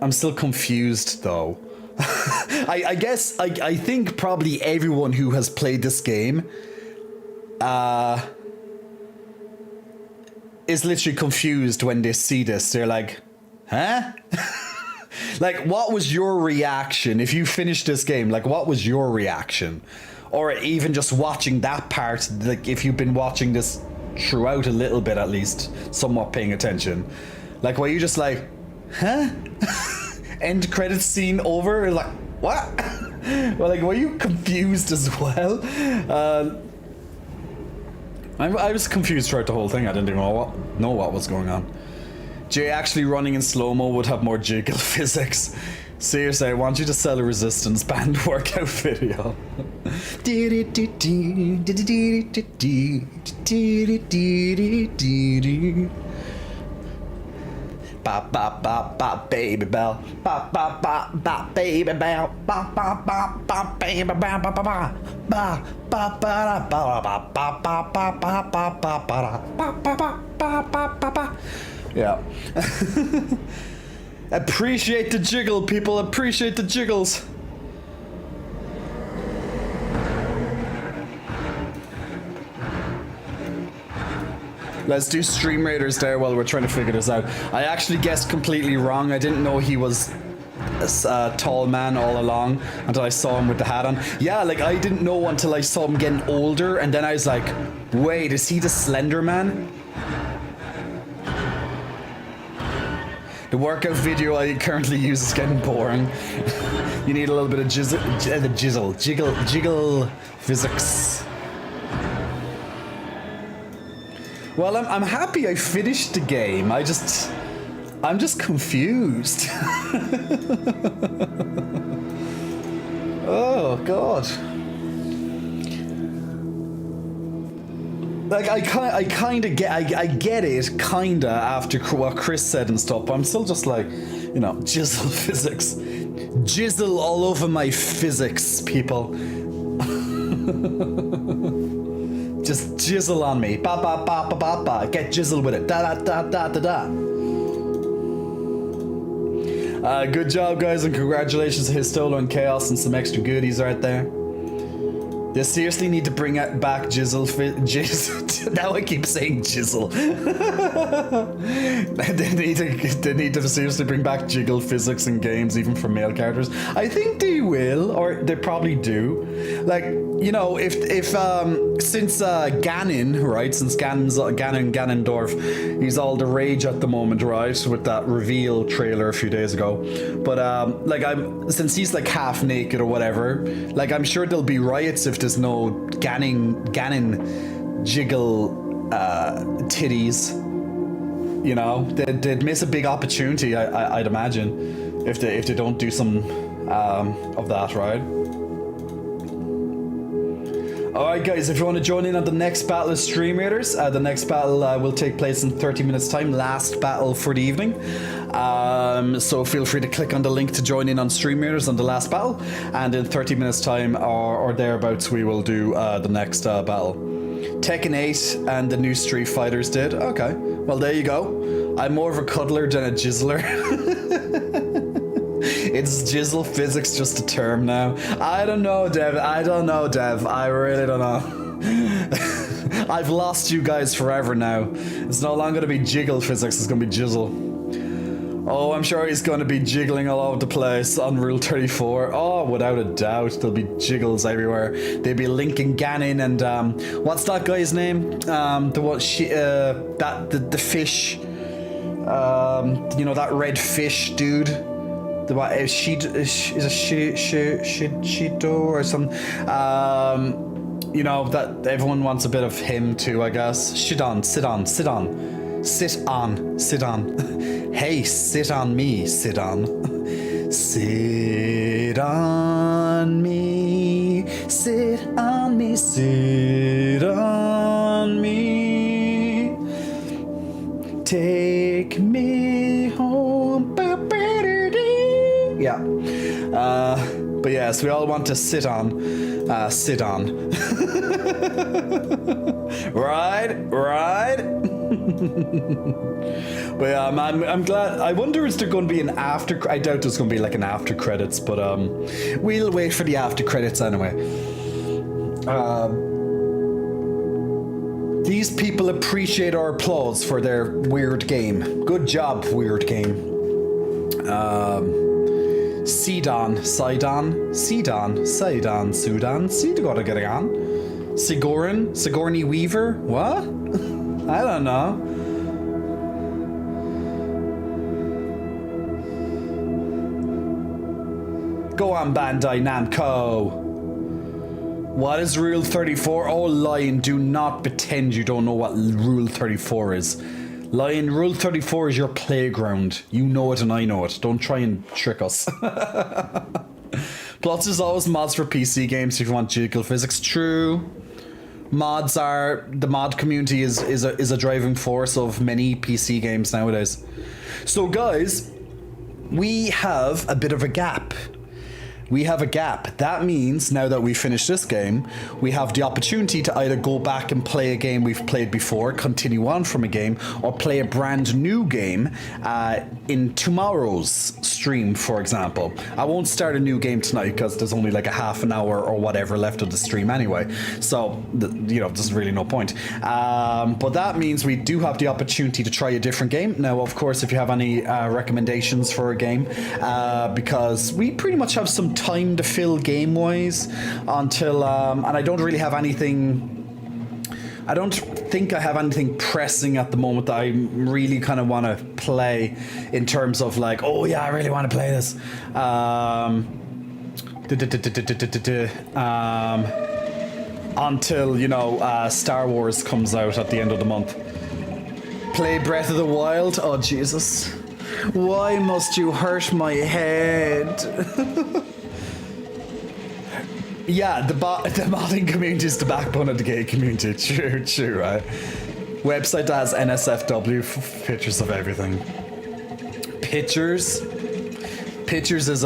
A: I'm still confused though. I guess I think probably everyone who has played this game is literally confused when they see this. They're like, huh? Like, what was your reaction if you finished this game? Like, what was your reaction? Or even just watching that part, like if you've been watching this throughout a little bit at least, somewhat paying attention. Like, were you just like, huh? End credits scene over? Like, what? Well, like, were you confused as well? I was confused throughout the whole thing. I didn't even know what was going on. Jay actually running in slow-mo would have more jiggle physics. Seriously, I want you to sell a resistance band workout video. Ba ba ba ba baby bell. Ba ba ba ba baby bell. Ba ba ba ba baby bell. Ba ba ba ba ba ba ba ba ba ba ba ba ba ba ba ba. Yeah. Appreciate the jiggle, people. Appreciate the jiggles. Let's do Stream Raiders there while we're trying to figure this out. I actually guessed completely wrong. I didn't know he was a tall man all along until I saw him with the hat on. Yeah, like I didn't know until I saw him getting older, and then I was like, wait, is he the Slender Man? The workout video I currently use is getting boring. You need a little bit of jiggle physics. Well, I'm happy I finished the game. I'm just confused. Oh God. Like I kind of get it kinda after what Chris said and stuff, but I'm still just like, you know, jizzle physics. Jizzle all over my physics, people. Just jizzle on me. Ba ba ba ba ba ba. Get jizzle with it. Da da da da da da. Good job, guys, and congratulations to Histolo and Chaos and some extra goodies right there. They seriously need to bring back jizzle. Now I keep saying jizzle. they need to seriously bring back jiggle physics in games, even for male characters. I think they will, or they probably do. Like, you know, if since Ganon, right? Since Ganondorf, he's all the rage at the moment, right? With that reveal trailer a few days ago. But like since he's like half naked or whatever, like I'm sure there'll be riots if there's no Ganon jiggle titties. You know, they'd miss a big opportunity. I'd imagine if they don't do some of that, right? Alright guys, if you want to join in on the next battle of Stream Raiders, the next battle will take place in 30 minutes time, last battle for the evening. So feel free to click on the link to join in on Stream Raiders on the last battle, and in 30 minutes time or thereabouts we will do the next battle. Tekken 8 and the new Street Fighters did. Okay, well there you go. I'm more of a cuddler than a jizzler. It's jizzle physics just a term now. I don't know, Dev. I really don't know. I've lost you guys forever now. It's no longer going to be jiggle physics, it's going to be jizzle. Oh, I'm sure he's going to be jiggling all over the place on Rule 34. Oh, without a doubt, there'll be jiggles everywhere. They'll be linking Ganon and what's that guy's name? The fish. You know, that red fish dude. Is a Shido or something? You know, that everyone wants a bit of him too, I guess. Sidon. Sit on. Sit on. Hey, sit on me. Sit on. Sit on me. Sit on me. Sit on me. Take me home. Yeah. But yes, we all want to sit on. Sit on. Right? But yeah, I'm glad. I wonder is there going to be an after? I doubt there's going to be like an after credits, but we'll wait for the after credits anyway. These people appreciate our applause for their weird game. Good job, weird game. Sidon, Sudan, Sigourney Weaver? What? I don't know. Go on, Bandai Namco. What is Rule 34? Oh, Lion, do not pretend you don't know what Rule 34 is. Lion, Rule 34 is your playground. You know it and I know it. Don't try and trick us. Plus, there's always mods for PC games if you want jiggle physics. True. The mod community is a driving force of many PC games nowadays. So guys, we have a bit of a gap. That means now that we finish this game, we have the opportunity to either go back and play a game we've played before, continue on from a game, or play a brand new game in tomorrow's stream, for example. I won't start a new game tonight because there's only like a half an hour or whatever left of the stream anyway. So, there's really no point. But that means we do have the opportunity to try a different game. Now, of course, if you have any recommendations for a game, because we pretty much have some time to fill game wise until and I don't really have anything. I don't think I have anything pressing at the moment that I really kind of want to play in terms of like, oh yeah, I really want to play this. Until Star Wars comes out at the end of the month. Play Breath of the Wild. Oh Jesus, why must you hurt my head? Yeah, the modding community is the backbone of the gay community. True, right? Website that has NSFW pictures of everything. Pictures is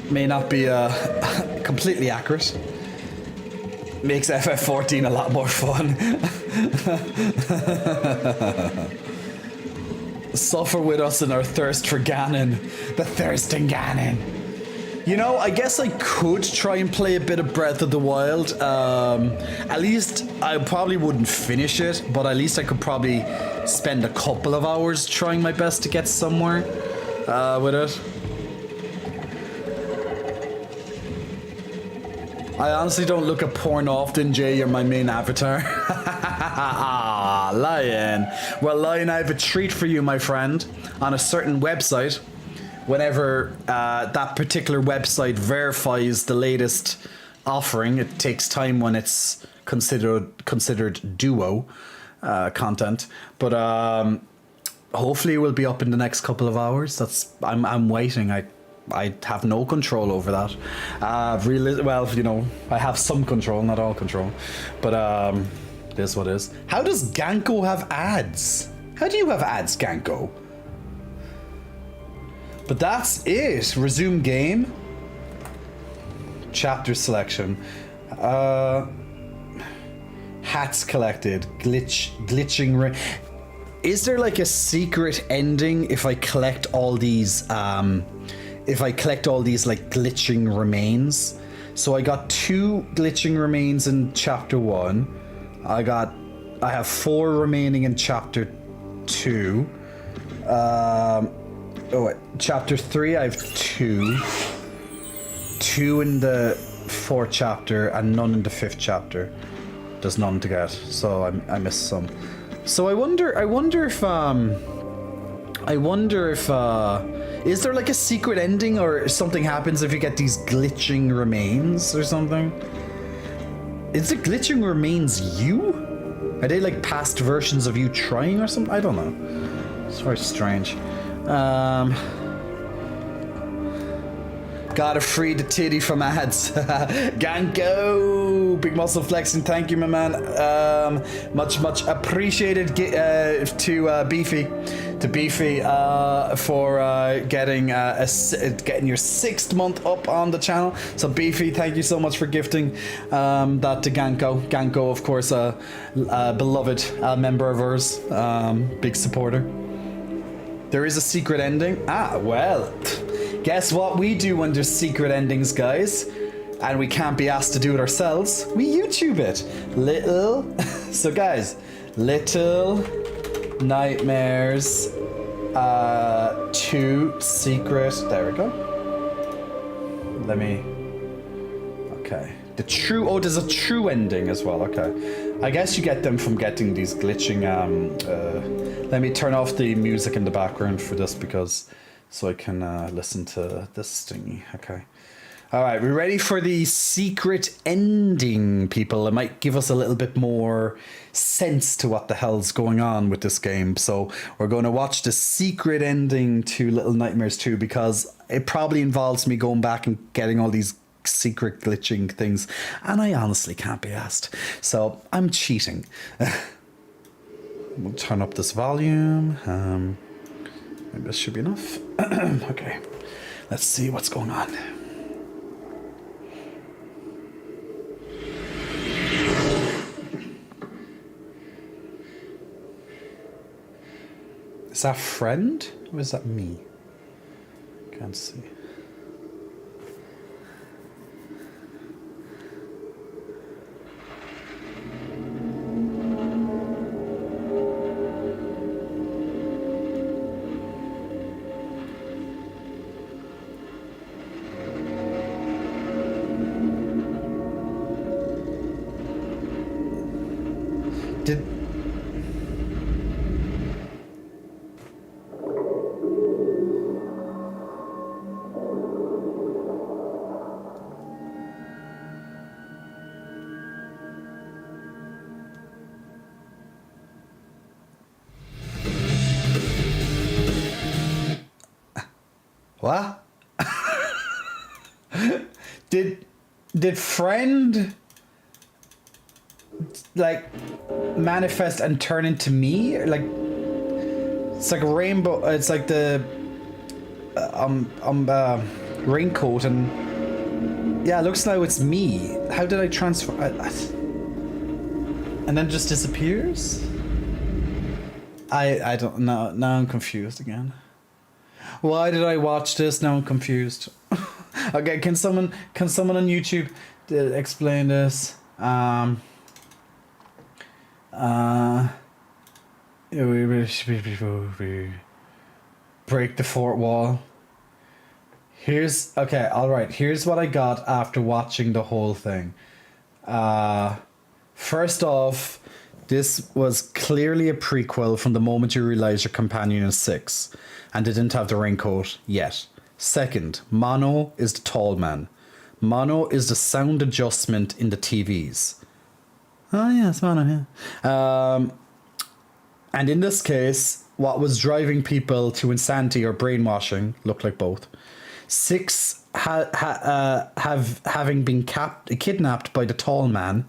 A: may not be completely accurate. Makes FF14 a lot more fun. Suffer with us in our thirst for Ganon. The thirsting Ganon. I guess I could try and play a bit of Breath of the Wild. At least I probably wouldn't finish it, but at least I could probably spend a couple of hours trying my best to get somewhere with it. I honestly don't look at porn often, Jay. You're my main avatar. Ah, Lion. Well, Lion, I have a treat for you, my friend. On a certain website, whenever that particular website verifies the latest offering, it takes time when it's considered duo content. But hopefully it will be up in the next couple of hours. I'm waiting. I have no control over that. I have some control, not all control. But it is what it is. How does Ganko have ads? How do you have ads, Ganko? But that's it. Resume game. Chapter selection. Hats collected. Glitching. Is there like a secret ending if I collect all these? If I collect all these like glitching remains? So I got 2 glitching remains in chapter 1. I have 4 remaining in chapter 2. Chapter 3, I have 2. 2 in the 4th chapter and none in the 5th chapter. There's none to get, so I missed some. So I wonder if is there like a secret ending or something happens if you get these glitching remains or something? Is the glitching remains you? Are they like past versions of you trying or something? I don't know. It's very strange. Gotta free the titty from ads. Ganko! Big muscle flexing, thank you, my man. Much appreciated to Beefy. To Beefy for getting your 6th month up on the channel. So Beefy, thank you so much for gifting that to Ganko. Ganko, of course, a beloved member of ours, big supporter. There is a secret ending. Well, guess what we do when there's secret endings, guys? And we can't be asked to do it ourselves. We YouTube it. So guys, Little Nightmares 2 Secret. There we go. Okay. There's a true ending as well. Okay. I guess you get them from getting these glitching. Let me turn off the music in the background for this so I can listen to this thingy. Okay. All right, we're ready for the secret ending, people. It might give us a little bit more sense to what the hell's going on with this game. So we're going to watch the secret ending to Little Nightmares 2 because it probably involves me going back and getting all these secret glitching things. And I honestly can't be asked. So I'm cheating. We'll turn up this volume. Maybe this should be enough. Okay, let's see what's going on. Is that friend or is that me? Can't see. What? Did friend like manifest and turn into me? Like it's like a rainbow. It's like the raincoat, and yeah, it looks like it's me. How did I transfer? And then it just disappears. I don't know. Now I'm confused again. Why did I watch this? Now I'm confused. Okay, can someone on YouTube explain this? Break the fourth wall. Here's what I got after watching the whole thing. First off, this was clearly a prequel from the moment you realize your companion is 6 and they didn't have the raincoat yet. Second, mono is the tall man. Mono is the sound adjustment in the TVs. Oh yeah, it's mono, yeah. And in this case, what was driving people to insanity or brainwashing, looked like both. 6 having been kidnapped by the tall man.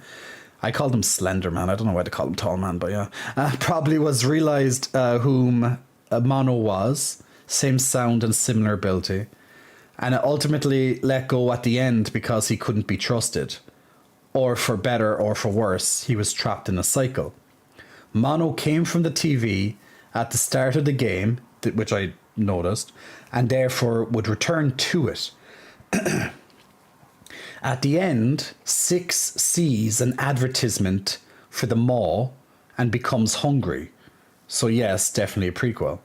A: I called him Slender Man. I don't know why they call him Tall Man, but yeah. Probably was realized whom Mono was. Same sound and similar ability. And it ultimately let go at the end because he couldn't be trusted. Or for better or for worse, he was trapped in a cycle. Mono came from the TV at the start of the game, which I noticed, and therefore would return to it. At the end, 6 sees an advertisement for the maw and becomes hungry. So yes, definitely a prequel.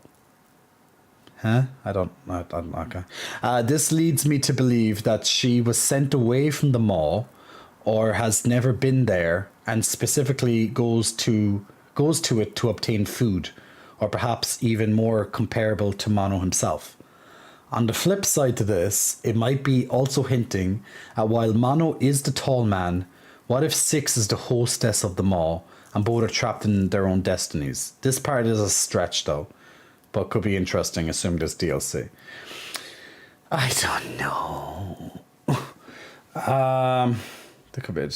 A: Huh? I don't okay. This leads me to believe that she was sent away from the maw or has never been there and specifically goes to it to obtain food, or perhaps even more comparable to Mono himself. On the flip side to this, it might be also hinting at while Mono is the tall man, what if 6 is the hostess of the maw and both are trapped in their own destinies. This part is a stretch though, but could be interesting assuming there's DLC. I don't know. There could be.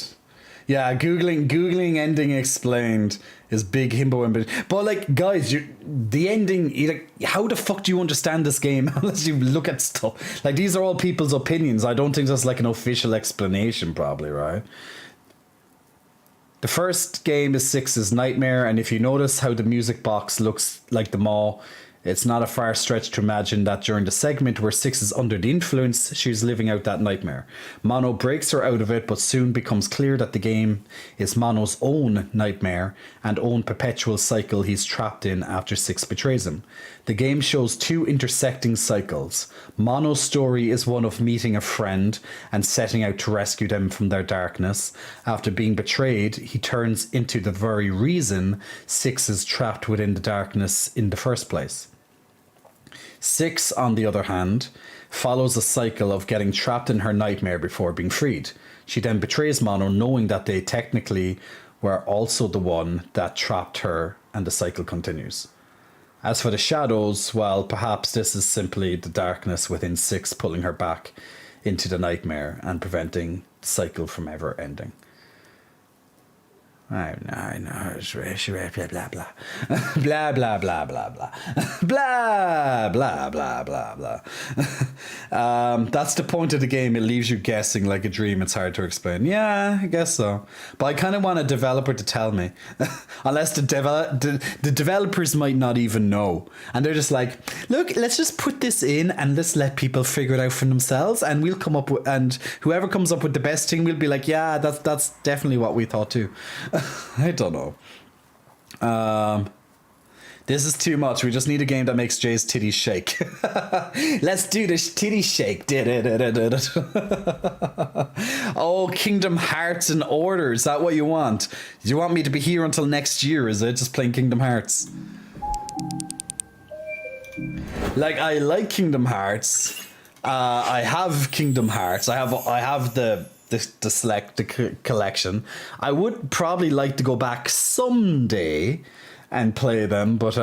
A: Yeah, googling ending explained is big himbo in between. But like, guys, the ending. How the fuck do you understand this game unless you look at stuff? Like, these are all people's opinions. I don't think there's like an official explanation, probably, right? The first game is Six's Nightmare, and if you notice how the music box looks like the mall, it's not a far stretch to imagine that during the segment where Six is under the influence, she's living out that nightmare. Mono breaks her out of it, but soon becomes clear that the game is Mono's own nightmare and own perpetual cycle he's trapped in after Six betrays him. The game shows two intersecting cycles. Mono's story is one of meeting a friend and setting out to rescue them from their darkness. After being betrayed, he turns into the very reason Six is trapped within the darkness in the first place. Six, on the other hand, follows a cycle of getting trapped in her nightmare before being freed. She then betrays Mono, knowing that they technically were also the one that trapped her, and the cycle continues. As for the shadows, well, perhaps this is simply the darkness within Six pulling her back into the nightmare and preventing the cycle from ever ending. I know, blah, blah, blah. Blah, blah, blah, blah, blah. Blah, blah, blah, blah, blah. That's the point of the game. It leaves you guessing like a dream. It's hard to explain. Yeah, I guess so. But I kind of want a developer to tell me. Unless the developers might not even know. And they're just like, look, let's just put this in and let's let people figure it out for themselves. And we'll come up with, and whoever comes up with the best thing, we'll be like, yeah, that's definitely what we thought too. I don't know. This is too much. We just need a game that makes Jay's titties shake. Let's do this titty shake. Oh, Kingdom Hearts in order. Is that what you want? Do you want me to be here until next year? Is it just playing Kingdom Hearts? Like, I like Kingdom Hearts. I have Kingdom Hearts. I have the collection. I would probably like to go back someday and play them, but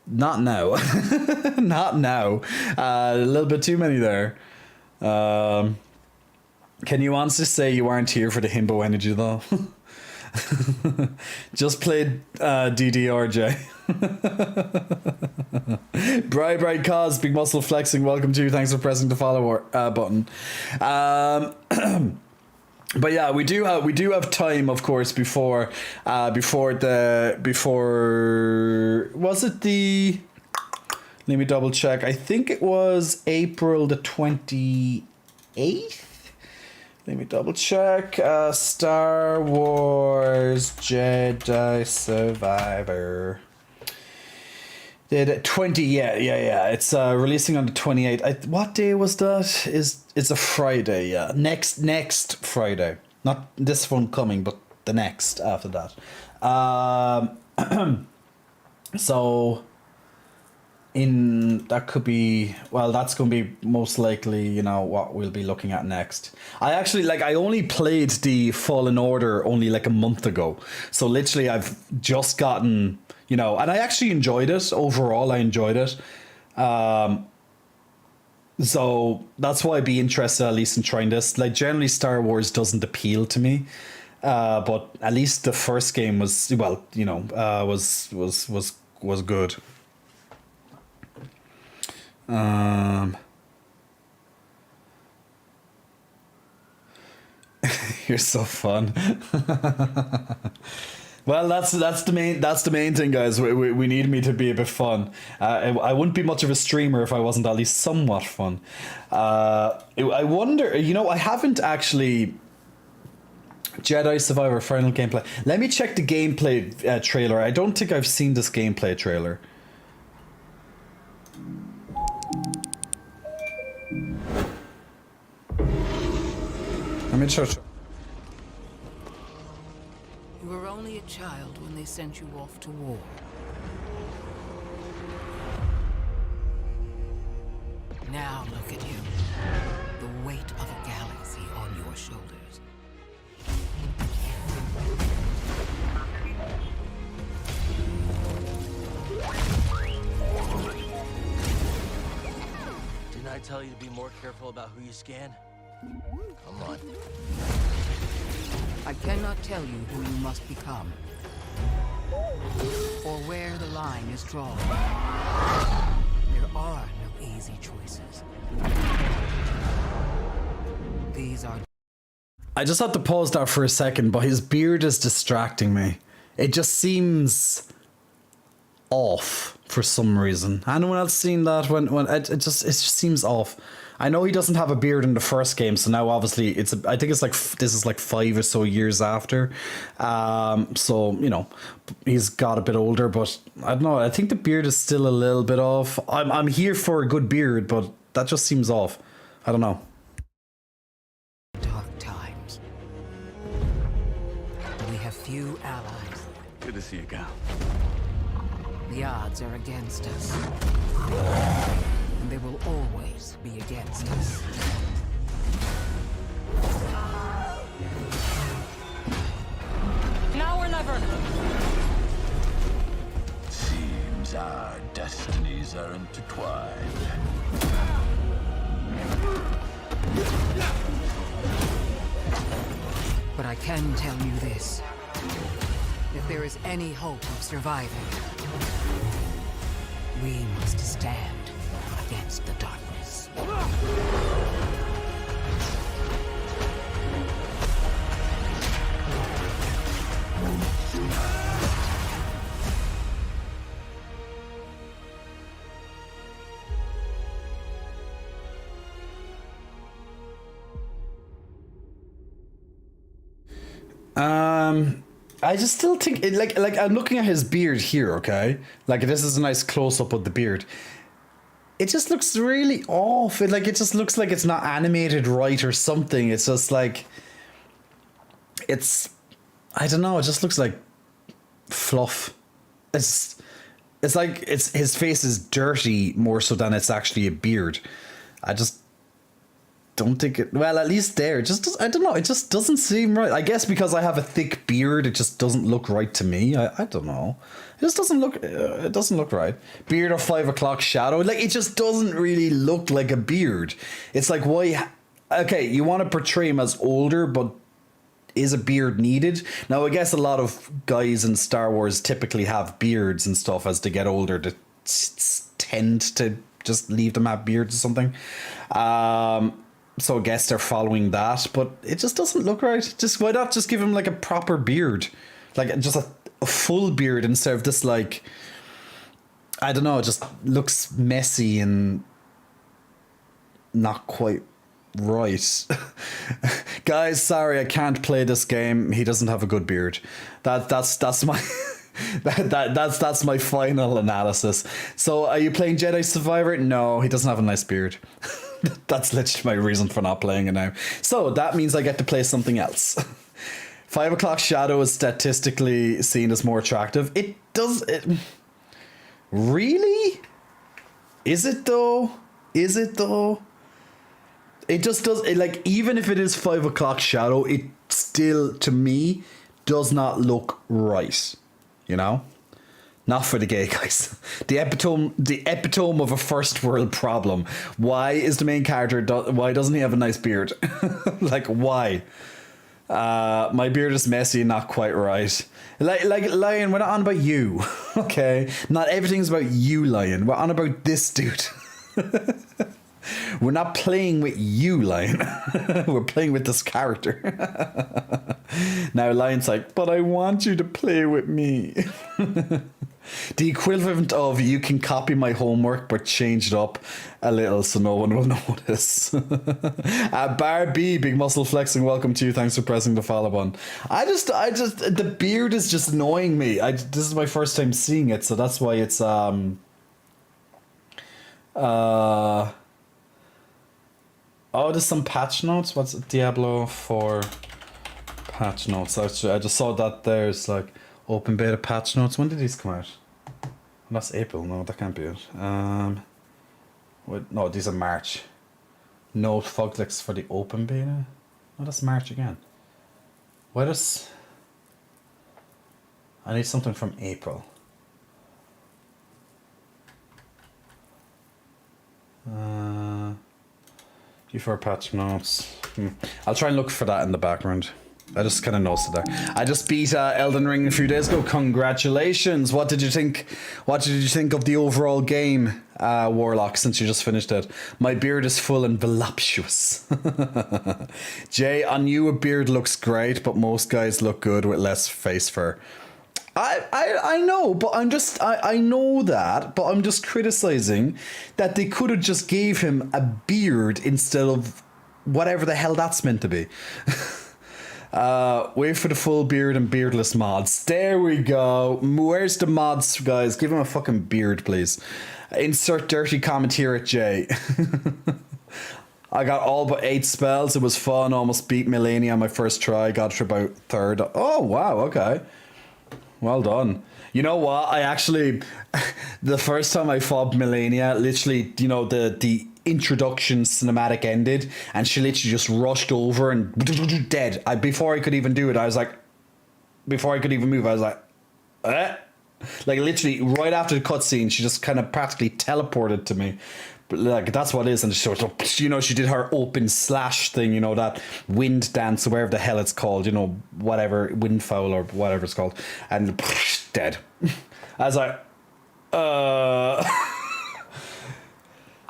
A: not now. Not now. A little bit too many there. Can you honestly say you aren't here for the himbo energy though? Just played DDRJ. Bright cause, big muscle flexing, welcome to you, thanks for pressing the follow button. But yeah, we do have time, of course, before was it the, let me double check, I think it was April the 28th. Let me double check. Star Wars Jedi Survivor. It's releasing on the 28th. What day was that? It's a Friday, yeah. Next Friday. Not this one coming, but the next after that. So that could be, well, that's going to be most likely, you know, what we'll be looking at next. I only played the Fallen Order only like a month ago. So literally I've just gotten, you know, and I actually enjoyed it. Overall, I enjoyed it. So that's why I'd be interested at least in trying this. Like, generally Star Wars doesn't appeal to me. But at least the first game was, well, you know, was good. You're so fun. Well, that's the main thing, guys. We need me to be a bit fun. I wouldn't be much of a streamer if I wasn't at least somewhat fun. I wonder, you know, I haven't actually Jedi Survivor final gameplay. Let me check the gameplay trailer. I don't think I've seen this gameplay trailer. Let me try.
E: You were only a child when they sent you off to war. Now look at you. The weight of a galaxy on your shoulders.
F: tell you to be more careful about who you scan? Come on.
E: I cannot tell you who you must become, or where the line is drawn. There are no easy choices. These are...
A: I just have to pause that for a second, but his beard is distracting me. It just seems off for some reason. Anyone else seen that? When it just seems off. I know he doesn't have a beard in the first game, so now obviously I think it's like this is like 5 or so years after. So you know, he's got a bit older, but I don't know. I think the beard is still a little bit off. I'm here for a good beard, but that just seems off. I don't know.
E: Dark times. We have few allies.
C: Good to see you, Cal.
E: The odds are against us. And they will always be against us.
G: Now or never.
H: Seems our destinies are intertwined.
E: But I can tell you this. If there is any hope of surviving, we must stand against the darkness.
A: I just still think it, like I'm looking at his beard here, okay? Like this is a nice close up of the beard. It just looks really off. It just looks like it's not animated right or something. It's just like I don't know, it just looks like fluff. It's like his face is dirty more so than it's actually a beard. I just don't think it, well, at least there, it just I don't know, it just doesn't seem right. I guess because I have a thick beard, it just doesn't look right to me. I don't know, it just doesn't look it doesn't look right. Beard or 5 o'clock shadow, like it just doesn't really look like a beard. It's like, why? Okay, you want to portray him as older, but is a beard needed? Now I guess a lot of guys in Star Wars typically have beards and stuff as they get older, to tend to just leave them have beards or something. So I guess they're following that, but it just doesn't look right. Just why not just give him like a proper beard, like just a full beard instead of this, like, I don't know, it just looks messy and not quite right. Guys, sorry, I can't play this game. He doesn't have a good beard. That's my that's my final analysis. So are you playing Jedi Survivor? No, he doesn't have a nice beard. That's literally my reason for not playing it now. So that means I get to play something else. 5 o'clock shadow is statistically seen as more attractive. It does it really? Is it though? Is it though? It just does it, like, even if it is 5 o'clock shadow, it still to me does not look right. You know? Not for the gay guys. The epitome of a first world problem. Why is the main character, why doesn't he have a nice beard? Like, why? My beard is messy and not quite right. Like Lion, we're not on about you. Okay? Not everything's about you, Lion. We're on about this dude. We're not playing with you, Lion. We're playing with this character. Now Lion's like, but I want you to play with me. The equivalent of, you can copy my homework but change it up a little so no one will notice. Barbie, big muscle flexing, welcome to you. Thanks for pressing the follow button. I just the beard is just annoying me. This is my first time seeing it, so that's why it's oh, there's some patch notes. What's it? Diablo 4 patch notes. Actually, I just saw that there's like open beta patch notes. When did these come out? Well, that's April. No, that can't be it. Wait, no, these are March. No Foglicks for the open beta. No, that's March again. Why does... I need something from April. D4 patch notes. I'll try and look for that in the background. I just kind of noticed it there. I just beat Elden Ring a few days ago. Congratulations! What did you think? What did you think of the overall game, Warlock? Since you just finished it, my beard is full and voluptuous. Jay, on you a beard looks great, but most guys look good with less face fur. I know, but I know that, but I'm just criticizing that they could have just gave him a beard instead of whatever the hell that's meant to be. Wait for the full beard and beardless mods. There we go. Where's the mods, guys? Give him a fucking beard, please. Insert dirty comment here at Jay. I got all but 8 spells. It was fun. Almost beat Millennia on my first try. Got to about 3rd. Oh, wow. Okay. Well done. You know what? I actually... the first time I fought Millennia, literally, you know, the introduction cinematic ended and she literally just rushed over and dead. Before I could even do it, I was like, before I could even move, I was like, eh? Like literally right after the cutscene, she just kind of practically teleported to me. But like that's what it is, and she sort of, you know, she did her open slash thing, you know, that wind dance or whatever the hell it's called, you know, whatever, windfowl or whatever it's called, and dead. I was like,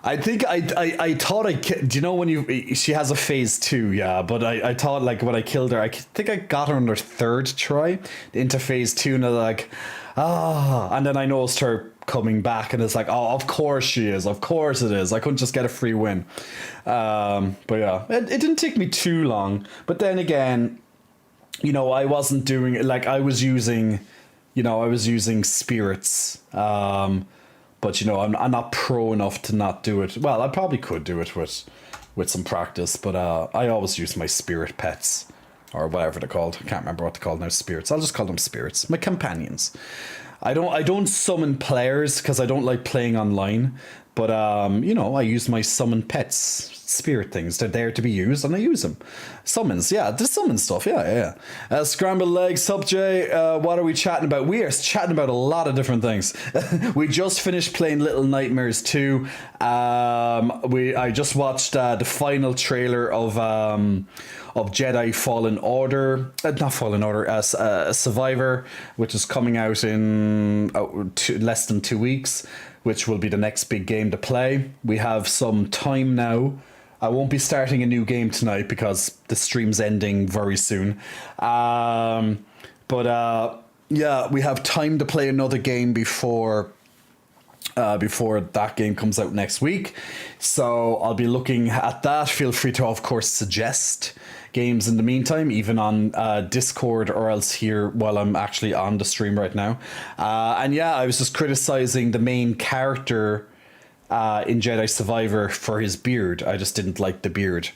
A: I think I thought do you know when she has a phase 2, yeah, but I thought like when I killed her, I think I got her on her 3rd try into phase 2, and I was like, and then I noticed her coming back, and it's like, oh, of course she is, of course it is. I couldn't just get a free win. But yeah, it didn't take me too long. But then again, you know, I wasn't doing it like I was using spirits. But you know, I'm not pro enough to not do it. Well, I probably could do it with some practice, but I always use my spirit pets or whatever they're called. I can't remember what they're called now. Spirits. I'll just call them spirits. My companions. I don't summon players because I don't like playing online. But you know, I use my summon pets, spirit things. They're there to be used, and I use them. Summons, yeah, the summon stuff, yeah. Scrambled legs, sup Jay. What are we chatting about? We are chatting about a lot of different things. We just finished playing Little Nightmares 2. I just watched the final trailer of Jedi Fallen Order, not Fallen Order, Survivor, which is coming out in less than 2 weeks. Which will be the next big game to play. We have some time now. I won't be starting a new game tonight because the stream's ending very soon. Yeah, we have time to play another game before that game comes out next week. So I'll be looking at that. Feel free to, of course, suggest games in the meantime, even on Discord or else here while I'm actually on the stream right now. And yeah, I was just criticizing the main character in Jedi Survivor for his beard. I just didn't like the beard.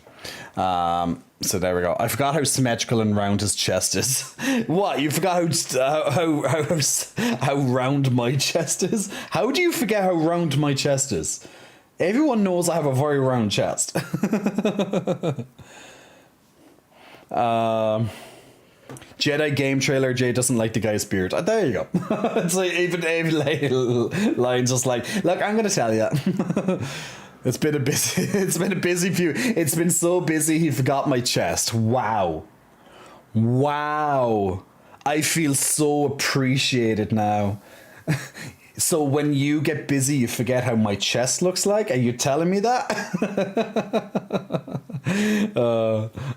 A: So there we go. I forgot how symmetrical and round his chest is. What? You forgot how round my chest is? How do you forget how round my chest is? Everyone knows I have a very round chest. Jedi game trailer. Jay doesn't like the guy's beard. There you go. It's like even lines just like, look, I'm gonna tell you. It's been a busy few. It's been so busy he forgot my chest. Wow. I feel so appreciated now. So when you get busy, you forget how my chest looks like? Are you telling me that?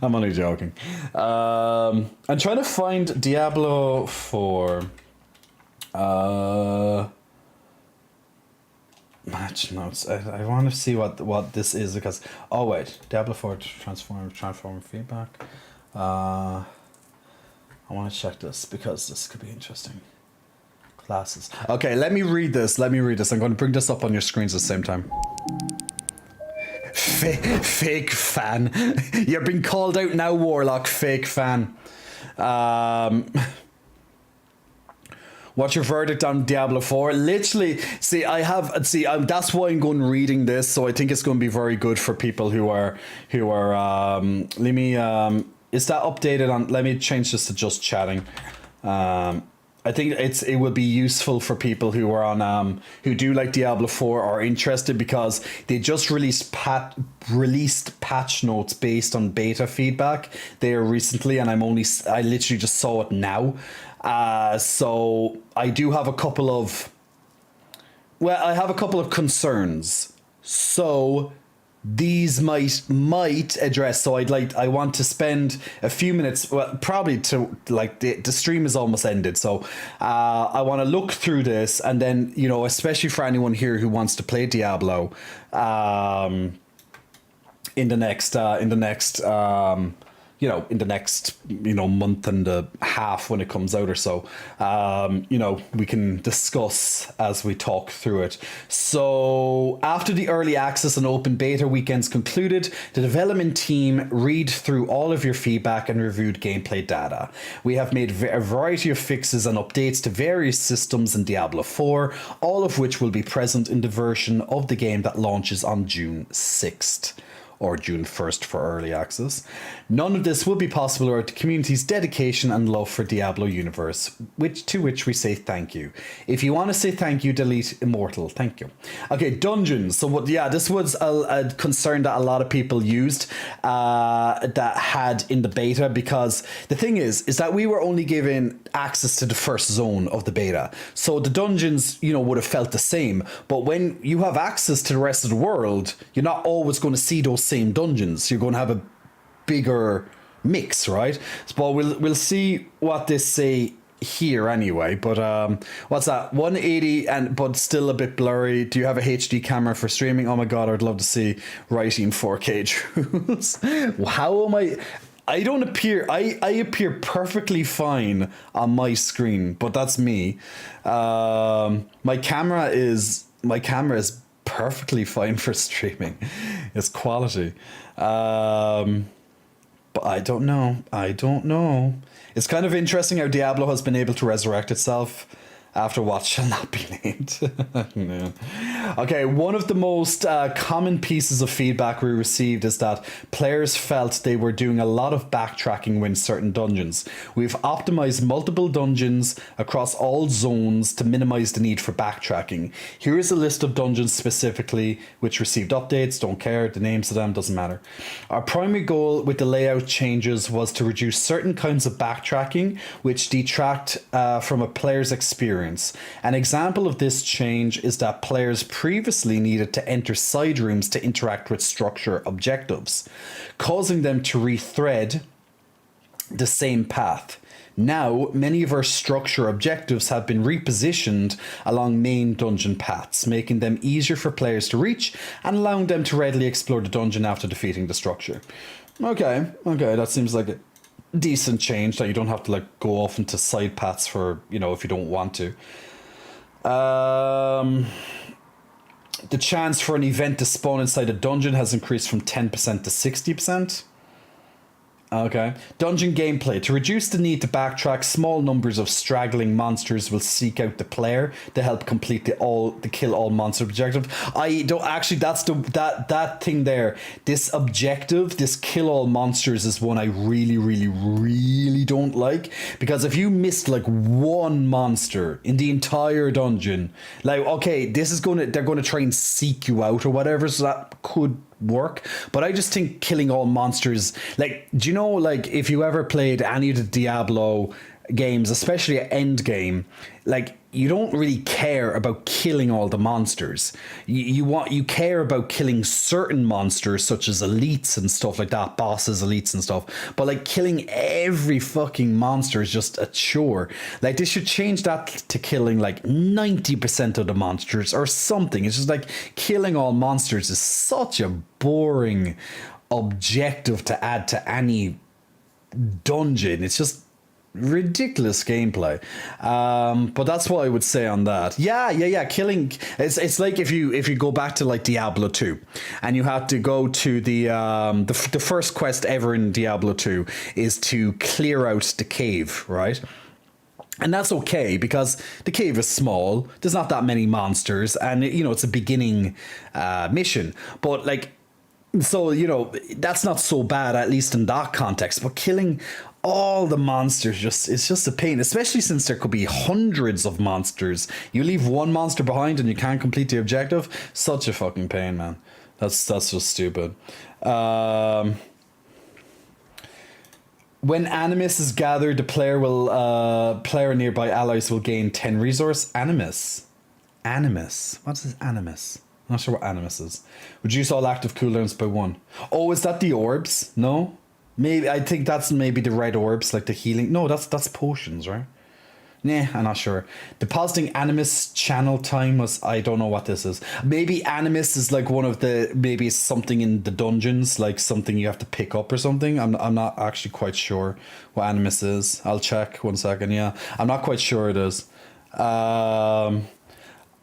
A: I'm only joking. I'm trying to find Diablo 4. Match notes. I want to see what this is because... Oh, wait. Diablo 4 transform feedback. I want to check this because this could be interesting. Classes. Okay, let me read this. I'm going to bring this up on your screens at the same time. Fake fan. You're being called out now, Warlock. Fake fan. What's your verdict on Diablo 4? Literally, that's why I'm going reading this, so I think it's going to be very good for people who are let me is that updated on, let me change this to just chatting. I think it would be useful for people who are on who do like Diablo 4 or are interested, because they just released patch notes based on beta feedback there recently, and I literally just saw it now. So I do have a couple of concerns. So these might address. So I want to spend a few minutes, well, probably to like the stream is almost ended, so I want to look through this, and then, you know, especially for anyone here who wants to play Diablo in the next month and a half when it comes out or so, we can discuss as we talk through it. So after the early access and open beta weekends concluded, the development team read through all of your feedback and reviewed gameplay data. We have made a variety of fixes and updates to various systems in Diablo 4, all of which will be present in the version of the game that launches on June 6th. Or June 1st for early access. None of this would be possible without the community's dedication and love for Diablo universe, to which we say thank you. If you want to say thank you, delete Immortal. Thank you. Okay, dungeons. So this was a concern that a lot of people used that had in the beta, because the thing is that we were only given access to the first zone of the beta. So the dungeons, would have felt the same. But when you have access to the rest of the world, you're not always going to see those same dungeons. You're going to have a bigger mix, right? But we'll see what they say here anyway. But what's that? 180 but still a bit blurry. Do you have a HD camera for streaming? Oh my god, I'd love to see writing 4K truths. How am I don't appear. I appear perfectly fine on my screen, but that's me. My camera is perfectly fine for streaming. It's quality. But I don't know. It's kind of interesting how Diablo has been able to resurrect itself after what shall not be named. Yeah. Okay, one of the most common pieces of feedback we received is that players felt they were doing a lot of backtracking when certain dungeons. We've optimized multiple dungeons across all zones to minimize the need for backtracking. Here is a list of dungeons specifically which received updates. Don't care, the names of them doesn't matter. Our primary goal with the layout changes was to reduce certain kinds of backtracking which detract from a player's experience. An example of this change is that players previously needed to enter side rooms to interact with structure objectives, causing them to rethread the same path. Now, many of our structure objectives have been repositioned along main dungeon paths, making them easier for players to reach and allowing them to readily explore the dungeon after defeating the structure. Okay, that seems like a decent change, that you don't have to go off into side paths for, if you don't want to. The chance for an event to spawn inside a dungeon has increased from 10% to 60%. Okay. Dungeon gameplay. To reduce the need to backtrack, small numbers of straggling monsters will seek out the player to help complete the kill all monster objective. I don't actually, that's that thing there. This objective, this kill all monsters, is one I really, really, really don't like, because if you missed one monster in the entire dungeon, okay, they're gonna try and seek you out or whatever, so that could work, but I just think killing all monsters, do you know, if you ever played any of the Diablo games, especially at Endgame, you don't really care about killing all the monsters. You care about killing certain monsters such as elites and stuff like that, bosses, elites and stuff, but killing every fucking monster is just a chore. They should change that to killing 90% of the monsters or something. It's just killing all monsters is such a boring objective to add to any dungeon. It's just ridiculous gameplay. But that's what I would say on that. Yeah. Killing, it's like if you go back to Diablo 2 and you have to go to the first quest ever in Diablo 2 is to clear out the cave, right? And that's okay because the cave is small, there's not that many monsters, and it's a beginning mission. But So, you know, that's not so bad, at least in that context. But killing all the monsters it's just a pain, especially since there could be hundreds of monsters. You leave one monster behind and you can't complete the objective. Such a fucking pain, man. That's just stupid. When Animus is gathered, the player nearby allies will gain 10 resource. Animus. What is Animus? I'm not sure what Animus is. Reduce all active cooldowns by 1. Oh, is that the orbs? No? Maybe, I think that's maybe the red orbs, like the healing. No, that's potions, right? Nah, I'm not sure. Depositing Animus channel time was, I don't know what this is. Maybe Animus is like one of the, maybe it's something in the dungeons, like something you have to pick up or something. I'm not actually quite sure what Animus is. I'll check 1 second. Yeah, I'm not quite sure it is.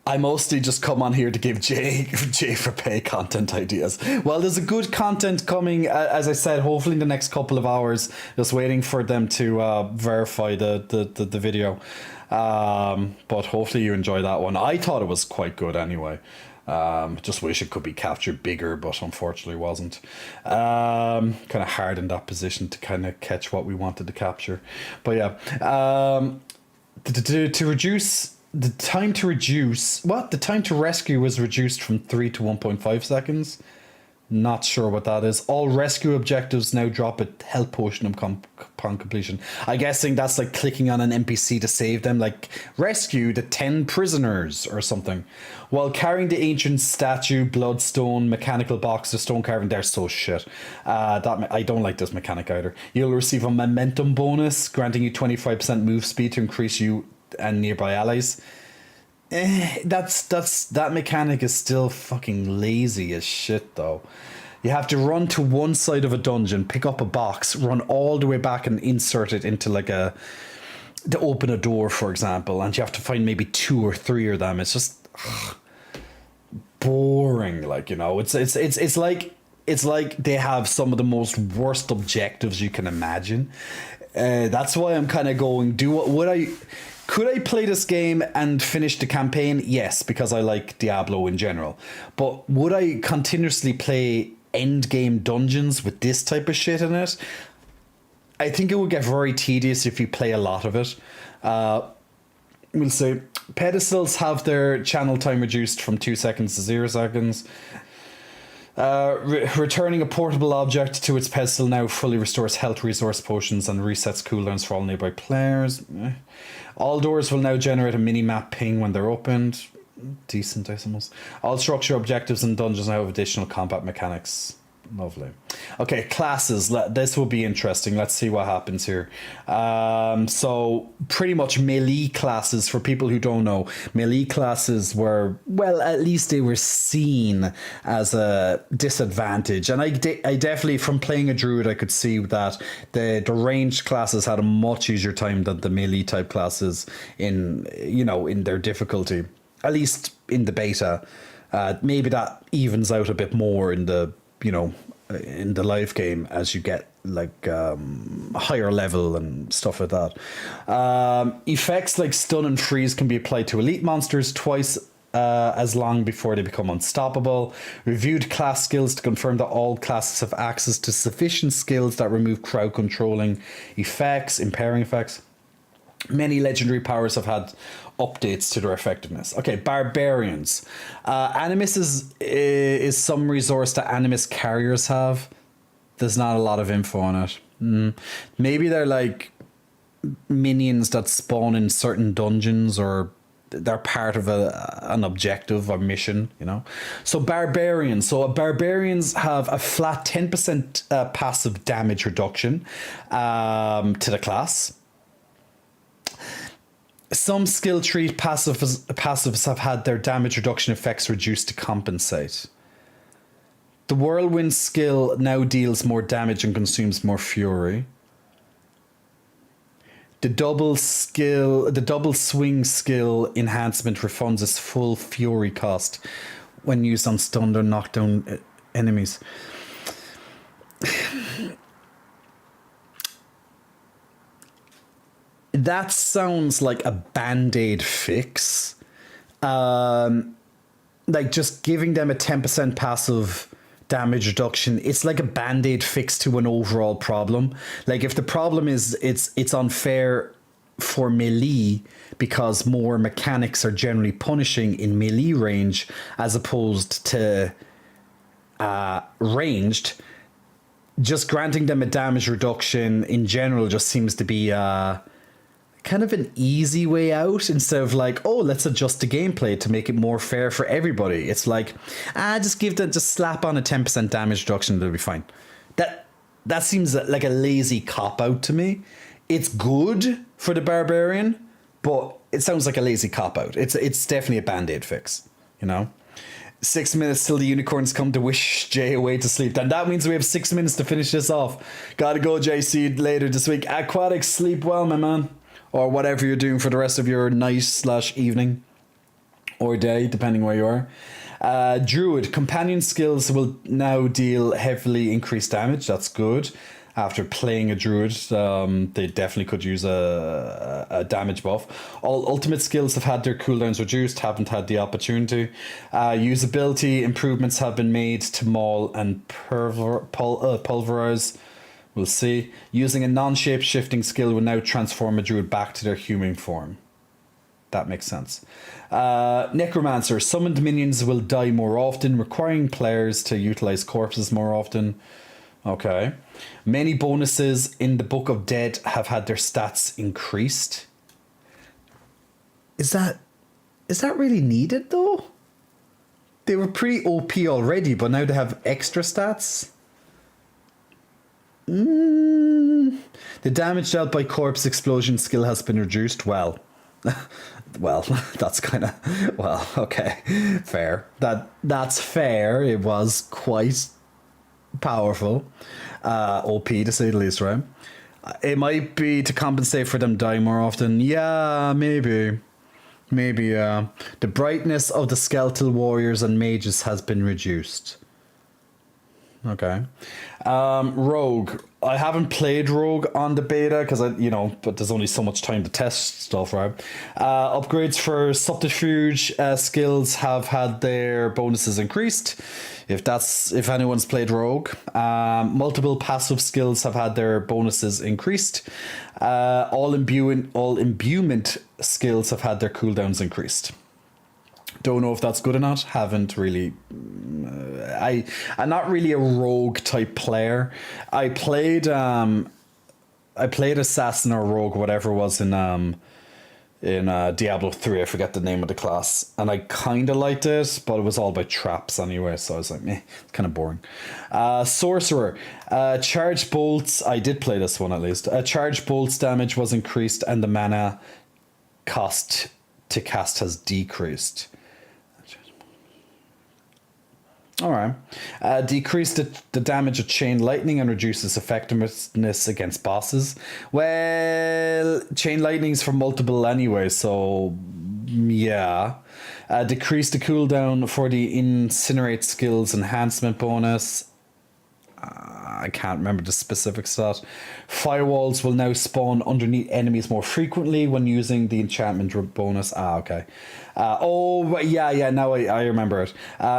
A: I mostly just come on here to give Jay for pay content ideas. Well, there's a good content coming, as I said, hopefully in the next couple of hours. Just waiting for them to verify the video. But hopefully you enjoy that one. I thought it was quite good anyway. Just wish it could be captured bigger, but unfortunately wasn't. Kind of hard in that position to kind of catch what we wanted to capture. But yeah, to reduce... The time to rescue was reduced from 3 to 1.5 seconds. Not sure what that is. All rescue objectives now drop a health potion upon completion. I'm guessing that's like clicking on an NPC to save them, like rescue the 10 prisoners or something. While carrying the ancient statue, bloodstone, mechanical box, the stone carving, they're so shit. I don't like this mechanic either. You'll receive a momentum bonus, granting you 25% move speed to increase you and nearby allies. That mechanic is still fucking lazy as shit though. You have to run to one side of a dungeon, pick up a box, run all the way back and insert it into like to open a door, for example, and you have to find maybe 2 or 3 of them. It's just boring, like, you know. It's like they have some of the most worst objectives you can imagine. That's why I'm kind of going, could I play this game and finish the campaign? Yes, because I like Diablo in general. But would I continuously play end game dungeons with this type of shit in it? I think it would get very tedious if you play a lot of it. We'll say pedestals have their channel time reduced from 2 seconds to 0 seconds. Returning a portable object to its pedestal now fully restores health, resource potions, and resets cooldowns for all nearby players. All doors will now generate a mini-map ping when they're opened. Decent, I suppose. All structure objectives and dungeons now have additional combat mechanics. Lovely. Okay, classes. This will be interesting. Let's see what happens here. So pretty much melee classes, for people who don't know, melee classes were, well, at least they were seen as a disadvantage. And I definitely, from playing a druid, I could see that the ranged classes had a much easier time than the melee type classes in their difficulty. At least in the beta. Maybe that evens out a bit more in the in the live game as you get like higher level and stuff like that. Effects like stun and freeze can be applied to elite monsters twice as long before they become unstoppable. Reviewed class skills to confirm that all classes have access to sufficient skills that remove crowd controlling effects, impairing effects. Many legendary powers have had updates to their effectiveness. Okay, barbarians. Animus is some resource that Animus carriers have. There's not a lot of info on it. Maybe they're like minions that spawn in certain dungeons, or they're part of an objective or mission, you know. So barbarians. So barbarians have a flat 10% passive damage reduction to the class. Some skill tree passives have had their damage reduction effects reduced to compensate. The whirlwind skill now deals more damage and consumes more fury. The double swing skill enhancement refunds its full fury cost when used on stunned or knocked down enemies. That sounds like a band-aid fix. Like just giving them a 10% passive damage reduction, it's like a band-aid fix to an overall problem. Like if the problem is it's unfair for melee because more mechanics are generally punishing in melee range as opposed to ranged, just granting them a damage reduction in general just seems to be kind of an easy way out instead of like, oh, let's adjust the gameplay to make it more fair for everybody. It's like, just slap on a 10% damage reduction, it'll be fine. That seems like a lazy cop-out to me. It's good for the barbarian, but it sounds like a lazy cop-out. It's definitely a band-aid fix, you know? 6 minutes till the unicorns come to wish Jay away to sleep. And that means we have 6 minutes to finish this off. Gotta go, JC, later this week. Aquatics, sleep well, my man. Or whatever you're doing for the rest of your night/evening or day, depending where you are. Druid, companion skills will now deal heavily increased damage. That's good. After playing a druid, they definitely could use a damage buff. All ultimate skills have had their cooldowns reduced, haven't had the opportunity. Usability improvements have been made to maul and pulverize. We'll see. Using a non-shape shifting skill will now transform a druid back to their human form. That makes sense. Necromancer. Summoned minions will die more often, requiring players to utilize corpses more often. Okay. Many bonuses in the Book of Dead have had their stats increased. Is that really needed though? They were pretty OP already, but now they have extra stats? The damage dealt by corpse explosion skill has been reduced. Well, that's kind of, well, okay, fair. That's fair. It was quite powerful, OP to say the least, right? It might be to compensate for them dying more often. Yeah, maybe. The brightness of the skeletal warriors and mages has been reduced. Okay. Rogue. I haven't played Rogue on the beta because but there's only so much time to test stuff, right? Upgrades for subterfuge skills have had their bonuses increased. If anyone's played Rogue, multiple passive skills have had their bonuses increased. All imbuement skills have had their cooldowns increased. Don't know if that's good or not. Haven't really. I'm not really a rogue type player. I played assassin or rogue, whatever it was in Diablo 3. I forget the name of the class, and I kind of liked it, but it was all about traps anyway. So I was like, it's kind of boring. Sorcerer, charged bolts. I did play this one at least. Charged bolts damage was increased, and the mana cost to cast has decreased. All right. Decrease the damage of chain lightning and reduces effectiveness against bosses. Well, chain lightning's for multiple anyway, so yeah. Decrease the cooldown for the incinerate skills enhancement bonus. I can't remember the specific stat. Firewalls will now spawn underneath enemies more frequently when using the enchantment bonus. Okay. Yeah, now I remember it.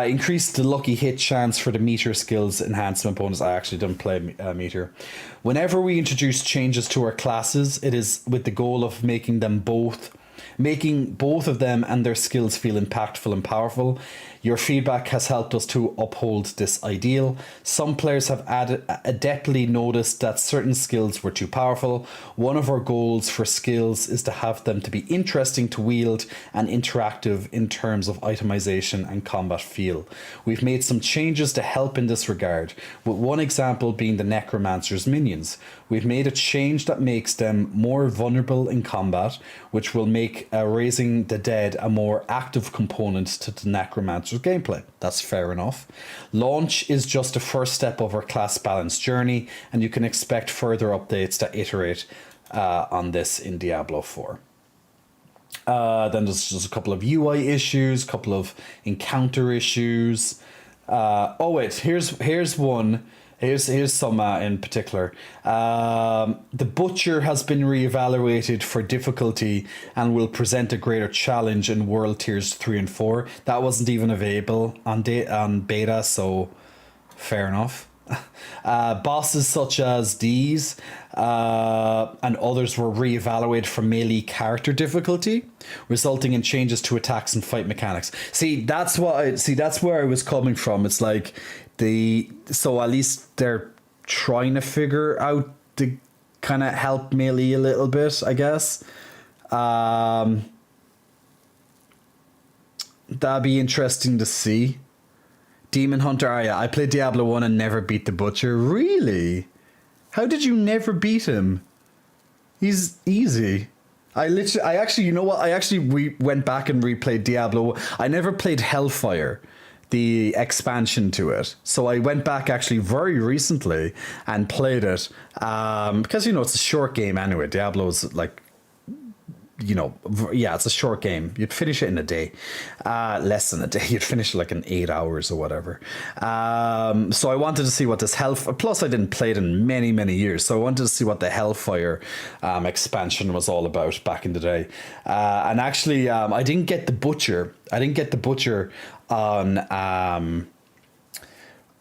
A: Increase the lucky hit chance for the meter skills enhancement bonus. I actually didn't play meter. Whenever we introduce changes to our classes, it is with the goal of making both of them and their skills feel impactful and powerful. Your feedback has helped us to uphold this ideal. Some players have adeptly noticed that certain skills were too powerful. One of our goals for skills is to have them to be interesting to wield and interactive in terms of itemization and combat feel. We've made some changes to help in this regard, with one example being the Necromancer's minions. We've made a change that makes them more vulnerable in combat, which will make raising the dead a more active component to the Necromancer's gameplay. That's fair enough. Launch is just the first step of our class balance journey, and you can expect further updates that iterate on this in Diablo 4. Then there's just a couple of UI issues, a couple of encounter issues. Here's one. Here's some in particular. The Butcher has been reevaluated for difficulty and will present a greater challenge in World Tiers 3 and 4. That wasn't even available on beta, so Fair enough. Bosses such as these and others were reevaluated for melee character difficulty, resulting in changes to attacks and fight mechanics. See, that's where I was coming from. It's like so at least they're trying to figure out to kind of help melee a little bit, I guess. That'd be interesting to see. Demon Hunter, I played Diablo 1 and never beat the Butcher. Really? How did you never beat him? He's easy. We went back and replayed Diablo. I never played Hellfire, the expansion to it. So I went back actually very recently and played it. Because, it's a short game anyway. Diablo's like, it's a short game. You'd finish it in a day, less than a day. You'd finish it like in 8 hours or whatever. So I wanted to see what this plus I didn't play it in many, many years. So I wanted to see what the Hellfire expansion was all about back in the day. And actually, I didn't get the Butcher.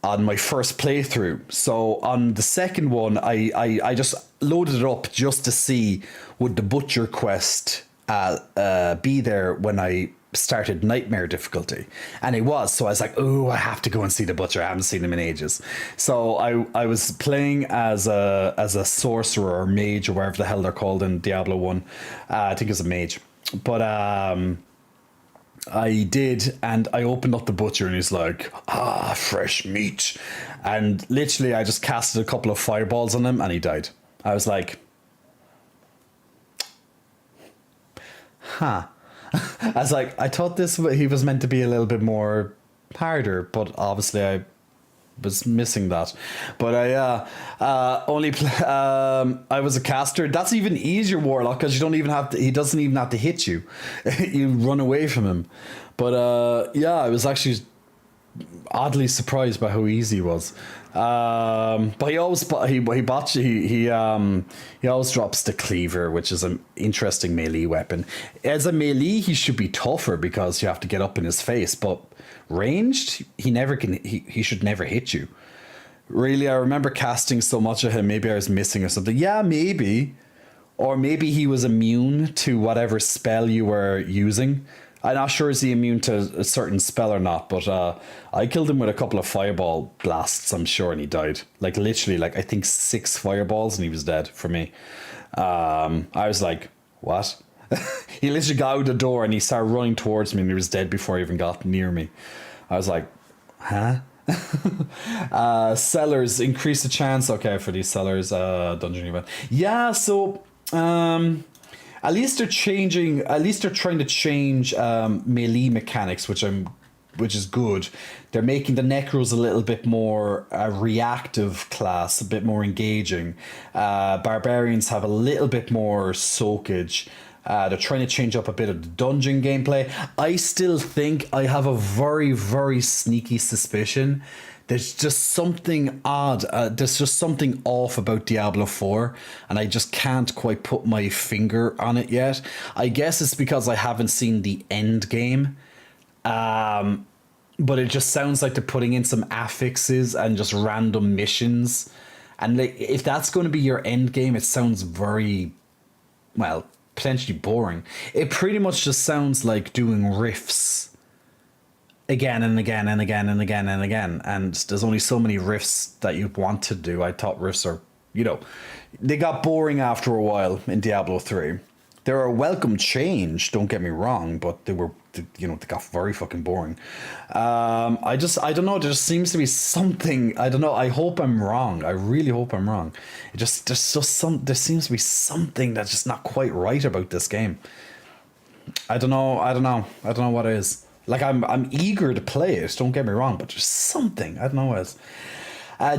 A: On my first playthrough. So on the second one, I just loaded it up just to see would the Butcher quest be there when I started Nightmare difficulty, and it was. So I was like, oh, I have to go and see the Butcher. I haven't seen him in ages. So I was playing as a sorcerer or mage or whatever the hell they're called in Diablo 1. I think it's a mage, but I did, and I opened up the Butcher and he's like, fresh meat. And literally I just casted a couple of fireballs on him and he died. I was like, I was like, I thought he was meant to be a little bit more harder, but obviously I was missing that. But I was a caster. That's even easier Warlock, because he doesn't even have to hit you. You run away from him. But I was actually oddly surprised by how easy he was. But he always drops the cleaver, which is an interesting melee weapon. As a melee, he should be tougher because you have to get up in his face, but ranged, he should never hit you. Really, I remember casting so much of him, maybe I was missing or something. Yeah, maybe. Or maybe he was immune to whatever spell you were using. I'm not sure is he immune to a certain spell or not, but I killed him with a couple of fireball blasts, I'm sure, and he died. Like literally, I think 6 fireballs and he was dead for me. I was like, what? He literally got out the door and he started running towards me and he was dead before he even got near me. I was like, huh? Sellers increase the chance. Okay, for these sellers, dungeon event. Yeah, so at least they're trying to change melee mechanics, which is good. They're making the Necros a little bit more reactive class, a bit more engaging. Barbarians have a little bit more soakage. They're trying to change up a bit of the dungeon gameplay. I still think I have a very, very sneaky suspicion there's just something odd. There's just something off about Diablo 4, and I just can't quite put my finger on it yet. I guess it's because I haven't seen the end game. But it just sounds like they're putting in some affixes and just random missions. And if that's going to be your end game, it sounds very, well, potentially boring. It pretty much just sounds like doing riffs again and again and again and again and again. And there's only so many riffs that you want to do. I thought riffs are, they got boring after a while in Diablo 3. They're a welcome change, don't get me wrong, but they got very fucking boring. I don't know, there just seems to be something, I don't know, I hope I'm wrong. I really hope I'm wrong. There seems to be something that's just not quite right about this game. I don't know what it is. Like, I'm eager to play it, don't get me wrong, but there's something, I don't know what it is.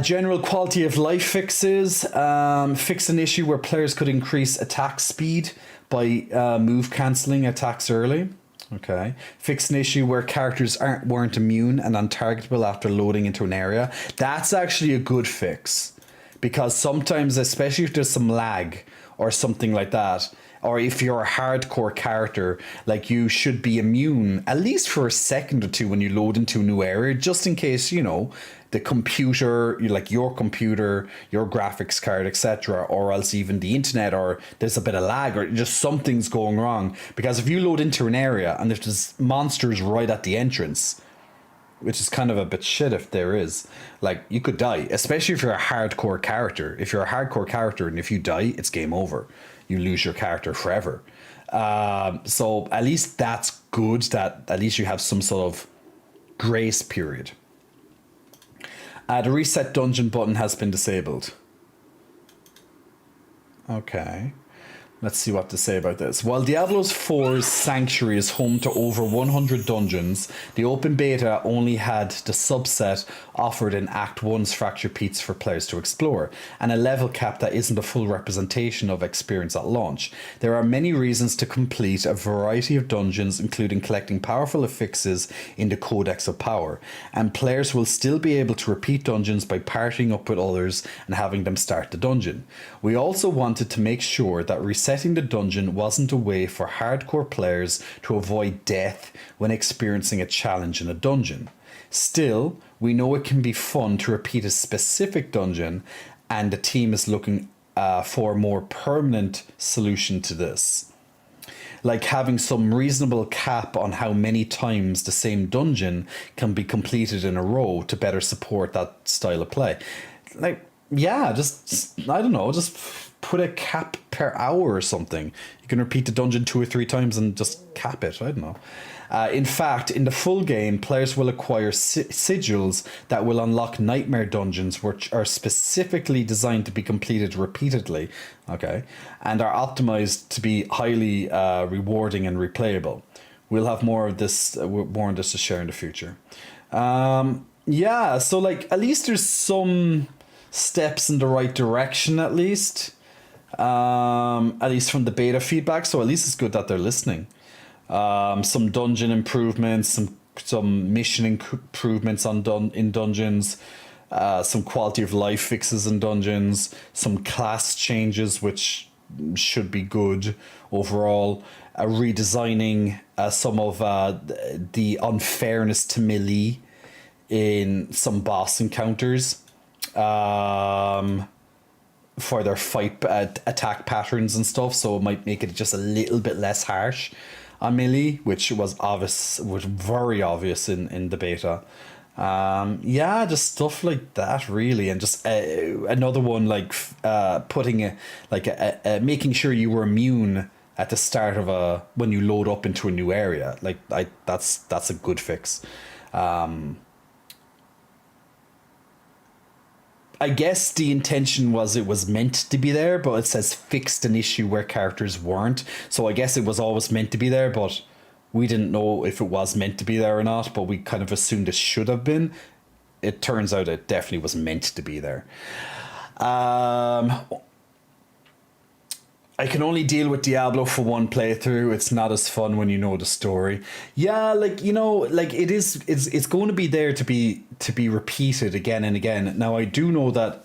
A: General quality of life fixes. Fix an issue where players could increase attack speed by move cancelling attacks early. Okay. Fix an issue where characters weren't immune and untargetable after loading into an area. That's actually a good fix, because sometimes, especially if there's some lag or something like that, or if you're a hardcore character, like, you should be immune at least for a second or two when you load into a new area, just in case, the computer, like your computer, your graphics card, etc., or else even the internet, or there's a bit of lag, or just something's going wrong. Because if you load into an area and there's monsters right at the entrance, which is kind of a bit shit if there is, like, you could die, especially if you're a hardcore character. If you're a hardcore character and if you die, it's game over. You lose your character forever. So at least that's good, that at least you have some sort of grace period. The reset dungeon button has been disabled. Okay. Let's see what to say about this. While Diablo 4's Sanctuary is home to over 100 dungeons, the open beta only had the subset offered in Act 1's Fractured Peaks for players to explore, and a level cap that isn't a full representation of experience at launch. There are many reasons to complete a variety of dungeons, including collecting powerful affixes in the Codex of Power, and players will still be able to repeat dungeons by partnering up with others and having them start the dungeon. We also wanted to make sure that resetting the dungeon wasn't a way for hardcore players to avoid death when experiencing a challenge in a dungeon. Still, we know it can be fun to repeat a specific dungeon, and the team is looking for a more permanent solution to this. Like having some reasonable cap on how many times the same dungeon can be completed in a row to better support that style of play. Like, yeah, just, I don't know, just put a cap per hour or something. You can repeat the dungeon 2 or 3 times and just cap it. I don't know. In fact, in the full game, players will acquire sigils that will unlock nightmare dungeons, which are specifically designed to be completed repeatedly, okay, and are optimized to be highly rewarding and replayable. We'll have more on this to share in the future. Yeah, so like at least there's some steps in the right direction, at least from the beta feedback. So at least it's good that they're listening. Some dungeon improvements, some mission improvements in dungeons, some quality of life fixes in dungeons, some class changes which should be good overall. Redesigning some of the unfairness to melee in some boss encounters for their fight attack patterns and stuff, so it might make it just a little bit less harsh on melee, which was very obvious in the beta. Yeah, just stuff like that really, and just another one like putting making sure you were immune at the start of when you load up into a new area. Like that's a good fix. I guess the intention was it was meant to be there, but it says fixed an issue where characters weren't. So I guess it was always meant to be there, but we didn't know if it was meant to be there or not, but we kind of assumed it should have been. It turns out it definitely was meant to be there. I can only deal with Diablo for one playthrough. It's not as fun when you know the story. Yeah, like, you know, like it's going to be there to be repeated again and again. Now I do know that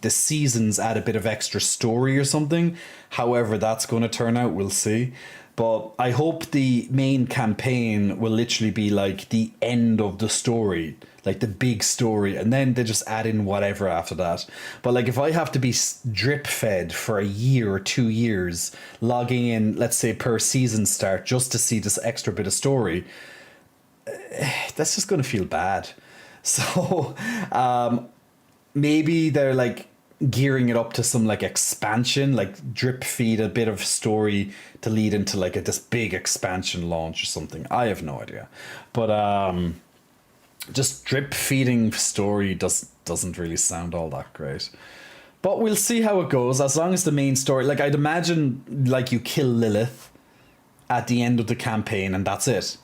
A: the seasons add a bit of extra story or something. However that's going to turn out, we'll see. But I hope the main campaign will literally be like the end of the story, like the big story, and then they just add in whatever after that. But like if I have to be drip fed for a year or 2 years, logging in, let's say per season start, just to see this extra bit of story, that's just going to feel bad. So maybe they're like gearing it up to some like expansion, like drip feed a bit of story to lead into like this big expansion launch or something. I have no idea, but just drip feeding story doesn't really sound all that great. But we'll see how it goes. As long as the main story, like I'd imagine, like you kill Lilith at the end of the campaign and that's it.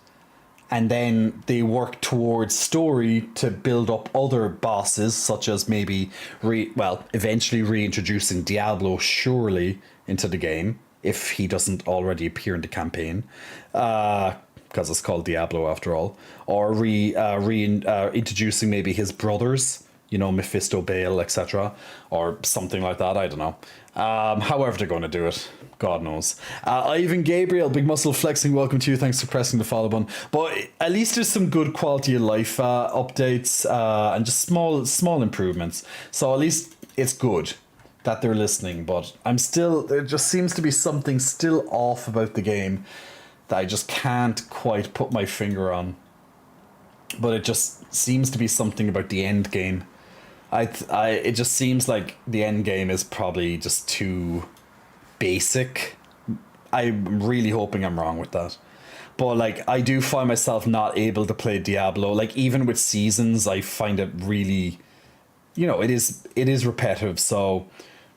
A: And then they work towards story to build up other bosses, such as maybe, eventually reintroducing Diablo surely into the game, if he doesn't already appear in the campaign, because it's called Diablo after all, or introducing maybe his brothers you know, Mephisto Bale, etc., or something like that. I don't know. However they're going to do it, God knows. Ivan Gabriel, Big Muscle Flexing, welcome to you. Thanks for pressing the follow button. But at least there's some good quality of life updates and just small improvements. So at least it's good that they're listening. But there just seems to be something still off about the game that I just can't quite put my finger on. But it just seems to be something about the end game. It just seems like the end game is probably just too basic. I'm really hoping I'm wrong with that. But like, I do find myself not able to play Diablo. Like, even with seasons, I find it really, you know, it is repetitive. So,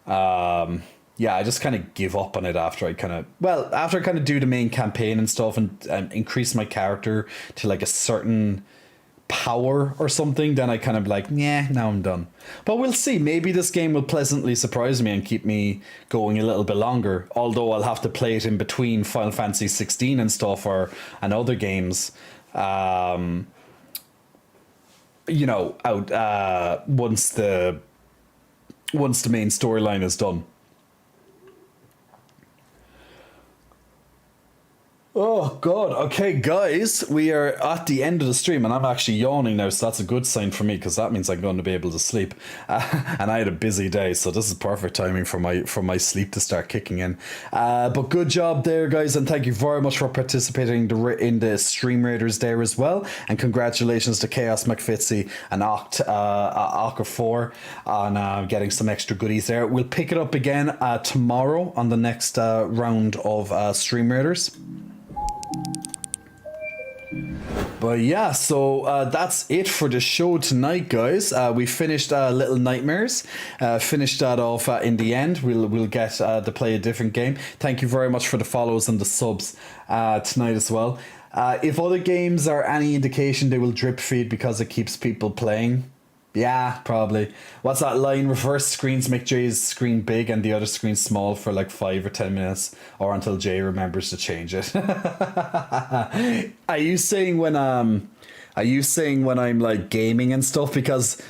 A: yeah, I just kind of give up on it after I kind of do the main campaign and stuff and increase my character to like a certain power or something. Then I kind of like, yeah, now I'm done. But we'll see. Maybe this game will pleasantly surprise me and keep me going a little bit longer. Although I'll have to play it in between Final Fantasy 16 and stuff and other games. You know, out once the main storyline is done. Oh god, okay guys, we are at the end of the stream and I'm actually yawning now, so that's a good sign for me because that means I'm going to be able to sleep. And I had a busy day, so this is perfect timing for my sleep to start kicking in. But good job there guys, and thank you very much for participating in the Stream Raiders there as well, and congratulations to Chaos McFitzy and Ocker4 on getting some extra goodies there. We'll pick it up again tomorrow on the next round of Stream Raiders. But yeah, so that's it for the show tonight, guys. We finished Little Nightmares. Finished that off in the end. We'll get to play a different game. Thank you very much for the follows and the subs tonight as well. If other games are any indication, they will drip feed because it keeps people playing. Yeah, probably. What's that line? Reverse screens make Jay's screen big and the other screen small for like 5 or 10 minutes, or until Jay remembers to change it. Are you saying when I'm like gaming and stuff? Because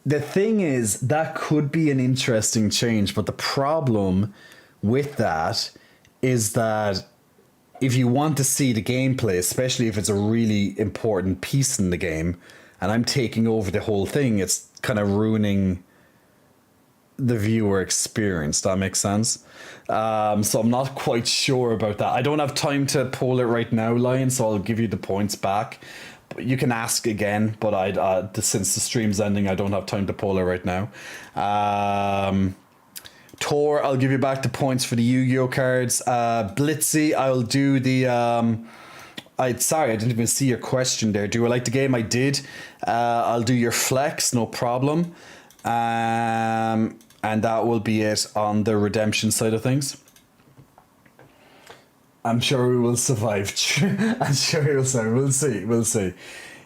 A: the thing is, that could be an interesting change, but the problem with that is that if you want to see the gameplay, especially if it's a really important piece in the game, and I'm taking over the whole thing, it's kind of ruining the viewer experience. That makes sense. So I'm not quite sure about that. I don't have time to poll it right now, Lion, so I'll give you the points back. But you can ask again, but since the stream's ending, I don't have time to poll it right now. Tor, I'll give you back the points for the Yu-Gi-Oh cards. Blitzy, I'll do the... Sorry, I didn't even see your question there. Do I like the game? I did. I'll do your flex, no problem. And that will be it on the redemption side of things. I'm sure we will survive. I'm sure we will survive. We'll see.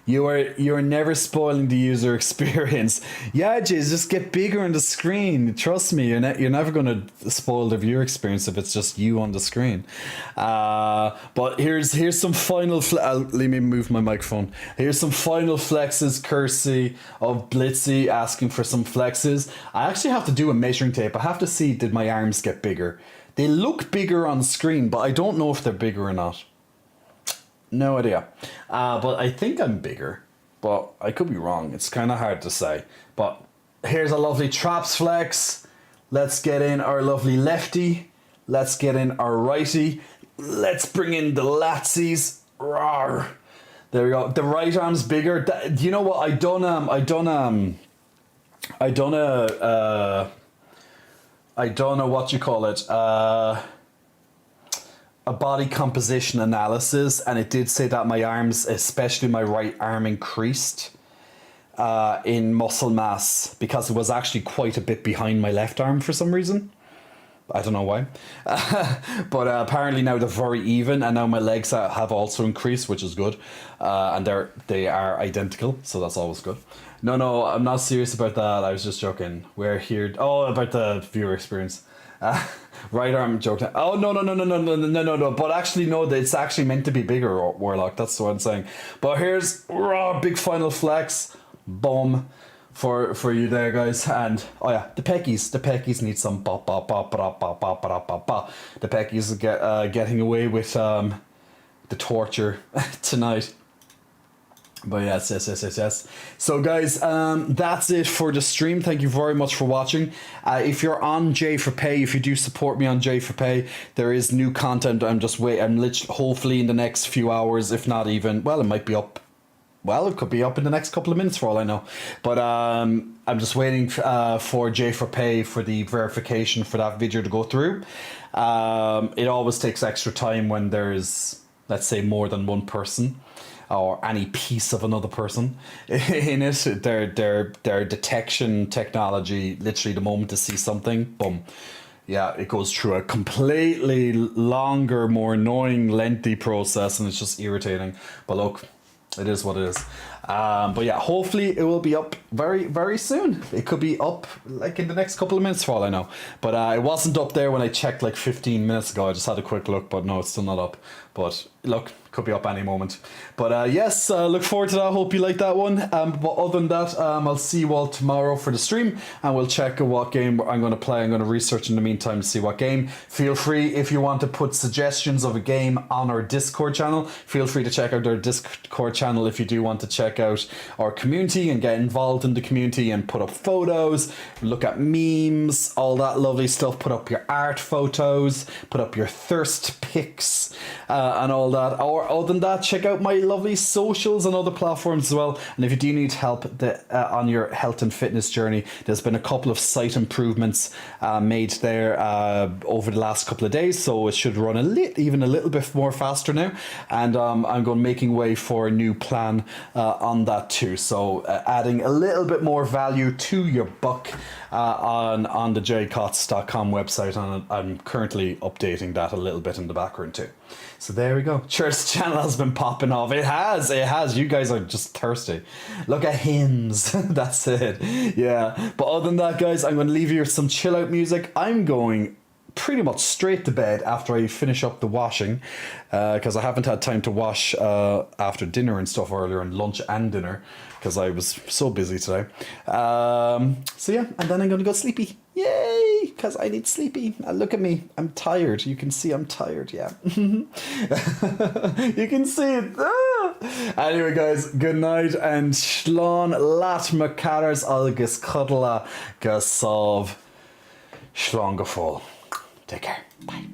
A: You are never spoiling the user experience. Yeah, Jays, just get bigger on the screen. Trust me, you're never going to spoil the viewer experience if it's just you on the screen. But here's some final... let me move my microphone. Here's some final flexes, courtesy of Blitzy asking for some flexes. I actually have to do a measuring tape. I have to see, did my arms get bigger? They look bigger on screen, but I don't know if they're bigger or not. No idea. But I think I'm bigger. But I could be wrong. It's kind of hard to say. But here's a lovely traps flex. Let's get in our lovely lefty. Let's get in our righty. Let's bring in the latsies. Rawr. There we go. The right arm's bigger. You know what? I done what you call it. A body composition analysis, and it did say that my arms, especially my right arm, increased in muscle mass because it was actually quite a bit behind my left arm for some reason. I don't know why. But apparently now they're very even, and now my legs have also increased, which is good. And they are identical, so that's always good. No, I'm not serious about that. I was just joking. We're here... Oh, about the viewer experience. Right arm joke. Oh, no. But actually, no, it's actually meant to be bigger, Warlock. That's what I'm saying. But here's big final flex. Boom. for you there, guys. And oh yeah, the Peckies need some bop bop bop bop bop bop bop bop bop. The Peckies are getting away with the torture tonight. But yes. So guys, that's it for the stream. Thank you very much for watching. If you're on J4Pay, if you do support me on J4Pay, there is new content. I'm literally, hopefully in the next few hours, if not even, well, it might be up. Well, it could be up in the next couple of minutes for all I know. But I'm just waiting for J4Pay for the verification for that video to go through. It always takes extra time when there's, let's say, more than one person or any piece of another person in it. Their detection technology, literally the moment to see something, boom. Yeah, it goes through a completely longer, more annoying, lengthy process, and it's just irritating. But look, it is what it is. But yeah, hopefully it will be up very, very soon. It could be up like in the next couple of minutes for all I know. But it wasn't up there when I checked like 15 minutes ago. I just had a quick look, but no, it's still not up. But look, could be up any moment. But yes, look forward to that. Hope you like that one. But other than that, I'll see you all tomorrow for the stream, and we'll check what game I'm going to play. I'm going to research in the meantime to see what game. Feel free, if you want to put suggestions of a game on our Discord channel, feel free to check out our Discord channel if you do want to check out our community and get involved in the community and put up photos, look at memes, all that lovely stuff. Put up your art photos, put up your thirst pics, and all that. Or other than that, check out my lovely socials and other platforms as well. And if you do need help on your health and fitness journey, there's been a couple of site improvements made there over the last couple of days, so it should run even a little bit more faster now. And I'm going making way for a new plan on that too. So adding a little bit more value to your buck on the jcots.com website, and I'm currently updating that a little bit in the background too. So there we go. Church channel has been popping off. It has. You guys are just thirsty. Look at hymns. That's it. Yeah. But other than that, guys, I'm going to leave you with some chill out music. I'm going pretty much straight to bed after I finish up the washing, because I haven't had time to wash after dinner and stuff earlier, and lunch and dinner, because I was so busy today. So yeah, and then I'm going to go sleepy. Yay! Because I need sleepy. Look at me. I'm tired. You can see I'm tired. Yeah. You can see it. Ah! Anyway, guys, good night, and Shlán Lat Macaras Algus Cuddla Gasov Shlán Gafol. Take care. Bye.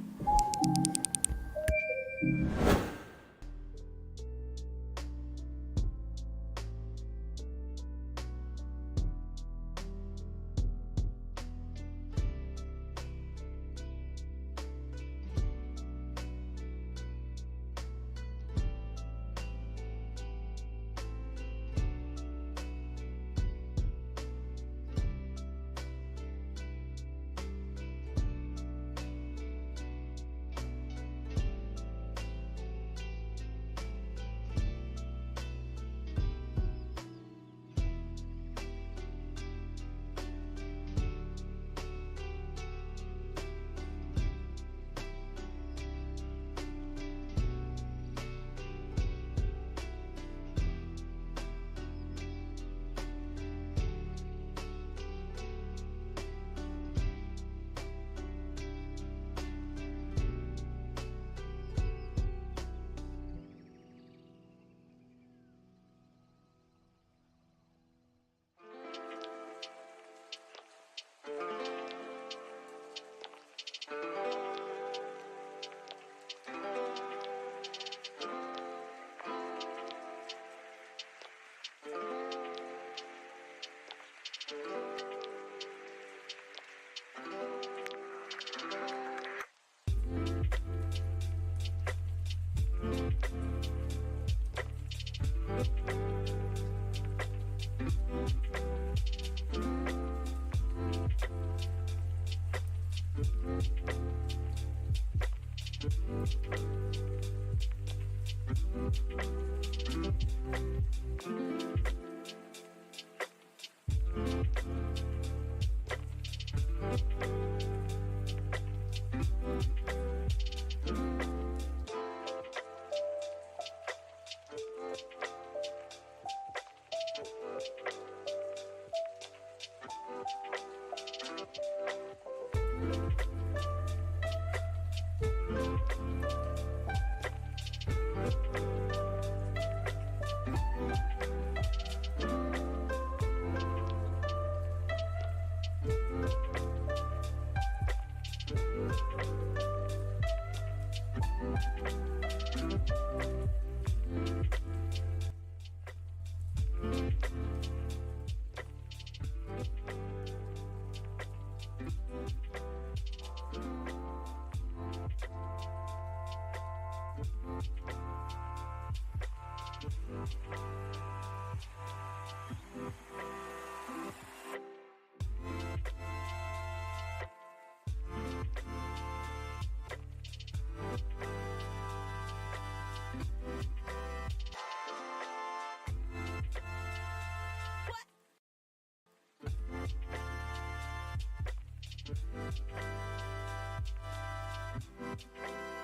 B: Charlie.